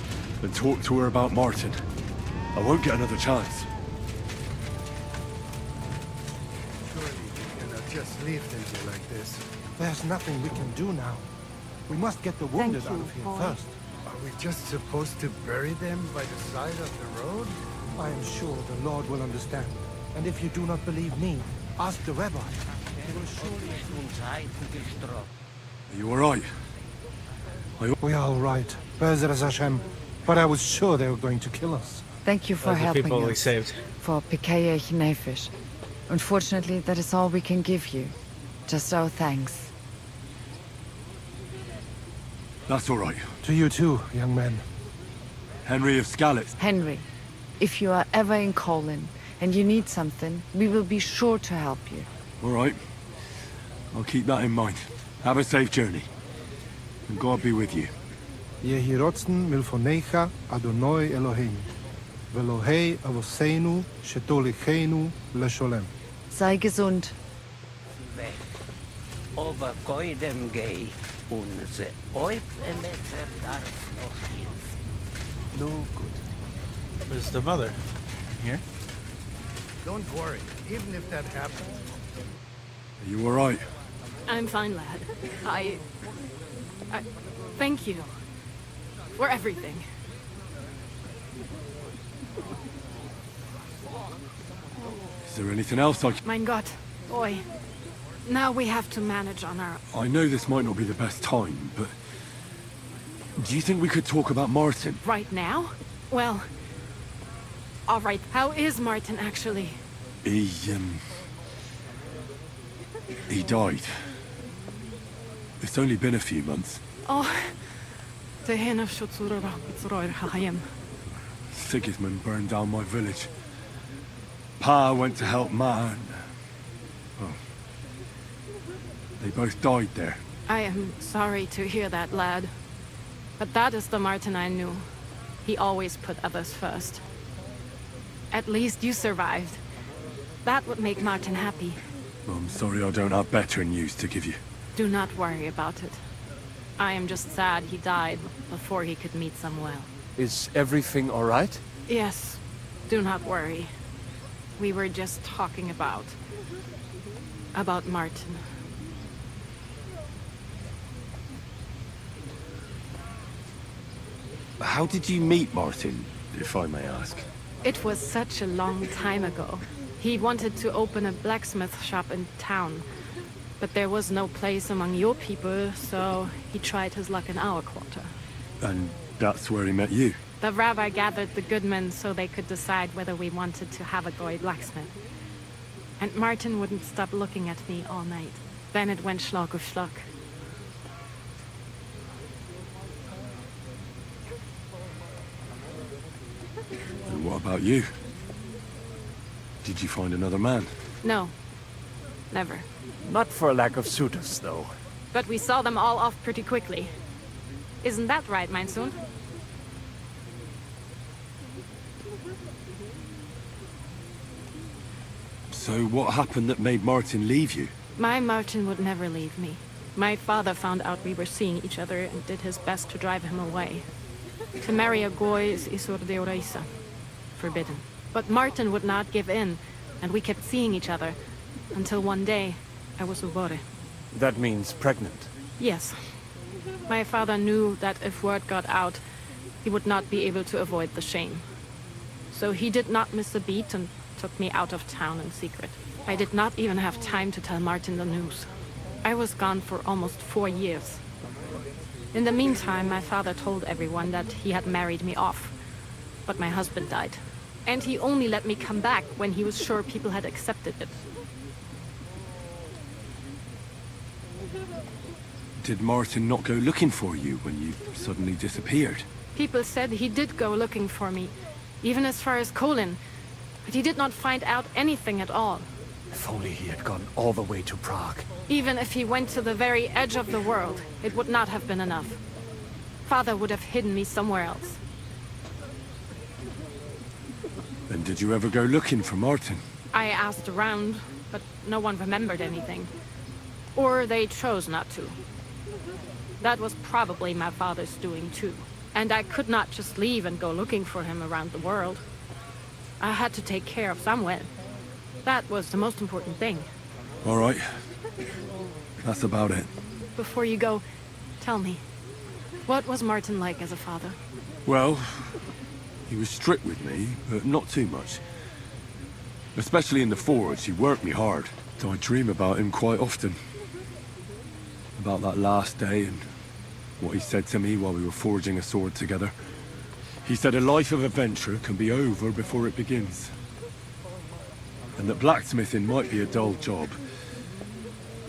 and talk to her about Martin. I won't get another chance. Surely we cannot just leave them here like this. There's nothing we can do now. We must get the wounded Thank you, out of here boy. first. Are we just supposed to bury them by the side of the road? I am sure the Lord will understand. And if you do not believe me, ask the rabbi. He will surely... Are you alright? We are all right. Be'ezras Hashem. But I was sure they were going to kill us. Thank you for Those are helping people we us. saved. For Pikeyech Nefesh. Unfortunately, that is all we can give you. Just our thanks. That's alright. To you too, young man. Henry of Skalitz. Henry, if you are ever in Colin and you need something, we will be sure to help you. Alright. I'll keep that in mind. Have a safe journey. And God be with you. Yehi rotzen milfonecha Adonai Eloheinu. Velohei avoseinu shetolichenu lesholem. Sei gesund. Over koidem gei, unze oib eletzer darf noch hilf. No good. Where's the mother? Here? Don't worry, even if that happens. Are you alright? I'm fine, lad. I thank you for everything. Is there anything else I can... Mein Gott, boy. Now we have to manage on our... I know this might not be the best time, but... Do you think we could talk about Martin? Right now? Well... All right, how is Martin, actually? He died. It's only been a few months. Oh... Sigismund burned down my village. Pa went to help Ma and... Well... They both died there. I am sorry to hear that, lad. But that is the Martin I knew. He always put others first. At least you survived. That would make Martin happy. I'm sorry I don't have better news to give you. Do not worry about it. I am just sad he died before he could meet Samuel. Is everything all right? Yes, do not worry. We were just talking about Martin. How did you meet Martin, if I may ask? It was such a long time ago. He wanted to open a blacksmith shop in town, but there was no place among your people, so he tried his luck in our quarter. And that's where he met you? The rabbi gathered the good men so they could decide whether we wanted to have a goy blacksmith. And Martin wouldn't stop looking at me all night. Then it went Schlag auf Schlag. And what about you? Did you find another man? No. Never. Not for lack of suitors, though. But we saw them all off pretty quickly. Isn't that right, mein Sohn? So what happened that made Martin leave you? My Martin would never leave me. My father found out we were seeing each other and did his best to drive him away. To marry a Goy is Isur de Oreisa. Forbidden. But Martin would not give in, and we kept seeing each other. Until one day, I was ubore. That means pregnant. Yes. My father knew that if word got out, he would not be able to avoid the shame. So he did not miss a beat and took me out of town in secret. I did not even have time to tell Martin the news. I was gone for almost 4 years. In the meantime, my father told everyone that he had married me off. But my husband died. And he only let me come back when he was sure people had accepted it. Did Martin not go looking for you when you suddenly disappeared? People said he did go looking for me, even as far as Colin. But he did not find out anything at all. If only he had gone all the way to Prague. Even if he went to the very edge of the world, it would not have been enough. Father would have hidden me somewhere else. And did you ever go looking for Martin? I asked around, but no one remembered anything. Or they chose not to. That was probably my father's doing too. And I could not just leave and go looking for him around the world. I had to take care of Samuel. That was the most important thing. All right. That's about it. Before you go, tell me, what was Martin like as a father? Well, he was strict with me, but not too much. Especially in the forge, he worked me hard. So I dream about him quite often. About that last day and what he said to me while we were forging a sword together. He said a life of adventure can be over before it begins. And that blacksmithing might be a dull job,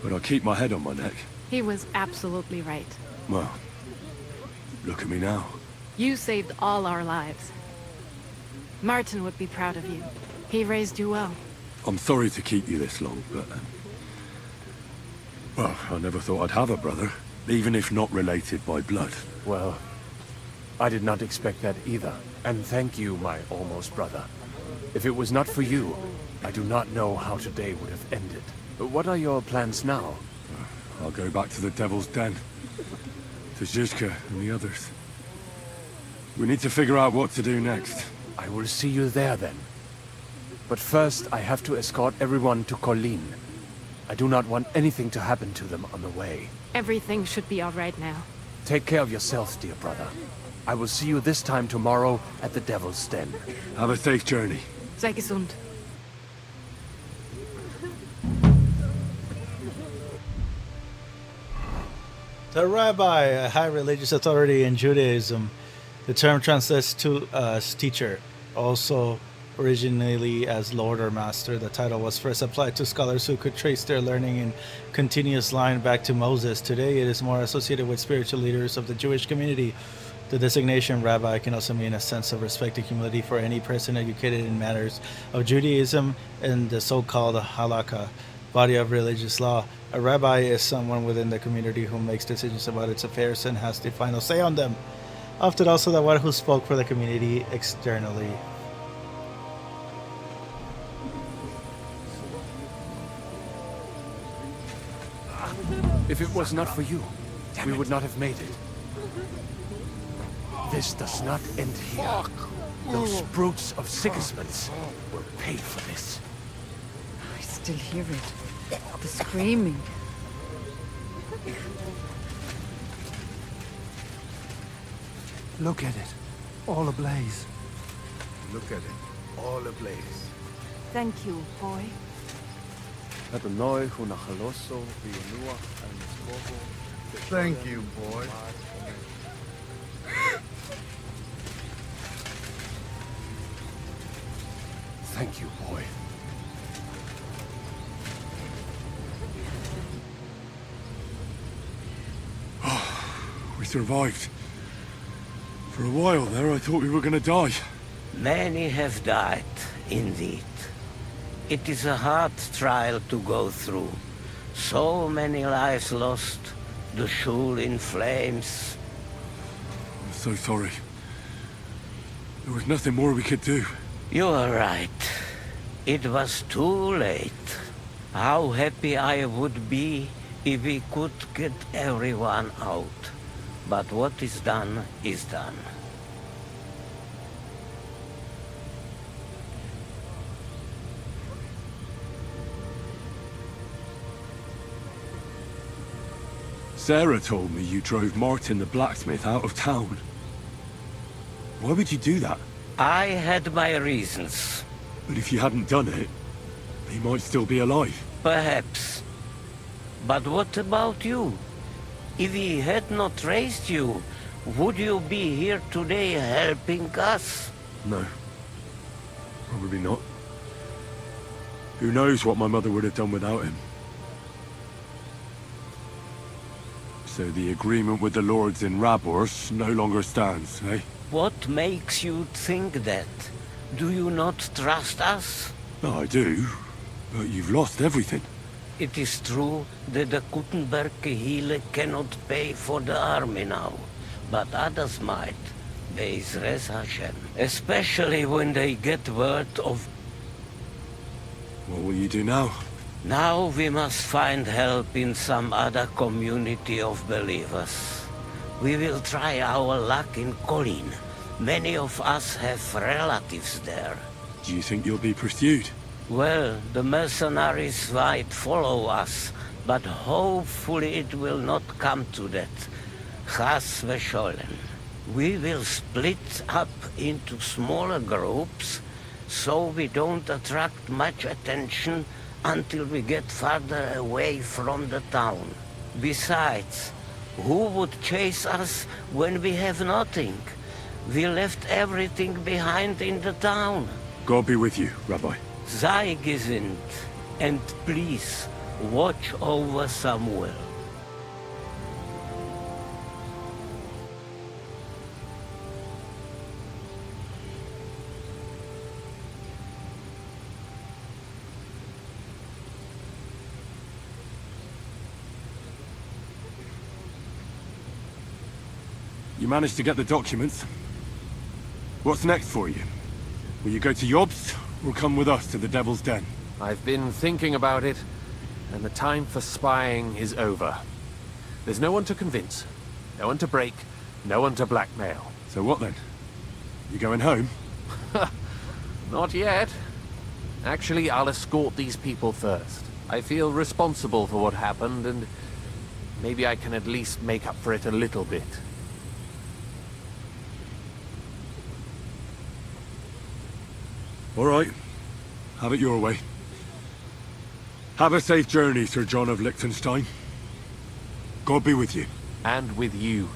but I keep my head on my neck. He was absolutely right. Well, look at me now. You saved all our lives. Martin would be proud of you. He raised you well. I'm sorry to keep you this long, but... well, I never thought I'd have a brother, even if not related by blood. Well, I did not expect that either. And thank you, my almost brother. If it was not for you, I do not know how today would have ended. What are your plans now? I'll go back to the Devil's Den. To Zizka and the others. We need to figure out what to do next. I will see you there then. But first, I have to escort everyone to Colleen. I do not want anything to happen to them on the way. Everything should be all right now. Take care of yourself, dear brother. I will see you this time tomorrow at the Devil's Den. Have a safe journey. Sei gesund. The rabbi, a high religious authority in Judaism. The term translates to teacher, also originally as lord or master. The title was first applied to scholars who could trace their learning in continuous line back to Moses. Today it is more associated with spiritual leaders of the Jewish community. The designation rabbi can also mean a sense of respect and humility for any person educated in matters of Judaism and the so-called halakha, body of religious law. A rabbi is someone within the community who makes decisions about its affairs and has the final say on them. Often also the one who spoke for the community externally. If it was not for you, we would not have made it. This does not end here. Those brutes of Sigismund's will pay for this. I still hear it. The screaming. Look at it. All ablaze. Look at it. All ablaze. Thank you, boy. Thank you, boy. Thank you, boy. survived. For a while there, I thought we were gonna die. Many have died, indeed. It is a hard trial to go through. So many lives lost, the shul in flames. I'm so sorry. There was nothing more we could do. You are right. It was too late. How happy I would be if we could get everyone out. But what is done is done. Sarah told me you drove Martin the blacksmith out of town. Why would you do that? I had my reasons. But if you hadn't done it, he might still be alive. Perhaps. But what about you? If he had not raised you, would you be here today helping us? No. Probably not. Who knows what my mother would have done without him. So the agreement with the lords in Rabors no longer stands, eh? What makes you think that? Do you not trust us? No, I do. But you've lost everything. It is true that the Kuttenberg Kehille cannot pay for the army now, but others might. Be'ezras Hashem. Especially when they get word of... What will you do now? Now we must find help in some other community of believers. We will try our luck in Colin. Many of us have relatives there. Do you think you'll be pursued? Well, the mercenaries might follow us, but hopefully it will not come to that. Chas v'sholem. We will split up into smaller groups, so we don't attract much attention until we get farther away from the town. Besides, who would chase us when we have nothing? We left everything behind in the town. God be with you, Rabbi. Sei gesinnt, and please, watch over Samuel. You managed to get the documents. What's next for you? Will you go to Yobst, or come with us to the Devil's Den? I've been thinking about it, and the time for spying is over. There's no one to convince, no one to break, no one to blackmail. So what then? You going home? Not yet. Actually, I'll escort these people first. I feel responsible for what happened, and maybe I can at least make up for it a little bit. All right. Have it your way. Have a safe journey, Sir John of Liechtenstein. God be with you. And with you,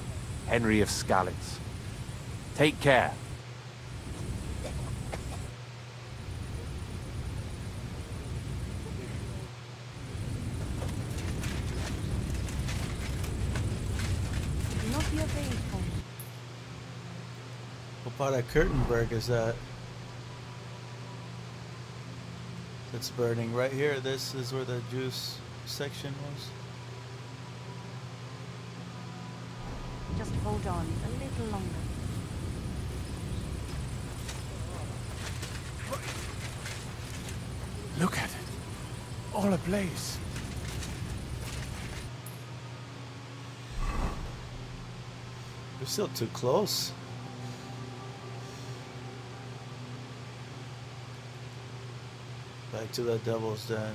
Henry of Skalitz. Take care. What part of Kurtenberg is that? It's burning right here. This is where the juice section was. Just hold on a little longer. Look at it. All ablaze. We're still too close. Back to the Devil's Den.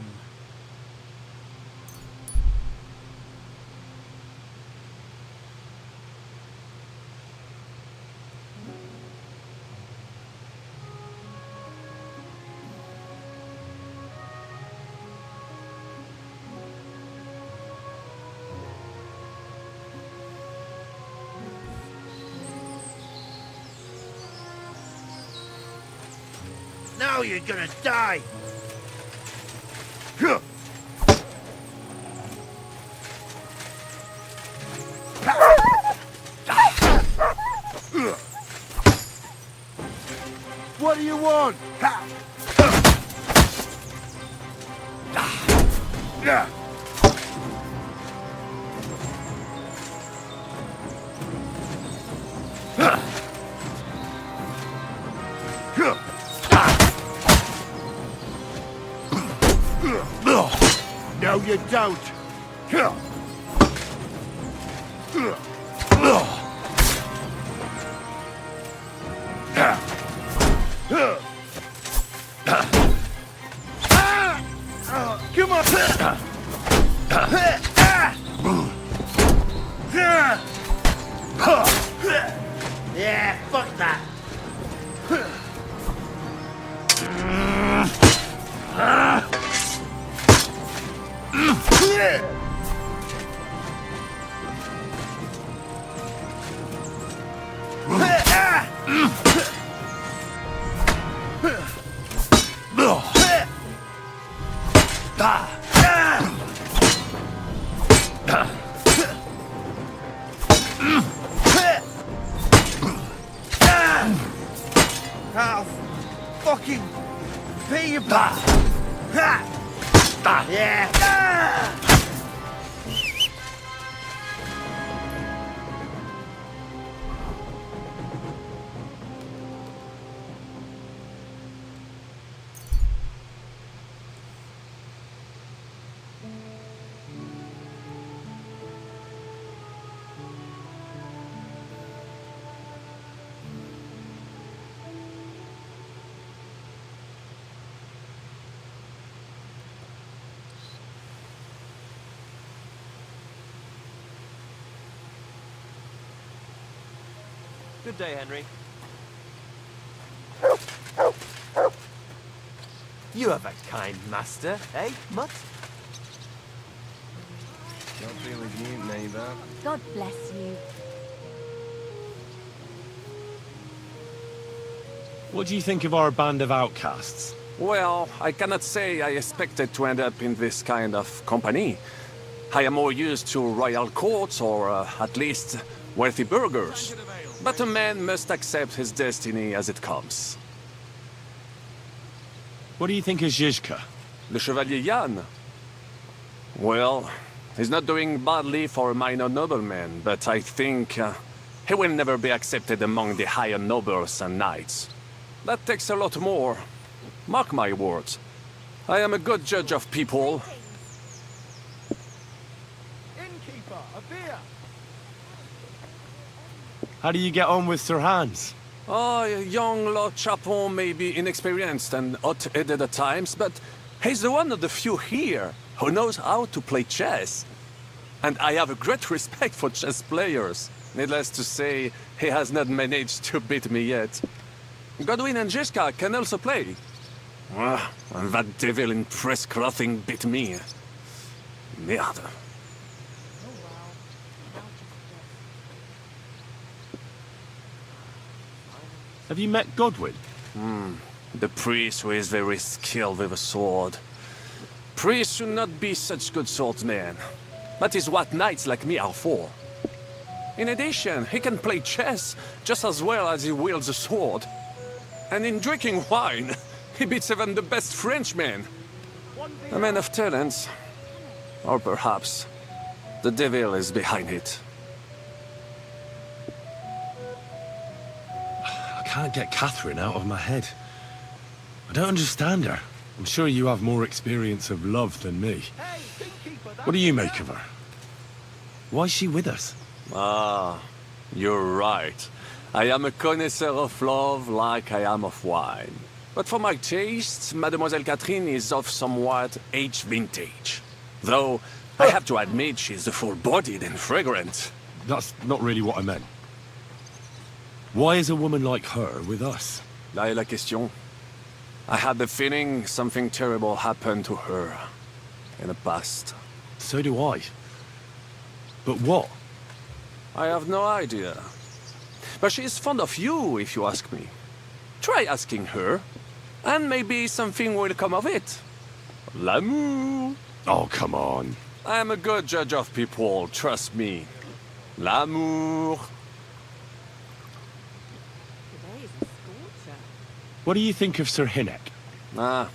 Now you're gonna die! do you want? No, you don't. Come on! Yeah, fuck that. I'll fucking pay you back. Yeah. Good day, Henry. You have a kind master, eh, Mutt? Don't be with you, neighbor. God bless you. What do you think of our band of outcasts? Well, I cannot say I expected to end up in this kind of company. I am more used to royal courts or at least wealthy burghers. But a man must accept his destiny as it comes. What do you think of Zizka? The Chevalier Jan? Well, he's not doing badly for a minor nobleman, but I think he will never be accepted among the higher nobles and knights. That takes a lot more. Mark my words. I am a good judge of people. Innkeeper, a beer. How do you get on with Sir Hans? Oh, young Lord Chapon may be inexperienced and hot-headed at times, but he's the one of the few here who knows how to play chess. And I have a great respect for chess players. Needless to say, he has not managed to beat me yet. Godwin and Zizka can also play. And that devil in press clothing beat me. Merde. Have you met Godwin? The priest who is very skilled with a sword. Priests should not be such good swordsmen. That is what knights like me are for. In addition, he can play chess just as well as he wields a sword. And in drinking wine, he beats even the best Frenchmen. A man of talents. Or perhaps the devil is behind it. I can't get Catherine out of my head. I don't understand her. I'm sure you have more experience of love than me. What do you make of her? Why is she with us? Ah, you're right. I am a connoisseur of love like I am of wine. But for my taste, Mademoiselle Catherine is of somewhat aged vintage. Though, I have to admit she's full-bodied and fragrant. That's not really what I meant. Why is a woman like her with us? Là est la question. I had the feeling something terrible happened to her in the past. So do I. But what? I have no idea. But she is fond of you, if you ask me. Try asking her, and maybe something will come of it. L'amour. Oh, come on. I am a good judge of people, trust me. L'amour. What do you think of Sir Hinnek? Ah,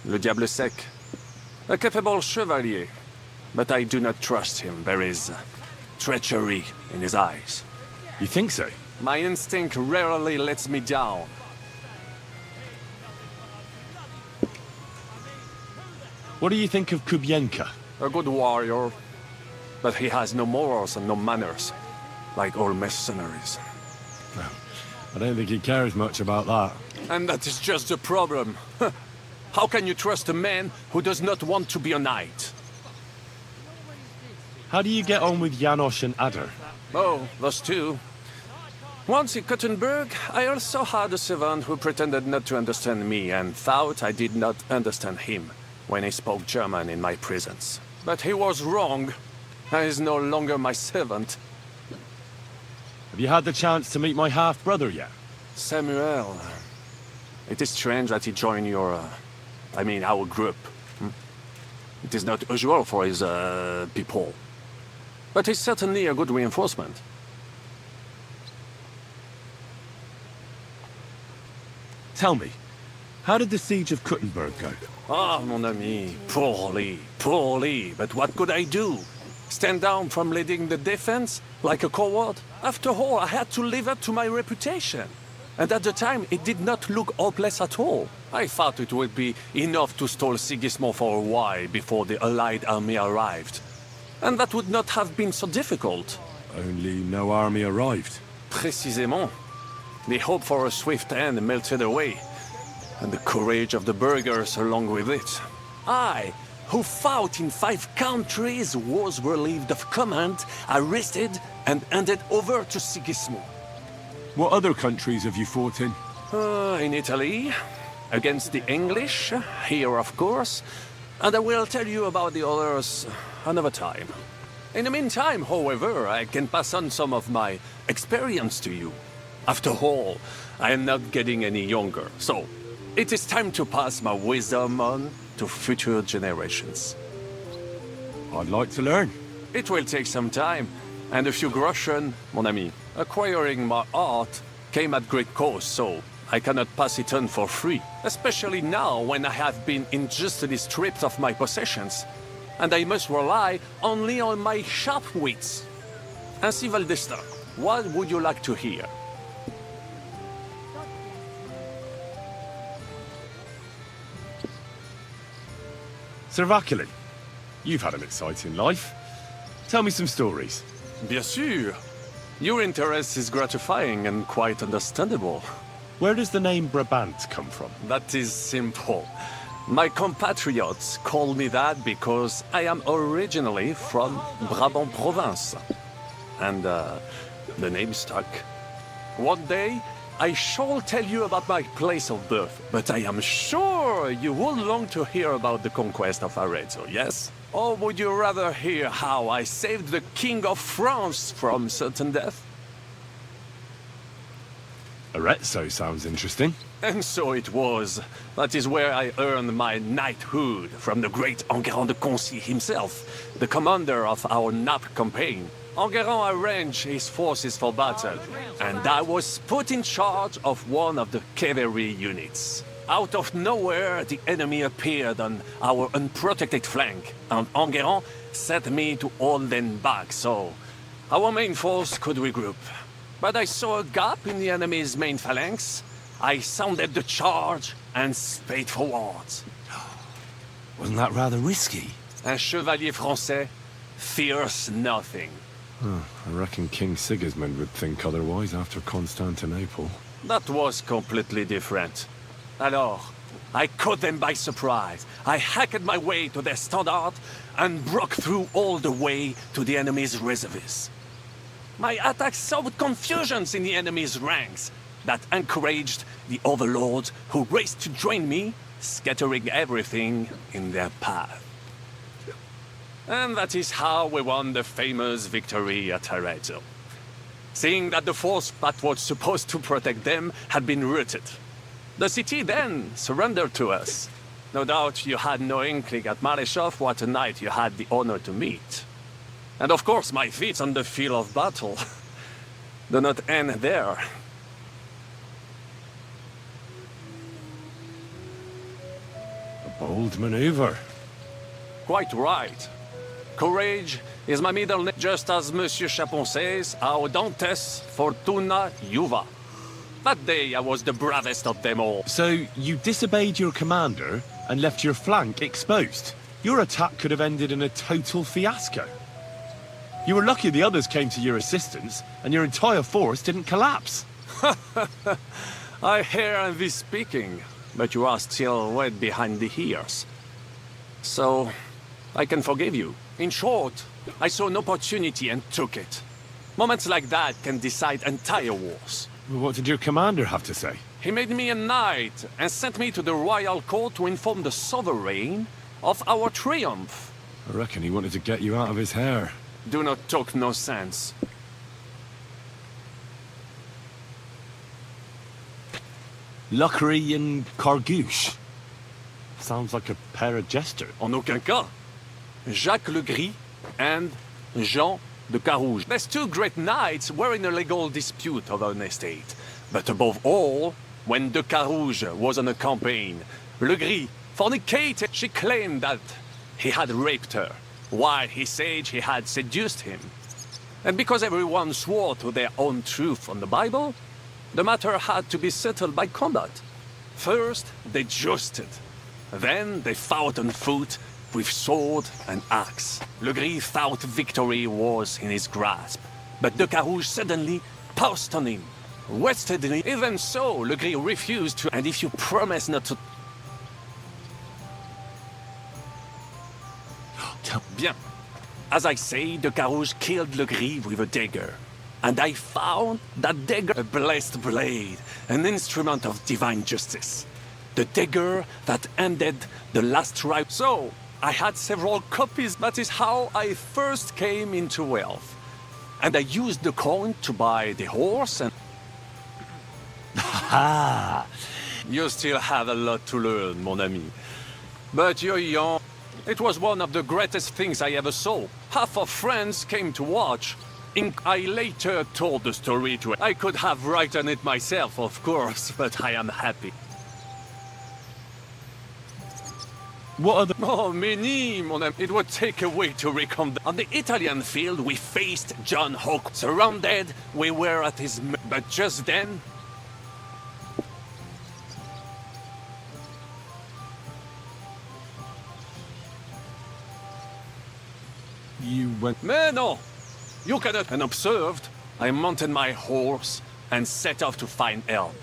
le diable sec. A capable chevalier, but I do not trust him. There is treachery in his eyes. You think so? My instinct rarely lets me down. What do you think of Kubienka? A good warrior, but he has no morals and no manners, like all mercenaries. Well, I don't think he cares much about that. And that is just the problem. How can you trust a man who does not want to be a knight? How do you get on with Janosch and Adder? Oh, those two. Once in Kuttenberg, I also had a servant who pretended not to understand me and thought I did not understand him when he spoke German in my presence. But he was wrong. He is no longer my servant. Have you had the chance to meet my half-brother yet? Samuel. It is strange that he joined your... our group. It is not usual for his, people. But he's certainly a good reinforcement. Tell me, how did the siege of Kuttenberg go? Ah, mon ami, poorly, poorly. But what could I do? Stand down from leading the defense like a coward? After all, I had to live up to my reputation. And at the time, it did not look hopeless at all. I thought it would be enough to stall Sigismund for a while before the Allied army arrived. And that would not have been so difficult. Only no army arrived. Précisément. The hope for a swift end melted away, and the courage of the burghers along with it. I, who fought in 5 countries, was relieved of command, arrested, and handed over to Sigismund. What other countries have you fought in? In Italy, against the English, here of course, and I will tell you about the others another time. In the meantime, however, I can pass on some of my experience to you. After all, I am not getting any younger, so it is time to pass my wisdom on to future generations. I'd like to learn. It will take some time, and a few groschen, mon ami. Acquiring my art came at great cost, so I cannot pass it on for free. Especially now, when I have been injustly stripped of my possessions, and I must rely only on my sharp wits. Ainsi Valdesta, what would you like to hear? Sir Vaculin, you've had an exciting life. Tell me some stories. Bien sûr. Your interest is gratifying and quite understandable. Where does the name Brabant come from? That is simple. My compatriots call me that because I am originally from Brabant province. And, the name stuck. One day, I shall tell you about my place of birth, but I am sure you will long to hear about the conquest of Arezzo, yes? Or would you rather hear how I saved the King of France from certain death? Arezzo sounds interesting. And so it was. That is where I earned my knighthood from the great Enguerrand de Concy himself, the commander of our Naples campaign. Enguerrand arranged his forces for battle, and I was put in charge of one of the cavalry units. Out of nowhere, the enemy appeared on our unprotected flank, and Enguerrand set me to hold them back so our main force could regroup. But I saw a gap in the enemy's main phalanx. I sounded the charge and sped forwards. Wasn't that rather risky? Un chevalier français fears nothing. I reckon King Sigismund would think otherwise after Constantinople. That was completely different. Alors, I caught them by surprise. I hacked my way to their standard and broke through all the way to the enemy's reserves. My attack sowed confusions in the enemy's ranks that encouraged the overlords who raced to join me, scattering everything in their path. And that is how we won the famous victory at Arezzo. Seeing that the force that was supposed to protect them had been routed. The city then surrendered to us. No doubt you had no inkling at Maleshov what a knight you had the honor to meet. And of course my feats on the field of battle do not end there. Bold maneuver. Quite right. Courage is my middle name, just as Monsieur Chapon says, Audantes Fortuna Juva. That day I was the bravest of them all. So, you disobeyed your commander and left your flank exposed? Your attack could have ended in a total fiasco. You were lucky the others came to your assistance, and your entire force didn't collapse. I hear thee speaking, but you are still wet behind the ears. So, I can forgive you. In short, I saw an opportunity and took it. Moments like that can decide entire wars. What did your commander have to say? He made me a knight and sent me to the royal court to inform the sovereign of our triumph. I reckon he wanted to get you out of his hair. Do not talk no sense. Luckery and Cargouche. Sounds like a pair of jesters. En aucun cas. Jacques le Gris and Jean de Carouge. These two great knights were in a legal dispute over an estate. But above all, when de Carouge was on a campaign, Le Gris fornicated. She claimed that he had raped her, while he said he had seduced him. And because everyone swore to their own truth on the Bible, the matter had to be settled by combat. First, they jousted. Then they fought on foot with sword and axe. Le Gris thought victory was in his grasp, but de Carouge suddenly pounced on him, wrested him. Even so, Le Gris refused to. And if you promise not to... Bien. As I say, de Carouge killed Le Gris with a dagger. And I found that dagger a blessed blade, an instrument of divine justice. The dagger that ended the last ripe. So, I had several copies. That is how I first came into wealth. And I used the coin to buy the horse and... Ah! You still have a lot to learn, mon ami. But you're young. It was one of the greatest things I ever saw. Half of France came to watch. I later told the story to... I could have written it myself, of course, but I am happy. What are the... Oh, many, mon ami. It would take a way to recount. On the Italian field, we faced John Hawke. Surrounded, we were at his... But just then... You went... Mais no! You cannot... And observed, I mounted my horse and set off to find help.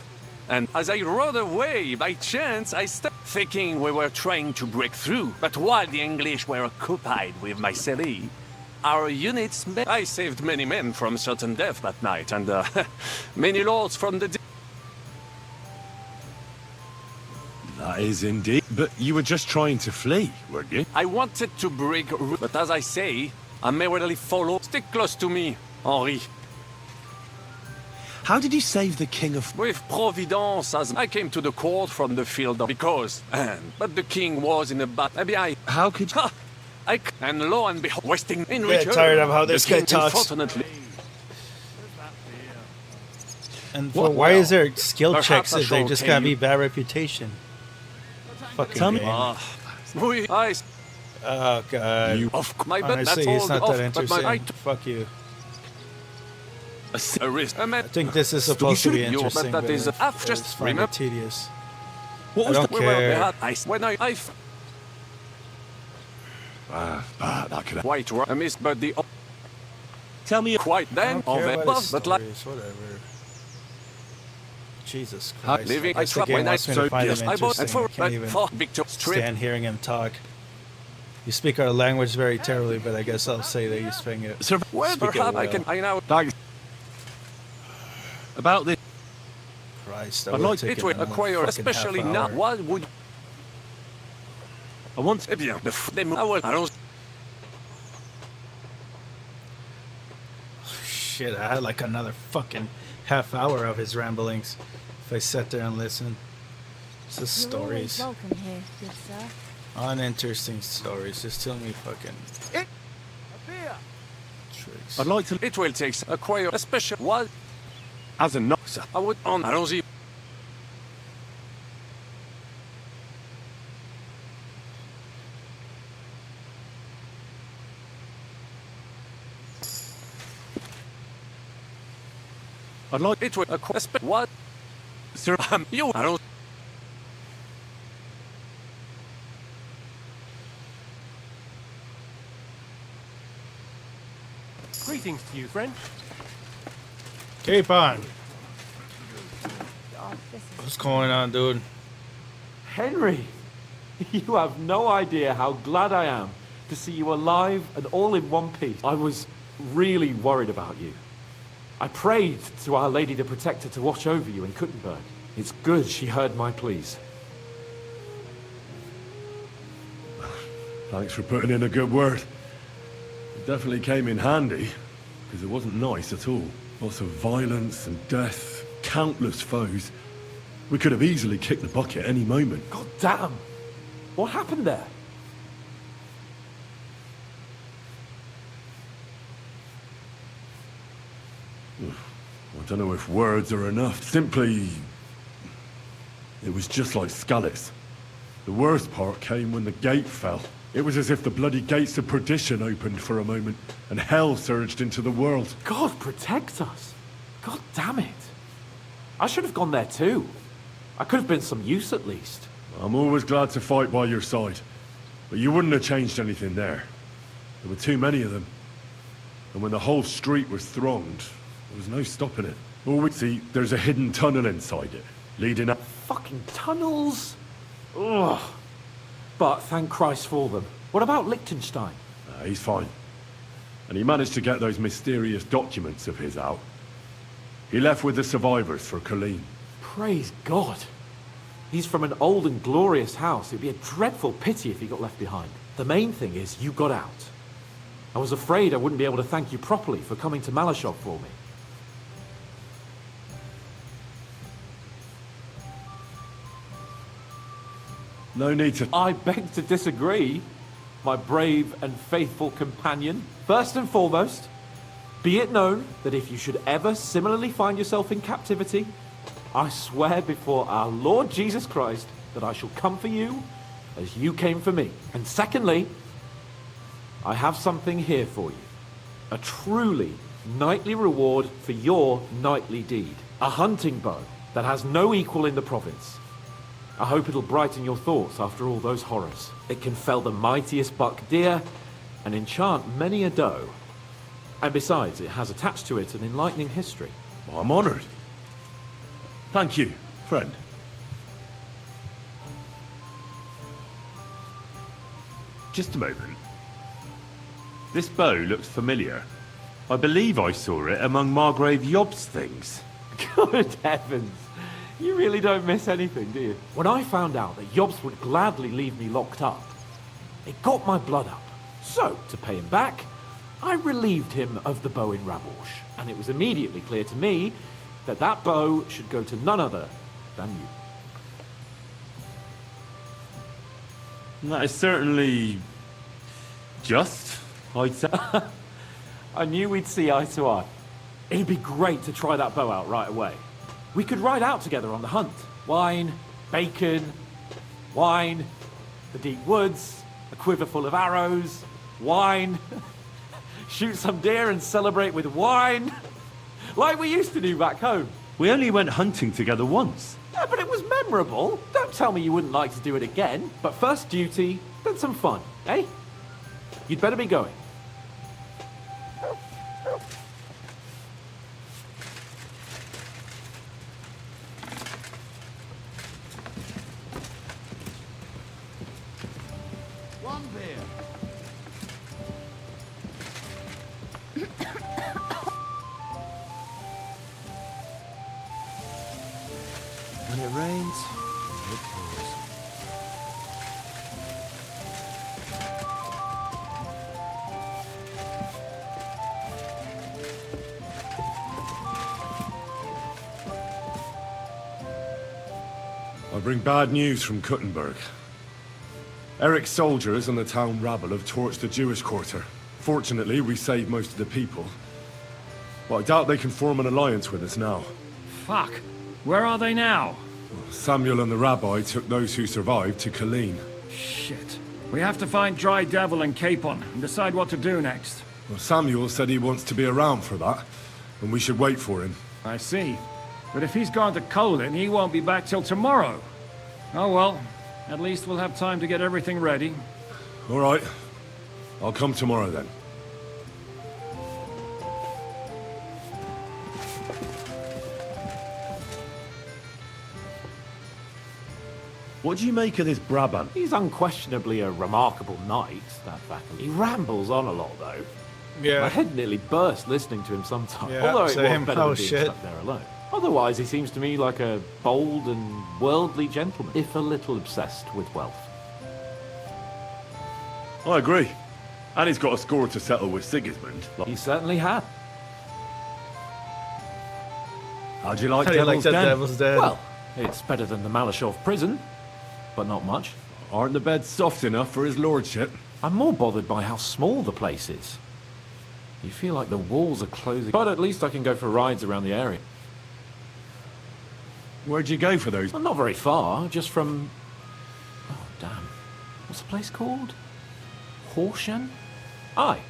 And as I rode away, by chance, I stopped thinking we were trying to break through. But while the English were occupied with Mycenae, our units... I saved many men from certain death that night, and many lords from the... That is indeed. But you were just trying to flee, weren't you? I wanted to break... But as I say, I merely followed. Stick close to me, Henri. How did you save the king of... With Providence, as I came to the court from the field of... Because... but the king was in a bad... Maybe I... How could... Ha! And lo and behold, wasting in Yeah, return... tired of how this the king, guy talks. Unfortunately... And for, why is there skill Perhaps checks I if they shall just tell gotta you. be bad reputation? Fucking Tell me- game. I... Oh god. You- my bad, Honestly, that's it's all not off, that but my interesting. right- Fuck you. A risk. I think this is supposed to be You- but interesting, that but is... I I've just just find it remembered... tedious. What I was don't the... care. When I that could... quite right, I missed, but the... Tell me... Quite I then, don't care of about his but like... stories, whatever. Jesus How- Christ. living- I guess the I game when I- wants me so to find yes, him I bought- interesting. and for- I can't but even for Victor Strip- stand hearing him talk. You speak our language very terribly, but I guess I'll say that you speak it. Well, speak it perhaps I well. can... I now... Thanks. About this... Christ, I'd that like would take It will another acquire, fucking especially half now. hour. What would... I want... Eh bien, allons... Shit, I had like another fucking half hour of his ramblings if I sat there and listened. It's just stories. Welcome here, good sir. Uninteresting stories. Just tell me fucking tricks. I'd like to... It will take acquire a special... What? As a noxer. I would... Allons-y. I'd like it to request what? Sir, you I don't. Greetings to you, friend. Keep on. What's going on, dude? Henry, you have no idea how glad I am to see you alive and all in one piece. I was really worried about you. I prayed to Our Lady the Protector to watch over you in Kuttenberg. It's good she heard my pleas. Thanks for putting in a good word. It definitely came in handy, because it wasn't nice at all. Lots of violence and death, countless foes. We could have easily kicked the bucket any moment. God damn! What happened there? I don't know if words are enough. Simply... it was just like Skalitz. The worst part came when the gate fell. It was as if the bloody gates of perdition opened for a moment, and hell surged into the world. God protect us! God damn it! I should have gone there too. I could have been some use at least. I'm always glad to fight by your side. But you wouldn't have changed anything there. There were too many of them. And when the whole street was thronged, there was no stopping it. All we see, there's a hidden tunnel inside it, leading up... Fucking tunnels! Ugh. But thank Christ for them. What about Liechtenstein? He's fine. And he managed to get those mysterious documents of his out. He left with the survivors for Colleen. Praise God. He's from an old and glorious house. It'd be a dreadful pity if he got left behind. The main thing is you got out. I was afraid I wouldn't be able to thank you properly for coming to Malashov for me. No need to... I beg to disagree, my brave and faithful companion. First and foremost, be it known that if you should ever similarly find yourself in captivity, I swear before our Lord Jesus Christ that I shall come for you as you came for me. And secondly, I have something here for you. A truly knightly reward for your knightly deed. A hunting bow that has no equal in the province. I hope it'll brighten your thoughts after all those horrors. It can fell the mightiest buck deer and enchant many a doe. And besides, it has attached to it an enlightening history. Well, I'm honored. Thank you, friend. Just a moment. This bow looks familiar. I believe I saw it among Margrave Yob's things. Good heavens. You really don't miss anything, do you? When I found out that Yobs would gladly leave me locked up, it got my blood up. So, to pay him back, I relieved him of the bow in Raborsh. And it was immediately clear to me that that bow should go to none other than you. That is certainly... just, I'd say. I knew we'd see eye to eye. It'd be great to try that bow out right away. We could ride out together on the hunt. Wine, bacon, wine, the deep woods, a quiver full of arrows, wine, shoot some deer and celebrate with wine, like we used to do back home. We only went hunting together once. Yeah, but it was memorable. Don't tell me you wouldn't like to do it again. But first duty, then some fun, eh? You'd better be going. One beer. When it rains, it pours. I bring bad news from Kuttenberg. Eric's soldiers and the town rabble have torched the Jewish quarter. Fortunately, we saved most of the people. But I doubt they can form an alliance with us now. Fuck. Where are they now? Samuel and the rabbi took those who survived to Colleen. Shit. We have to find Dry Devil and Capon and decide what to do next. Well, Samuel said he wants to be around for that, and we should wait for him. I see. But if he's gone to Colin, he won't be back till tomorrow. Oh well, at least we'll have time to get everything ready. All right. I'll come tomorrow then. What do you make of this Brabant? He's unquestionably a remarkable knight, that Vacan. He rambles on a lot, though. Yeah. My head nearly burst listening to him sometimes, Yeah, although it same. was better Oh, than being shit. stuck there alone. Otherwise, he seems to me like a bold and worldly gentleman, if a little obsessed with wealth. I agree. And he's got a score to settle with Sigismund. He certainly had. How do you like How do you like Devil's that Den? Devil's Den? Well, it's better than the Malashov prison, but not much. Aren't the beds soft enough for his lordship? I'm more bothered by how small the place is. You feel like the walls are closing, but at least I can go for rides around the area. Where'd you go for those? Well, not very far, just from... Oh, damn. What's the place called? Horshan? Aye.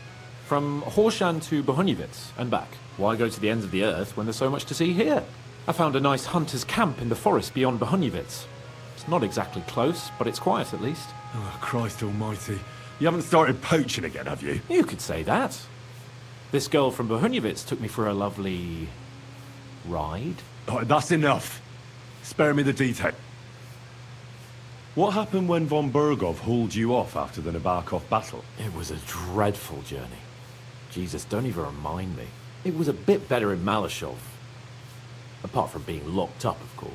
From Horshan to Bohuniewicz and back. Why go to the ends of the earth when there's so much to see here? I found a nice hunter's camp in the forest beyond Bohuniewicz. It's not exactly close, but it's quiet at least. Oh, Christ almighty. You haven't started poaching again, have you? You could say that. This girl from Bohuniewicz took me for a lovely... ride. Oh, that's enough. Spare me the detail. What happened when von Bergov hauled you off after the Nabokov battle? It was a dreadful journey. Jesus, don't even remind me. It was a bit better in Malashov. Apart from being locked up, of course.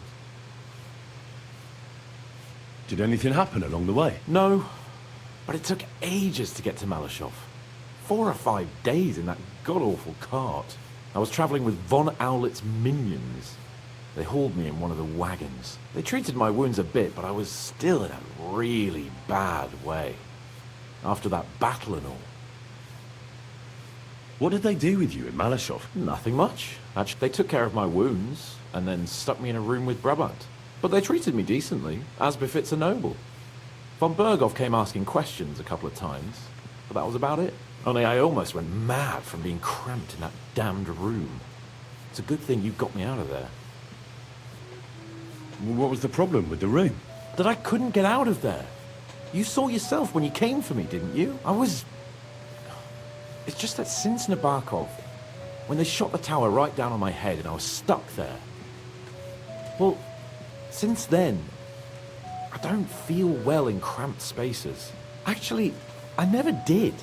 Did anything happen along the way? No, but it took ages to get to Malashov. 4 or 5 days in that god-awful cart. I was traveling with von Owlet's minions. They hauled me in one of the wagons. They treated my wounds a bit, but I was still in a really bad way. After that battle and all. What did they do with you in Malashov? Nothing much. Actually, they took care of my wounds, and then stuck me in a room with Brabant. But they treated me decently, as befits a noble. Von Bergov came asking questions a couple of times, but that was about it. Only I almost went mad from being cramped in that damned room. It's a good thing you got me out of there. What was the problem with the room? That I couldn't get out of there. You saw yourself when you came for me, didn't you? It's just that since Nabokov, when they shot the tower right down on my head and I was stuck there. Well, since then, I don't feel well in cramped spaces. Actually, I never did.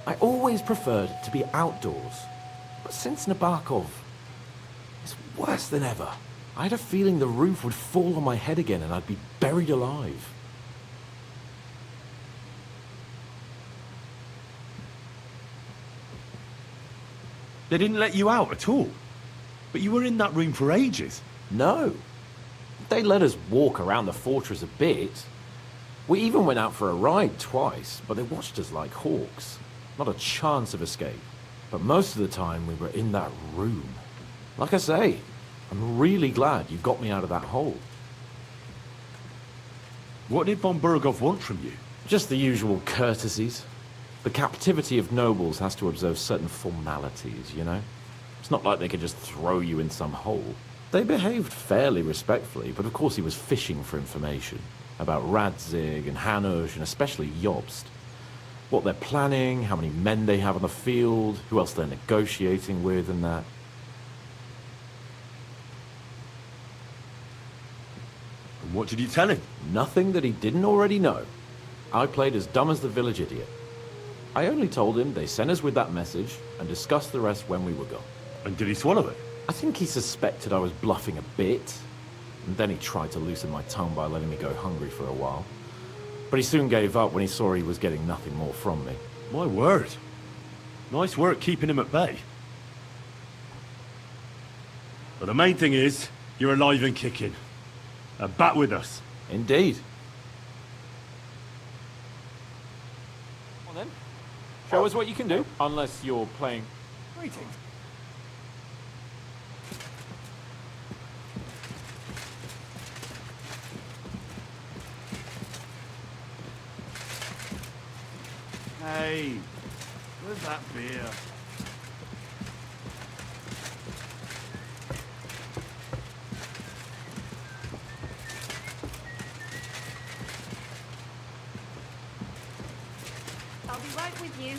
I always preferred to be outdoors. But since Nabokov, it's worse than ever. I had a feeling the roof would fall on my head again and I'd be buried alive. They didn't let you out at all? But you were in that room for ages. No. They let us walk around the fortress a bit. We even went out for a ride twice, but they watched us like hawks. Not a chance of escape. But most of the time we were in that room. Like I say, I'm really glad you got me out of that hole. What did von Bergov want from you? Just the usual courtesies. The captivity of nobles has to observe certain formalities, you know? It's not like they could just throw you in some hole. They behaved fairly respectfully, but of course he was fishing for information. About Radzig and Hanush, and especially Jobst. What they're planning, how many men they have on the field, who else they're negotiating with and that. And what did you tell him? Nothing that he didn't already know. I played as dumb as the village idiot. I only told him they sent us with that message and discussed the rest when we were gone. And did he swallow it? I think he suspected I was bluffing a bit, and then he tried to loosen my tongue by letting me go hungry for a while. But he soon gave up when he saw he was getting nothing more from me. My word. Nice work keeping him at bay. But the main thing is, you're alive and kicking. And back with us. Indeed. Well then, show us what you can do, unless you're playing... Greetings. Hey, where's that beer? be right with you.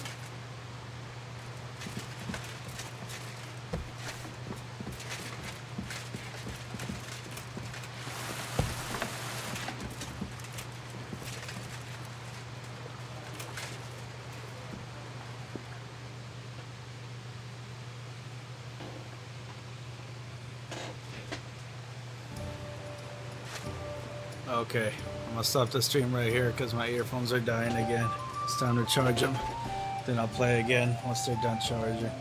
Okay, I'm gonna stop the stream right here because my earphones are dying again. It's time to charge them. Then I'll play again once they're done charging.